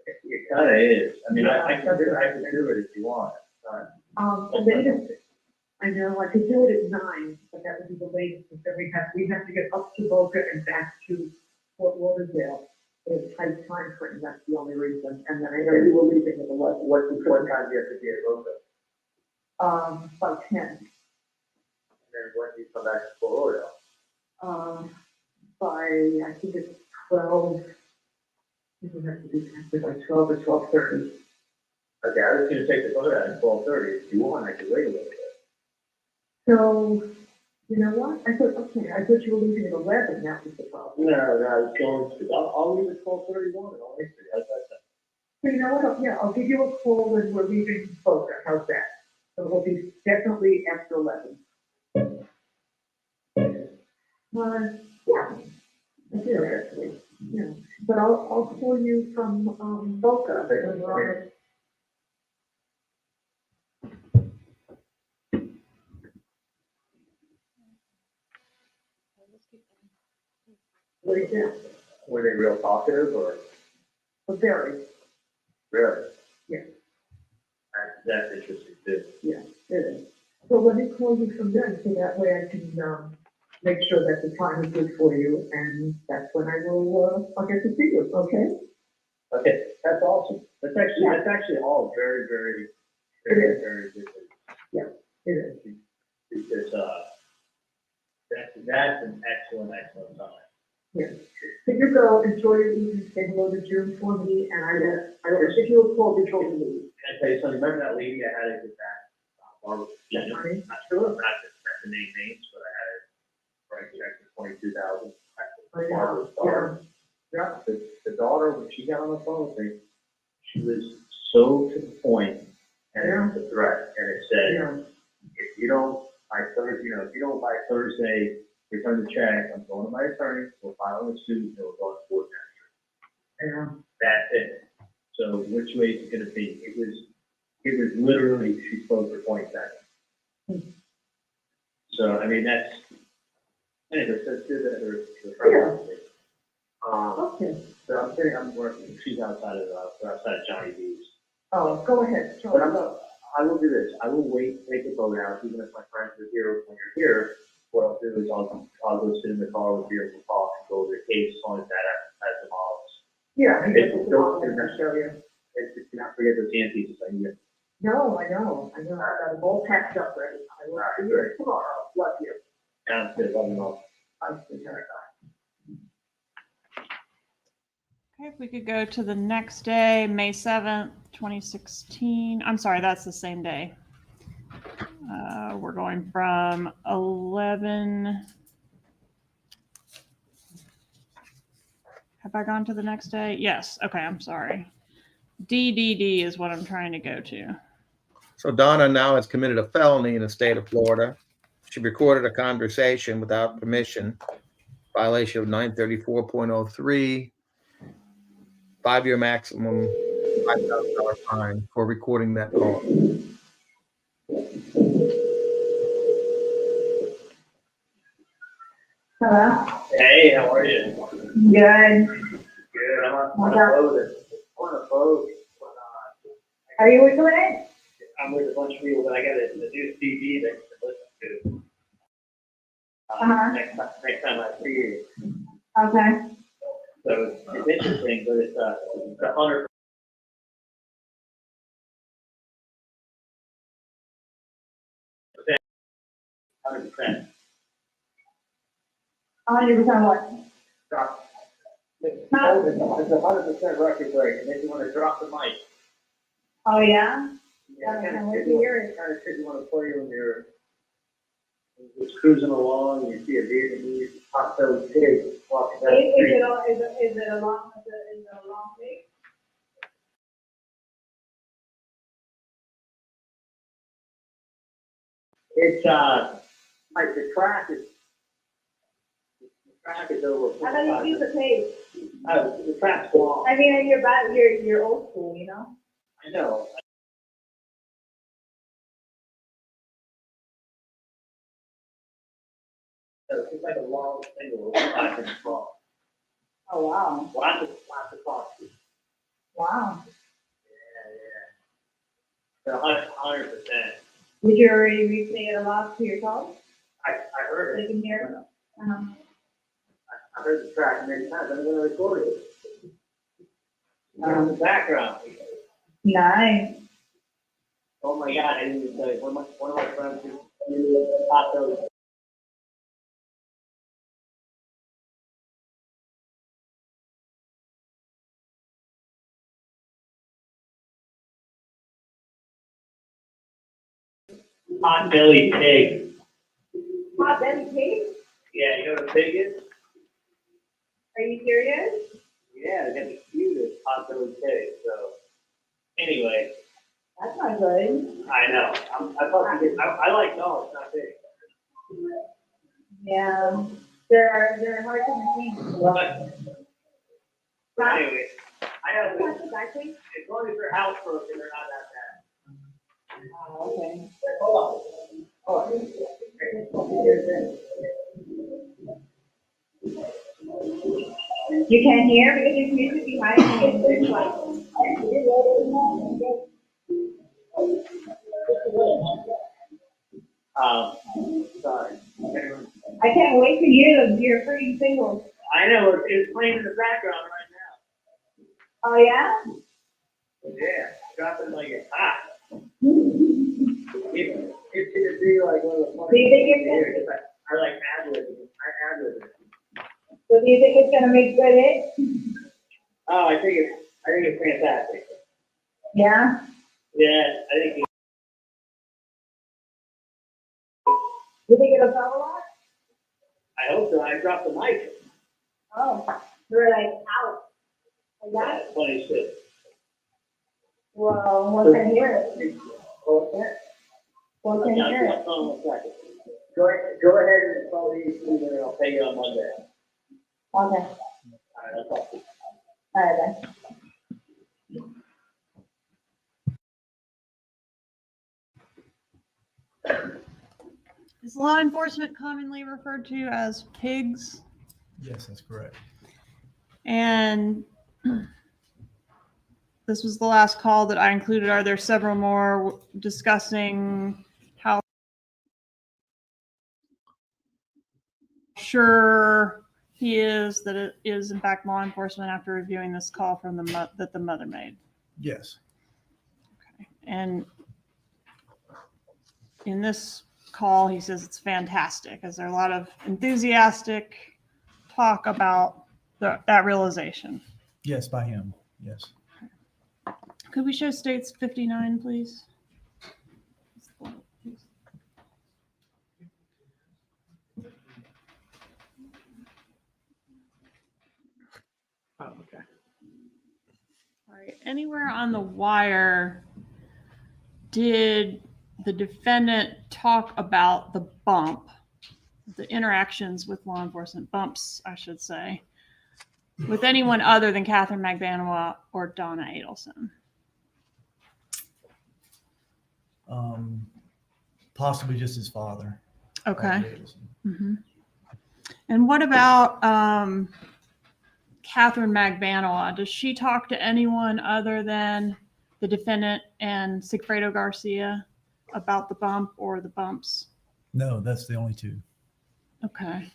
It kind of is. I mean, Yeah, I can do it if you want. The latest, I know, I could do it at 9, but that would be the latest, because then we have to get up to Boca and back to Fort Lauderdale. It's tight time frame, that's the only reason, and then I know you were leaving at 11. What time do you have to be at Boca? About 10. And then when do you come back to Fort Lauderdale? By, I think it's 12, it would have to be by 12 or 12:30. Okay, I was gonna take the photo at 12:30. If you want, I could wait a little bit. So, you know what, I thought you were leaving at 11, that was the problem. No, I was going to, I'll leave at 12:31 and I'll wait for you. How's that sound? So you know what, yeah, I'll give you a call when we're leaving Boca, how's that? So it'll be definitely after 11. Yeah, I do actually, yeah, but I'll call you from, Boca. when we're on it. What do you think? Were they real talkative or? Very, Really? yeah, That's interesting too. yeah, it is. So let me call you from then, so that way I can, make sure that the time is good for you, and that's when I will, I'll get to see you, okay? Okay, that's awesome. That's actually all very, very, very, very good. Yeah, it is. Because, that's an excellent time. Yeah. So you go, enjoy your evening, say hello to June for me, and I will give you a call before we leave. Can I tell you something? Remember that lady I had at that, Barbara? Honey? Not sure, not to name names, but I had her right check for 22,000. Yeah. The daughter, when she got on the phone with me, she was so to the point, and it was a threat, and it said, if you don't by Thursday, if you don't by Thursday return the check, I'm going to my attorney, we'll file a suit, and we'll go to court next year. That's it. So which way is it gonna be? It was literally, she spoke for 20 seconds. So, I mean, that's, anyway, so it's good that they're friends. Okay. So I'm working, she's outside of Johnny D's. Oh, go ahead. But I will do this, I will wait, take the boat out, even if my friends are here, when you're here, what I'll do is I'll go sit in the car with you, we'll talk, and go over the case, as long as that as the models. Yeah, I Don't show you. not forget those handpieces, I need it. No, I know, I got them all packed up ready. I will see you tomorrow. Love you. Sounds good, love you all. Bye. Okay, if we could go to the next day, May 7th, 2016. I'm sorry, that's the same day. We're going from 11. Have I gone to the next day? Yes. Okay, I'm sorry. DDD is what I'm trying to go to. So Donna now has committed a felony in the state of Florida. She recorded a conversation without permission, violation of 934.03, 5-year maximum, $5,000 fine for recording that call. Hello? Hey, how are you? Good. Good, I'm on What's a up? boat. On a boat. Are you with it? I'm with a bunch of people, but I got a new CD that you can listen to. Uh-huh. Next time I see you. Okay. So it's interesting, but it's 100%. 100%. 100% what? Drop. It's 100% record break, and then you want to drop the mic. Oh, yeah? Yeah, I kind can't of wait to hear it. shit you want to play when you're just cruising along, and you see a Vietnamese hot dog pig walking down the Is street. it a long, is it a long thing? It's like the track is over. I thought you use a tape. The track's long. I mean, you're old school, you know? I know. It's like a long single, it's 5 minutes long. Oh, wow. Lots of coffee. Wow. Yeah. 100%. Did you already replay it aloud to yourself? I heard So it. you can hear it? Uh-huh. I heard the track many times. I'm going to record it. In the background. Nice. Oh my God! I didn't even tell you. One of my friends who hot dogs. Hot belly pig. Hot belly pig? Yeah, you know what a pig is? Are you serious? Yeah, they got the cutest hot belly pig. So, anyway. That's not good. I know. I like dogs, not pigs. Yeah. They're hard to maintain. But anyway, I have Exactly. as long as they're housebroken, they're not that bad. Oh, okay. Hold on. Oh, You can't hear because there's music behind me and there's like. Sorry. I can't wait to hear your pretty singles. I know, it's playing in the background right now. Oh, yeah? Yeah, dropping like it's hot. It's gonna be like one of the funny Do you think things it's here, 'cause I like ad-libbing. I ad-lib it. So do you think it's gonna make good hits? Oh, I think it's fantastic. Yeah? Yeah, I think You think it'll sell a lot? I hope so. I dropped the mic. Oh, you're like out. Like that? That's funny shit. Well, one can hear it. One can Yeah, hear it. hold on 1 second. Go ahead and install these, and then I'll pay you on Monday. Okay. All right, that's all. All right, then. Is law enforcement commonly referred to as pigs? Yes, that's correct. And this was the last call that I included. Are there several more discussing how sure he is that it is in fact law enforcement after reviewing this call from that the mother made? Yes. Okay. And in this call, he says it's fantastic. Is there a lot of enthusiastic talk about that realization? Yes, by him. Yes. Could we show states 59, please? Oh, okay. All right. Anywhere on the wire did the defendant talk about the bump, the interactions with law enforcement, bumps, I should say, with anyone other than Katherine Magbanua or Donna Adelson? Possibly just his father. Okay. Harvey Adelson. Mm-hmm. And what about Katherine Magbanua? Does she talk to anyone other than the defendant and Sigfredo Garcia about the bump or the bumps? No, that's the only two. Okay.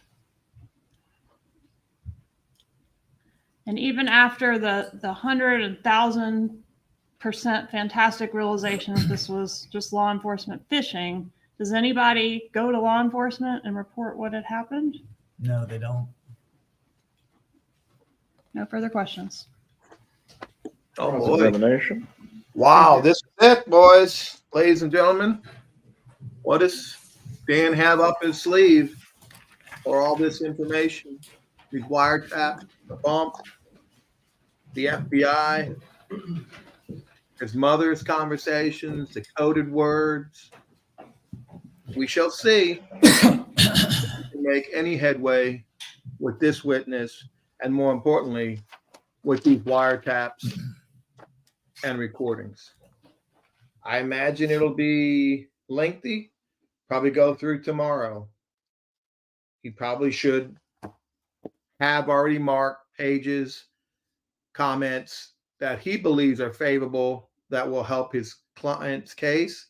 And even after the 100,000% fantastic realization that this was just law enforcement fishing, does anybody go to law enforcement and report what had happened? No, they don't. No further questions. Oh boy. Cross-examination. Wow, this is it, boys, ladies and gentlemen. What does Dan have up his sleeve for all this information? These wiretaps, the bump, the FBI, his mother's conversations, the coded words. We shall see if we can make any headway with this witness, and more importantly, with these wiretaps and recordings. I imagine it'll be lengthy, probably go through tomorrow. He probably should have already marked pages, comments that he believes are favorable that will help his client's case,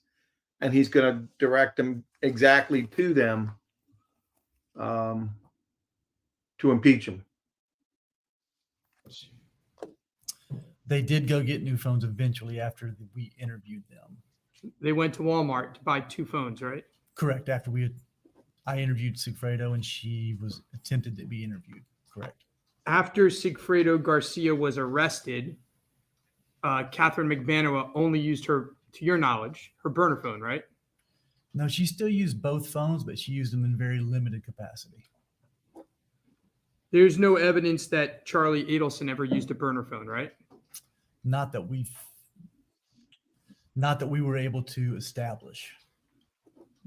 and he's going to direct them exactly to them to impeach him. They did go get new phones eventually after we interviewed them. They went to Walmart to buy 2 phones, right? Correct. After I interviewed Sigfredo and she was attempted to be interviewed. Correct. After Sigfredo Garcia was arrested, Katherine Magbanua only used her, to your knowledge, her burner phone, right? No, she still used both phones, but she used them in very limited capacity. There's no evidence that Charlie Adelson ever used a burner phone, right? Not that we were able to establish.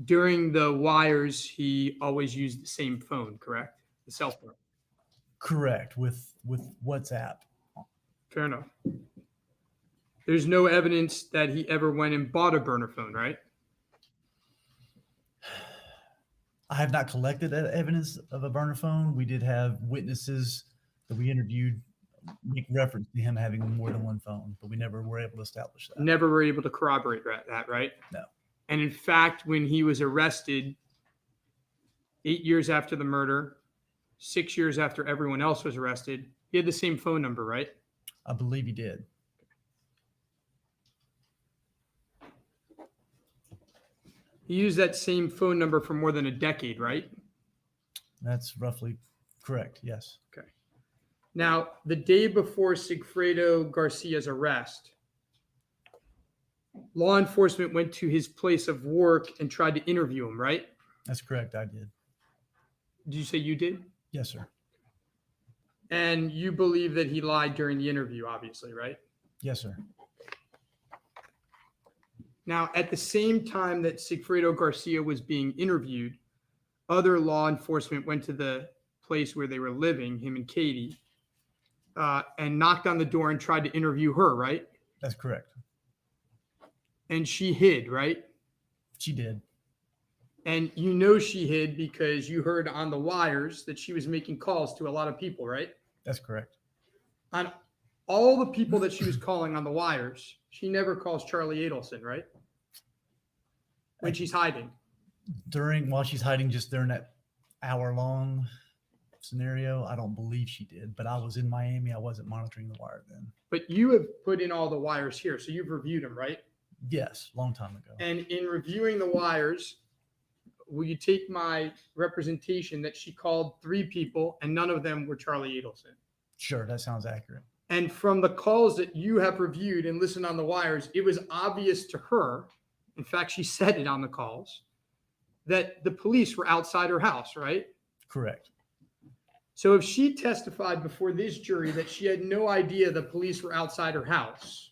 During the wires, he always used the same phone, correct? The cell phone. Correct, with WhatsApp. Fair enough. There's no evidence that he ever went and bought a burner phone, right? I have not collected evidence of a burner phone. We did have witnesses that we interviewed make reference to him having more than one phone, but we never were able to establish that. Never were able to corroborate that, right? No. And in fact, when he was arrested 8 years after the murder, 6 years after everyone else was arrested, he had the same phone number, right? I believe he did. He used that same phone number for more than a decade, right? That's roughly correct, yes. Okay. Now, the day before Sigfredo Garcia's arrest, law enforcement went to his place of work and tried to interview him, right? That's correct, I did. Did you say you did? Yes, sir. And you believe that he lied during the interview, obviously, right? Yes, sir. Now, at the same time that Sigfredo Garcia was being interviewed, other law enforcement went to the place where they were living, him and Katie, and knocked on the door and tried to interview her, right? That's correct. And she hid, right? She did. And you know she hid because you heard on the wires that she was making calls to a lot of people, right? That's correct. On all the people that she was calling on the wires, she never calls Charlie Adelson, right? When she's hiding. While she's hiding, just during that hour-long scenario, I don't believe she did. But I was in Miami. I wasn't monitoring the wire then. But you have put in all the wires here, so you've reviewed them, right? Yes, long time ago. And in reviewing the wires, will you take my representation that she called 3 people and none of them were Charlie Adelson? Sure, that sounds accurate. And from the calls that you have reviewed and listened on the wires, it was obvious to her, in fact, she said it on the calls, that the police were outside her house, right? Correct. So if she testified before this jury that she had no idea the police were outside her house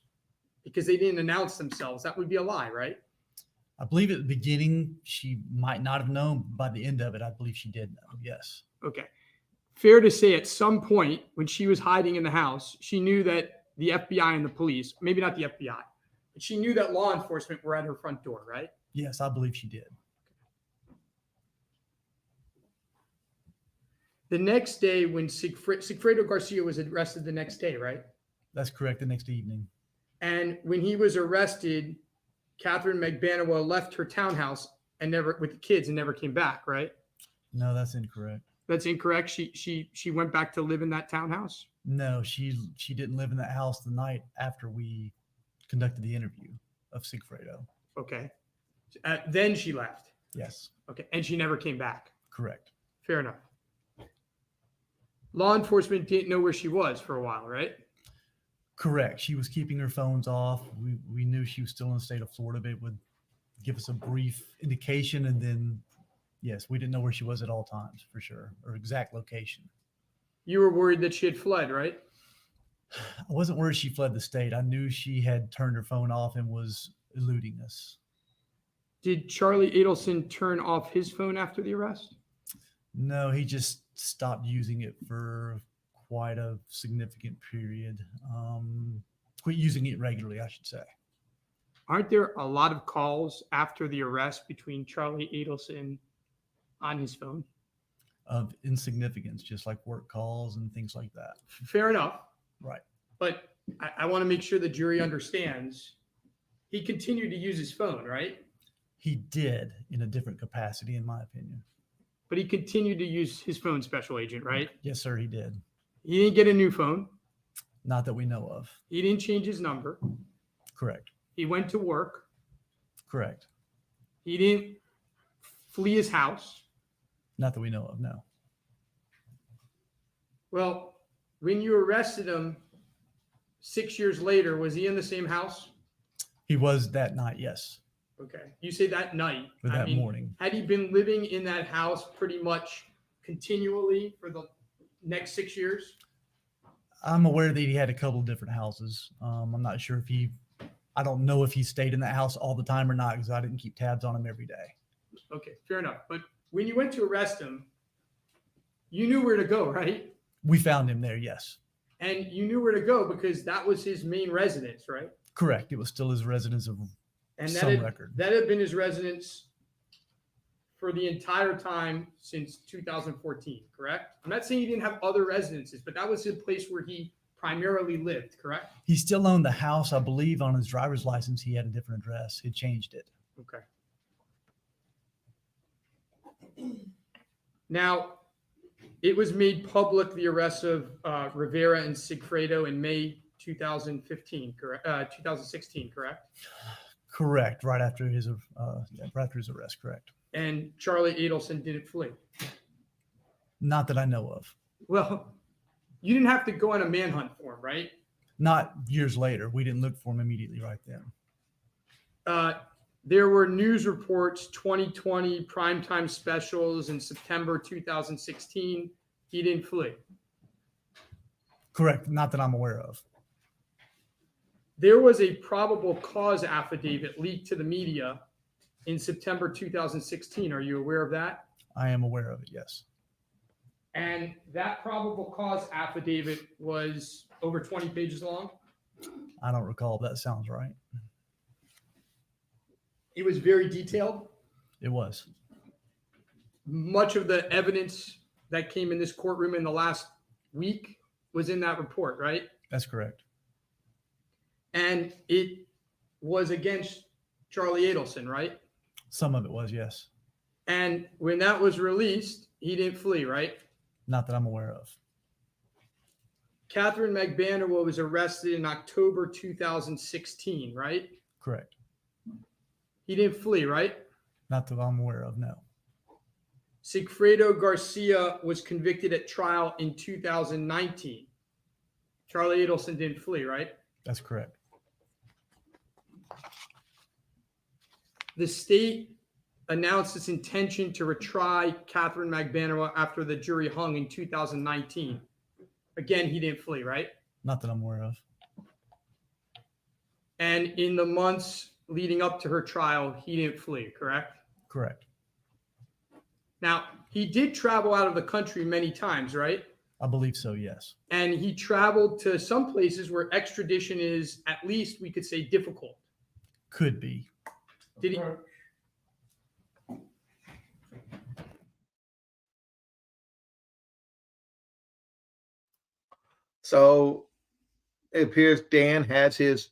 because they didn't announce themselves, that would be a lie, right? I believe at the beginning she might not have known. By the end of it, I believe she did know. Yes. Okay. Fair to say at some point when she was hiding in the house, she knew that the FBI and the police, maybe not the FBI, but she knew that law enforcement were at her front door, right? Yes, I believe she did. The next day when Sigfredo Garcia was arrested the next day, right? That's correct. The next evening. And when he was arrested, Katherine Magbanua left her townhouse and never with the kids and never came back, right? No, that's incorrect. That's incorrect. She went back to live in that townhouse? No, she didn't live in that house the night after we conducted the interview of Sigfredo. Okay. Then she left. Yes. Okay. And she never came back. Correct. Fair enough. Law enforcement didn't know where she was for a while, right? Correct. She was keeping her phones off. We knew she was still in the state of Florida, but it would give us a brief indication. And then, yes, we didn't know where she was at all times for sure, or exact location. You were worried that she had fled, right? I wasn't worried she fled the state. I knew she had turned her phone off and was eluding us. Did Charlie Adelson turn off his phone after the arrest? No, he just stopped using it for quite a significant period. Quit using it regularly, I should say. Aren't there a lot of calls after the arrest between Charlie Adelson on his phone? Of insignificance, just like work calls and things like that. Fair enough. Right. But I want to make sure the jury understands he continued to use his phone, right? He did in a different capacity, in my opinion. But he continued to use his phone, Special Agent, right? Yes, sir, he did. He didn't get a new phone. Not that we know of. He didn't change his number. Correct. He went to work. Correct. He didn't flee his house. Not that we know of, no. Well, when you arrested him 6 years later, was he in the same house? He was that night, yes. Okay. You say that night. Or that morning. Had he been living in that house pretty much continually for the next 6 years? I'm aware that he had a couple of different houses. I'm not sure if I don't know if he stayed in that house all the time or not because I didn't keep tabs on him every day. Okay, fair enough. But when you went to arrest him, you knew where to go, right? We found him there, yes. And you knew where to go because that was his main residence, right? Correct. It was still his residence of And some record. that had been his residence for the entire time since 2014, correct? I'm not saying he didn't have other residences, but that was the place where he primarily lived, correct? He still owned the house. I believe on his driver's license, he had a different address. He changed it. Okay. Now, it was made public, the arrest of Rivera and Sigfredo in May 2015, correct? 2016, correct? Correct. Right after his arrest, correct. And Charlie Adelson didn't flee. Not that I know of. Well, you didn't have to go on a manhunt for him, right? Not years later. We didn't look for him immediately right then. There were news reports, 2020 primetime specials in September 2016. He didn't flee. Correct. Not that I'm aware of. There was a probable cause affidavit leaked to the media in September 2016. Are you aware of that? I am aware of it, yes. And that probable cause affidavit was over 20 pages long. I don't recall. That sounds right. It was very detailed. It was. Much of the evidence that came in this courtroom in the last week was in that report, right? That's correct. And it was against Charlie Adelson, right? Some of it was, yes. And when that was released, he didn't flee, right? Not that I'm aware of. Katherine Magbanua was arrested in October 2016, right? Correct. He didn't flee, right? Not that I'm aware of, no. Sigfredo Garcia was convicted at trial in 2019. Charlie Adelson didn't flee, right? That's correct. The state announced its intention to retry Katherine Magbanua after the jury hung in 2019. Again, he didn't flee, right? Not that I'm aware of. And in the months leading up to her trial, he didn't flee, correct? Correct. Now, he did travel out of the country many times, right? I believe so, yes. And he traveled to some places where extradition is, at least we could say, difficult. Could be. Did he? So it appears Dan has his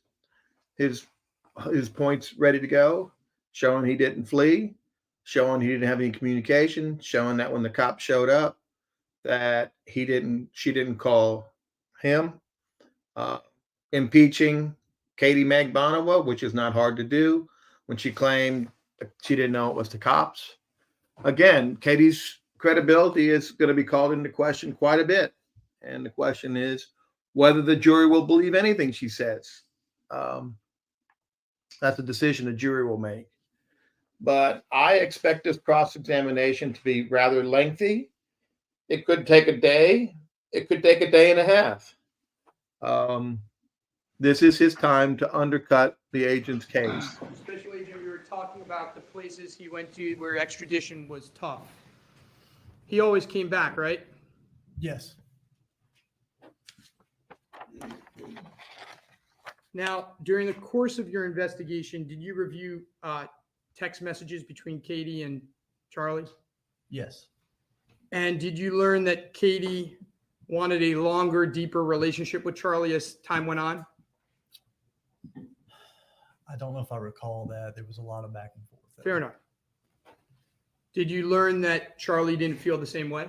points ready to go, showing he didn't flee, showing he didn't have any communication, showing that when the cop showed up, that she didn't call him, impeaching Katie Magbanua, which is not hard to do, when she claimed she didn't know it was the cops. Again, Katie's credibility is going to be called into question quite a bit. And the question is whether the jury will believe anything she says. That's a decision the jury will make. But I expect this cross-examination to be rather lengthy. It could take a day. It could take a day and a half. This is his time to undercut the agent's case. Special agent, we were talking about the places he went to where extradition was tough. He always came back, right? Yes. Now, during the course of your investigation, did you review text messages between Katie and Charlie? Yes. And did you learn that Katie wanted a longer, deeper relationship with Charlie as time went on? I don't know if I recall that. There was a lot of back and forth. Fair enough. Did you learn that Charlie didn't feel the same way?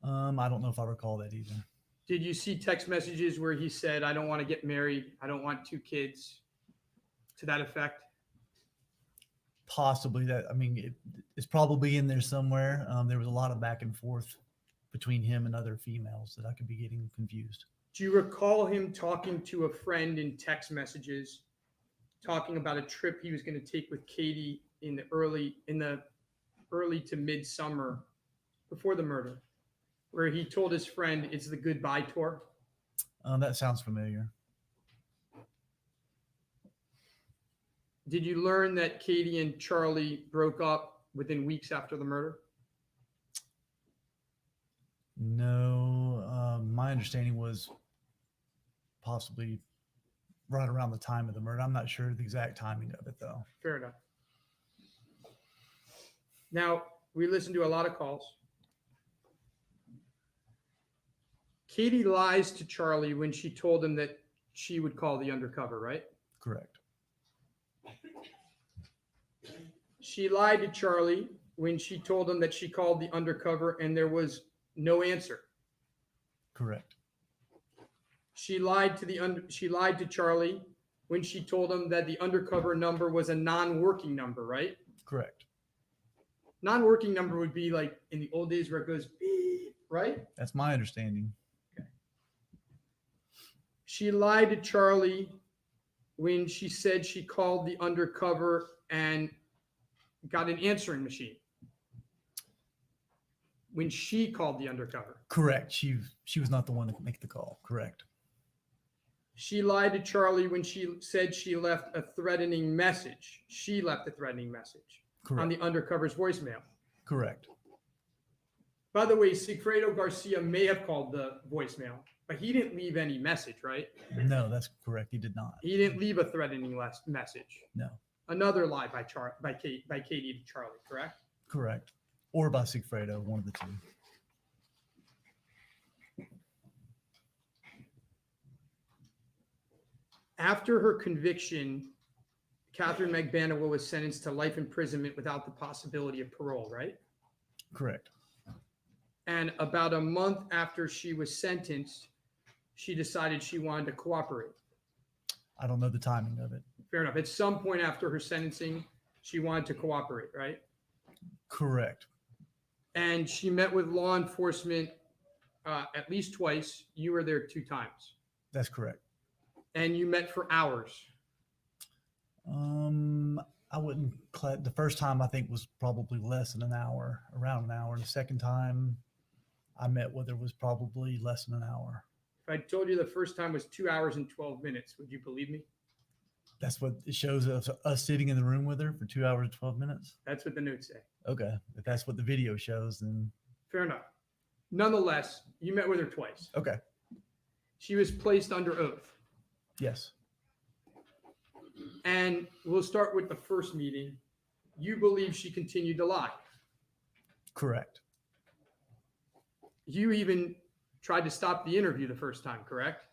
I don't know if I recall that either. Did you see text messages where he said, I don't want to get married, I don't want 2 kids, to that effect? Possibly that. I mean, it's probably in there somewhere. There was a lot of back and forth between him and other females that I could be getting confused. Do you recall him talking to a friend in text messages, talking about a trip he was going to take with Katie in the early to midsummer before the murder, where he told his friend it's the goodbye tour? That sounds familiar. Did you learn that Katie and Charlie broke up within weeks after the murder? No, my understanding was possibly right around the time of the murder. I'm not sure the exact timing of it, though. Fair enough. Now, we listened to a lot of calls. Katie lies to Charlie when she told him that she would call the undercover, right? Correct. She lied to Charlie when she told him that she called the undercover and there was no answer. Correct. She lied to Charlie when she told him that the undercover number was a non-working number, right? Correct. Non-working number would be like in the old days where it goes beep, right? That's my understanding. Okay. She lied to Charlie when she said she called the undercover and got an answering machine. When she called the undercover. Correct. She was not the one to make the call. Correct. She lied to Charlie when she said she left a threatening message. She left a threatening message. Correct. On the undercover's voicemail. Correct. By the way, Sigfredo Garcia may have called the voicemail, but he didn't leave any message, right? No, that's correct. He did not. He didn't leave a threatening message. No. Another lie by Katie to Charlie, correct? Correct. Or by Sigfredo, one of the two. After her conviction, Katherine Magbanua was sentenced to life imprisonment without the possibility of parole, right? Correct. And about a month after she was sentenced, she decided she wanted to cooperate. I don't know the timing of it. Fair enough. At some point after her sentencing, she wanted to cooperate, right? Correct. And she met with law enforcement at least twice. You were there 2 times. That's correct. And you met for hours. I wouldn't. The first time I think was probably less than an hour, around an hour. And the second time I met with her was probably less than an hour. If I told you the first time was 2 hours and 12 minutes, would you believe me? That's what it shows us sitting in the room with her for 2 hours and 12 minutes. That's what the notes say. Okay. If that's what the video shows, then. Fair enough. Nonetheless, you met with her twice. Okay. She was placed under oath. Yes. And we'll start with the first meeting. You believe she continued to lie. Correct. You even tried to stop the interview the first time, correct?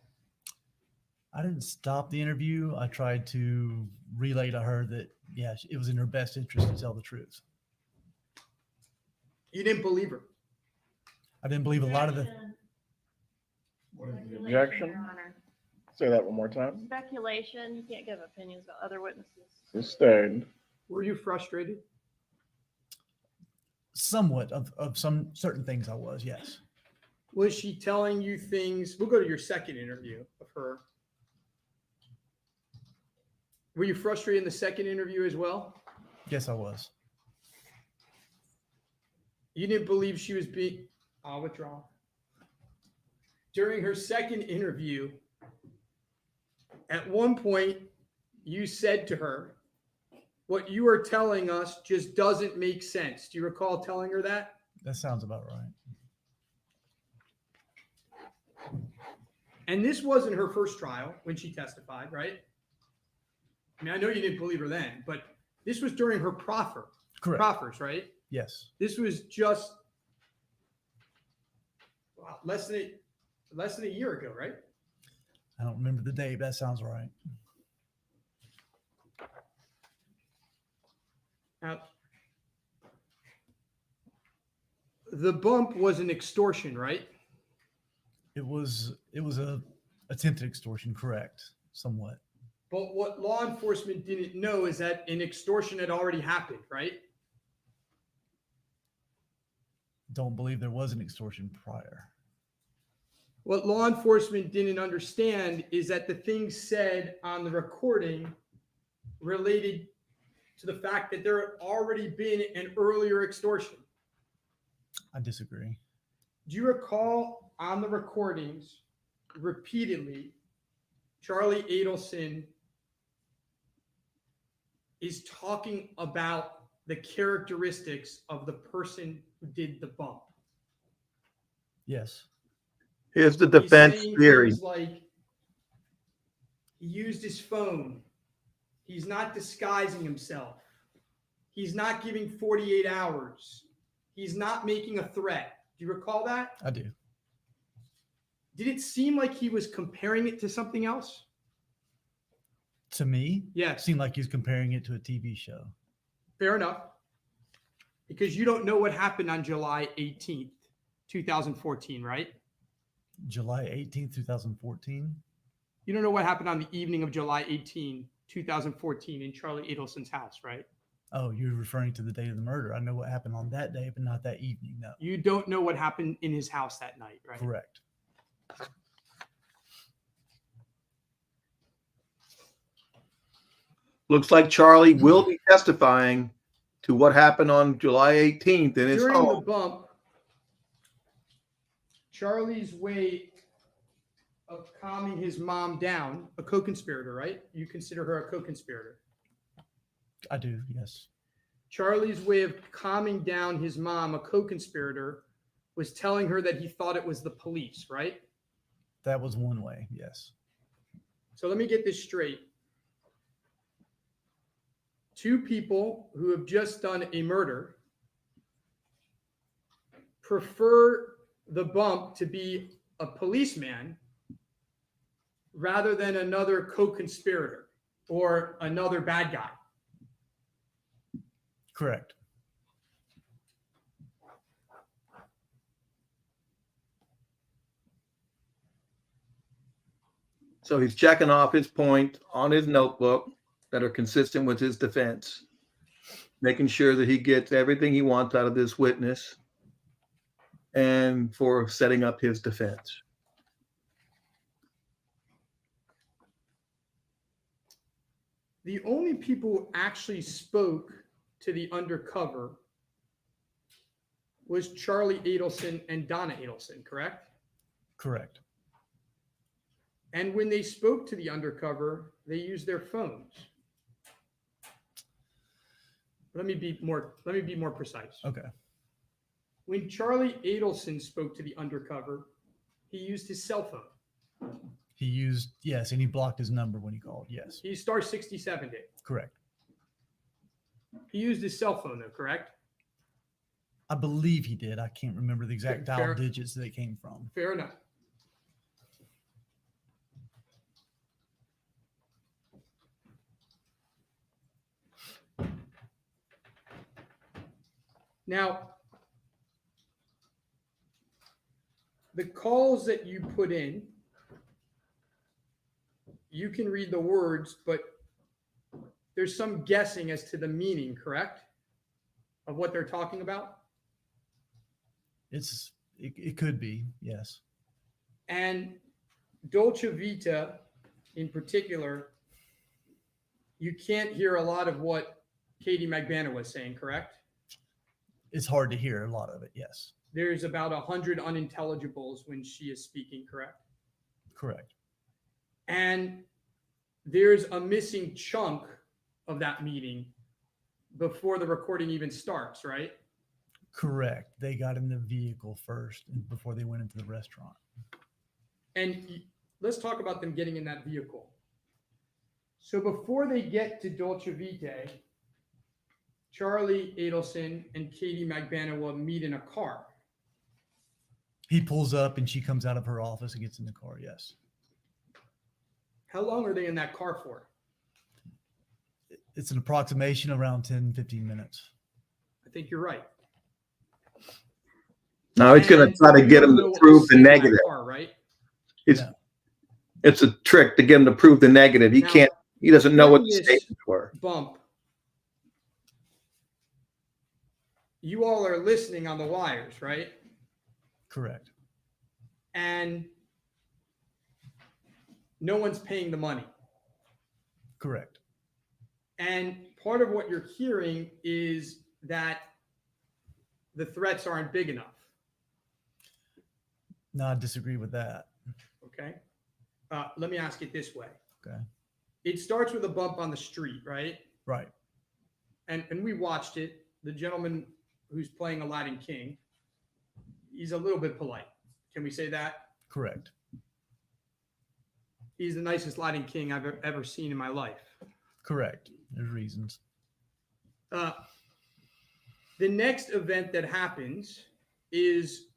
I didn't stop the interview. I tried to relay to her that, yeah, it was in her best interest to tell the truth. You didn't believe her. I didn't believe a lot of the. Objection? Say that one more time. Speculation. You can't give opinions about other witnesses. Sustained. Were you frustrated? Somewhat of some certain things I was, yes. Was she telling you things? We'll go to your second interview of her. Were you frustrated in the second interview as well? Yes, I was. You didn't believe she was being... I'll withdraw. During her second interview, at one point, you said to her, what you are telling us just doesn't make sense. Do you recall telling her that? That sounds about right. And this wasn't her first trial when she testified, right? I mean, I know you didn't believe her then, but this was during her proffers, right? Yes. This was just less than a year ago, right? I don't remember the date, but that sounds right. Now, the bump was an extortion, right? It was a attempted extortion, correct? Somewhat. But what law enforcement didn't know is that an extortion had already happened, right? Don't believe there was an extortion prior. What law enforcement didn't understand is that the things said on the recording related to the fact that there had already been an earlier extortion. I disagree. Do you recall on the recordings repeatedly, Charlie Adelson is talking about the characteristics of the person who did the bump? Yes. Here's the defense theory. Like, he used his phone. He's not disguising himself. He's not giving 48 hours. He's not making a threat. Do you recall that? I do. Did it seem like he was comparing it to something else? To me, yeah, it seemed like he was comparing it to a TV show. Fair enough. Because you don't know what happened on July 18th, 2014, right? July 18th, 2014? You don't know what happened on the evening of July 18, 2014 in Charlie Adelson's house, right? Oh, you're referring to the day of the murder. I know what happened on that day, but not that evening, no. You don't know what happened in his house that night, right? Correct. Looks like Charlie will be testifying to what happened on July 18th in his During home. the bump, Charlie's way of calming his mom down, a co-conspirator, right? You consider her a co-conspirator. I do, yes. Charlie's way of calming down his mom, a co-conspirator, was telling her that he thought it was the police, right? That was one way, yes. So let me get this straight. Two people who have just done a murder prefer the bump to be a policeman rather than another co-conspirator or another bad guy. Correct. So he's checking off his point on his notebook that are consistent with his defense, making sure that he gets everything he wants out of this witness. and for setting up his defense. The only people who actually spoke to the undercover was Charlie Adelson and Donna Adelson, correct? Correct. And when they spoke to the undercover, they used their phones. Let me be more precise. Okay. When Charlie Adelson spoke to the undercover, he used his cell phone. He used, yes, and he blocked his number when he called. Yes. He star 67 did. Correct. He used his cell phone though, correct? I believe he did. I can't remember the exact Fair- dial digits that it came from. Fair enough. Now, the calls that you put in, you can read the words, but there's some guessing as to the meaning, correct? Of what they're talking about? It could be, yes. And Dolce Vita, in particular, you can't hear a lot of what Katie Magbanua was saying, correct? It's hard to hear a lot of it, yes. There's about 100 unintelligibles when she is speaking, correct? Correct. And there's a missing chunk of that meeting before the recording even starts, right? Correct. They got in the vehicle first before they went into the restaurant. And let's talk about them getting in that vehicle. So before they get to Dolce Vita, Charlie Adelson and Katie Magbanua meet in a car. He pulls up and she comes out of her office and gets in the car, yes. How long are they in that car for? It's an approximation around 10, 15 minutes. I think you're right. Now he's going to try to get him to prove the negative. Car, right? It's a trick to get him to prove the negative. He doesn't know what the statements were. Bump. You all are listening on the wires, right? Correct. And no one's paying the money. Correct. And part of what you're hearing is that the threats aren't big enough. No, I disagree with that. Okay. Let me ask it this way. Okay. It starts with a bump on the street, right? Right. And we watched it. The gentleman who's playing Aladdin King, he's a little bit polite. Can we say that? Correct. He's the nicest Aladdin King I've ever seen in my life. Correct. There's reasons. The next event that happens is,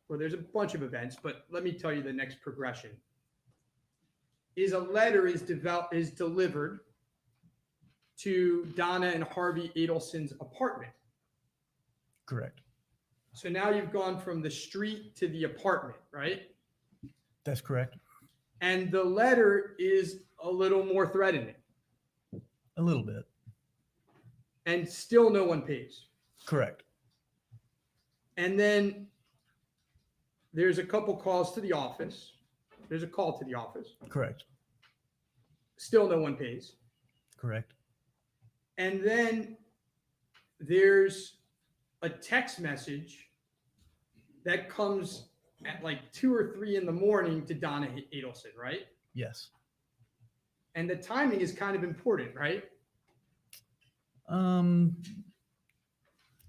well, there's a bunch of events, but let me tell you the next progression. Is a letter is delivered to Donna and Harvey Adelson's apartment. Correct. So now you've gone from the street to the apartment, right? That's correct. And the letter is a little more threatening. A little bit. And still no one pays. Correct. And then there's a couple calls to the office. There's a call to the office. Correct. Still no one pays. Correct. And then there's a text message that comes at like 2 or 3 in the morning to Donna Adelson, right? Yes. And the timing is kind of important, right?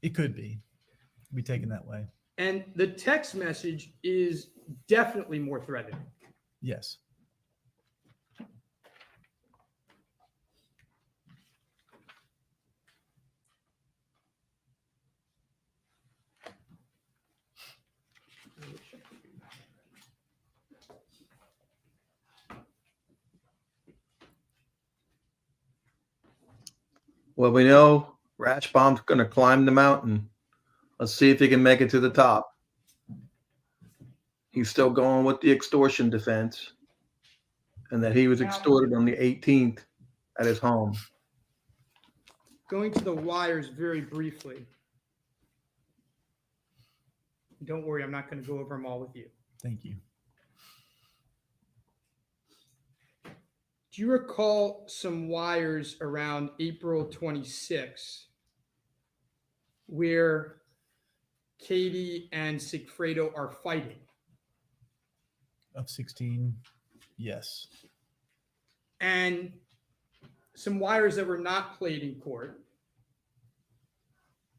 It could be taken that way. And the text message is definitely more threatening. Yes. Well, we know Ratchbaum's going to climb the mountain. Let's see if he can make it to the top. He's still going with the extortion defense and that he was extorted on the 18th at his home. Going to the wires very briefly. Don't worry, I'm not going to go over them all with you. Thank you. Do you recall some wires around April 26 where Katie and Sigfredo are fighting? Of 16, yes. And some wires that were not played in court.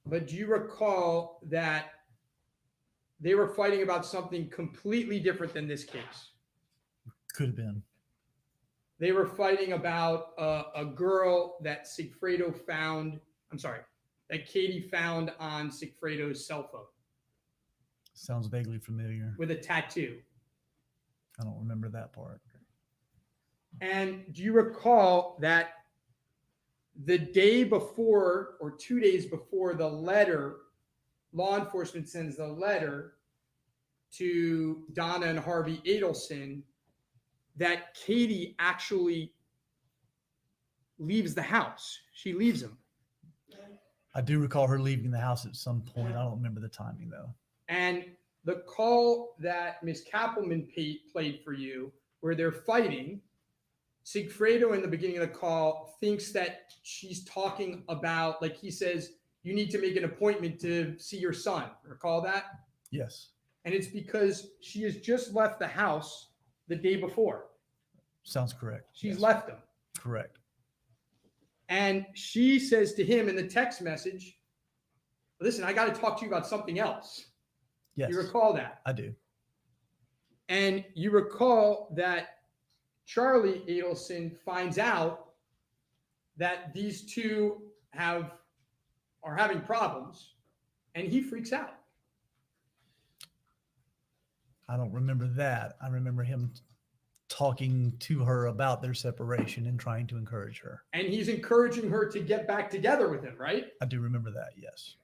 But do you recall that they were fighting about something completely different than this case? Could have been. They were fighting about a girl that Sigfredo found, that Katie found on Sigfredo's cell phone. Sounds vaguely familiar. With a tattoo. I don't remember that part. And do you recall that the day before or 2 days before the letter, law enforcement sends the letter to Donna and Harvey Adelson, that Katie actually leaves the house? She leaves him. I do recall her leaving the house at some point. I don't remember the timing though. And the call that Miss Kappelman played for you, where they're fighting, Sigfredo in the beginning of the call thinks that she's talking about, like he says, you need to make an appointment to see your son. Recall that? Yes. And it's because she has just left the house the day before. Sounds correct. She's Yes. left him. Correct. And she says to him in the text message, listen, I got to talk to you about something else. Yes. You recall that? I do. And you recall that Charlie Adelson finds out that these two are having problems, and he freaks out. I don't remember that. I remember him talking to her about their separation and trying to encourage her. And he's encouraging her to get back together with him, right? I do remember that, yes.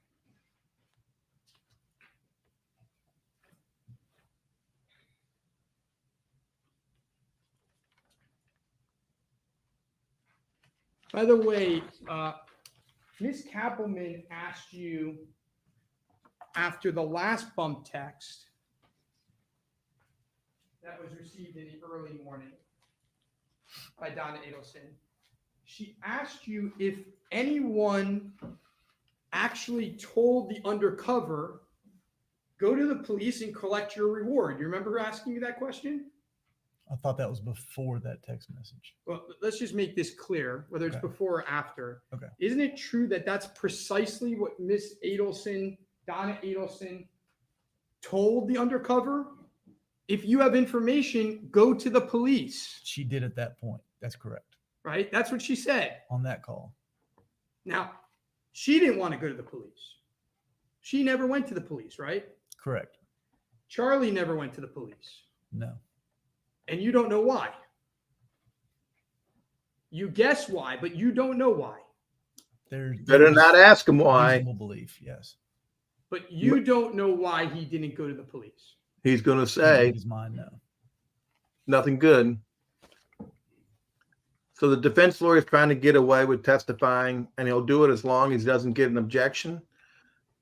By the way, Ms. Kappelman asked you after the last bump text that was received in the early morning by Donna Adelson. She asked you if anyone actually told the undercover, go to the police and collect your reward. You remember her asking you that question? I thought that was before that text message. Well, let's just make this clear, whether it's Okay. before or after. Okay. Isn't it true that that's precisely what Miss Adelson, Donna Adelson, told the undercover? If you have information, go to the police. She did at that point. That's correct. Right? That's what she said. On that call. Now, she didn't want to go to the police. She never went to the police, right? Correct. Charlie never went to the police. No. And you don't know why. You guess why, but you don't know why. Better not ask him why. Reasonable belief, yes. But you don't know why he didn't go to the police. He's going to say his mind, no. Nothing good. So the defense lawyer is trying to get away with testifying, and he'll do it as long as he doesn't get an objection.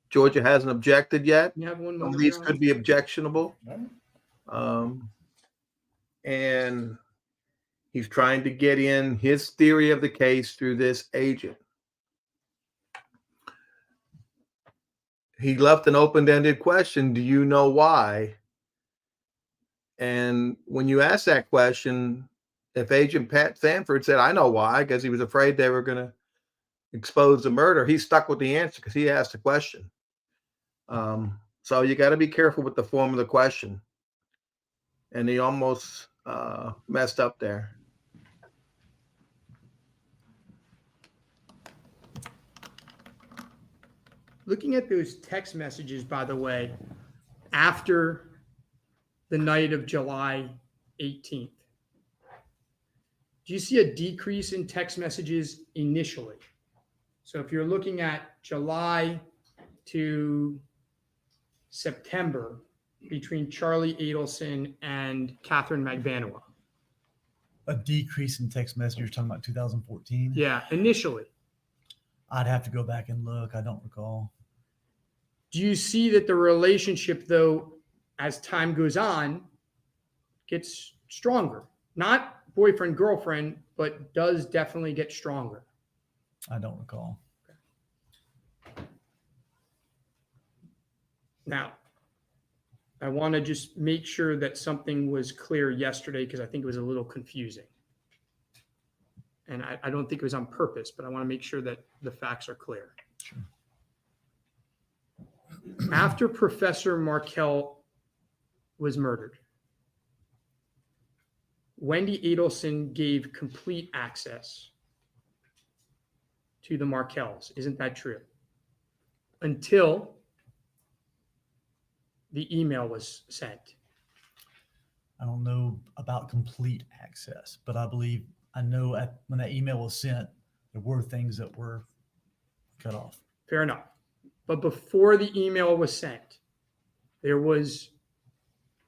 Georgia hasn't objected yet. You have one Some of moment, these John? could be objectionable. And he's trying to get in his theory of the case through this agent. He left an open-ended question. Do you know why? And when you ask that question, if Agent Pat Sanford said, I know why, because he was afraid they were going to expose the murder, he stuck with the answer because he asked the question. So you got to be careful with the form of the question. And he almost messed up there. Looking at those text messages, by the way, after the night of July 18th, do you see a decrease in text messages initially? So if you're looking at July to September between Charlie Adelson and Katherine Magbanua. A decrease in text message. You're talking about 2014? Yeah, initially. I'd have to go back and look. I don't recall. Do you see that the relationship, though, as time goes on, gets stronger? Not boyfriend, girlfriend, but does definitely get stronger. I don't recall. Now, I want to just make sure that something was clear yesterday because I think it was a little confusing. And I don't think it was on purpose, but I want to make sure that the facts are clear. Sure. After Professor Markel was murdered, Wendy Adelson gave complete access to the Markels. Isn't that true? Until the email was sent. I don't know about complete access, but I know when that email was sent, there were things that were cut off. Fair enough. But before the email was sent, there was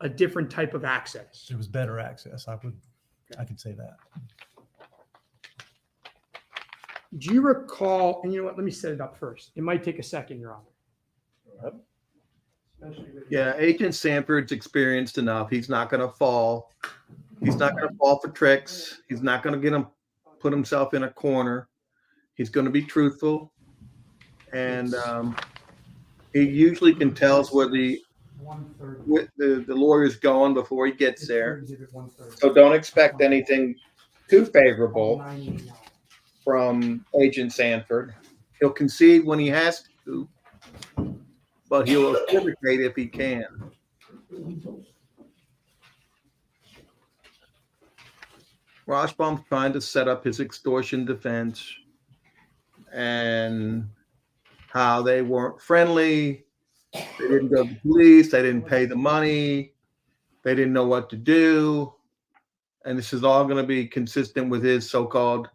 a different type of access. There was better access. I could say that. Do you recall, and you know what, let me set it up first. It might take a second, Your Honor. Yeah, Agent Sanford's experienced enough. He's not going to fall. He's not going to fall for tricks. He's not going to put himself in a corner. He's going to be truthful. And he usually can tell us where the lawyer's going before he gets there. So don't expect anything too favorable from Agent Sanford. He'll concede when he has to, but he'll equivocate if he can. Rashbaum's trying to set up his extortion defense and how they weren't friendly. They didn't go to the police. They didn't pay the money. They didn't know what to do. And this is all going to be consistent with his so-called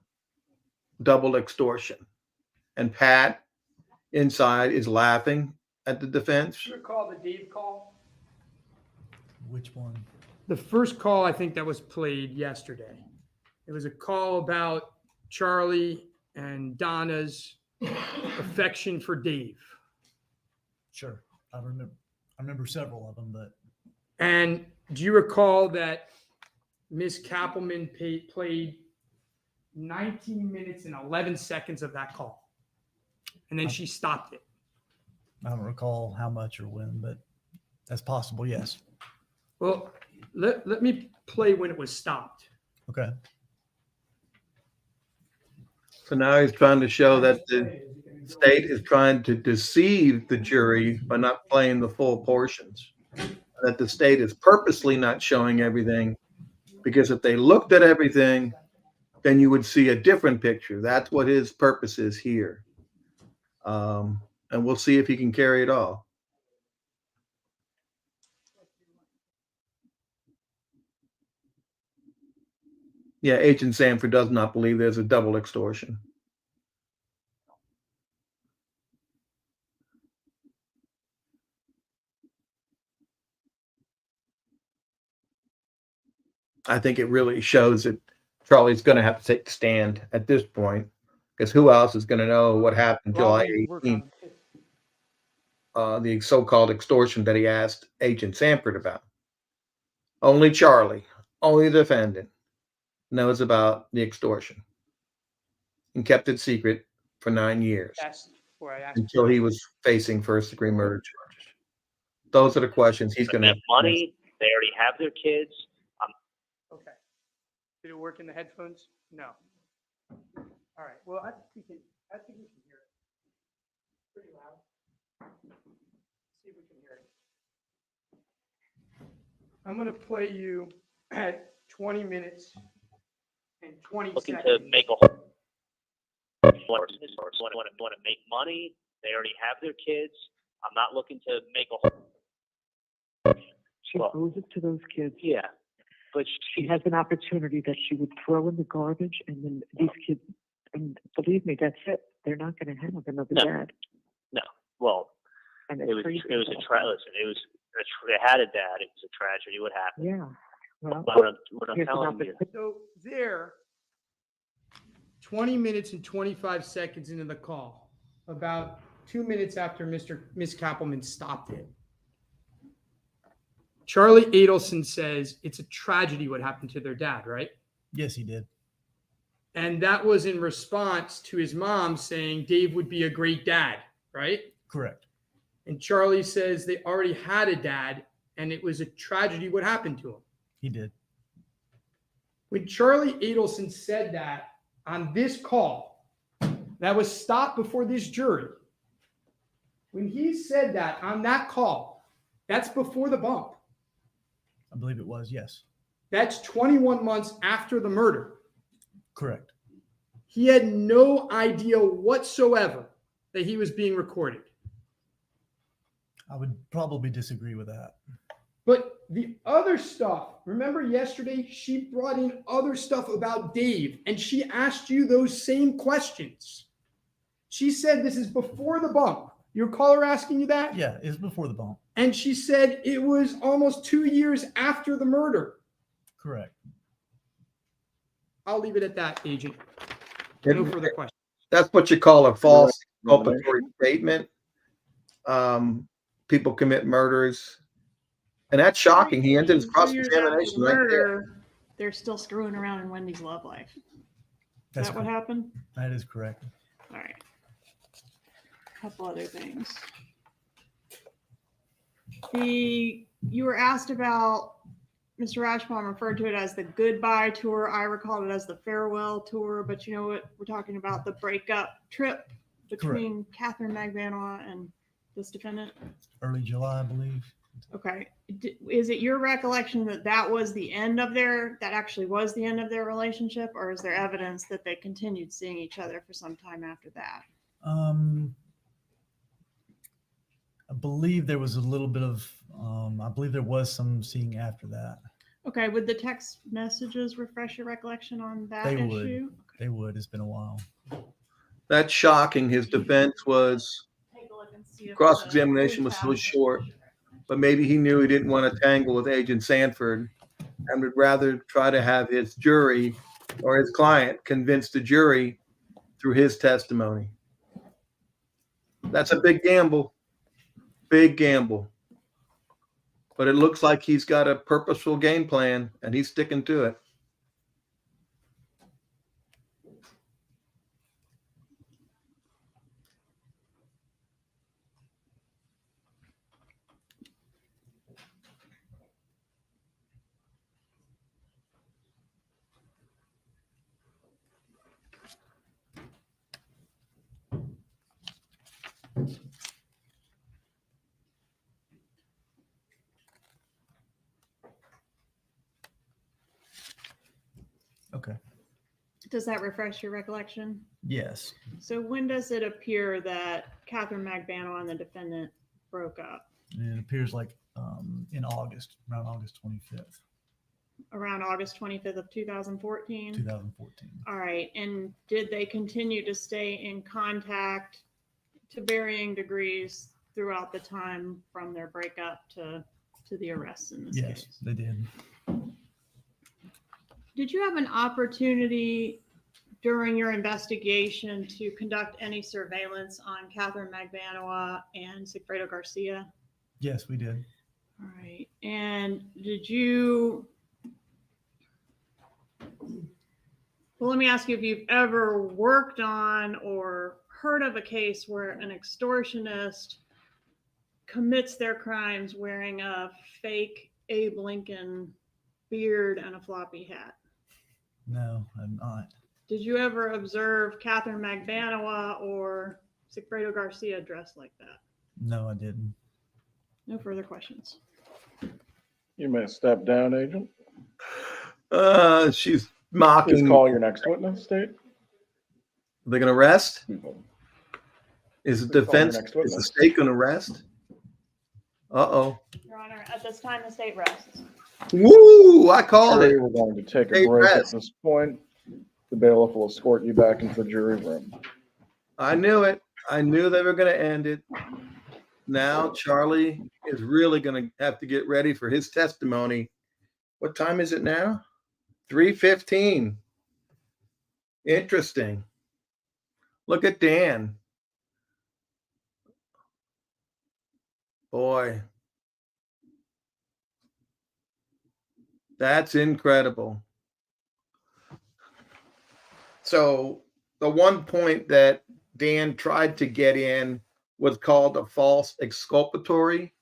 double extortion. And Pat inside is laughing at the defense. Do you recall the Dave call? Which one? The first call I think that was played yesterday. It was a call about Charlie and Donna's affection for Dave. Sure. I remember several of them, but. And do you recall that Miss Kappelman played 19 minutes and 11 seconds of that call? And then she stopped it. I don't recall how much or when, but that's possible, yes. Well, let me play when it was stopped. Okay. So now he's trying to show that the state is trying to deceive the jury by not playing the full portions. That the state is purposely not showing everything, because if they looked at everything, then you would see a different picture. That's what his purpose is here. And we'll see if he can carry it all. Yeah, Agent Sanford does not believe there's a double extortion. I think it really shows that Charlie's going to have to take the stand at this point, because who else is going to know what happened July 18th? The so-called extortion that he asked Agent Sanford about. Only Charlie, only the defendant, knows about the extortion and kept it secret for 9 years until he was facing first-degree murder charges. Those are the questions he's going to have to money. They already have their kids. Okay. Did it work in the headphones? No. All right. Well, I think we can hear it. Pretty loud. See if we can hear it. I'm going to play you at 20 minutes and 20 Looking seconds. to make a whole want to make money. They already have their kids. I'm not looking to make a whole. She owes it to those kids. Yeah, but She has an opportunity that she would throw in the garbage, and then these kids, and believe me, that's it. They're not going to have another dad. No. Well, And it was a listen. They had a dad. It was a tragedy. What happened? Yeah. Well, what I'm here's an telling you. So there, 20 minutes and 25 seconds into the call, about 2 minutes after Miss Kappelman stopped it. Charlie Adelson says it's a tragedy what happened to their dad, right? Yes, he did. And that was in response to his mom saying Dave would be a great dad, right? Correct. And Charlie says they already had a dad and it was a tragedy what happened to him. He did. When Charlie Adelson said that on this call, that was stopped before this jury. When he said that on that call, that's before the bump. I believe it was, yes. That's 21 months after the murder. Correct. He had no idea whatsoever that he was being recorded. I would probably disagree with that. But the other stuff, remember yesterday, she brought in other stuff about Dave, and she asked you those same questions. She said this is before the bump. You recall her asking you that? Yeah, it's before the bump. And she said it was almost 2 years after the murder. Correct. I'll leave it at that, Agent. No further questions. That's what you call a false culpatory statement. People commit murders. And that's shocking. He ended his cross-examination right there. They're still screwing around in Wendy's love life. Is That's that what happened? That is correct. All right. A couple other things. You were asked about, Mr. Rashbaum referred to it as the goodbye tour. I recalled it as the farewell tour, but you know what? We're talking about the breakup trip between Katherine Magbanua and this defendant. Early July, I believe. Okay. Is it your recollection that that was the end of that actually was the end of their relationship, or is there evidence that they continued seeing each other for some time after that? I believe there was a little bit of, I believe there was some seeing after that. Okay. Would the text messages refresh your recollection on that They issue? would. They would. It's been a while. That's shocking. His defense was Take a look and see if cross-examination was so short, but maybe he knew he didn't want to tangle with Agent Sanford and would rather try to have his jury or his client convince the jury through his testimony. That's a big gamble. Big gamble. But it looks like he's got a purposeful game plan and he's sticking to it. Okay. Does that refresh your recollection? Yes. So when does it appear that Katherine Magbanua and the defendant broke up? And it appears like in August, around August 25th. Around August 25th of 2014? 2014. All right. And did they continue to stay in contact to varying degrees throughout the time from their breakup to the arrests in this case? Yes, they did. Did you have an opportunity during your investigation to conduct any surveillance on Katherine Magbanua and Sigfredo Garcia? Yes, we did. All right. And did you, well, let me ask you if you've ever worked on or heard of a case where an extortionist commits their crimes wearing a fake Abe Lincoln beard and a floppy hat? No, I'm not. Did you ever observe Katherine Magbanua or Sigfredo Garcia dressed like that? No, I didn't. No further questions. You may step down, Agent. She's mocking. Please call your next witness, State. They're going to arrest? Is the defense, is the state going to arrest? Uh-oh. Your Honor, at this time, the state rests. Woo! I called it. We're going to take a State break rest. at this point. The bailiff will escort you back into the jury room. I knew it. I knew they were going to end it. Now Charlie is really going to have to get ready for his testimony. What time is it now? 3:15. Interesting. Look at Dan. Boy, that's incredible. So the one point that Dan tried to get in was called a false exculpatory,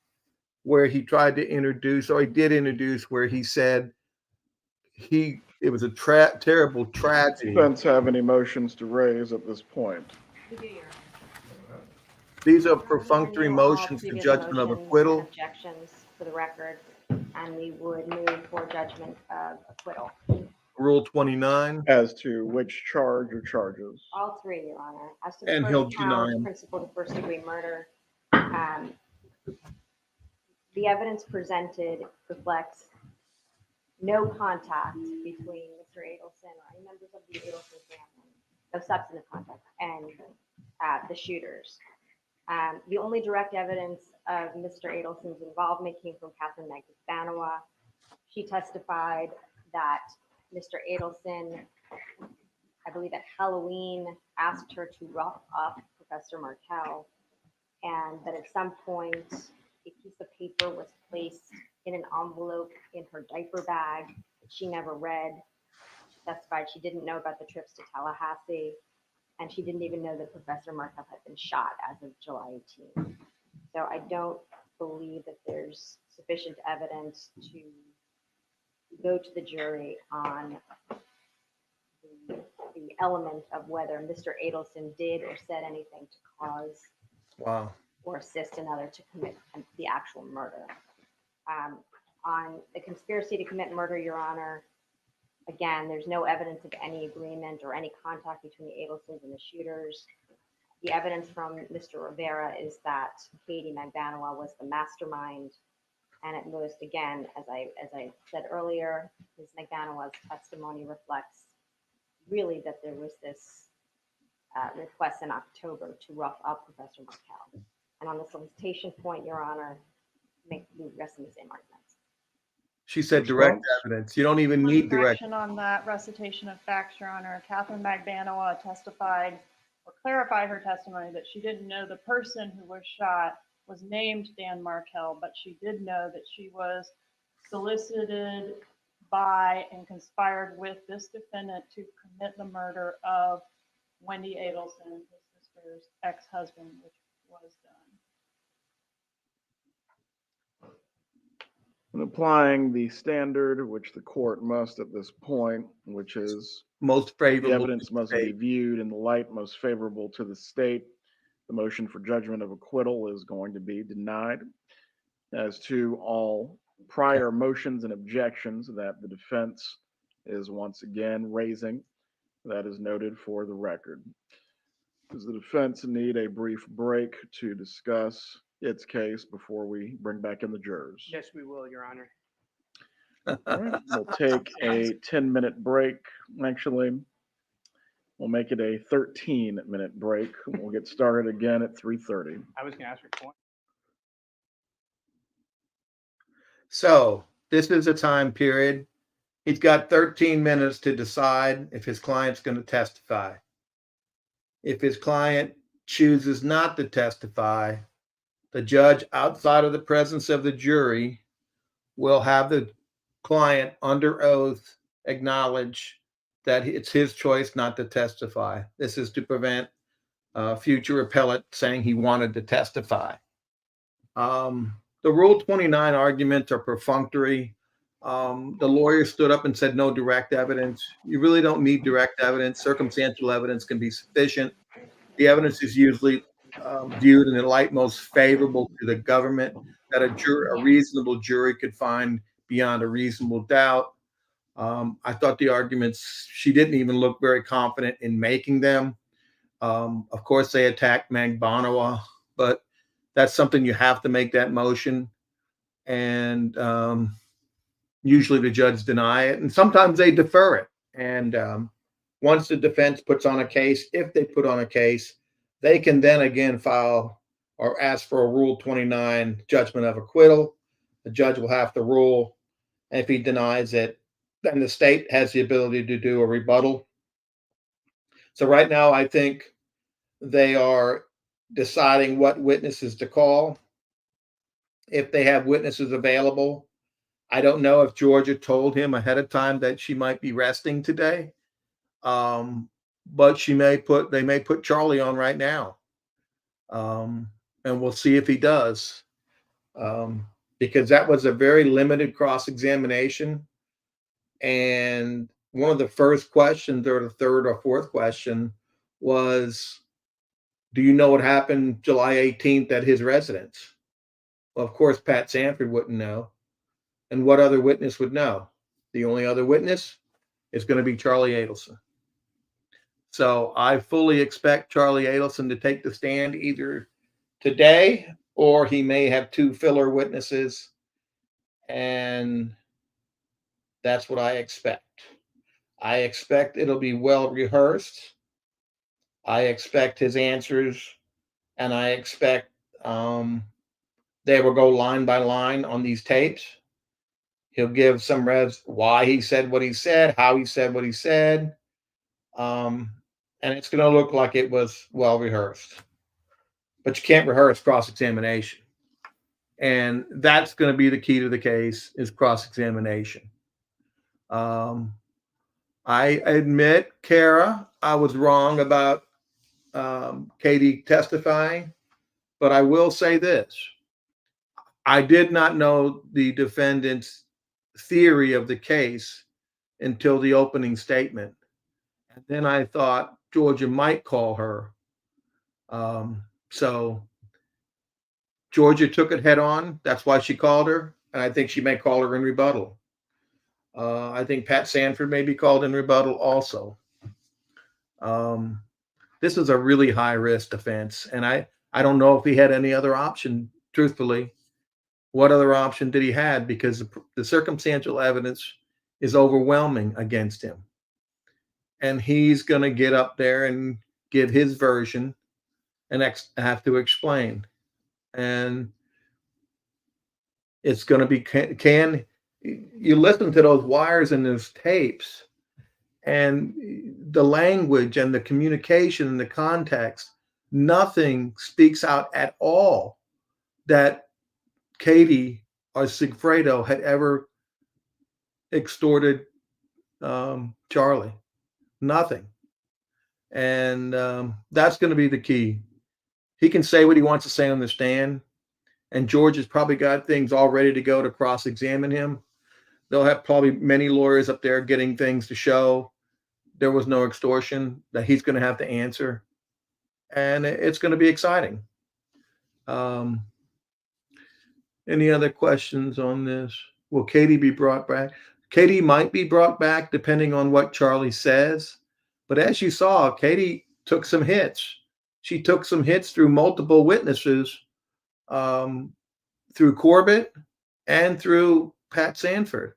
where he tried to introduce, or he did introduce, where he said it was a terrible tragedy. Defense have any motions to raise at this point? These are We perfunctory renew all motions for previous judgment of motions and acquittal. objections for the record, and we would move for judgment of acquittal. Rule 29. As to which charge or charges? All three, Your Honor. As to the And he'll first deny count, them. principal to first degree murder, the evidence presented reflects no contact between Mr. Adelson or any members of the Adelson family, no substantive contact, and the shooters. The only direct evidence of Mr. Adelson's involvement came from Katherine Magbanua. She testified that Mr. Adelson, I believe at Halloween, asked her to rough up Professor Markel, and that at some point a piece of paper was placed in an envelope in her diaper bag that she never read. She testified she didn't know about the trips to Tallahassee, and she didn't even know that Professor Markel had been shot as of July 18th. So I don't believe that there's sufficient evidence to go to the jury on the element of whether Mr. Adelson did or said anything to cause Wow. or assist another to commit the actual murder. On the conspiracy to commit murder, Your Honor, again, there's no evidence of any agreement or any contact between the Adelsons and the shooters. The evidence from Mr. Rivera is that Katie Magbanua was the mastermind, and at most, again, as I said earlier, Ms. Magbanua's testimony reflects really that there was this request in October to rough up Professor Markel. And on the solicitation point, Your Honor, we rest in the same arguments. She said direct evidence. You don't even need direct. Correction on that recitation of facts, Your Honor. Katherine Magbanua testified or clarified her testimony that she didn't know the person who was shot was named Dan Markel, but she did know that she was solicited by and conspired with this defendant to commit the murder of Wendy Adelson, his sister's ex-husband, which was done. And applying the standard, which the court must at this point, which is most the favorable. evidence must be viewed in the light most favorable to the state. The motion for judgment of acquittal is going to be denied. As to all prior motions and objections that the defense is once again raising, that is noted for the record. Does the defense need a brief break to discuss its case before we bring back in the jurors? Yes, we will, Your Honor. All right, we'll take a 10-minute break. Actually, we'll make it a 13-minute break. We'll get started again at 3:30. I was going to ask for 20. So this is a time period. He's got 13 minutes to decide if his client's going to testify. If his client chooses not to testify, the judge, outside of the presence of the jury, will have the client under oath acknowledge that it's his choice not to testify. This is to prevent future appellate saying he wanted to testify. The Rule 29 arguments are perfunctory. The lawyer stood up and said no direct evidence. You really don't need direct evidence. Circumstantial evidence can be sufficient. The evidence is usually viewed in the light most favorable to the government, that a reasonable jury could find beyond a reasonable doubt. I thought the arguments, she didn't even look very confident in making them. Of course, they attacked Magbanua, but that's something you have to make that motion. And usually the judge deny it, and sometimes they defer it. And once the defense puts on a case, if they put on a case, they can then again file or ask for a Rule 29 judgment of acquittal. The judge will have to rule. And if he denies it, then the state has the ability to do a rebuttal. So right now, I think they are deciding what witnesses to call. if they have witnesses available. I don't know if Georgia told him ahead of time that she might be resting today. But they may put Charlie on right now. And we'll see if he does. Because that was a very limited cross-examination. And one of the first questions, or the third or fourth question, was, do you know what happened July 18th at his residence? Well, of course, Pat Sanford wouldn't know. And what other witness would know? The only other witness is going to be Charlie Adelson. So I fully expect Charlie Adelson to take the stand either today, or he may have two filler witnesses. And that's what I expect. I expect it'll be well rehearsed. I expect his answers, and I expect they will go line by line on these tapes. He'll give some why he said what he said, how he said what he said. And it's going to look like it was well rehearsed. But you can't rehearse cross-examination. And that's going to be the key to the case, is cross-examination. I admit, Kara, I was wrong about Katie testifying, but I will say this. I did not know the defendant's theory of the case until the opening statement. And then I thought Georgia might call her. So Georgia took it head on. That's why she called her. And I think she may call her in rebuttal. I think Pat Sanford may be called in rebuttal also. This is a really high-risk offense. And I don't know if he had any other option, truthfully. What other option did he have? Because the circumstantial evidence is overwhelming against him. And he's going to get up there and give his version and have to explain. And it's going to be, can you listen to those wires and those tapes and the language and the communication and the context, nothing speaks out at all that Katie or Sigfredo had ever extorted Charlie. Nothing. And that's going to be the key. He can say what he wants to say on the stand, and George has probably got things all ready to go to cross-examine him. They'll have probably many lawyers up there getting things to show there was no extortion, that he's going to have to answer. And it's going to be exciting. Any other questions on this? Will Katie be brought back? Katie might be brought back depending on what Charlie says. But as you saw, Katie took some hits. She took some hits through multiple witnesses, through Corbett and through Pat Sanford,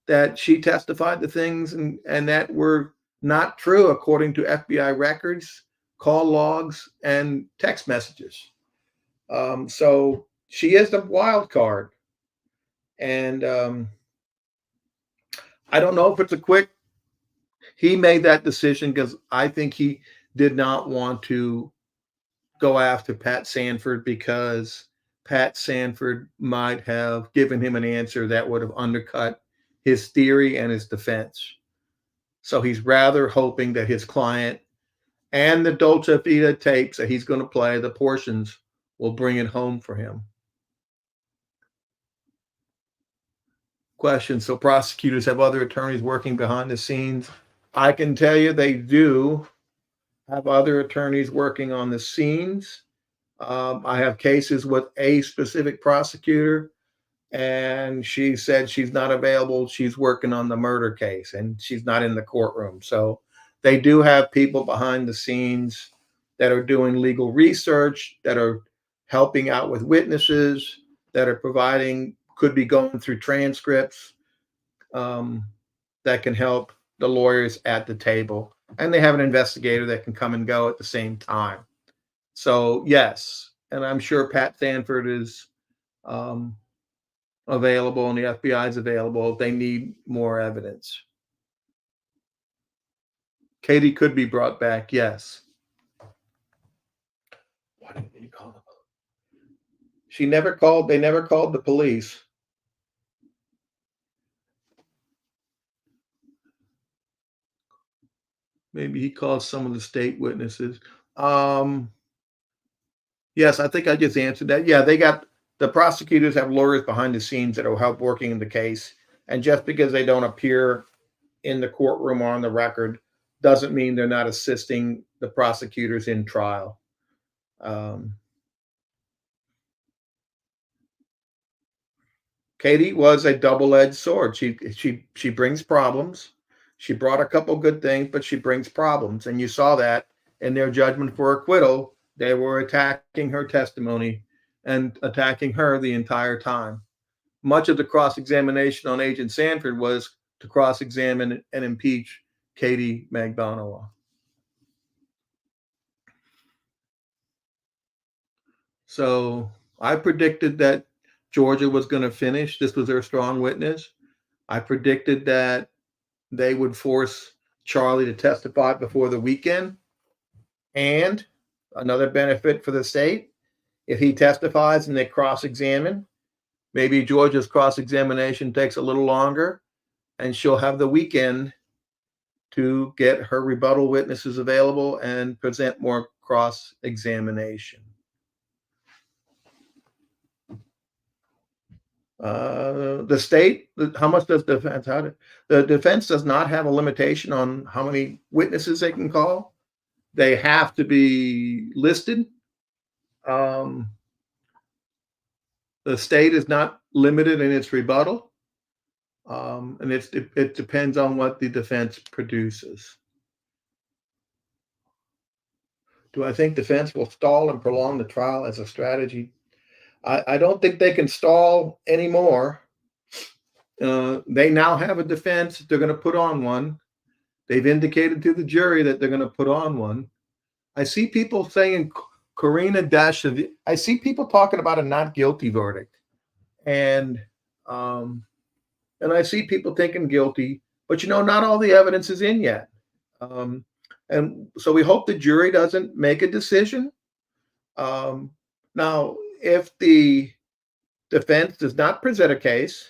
that she testified to things and that were not true according to FBI records, call logs, and text messages. So she is a wild card. And I don't know if it's a quick, he made that decision because I think he did not want to go after Pat Sanford, because Pat Sanford might have given him an answer that would have undercut his theory and his defense. So he's rather hoping that his client and the Dolce Vita tapes that he's going to play, the portions, will bring it home for him. Question. So prosecutors have other attorneys working behind the scenes? I can tell you they do have other attorneys working on the scenes. I have cases with a specific prosecutor, and she said she's not available. She's working on the murder case, and she's not in the courtroom. So they do have people behind the scenes that are doing legal research, that are helping out with witnesses, that are providing, could be going through transcripts, that can help the lawyers at the table. And they have an investigator that can come and go at the same time. So yes, and I'm sure Pat Sanford is available, and the FBI is available if they need more evidence. Katie could be brought back, yes. Why didn't you call him? They never called the police. Maybe he called some of the state witnesses. Yes, I think I just answered that. Yeah, the prosecutors have lawyers behind the scenes that will help working in the case. And just because they don't appear in the courtroom or on the record doesn't mean they're not assisting the prosecutors in trial. Katie was a double-edged sword. She brings problems. She brought a couple good things, but she brings problems. And you saw that in their judgment for acquittal. They were attacking her testimony and attacking her the entire time. Much of the cross-examination on Agent Sanford was to cross-examine and impeach Katie Magbanua. So I predicted that Georgia was going to finish. This was their strong witness. I predicted that they would force Charlie to testify before the weekend. And another benefit for the state, if he testifies and they cross-examine, maybe Georgia's cross-examination takes a little longer and she'll have the weekend to get her rebuttal witnesses available and present more cross-examination. The state, how much does defense, the defense does not have a limitation on how many witnesses they can call. They have to be listed. The state is not limited in its rebuttal. And it depends on what the defense produces. Do I think defense will stall and prolong the trial as a strategy? I don't think they can stall anymore. They now have a defense. They're going to put on one. They've indicated to the jury that they're going to put on one. I see people saying Karina Dashavi. I see people talking about a not guilty verdict, and I see people thinking guilty. But not all the evidence is in yet, and so we hope the jury doesn't make a decision. Now, if the defense does not present a case,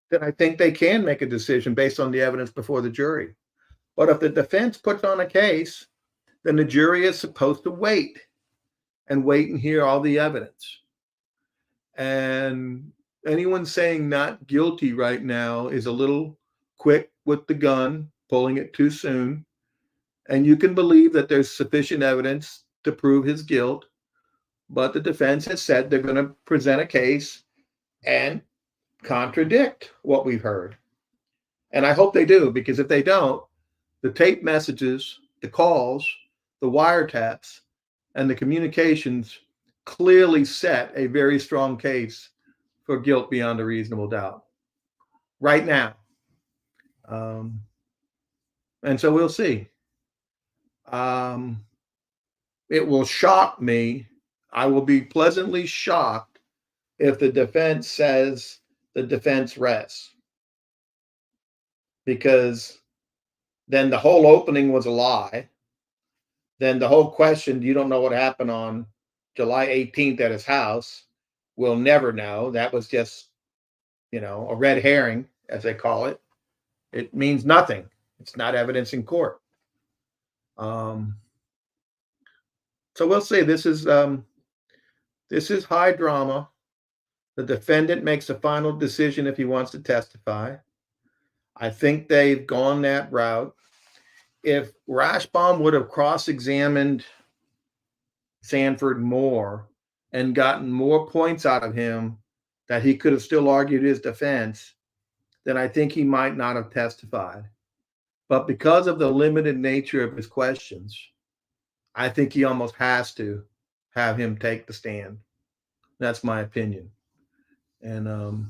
then I think they can make a decision based on the evidence before the jury. But if the defense puts on a case, then the jury is supposed to wait and hear all the evidence. And anyone saying not guilty right now is a little quick with the gun, pulling it too soon. And you can believe that there's sufficient evidence to prove his guilt. But the defense has said they're going to present a case and contradict what we've heard. And I hope they do, because if they don't, the tape messages, the calls, the wiretaps, and the communications clearly set a very strong case for guilt beyond a reasonable doubt right now. And so we'll see. It will shock me. I will be pleasantly shocked if the defense says the defense rests, because then the whole opening was a lie. Then the whole question, you don't know what happened on July 18th at his house. We'll never know. That was just, a red herring, as they call it. It means nothing. It's not evidence in court. So we'll see. This is high drama. The defendant makes a final decision if he wants to testify. I think they've gone that route. If Rashbaum would have cross-examined Sanford more and gotten more points out of him that he could have still argued his defense, then I think he might not have testified. But because of the limited nature of his questions, I think he almost has to have him take the stand. That's my opinion. And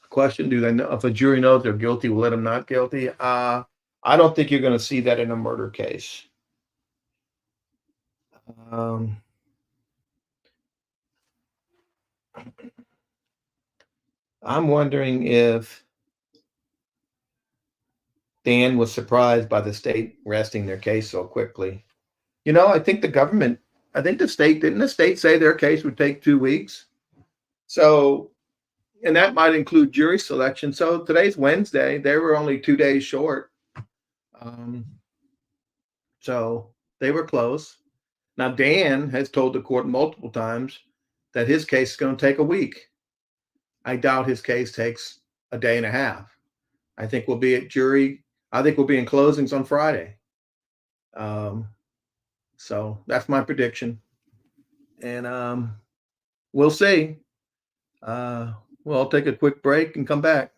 question, do they know if a jury knows they're guilty, will let them not guilty? I don't think you're going to see that in a murder case. I'm wondering if Dan was surprised by the state resting their case so quickly. I think the state, didn't the state say their case would take 2 weeks? So, and that might include jury selection. So today's Wednesday. They were only 2 days short. Um, so they were close. Now, Dan has told the court multiple times that his case is going to take a week. I doubt his case takes a day and a half. I think we'll be at jury. I think we'll be in closings on Friday. So that's my prediction. And we'll see. I'll take a quick break and come back.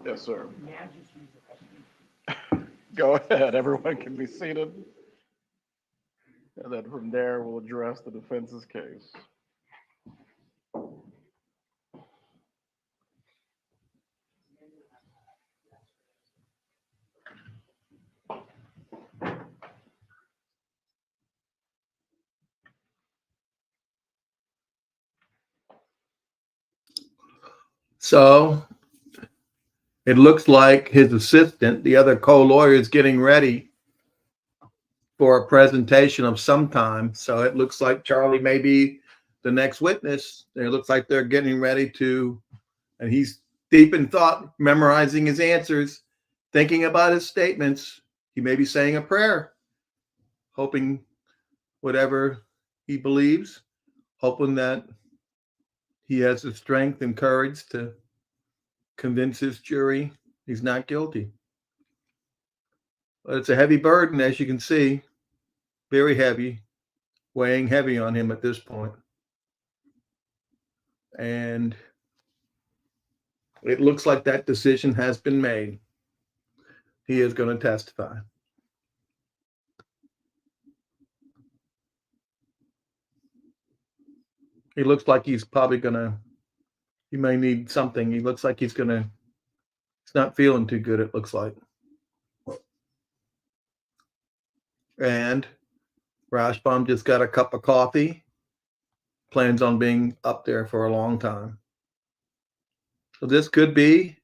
Yes, sir. Go ahead, everyone can be seated. And then from there, we'll address the defense's case. So it looks like his assistant, the other co-lawyer, is getting ready for a presentation of some time. So it looks like Charlie may be the next witness. It looks like they're getting ready to, and he's deep in thought, memorizing his answers, thinking about his statements. He may be saying a prayer, hoping whatever he believes, hoping that he has the strength and courage to convince his jury he's not guilty. But it's a heavy burden, as you can see, very heavy, weighing heavy on him at this point. And it looks like that decision has been made. He is going to testify. He looks like he's probably going to, he may need something. He looks like he's not feeling too good, it looks like. And Rashbaum just got a cup of coffee, plans on being up there for a long time. So this could be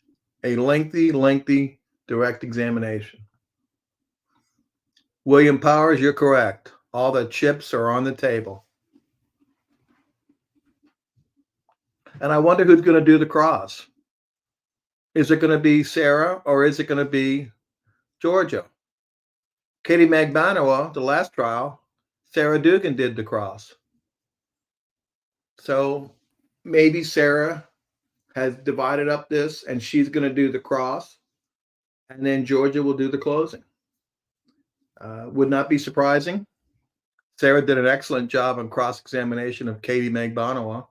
a lengthy direct examination. William Powers, you're correct. All the chips are on the table. And I wonder who's going to do the cross. Is it going to be Sarah or is it going to be Georgia? Katie Magbanua, the last trial, Sarah Dugan did the cross. So maybe Sarah has divided up this and she's going to do the cross and then Georgia will do the closing. Would not be surprising. Sarah did an excellent job on cross-examination of Katie Magbanua.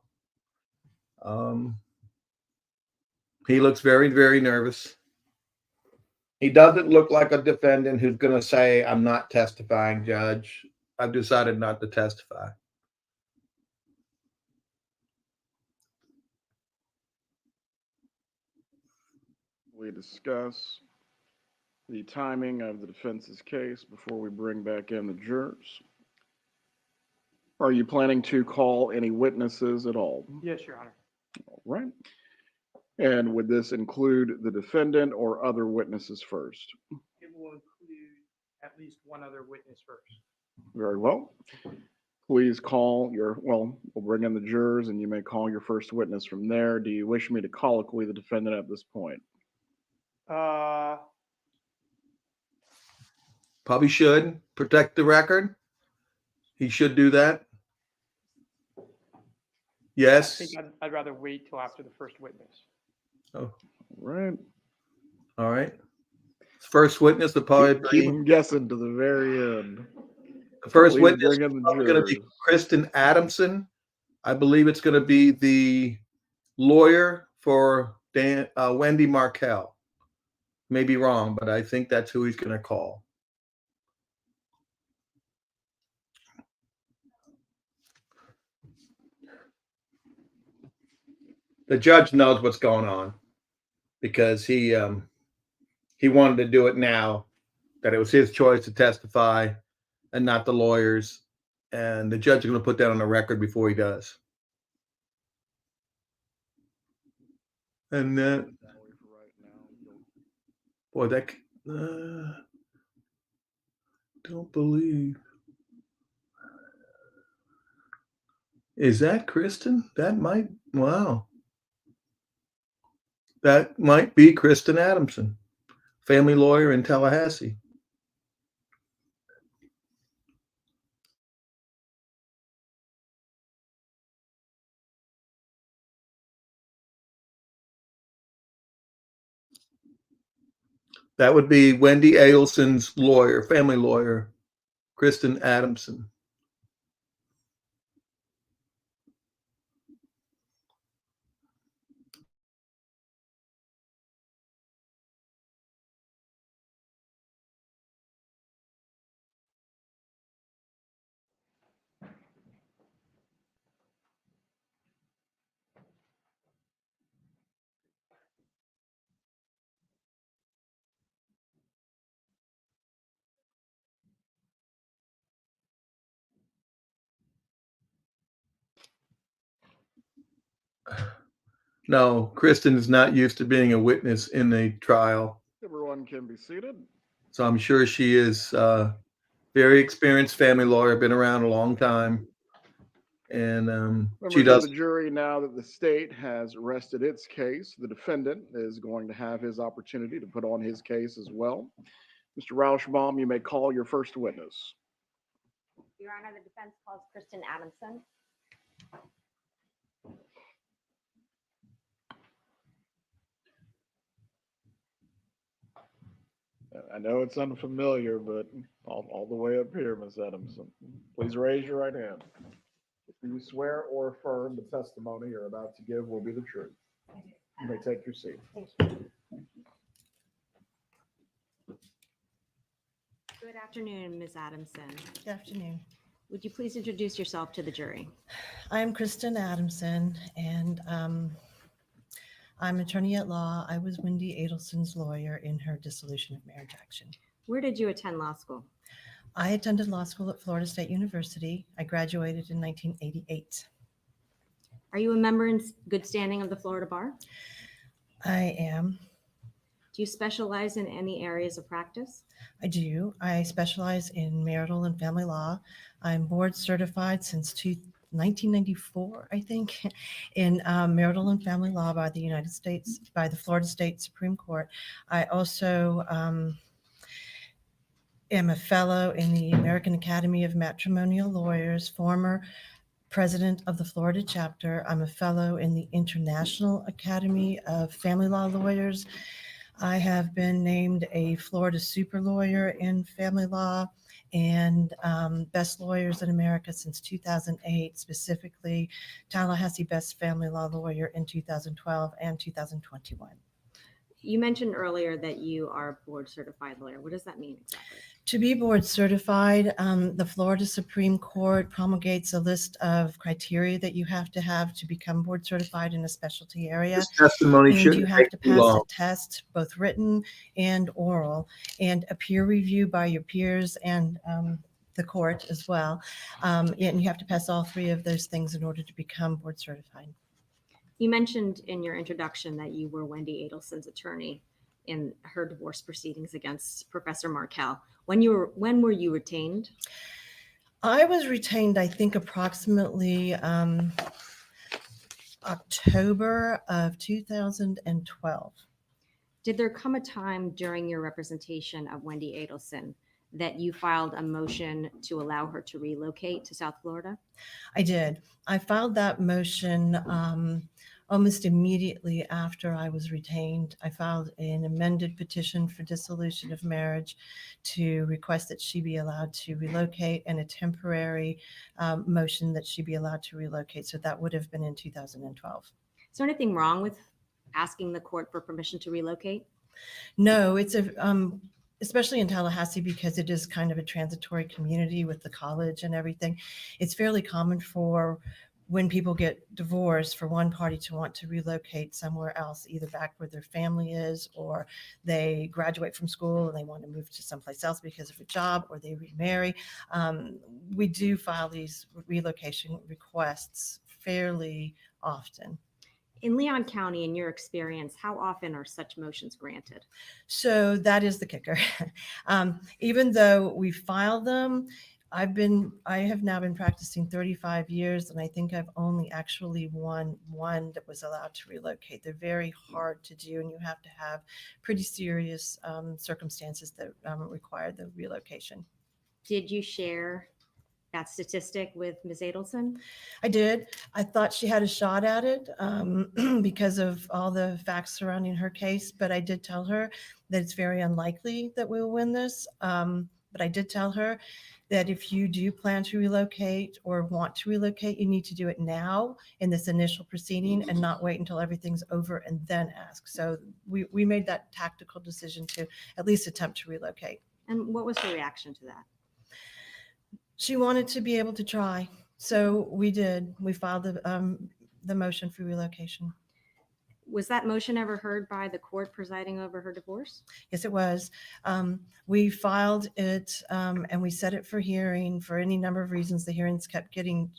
He looks very nervous. He doesn't look like a defendant who's going to say, I'm not testifying, Judge. I've decided not to testify. We discuss the timing of the defense's case before we bring back in the jurors. Are you planning to call any witnesses at all? Yes, Your Honor. All right. And would this include the defendant or other witnesses first? It will include at least one other witness first. Very well. Please call we'll bring in the jurors and you may call your first witness from there. Do you wish me to colloquy the defendant at this point? Probably should protect the record. He should do that. Yes. I think I'd rather wait till after the first witness. Oh, right. All right. First witness will probably Keep him guessing to the very end. The first Please witness bring in is the going to be jurors. Kristin Adamson. I believe it's going to be the lawyer for Wendy Markell. May be wrong, but I think that's who he's going to call. The judge knows what's going on because he wanted to do it now, that it was his choice to testify and not the lawyers. And the judge is going to put that on the record before he does. And then, boy, that don't believe. Is that Kristin? That might, wow. That might be Kristin Adamson, family lawyer in Tallahassee. That would be Wendy Adelson's lawyer, family lawyer, Kristin Adamson. No, Kristin is not used to being a witness in a trial, Everyone can be seated. so I'm sure she is very experienced family lawyer, been around a long time, and she Members of does. the jury, now that the state has rested its case, the defendant is going to have his opportunity to put on his case as well. Mr. Rauschbaum, you may call your first witness. Your Honor, the defense calls Kristin Adamson. I know it's unfamiliar, but all the way up here, Ms. Adamson. Please raise your right hand. Do you swear or affirm the testimony you're about to give will be the truth? You may take your seat. Good afternoon, Ms. Adamson. Good afternoon. Would you please introduce yourself to the jury? I'm Kristin Adamson, and I'm attorney at law. I was Wendy Adelson's lawyer in her dissolution of marriage action. Where did you attend law school? I attended law school at Florida State University. I graduated in 1988. Are you a member in good standing of the Florida Bar? I am. Do you specialize in any areas of practice? I do. I specialize in marital and family law. I'm board certified since 1994, I think, in marital and family law by the United States, by the Florida State Supreme Court. I also am a fellow in the American Academy of Matrimonial Lawyers, former president of the Florida chapter. I'm a fellow in the International Academy of Family Law Lawyers. I have been named a Florida super lawyer in family law and best lawyers in America since 2008, specifically Tallahassee best family law lawyer in 2012 and 2021. You mentioned earlier that you are a board certified lawyer. What does that mean exactly? To be board certified, the Florida Supreme Court promulgates a list of criteria that you have to become board certified in a specialty area. This testimony And shouldn't you have take to too pass a long. test, both written and oral, and a peer review by your peers and the court as well. And you have to pass all three of those things in order to become board certified. You mentioned in your introduction that you were Wendy Adelson's attorney in her divorce proceedings against Professor Markell. When were you retained? I was retained, I think, approximately October of 2012. Did there come a time during your representation of Wendy Adelson that you filed a motion to allow her to relocate to South Florida? I did. I filed that motion almost immediately after I was retained. I filed an amended petition for dissolution of marriage to request that she be allowed to relocate, and a temporary motion that she be allowed to relocate. So that would have been in 2012. Is there anything wrong with asking the court for permission to relocate? No, it's especially in Tallahassee, because it is kind of a transitory community with the college and everything. It's fairly common for when people get divorced for one party to want to relocate somewhere else, either back where their family is, or they graduate from school and they want to move to someplace else because of a job, or they remarry. We do file these relocation requests fairly often. In Leon County, in your experience, how often are such motions granted? So that is the kicker. Even though we file them, I have now been practicing 35 years, and I think I've only actually won one that was allowed to relocate. They're very hard to do, and you have to have pretty serious circumstances that require the relocation. Did you share that statistic with Ms. Adelson? I did. I thought she had a shot at it because of all the facts surrounding her case, but I did tell her that it's very unlikely that we will win this. But I did tell her that if you do plan to relocate or want to relocate, you need to do it now in this initial proceeding and not wait until everything's over and then ask. So we made that tactical decision to at least attempt to relocate. And what was her reaction to that? She wanted to be able to try. So we did. We filed the motion for relocation. Was that motion ever heard by the court presiding over her divorce? Yes, it was. We filed it and we set it for hearing for any number of reasons. The hearings kept getting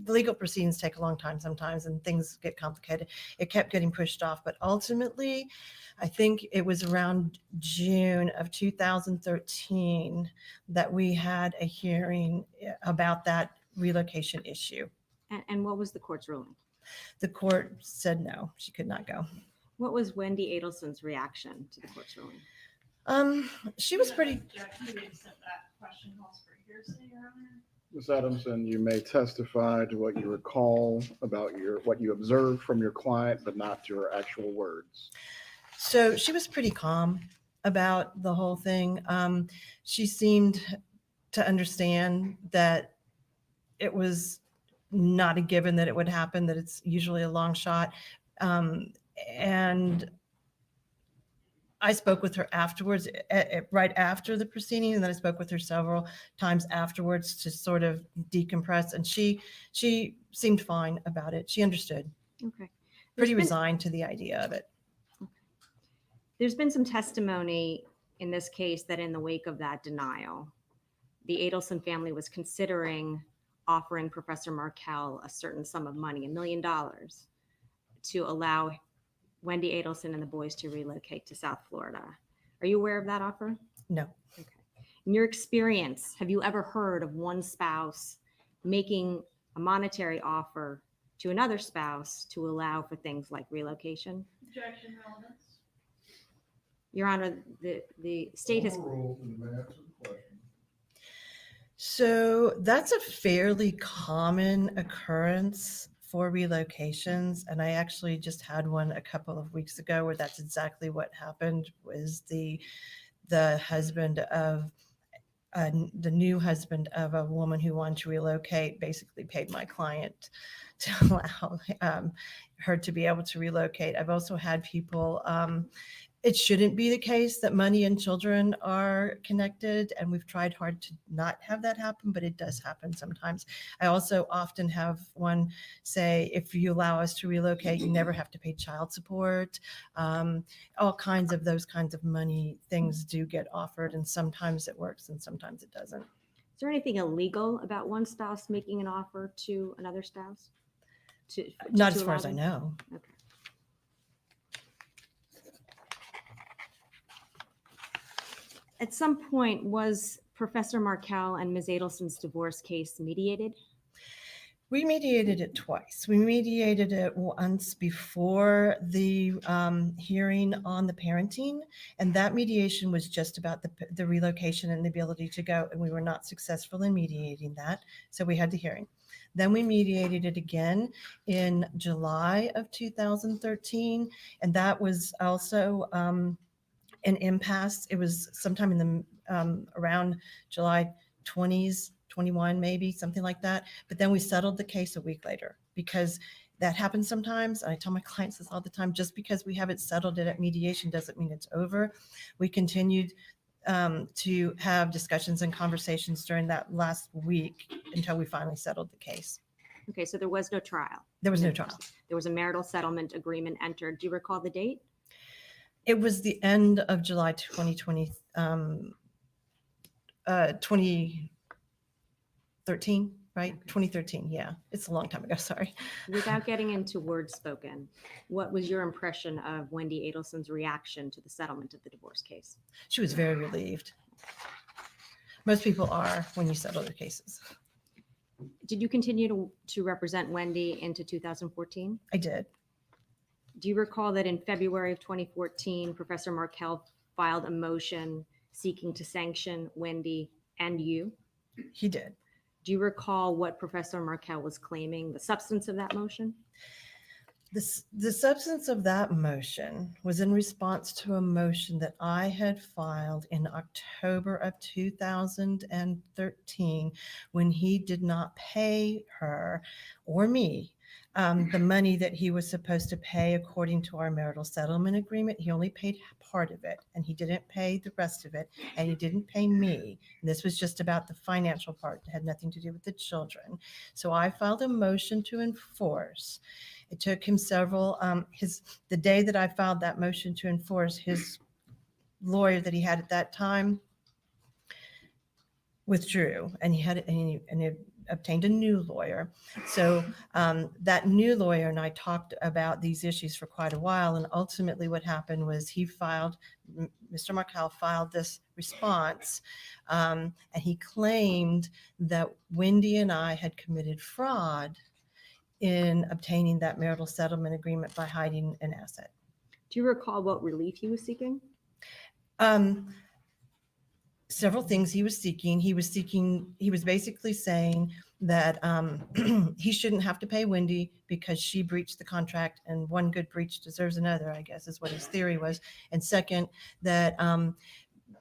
the legal proceedings take a long time sometimes and things get complicated. It kept getting pushed off, but ultimately, I think it was around June of 2013 that we had a hearing about that relocation issue. And what was the court's ruling? The court said no, she could not go. What was Wendy Adelson's reaction to the court's ruling? She was pretty. Ms. Adamson, you may testify to what you recall about what you observed from your client, but not your actual words. So she was pretty calm about the whole thing. She seemed to understand that it was not a given that it would happen, that it's usually a long shot. And I spoke with her afterwards, right after the proceeding, and then I spoke with her several times afterwards to sort of decompress. And she seemed fine about it. She understood. Okay. Pretty resigned to the idea of it. Okay. There's been some testimony in this case that in the wake of that denial, the Adelson family was considering offering Professor Markel a certain sum of money, $1 million, to allow Wendy Adelson and the boys to relocate to South Florida. Are you aware of that offer? No. Okay. In your experience, have you ever heard of one spouse making a monetary offer to another spouse to allow for things like relocation? Objection, relevance. Your Honor, the state has. So that's a fairly common occurrence for relocations. And I actually just had one a couple of weeks ago where that's exactly what happened. Was the husband of the new husband of a woman who wanted to relocate basically paid my client to allow her to be able to relocate. I've also had people, it shouldn't be the case that money and children are connected, and we've tried hard to not have that happen, but it does happen sometimes. I also often have one say, if you allow us to relocate, you never have to pay child support. All kinds of those kinds of money things do get offered, and sometimes it works and sometimes it doesn't. Is there anything illegal about one spouse making an offer to another spouse? Not as far as I know. Okay. At some point, was Professor Markel and Ms. Adelson's divorce case mediated? We mediated it twice. We mediated it once before the hearing on the parenting, and that mediation was just about the relocation and the ability to go, and we were not successful in mediating that, so we had the hearing. Then we mediated it again in July of 2013, and that was also an impasse. It was sometime in the around July 20s, 21, maybe something like that. But then we settled the case a week later because that happens sometimes. I tell my clients this all the time, just because we haven't settled it at mediation doesn't mean it's over. We continued to have discussions and conversations during that last week until we finally settled the case. Okay, so there was no trial. There was no trial. There was a marital settlement agreement entered. Do you recall the date? It was the end of July 2020, 2013, right? 2013, yeah. It's a long time ago, sorry. Without getting into words spoken, what was your impression of Wendy Adelson's reaction to the settlement of the divorce case? She was very relieved. Most people are when you settle their cases. Did you continue to represent Wendy into 2014? I did. Do you recall that in February of 2014, Professor Markel filed a motion seeking to sanction Wendy and you? He did. Do you recall what Professor Markel was claiming, the substance of that motion? The substance of that motion was in response to a motion that I had filed in October of 2013 when he did not pay her or me the money that he was supposed to pay according to our marital settlement agreement. He only paid part of it, and he didn't pay the rest of it, and he didn't pay me. And this was just about the financial part. It had nothing to do with the children. So I filed a motion to enforce. It took him several, the day that I filed that motion to enforce, his lawyer that he had at that time withdrew, and he had, and obtained a new lawyer. So that new lawyer and I talked about these issues for quite a while. And ultimately what happened was Mr. Markel filed this response, and he claimed that Wendy and I had committed fraud in obtaining that marital settlement agreement by hiding an asset. Do you recall what relief he was seeking? Several things he was seeking. He was basically saying that he shouldn't have to pay Wendy because she breached the contract, and one good breach deserves another, I guess is what his theory was. And second, that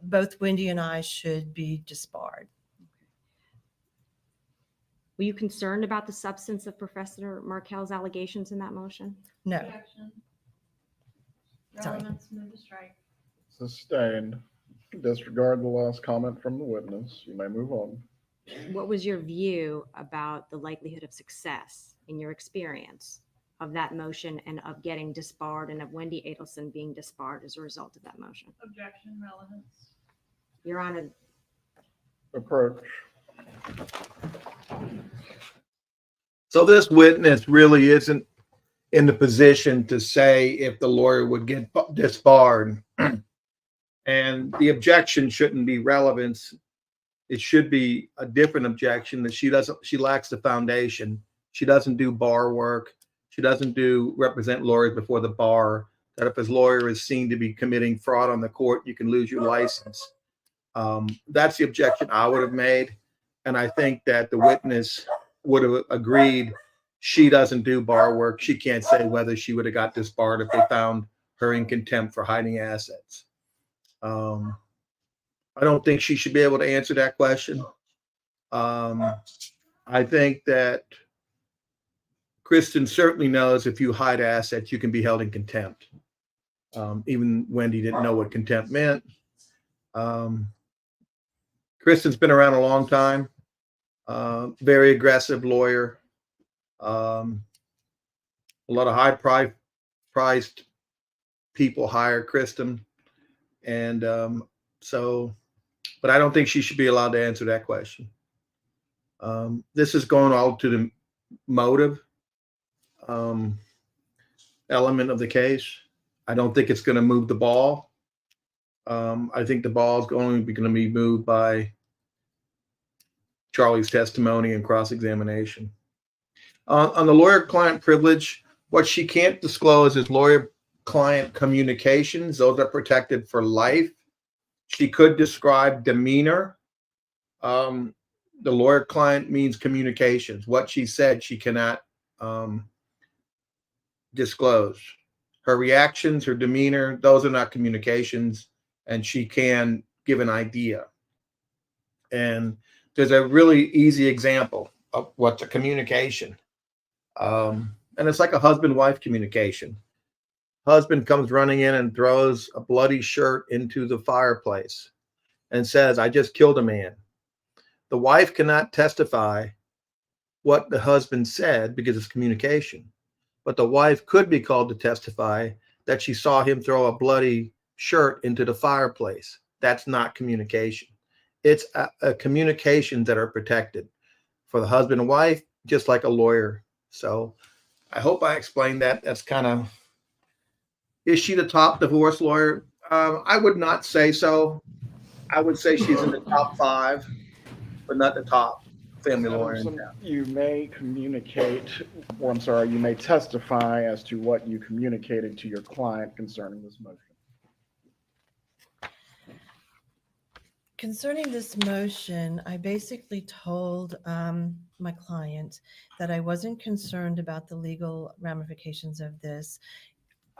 both Wendy and I should be disbarred. Were you concerned about the substance of Professor Markel's allegations in that motion? No. Objection. Sorry. Relevance, move to strike. Sustained. Disregard the last comment from the witness. You may move on. What was your view about the likelihood of success in your experience of that motion and of getting disbarred and of Wendy Adelson being disbarred as a result of that motion? Objection, relevance. Your Honor. Approach. So this witness really isn't in the position to say if the lawyer would get disbarred. And the objection shouldn't be relevance. It should be a different objection that she lacks the foundation. She doesn't do bar work. She doesn't represent lawyers before the bar, that if his lawyer is seen to be committing fraud on the court, you can lose your license. That's the objection I would have made. And I think that the witness would have agreed she doesn't do bar work. She can't say whether she would have got disbarred if they found her in contempt for hiding assets. I don't think she should be able to answer that question. I think that Kristin certainly knows if you hide assets, you can be held in contempt. Even Wendy didn't know what contempt meant. Kristin's been around a long time. Very aggressive lawyer. A lot of high-priced people hire Kristin. And but I don't think she should be allowed to answer that question. This is going all to the motive element of the case. I don't think it's going to move the ball. I think the ball is going to be moved by Charlie's testimony and cross-examination. On the lawyer-client privilege, what she can't disclose is lawyer-client communications. Those are protected for life. She could describe demeanor. The lawyer-client means communications. What she said, she cannot disclose. Her reactions, her demeanor, those are not communications, and she can give an idea. And there's a really easy example of what's a communication. And it's like a husband-wife communication. Husband comes running in and throws a bloody shirt into the fireplace and says, "I just killed a man." The wife cannot testify what the husband said because it's communication. But the wife could be called to testify that she saw him throw a bloody shirt into the fireplace. That's not communication. It's a communications that are protected for the husband and wife, just like a lawyer. So I hope I explained that. That's kind of, is she the top divorce lawyer? I would not say so. I would say she's in the top 5, but not the top family lawyer in town. You may communicate, or I'm sorry, you may testify as to what you communicated to your client concerning this motion. Concerning this motion, I basically told my client that I wasn't concerned about the legal ramifications of this,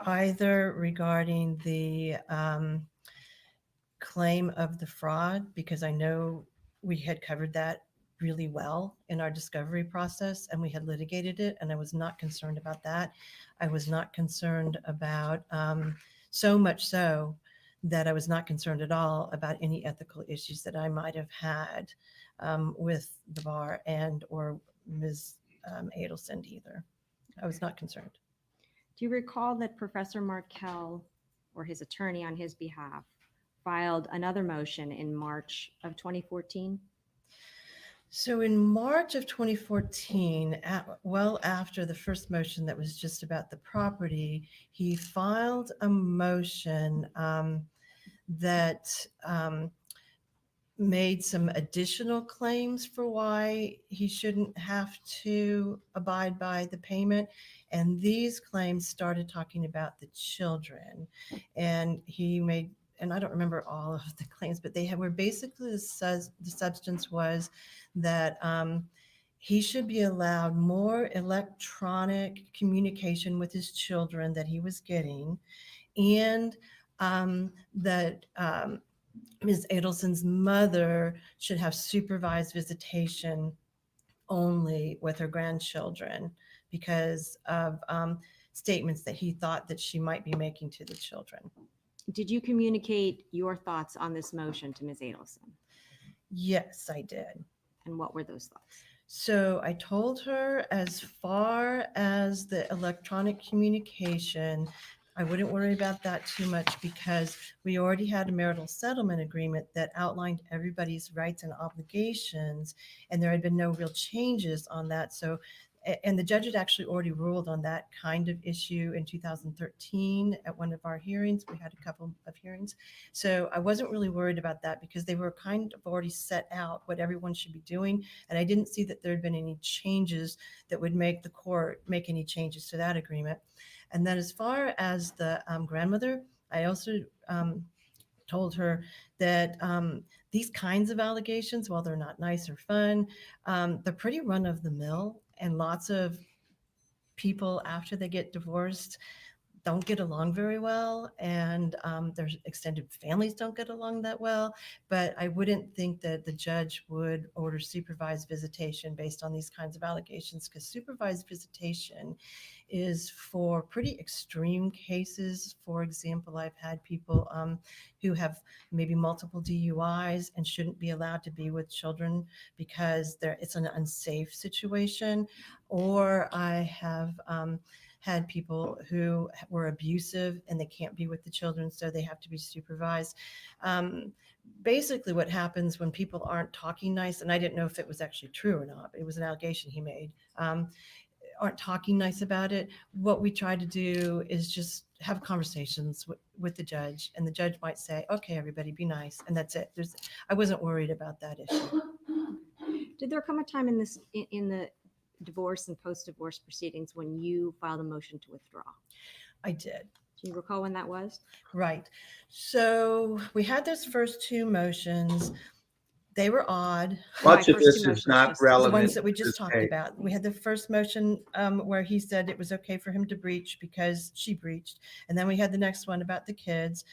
either regarding the claim of the fraud, because I know we had covered that really well in our discovery process and we had litigated it, and I was not concerned about that. I was not concerned about, so much so that I was not concerned at all about any ethical issues that I might have had with the bar and or Ms. Adelson either. I was not concerned. Do you recall that Professor Markel or his attorney on his behalf filed another motion in March of 2014? So in March of 2014, well after the first motion that was just about the property, he filed a motion that made some additional claims for why he shouldn't have to abide by the payment. And these claims started talking about the children. And he made, and I don't remember all of the claims, but were basically the substance was that he should be allowed more electronic communication with his children that he was getting, and that Ms. Adelson's mother should have supervised visitation only with her grandchildren because of statements that he thought that she might be making to the children. Did you communicate your thoughts on this motion to Ms. Adelson? Yes, I did. And what were those thoughts? So I told her, as far as the electronic communication, I wouldn't worry about that too much because we already had a marital settlement agreement that outlined everybody's rights and obligations, and there had been no real changes on that. So, and the judge had actually already ruled on that kind of issue in 2013 at one of our hearings. We had a couple of hearings. So I wasn't really worried about that because they were kind of already set out what everyone should be doing. And I didn't see that there had been any changes that would make the court make any changes to that agreement. And then as far as the grandmother, I also told her that these kinds of allegations, while they're not nice or fun, they're pretty run of the mill, and lots of people after they get divorced don't get along very well, and their extended families don't get along that well. But I wouldn't think that the judge would order supervised visitation based on these kinds of allegations, because supervised visitation is for pretty extreme cases. For example, I've had people who have maybe multiple DUIs and shouldn't be allowed to be with children because it's an unsafe situation. Or I have had people who were abusive and they can't be with the children, so they have to be supervised. Basically what happens when people aren't talking nice, and I didn't know if it was actually true or not, it was an allegation he made, aren't talking nice about it, what we try to do is just have conversations with the judge, and the judge might say, okay, everybody be nice, and that's it. I wasn't worried about that issue. Did there come a time in the divorce and post-divorce proceedings when you filed a motion to withdraw? I did. Do you recall when that was? Right. So we had those first two motions. They were odd. Much of this is not relevant. The ones that we to just this talked case. about. We had the first motion where he said it was okay for him to breach because she breached. And then we had the next one about the kids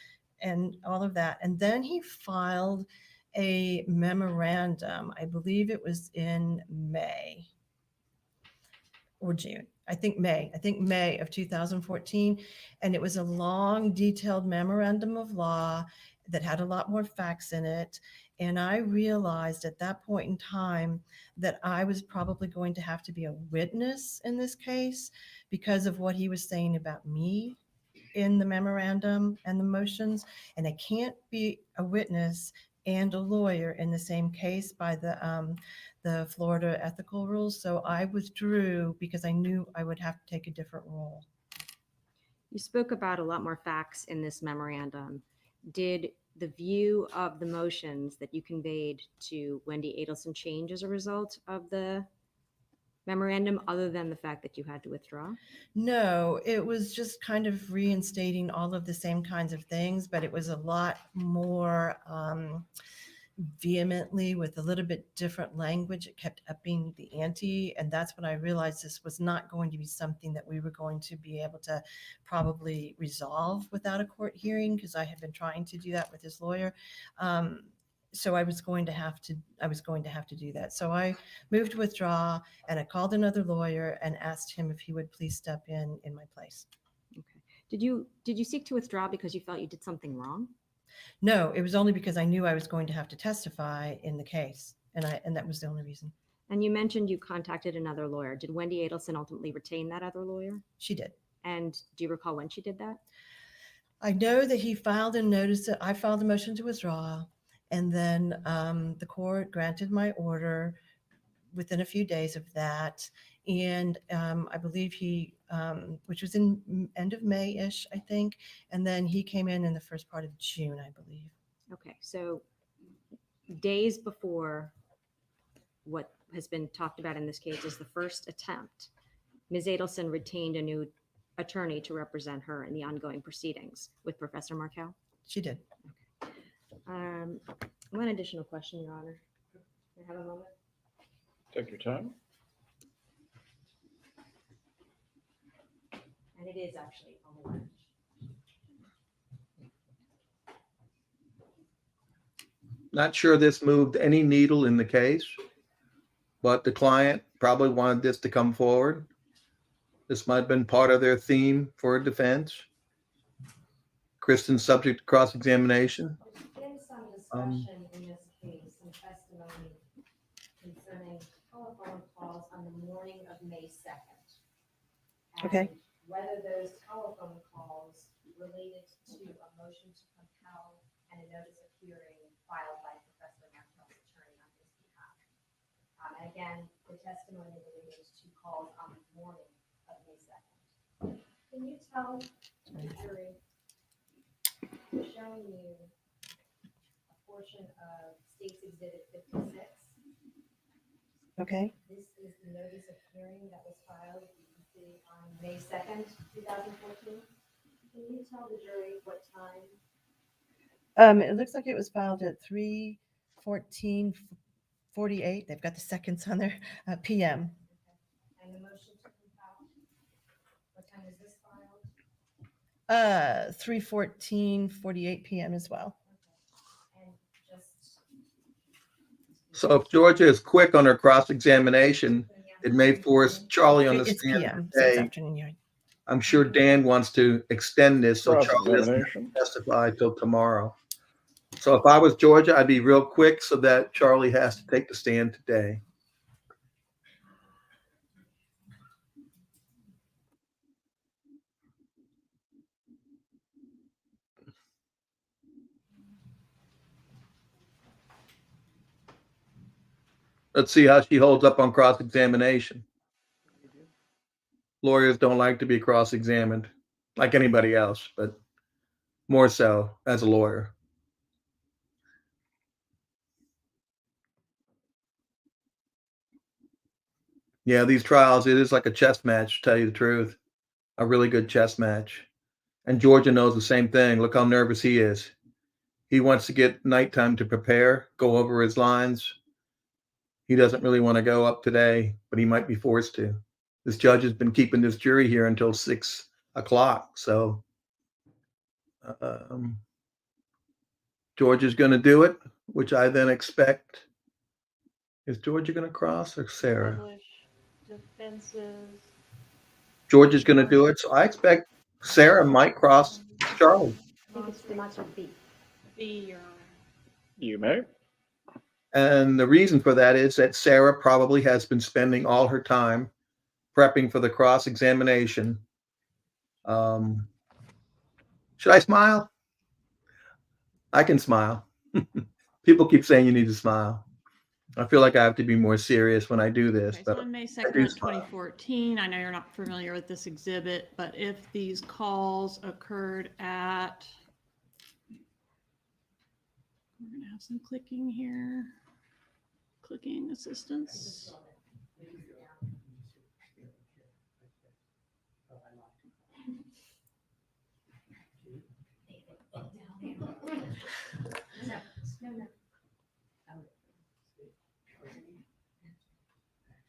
and all of that. And then he filed a memorandum. I believe it was in May or June. I think May of 2014. And it was a long, detailed memorandum of law that had a lot more facts in it. And I realized at that point in time that I was probably going to have to be a witness in this case because of what he was saying about me in the memorandum and the motions. And I can't be a witness and a lawyer in the same case by the Florida ethical rules. So I withdrew because I knew I would have to take a different role. You spoke about a lot more facts in this memorandum. Did the view of the motions that you conveyed to Wendy Adelson change as a result of the memorandum, other than the fact that you had to withdraw? No, it was just kind of reinstating all of the same kinds of things, but it was a lot more vehemently with a little bit different language. It kept upping the ante, and that's when I realized this was not going to be something that we were going to be able to probably resolve without a court hearing, because I had been trying to do that with his lawyer. So I was going to have to do that. So I moved to withdraw, and I called another lawyer and asked him if he would please step in my place. Okay. Did you seek to withdraw because you felt you did something wrong? No, it was only because I knew I was going to have to testify in the case, and that was the only reason. And you mentioned you contacted another lawyer. Did Wendy Adelson ultimately retain that other lawyer? She did. And do you recall when she did that? I know that he filed a notice that I filed a motion to withdraw, and then the court granted my order within a few days of that. And I believe he, which was in end of May-ish, I think. And then he came in the first part of June, I believe. Okay, so days before what has been talked about in this case is the first attempt, Ms. Adelson retained a new attorney to represent her in the ongoing proceedings with Professor Markel? She did. One additional question, Your Honor. Can I have a moment? Take your time. And it is actually on the ledge. Not sure this moved any needle in the case, but the client probably wanted this to come forward. This might have been part of their theme for a defense. Kristin's subject to cross-examination. There's been some discussion in this case, some testimony concerning telephone calls on the morning of May 2nd. Okay. Whether those telephone calls related to a motion to compel and a notice of hearing filed by Professor Markel's attorney on his behalf. And again, the testimony related to calls on the morning of May 2nd. Can you tell the jury, showing you a portion of State's Exhibit 56? Okay. This is the notice of hearing that was filed, you can see, on May 2nd, 2014. Can you tell the jury what time? It looks like it was filed at 3:14:48. They've got the seconds on there, PM. And the motion to compel, what time is this filed? 3:14:48 PM as well. And just, So if Georgia is quick on her cross-examination, it may force Charlie on the It's stand PM, so it's today. afternoon. Yeah. I'm sure Dan wants to extend this so Charlie doesn't have Cross-examination. to testify till tomorrow. So if I was Georgia, I'd be real quick so that Charlie has to take the stand today. Let's see how she holds up on cross-examination. Lawyers don't like to be cross-examined like anybody else, but more so as a lawyer. Yeah, these trials, it is like a chess match, to tell you the truth. A really good chess match. And Georgia knows the same thing. Look how nervous he is. He wants to get nighttime to prepare, go over his lines. He doesn't really want to go up today, but he might be forced to. This judge has been keeping this jury here until 6 o'clock. So Georgia's going to do it, which I then expect. Is Georgia going to cross or Sarah? Defenses. Georgia's going to do it. So I expect Sarah might cross Charlie. I think it's the Matsuri B. B, Your Honor. You may. And the reason for that is that Sarah probably has been spending all her time prepping for the cross-examination. Should I smile? I can smile. People keep saying you need to smile. I feel like I have to be more serious when I do this. Okay, but so on May I 2nd do of smile. 2014, I know you're not familiar with this exhibit, but if these calls occurred at, we're going to have some clicking here. Clicking assistance.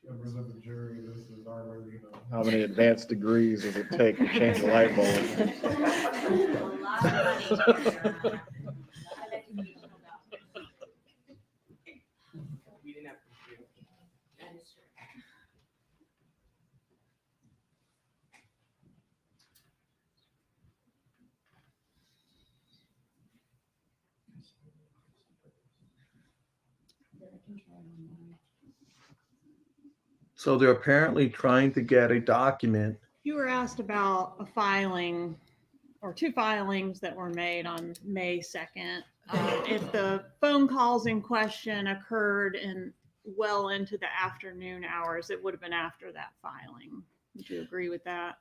Members of the jury, this is our, how many advanced degrees does it take to change a light bulb? So they're apparently trying to get a document. You were asked about a filing or two filings that were made on May 2nd. If the phone calls in question occurred in well into the afternoon hours. It would have been after that filing. Would you agree with that?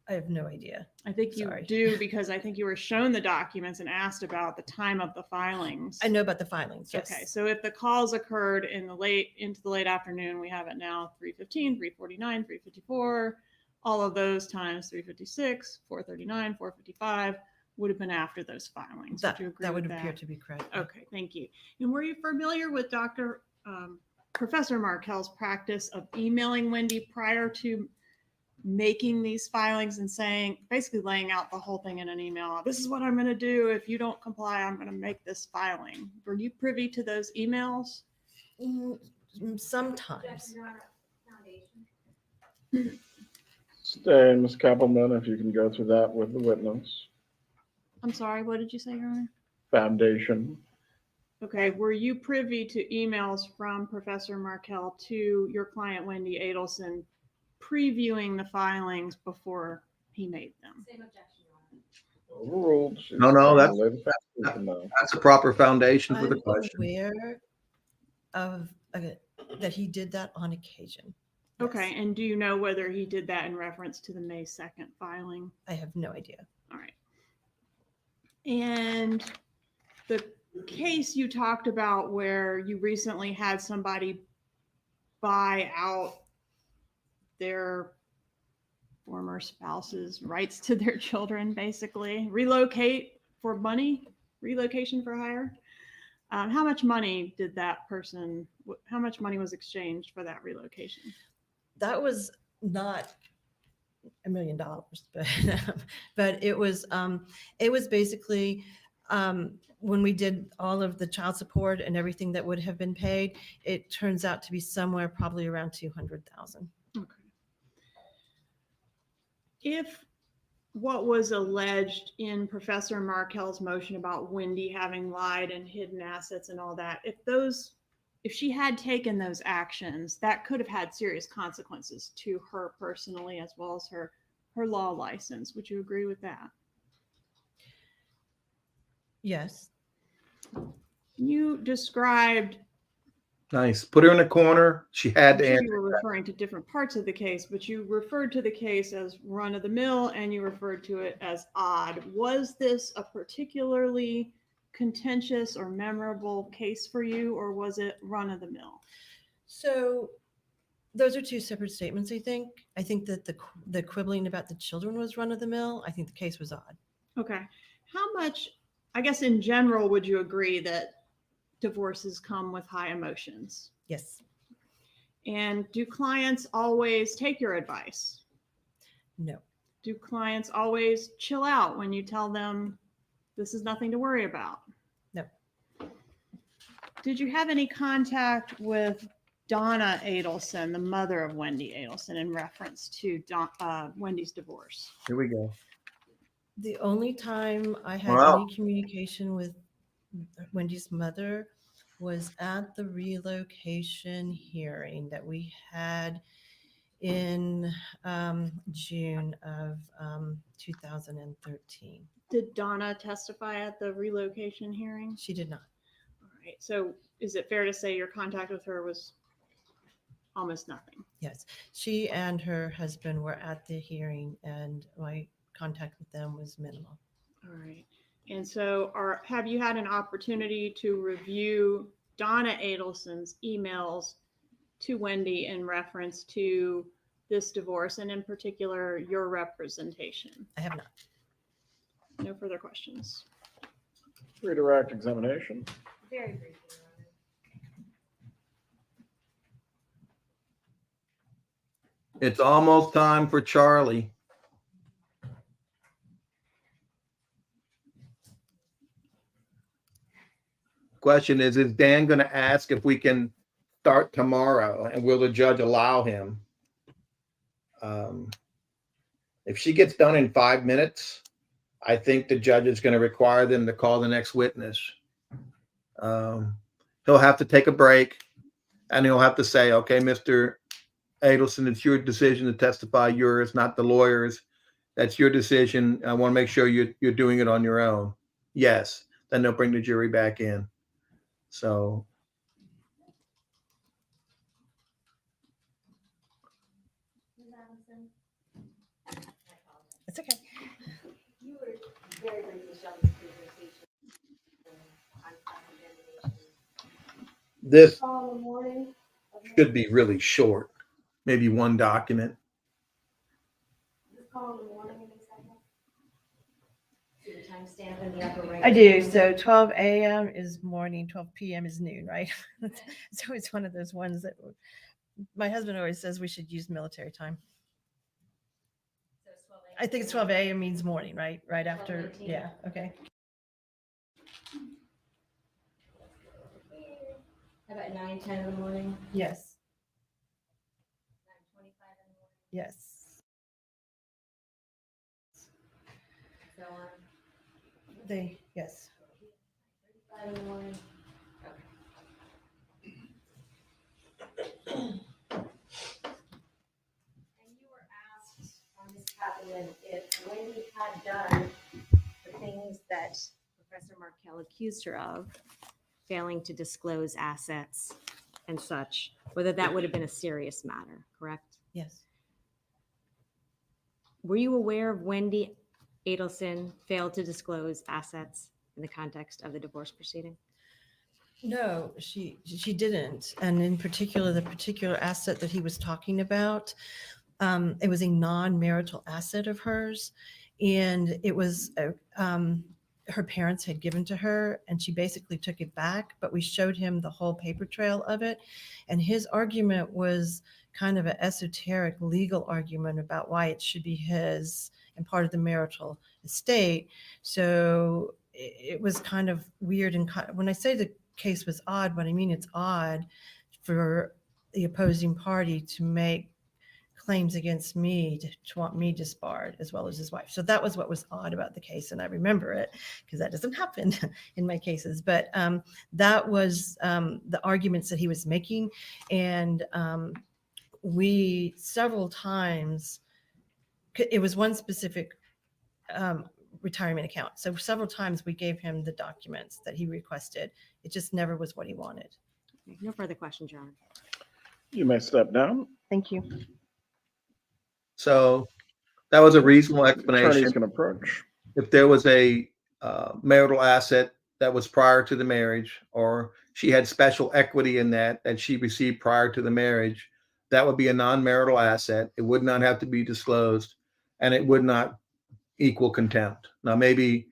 I have no idea. I think you Sorry. do, because I think you were shown the documents and asked about the time of the filings. I know about the filings, yes. Okay, so if the calls occurred into the late afternoon, we have it now 3:15, 3:49, 3:54, all of those times 3:56, 4:39, 4:55 would have been after those filings. That, would you agree that would with appear that? to be correct. Okay, thank you. And were you familiar with Professor Markel's practice of emailing Wendy prior to making these filings and saying, basically laying out the whole thing in an email? This is what I'm going to do. If you don't comply, I'm going to make this filing. Were you privy to those emails? Sometimes. Stay, Ms. Kappelman, if you can go through that with the witness. I'm sorry, what did you say, Your Honor? Foundation. Okay, were you privy to emails from Professor Markel to your client, Wendy Adelson, previewing the filings before he made them? Same objection, Your Honor. Overruled. No, that's that's a proper foundation for the I'm question. aware of that he did that on occasion. Okay, and do you know whether he did that in reference to the May 2nd filing? I have no idea. All right. And the case you talked about where you recently had somebody buy out their former spouse's rights to their children, basically relocate for money, relocation for hire. How much money did that person, how much money was exchanged for that relocation? That was not $1 million, but it was basically when we did all of the child support and everything that would have been paid, it turns out to be somewhere probably around $200,000. Okay. If what was alleged in Professor Markel's motion about Wendy having lied and hidden assets and all that, if she had taken those actions, that could have had serious consequences to her personally as well as her law license. Would you agree with that? Yes. You described, Nice. Put her in a corner. She had I'm to sure answer. you were referring to different parts of the case, but you referred to the case as run of the mill and you referred to it as odd. Was this a particularly contentious or memorable case for you, or was it run of the mill? So those are two separate statements, I think. I think that the quibbling about the children was run of the mill. I think the case was odd. Okay. How much, I guess in general, would you agree that divorces come with high emotions? Yes. And do clients always take your advice? No. Do clients always chill out when you tell them this is nothing to worry about? No. Did you have any contact with Donna Adelson, the mother of Wendy Adelson, in reference to Wendy's divorce? Here we go. The only time I had any communication with Wendy's mother was at the relocation hearing that we had in June of 2013. Did Donna testify at the relocation hearing? She did not. All right. So is it fair to say your contact with her was almost nothing? Yes. She and her husband were at the hearing and my contact with them was minimal. All right. And so have you had an opportunity to review Donna Adelson's emails to Wendy in reference to this divorce and in particular your representation? I have not. No further questions. Redirect examination. Very briefly, Your Honor. It's almost time for Charlie. Question is Dan going to ask if we can start tomorrow, and will the judge allow him? If she gets done in 5 minutes, I think the judge is going to require them to call the next witness. He'll have to take a break, and he'll have to say, okay, Mr. Adelson, it's your decision to testify, yours, not the lawyer's. That's your decision. I want to make sure you're doing it on your own. Yes. Then they'll bring the jury back in. So This Call in the morning. should be really short, maybe one document. Just call in the morning and second. See the timestamp in the upper right. I do. So 12 a.m. is morning, 12 p.m. is noon, right? So it's one of those ones that my husband always says we should use military time. I think it's 12 a.m. means morning, right? Right after. Yeah. Okay. How about 9:10 in the morning? Yes. Yes. So on. Yes. 5 in the morning. And you were asked on this cabinet if Wendy had done the things that Professor Markell accused her of, failing to disclose assets and such, whether that would have been a serious matter, correct? Yes. Were you aware of Wendy Adelson failed to disclose assets in the context of the divorce proceeding? No, she didn't. And in particular, the particular asset that he was talking about, it was a non-marital asset of hers. And it was, her parents had given to her and she basically took it back, but we showed him the whole paper trail of it. And his argument was kind of an esoteric legal argument about why it should be his and part of the marital estate. So it was kind of weird. And when I say the case was odd, what I mean, it's odd for the opposing party to make claims against me to want me disbarred as well as his wife. So that was what was odd about the case. And I remember it because that doesn't happen in my cases. But that was the arguments that he was making. And we several times, it was one specific retirement account. So several times we gave him the documents that he requested. It just never was what he wanted. Okay, no further questions, Your Honor. You may step down. Thank you. So that was a reasonable explanation. Attorney's can approach. If there was a marital asset that was prior to the marriage, or she had special equity in that she received prior to the marriage, that would be a non-marital asset. It would not have to be disclosed, and it would not equal contempt. Now, maybe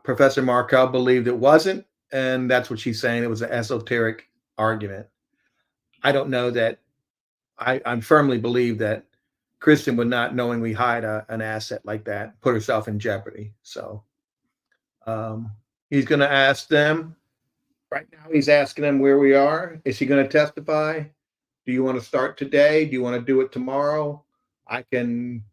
Professor Markell believed it wasn't, and that's what she's saying. It was an esoteric argument. I don't know that. I firmly believe that Kristin would not knowingly hide an asset like that, put herself in jeopardy. So he's going to ask them. Right now, he's asking them where we are. Is he going to testify? Do you want to start today? Do you want to do it tomorrow? I can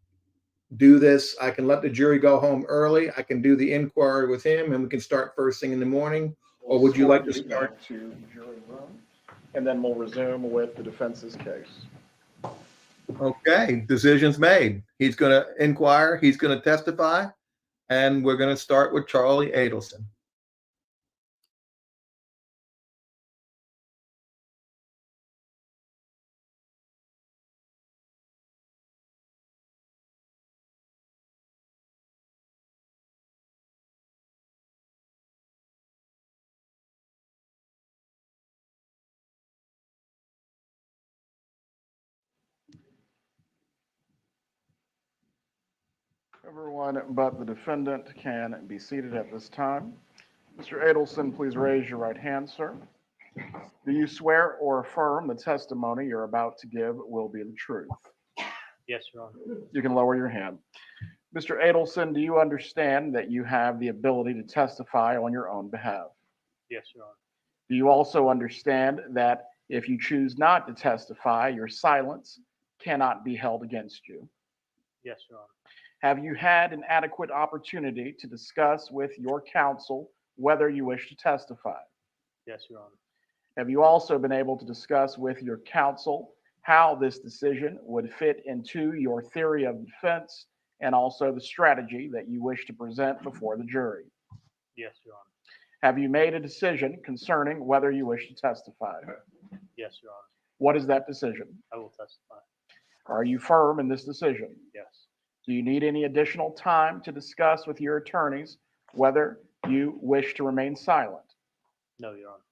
do this. I can let the jury go home early. I can do the inquiry with him, and we can start first thing in the morning. Or would you like to start to the jury room, and then we'll resume with the defense's case. Okay, decision's made. He's going to inquire. He's going to testify, and we're going to start with Charlie Adelson. Everyone but the defendant can be seated at this time. Mr. Adelson, please raise your right hand, sir. Do you swear or affirm the testimony you're about to give will be the truth? Yes, Your Honor. You can lower your hand. Mr. Adelson, do you understand that you have the ability to testify on your own behalf? Yes, Your Honor. Do you also understand that if you choose not to testify, your silence cannot be held against you? Yes, Your Honor. Have you had an adequate opportunity to discuss with your counsel whether you wish to testify? Yes, Your Honor. Have you also been able to discuss with your counsel how this decision would fit into your theory of defense and also the strategy that you wish to present before the jury? Yes, Your Honor. Have you made a decision concerning whether you wish to testify? Yes, Your Honor. What is that decision? I will testify. Are you firm in this decision? Yes. Do you need any additional time to discuss with your attorneys whether you wish to remain silent? No, Your Honor.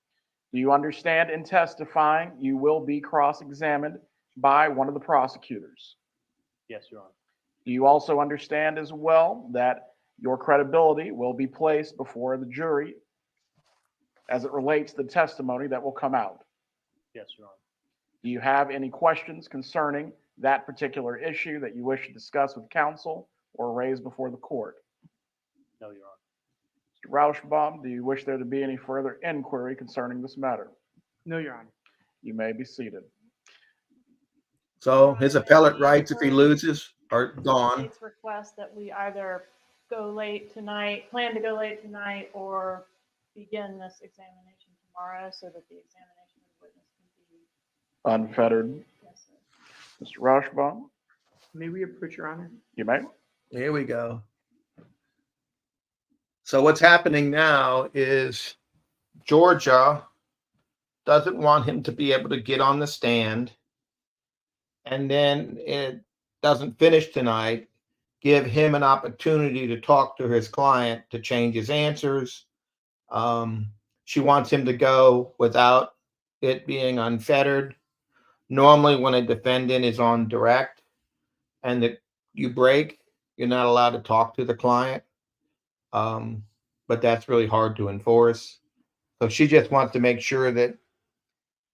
Do you understand in testifying you will be cross-examined by one of the prosecutors? Yes, Your Honor. Do you also understand as well that your credibility will be placed before the jury as it relates to the testimony that will come out? Yes, Your Honor. Do you have any questions concerning that particular issue that you wish to discuss with counsel or raise before the court? No, Your Honor. Mr. Rauschbaum, do you wish there to be any further inquiry concerning this matter? No, Your Honor. You may be seated. So his appellate rights, if he loses, are gone. State's request that we either go late tonight, plan to go late tonight, or begin this examination tomorrow so that the examination of the witness can be. Unfettered. Yes, sir. Mr. Rauschbaum, May we approach, Your Honor? you may. Here we go. So what's happening now is Georgia doesn't want him to be able to get on the stand, and then it doesn't finish tonight, give him an opportunity to talk to his client to change his answers. She wants him to go without it being unfettered. Normally, when a defendant is on direct and that you break, you're not allowed to talk to the client. But that's really hard to enforce. So she just wants to make sure that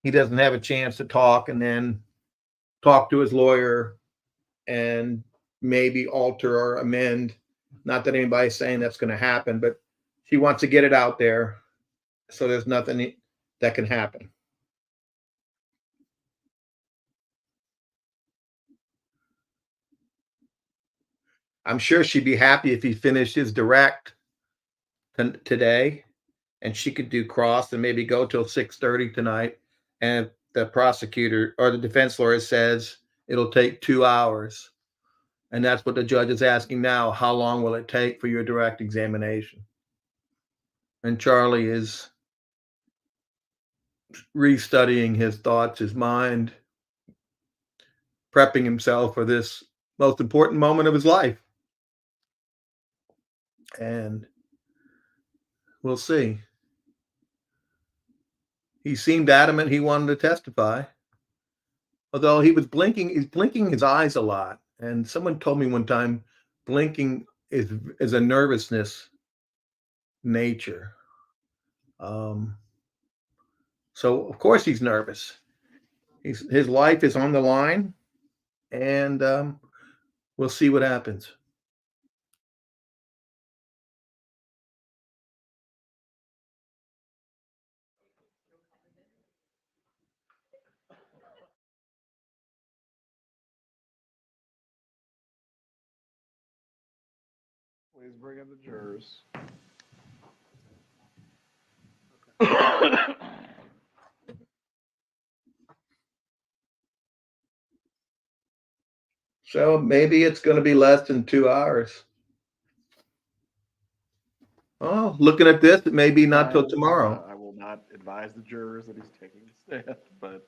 he doesn't have a chance to talk and then talk to his lawyer and maybe alter or amend. Not that anybody's saying that's going to happen, but she wants to get it out there so there's nothing that can happen. I'm sure she'd be happy if he finished his direct today and she could do cross and maybe go till 6:30 tonight. And the prosecutor or the defense lawyer says it'll take 2 hours. And that's what the judge is asking now. How long will it take for your direct examination? And Charlie is restudying his thoughts, his mind, prepping himself for this most important moment of his life. And we'll see. He seemed adamant he wanted to testify. Although he's blinking his eyes a lot. And someone told me one time, blinking is a nervousness nature. So of course he's nervous. His life is on the line, and we'll see what happens. Please bring in the jurors. So maybe it's going to be less than 2 hours. Oh, looking at this, it may be not till tomorrow. I will not advise the jurors that he's taking the stand, but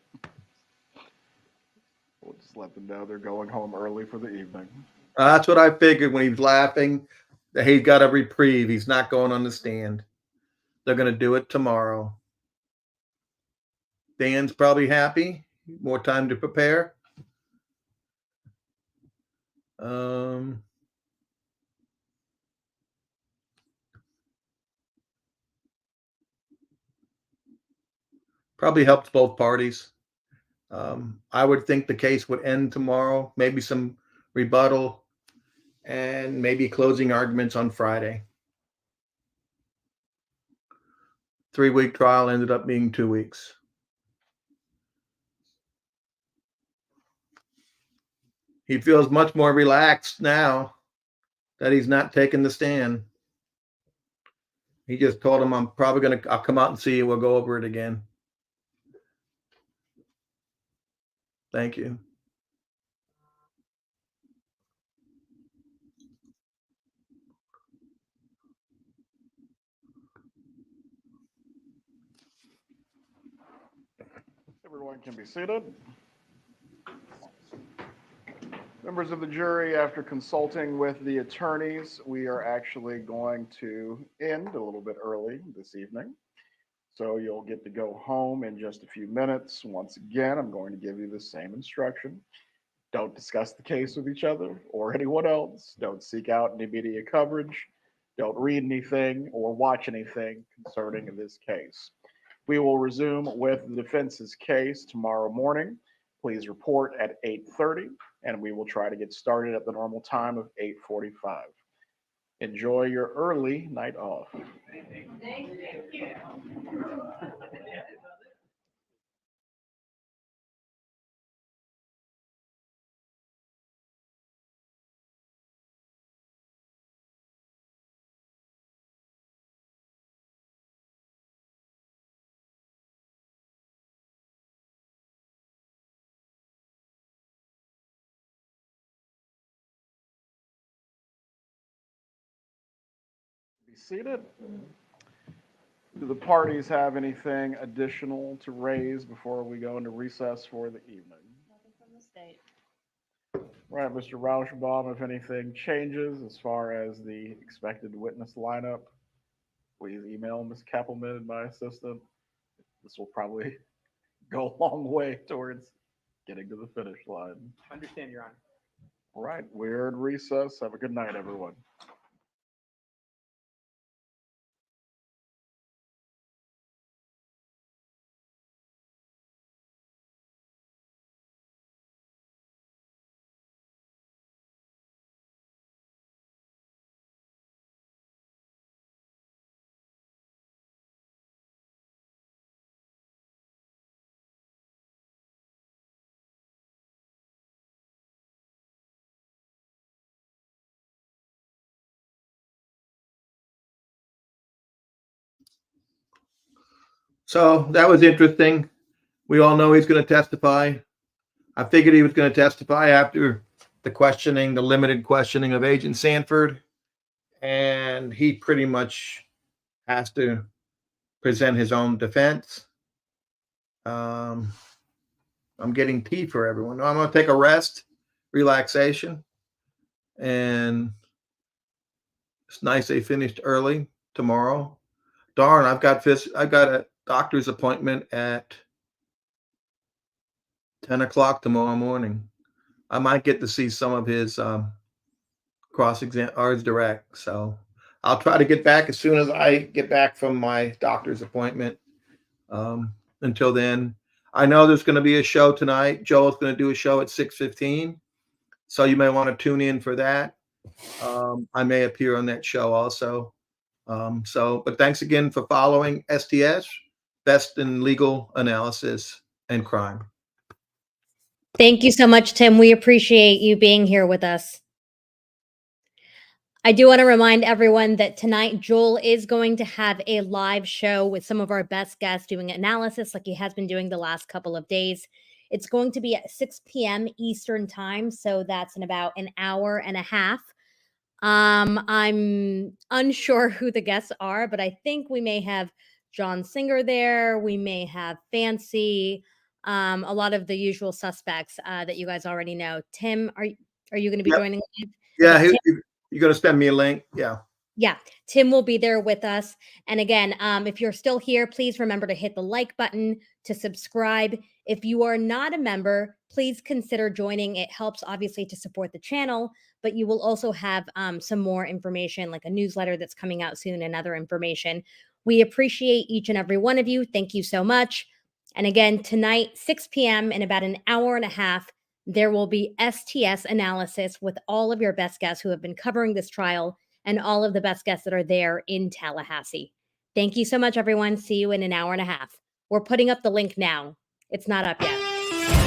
we'll just let them know they're going home early for the evening. That's what I figured when he was laughing, that he's got a reprieve. He's not going on the stand. They're going to do it tomorrow. Dan's probably happy. More time to prepare. Probably helps both parties. I would think the case would end tomorrow, maybe some rebuttal, and maybe closing arguments on Friday. 3-week trial ended up being 2 weeks. He feels much more relaxed now that he's not taking the stand. He just told him, I'll come out and see you. We'll go over it again. Thank you. Everyone can be seated. Members of the jury, after consulting with the attorneys, we are actually going to end a little bit early this evening. So you'll get to go home in just a few minutes. Once again, I'm going to give you the same instruction. Don't discuss the case with each other or anyone else. Don't seek out any media coverage. Don't read anything or watch anything concerning this case. We will resume with the defense's case tomorrow morning. Please report at 8:30, and we will try to get started at the normal time of 8:45. Enjoy your early night off. Be seated. Do the parties have anything additional to raise before we go into recess for the evening? Nothing from the state. Right, Mr. Rauschbaum, if anything changes as far as the expected witness lineup, please email Ms. Kappelman, my assistant. This will probably go a long way towards getting to the finish line. Understand, Your Honor. All right, we're in recess. Have a good night, everyone. So that was interesting. We all know he's going to testify. I figured he was going to testify after the questioning, the limited questioning of Agent Sanford. And he pretty much has to present his own defense. I'm getting tea for everyone. I'm going to take a rest, relaxation. And it's nice they finished early tomorrow. Darn, I've got a doctor's appointment at 10 o'clock tomorrow morning. I might get to see some of his ours direct. So I'll try to get back as soon as I get back from my doctor's appointment. Until then, I know there's going to be a show tonight. Joel's going to do a show at 6:15. So you may want to tune in for that. I may appear on that show also. But thanks again for following STS, Best in Legal Analysis and Crime. Thank you so much, Tim. We appreciate you being here with us. I do want to remind everyone that tonight Joel is going to have a live show with some of our best guests doing analysis like he has been doing the last couple of days. It's going to be at 6 p.m. Eastern time, so that's in about an hour and a half. I'm unsure who the guests are, but I think we may have John Singer there. We may have Fancy, a lot of the usual suspects that you guys already know. Tim, are you going to be joining? Yeah, Okay, you're going to send me a link. Yeah, Tim will be there with us. And again, if you're still here, please remember to hit the like button, to subscribe. If you are not a member, please consider joining. It helps obviously to support the channel, but you will also have some more information like a newsletter that's coming out soon and other information. We appreciate each and every one of you. Thank you so much. And again, tonight, 6 p.m. in about an hour and a half, there will be STS analysis with all of your best guests who have been covering this trial and all of the best guests that are there in Tallahassee. Thank you so much, everyone. See you in an hour and a half. We're putting up the link now. It's not up yet.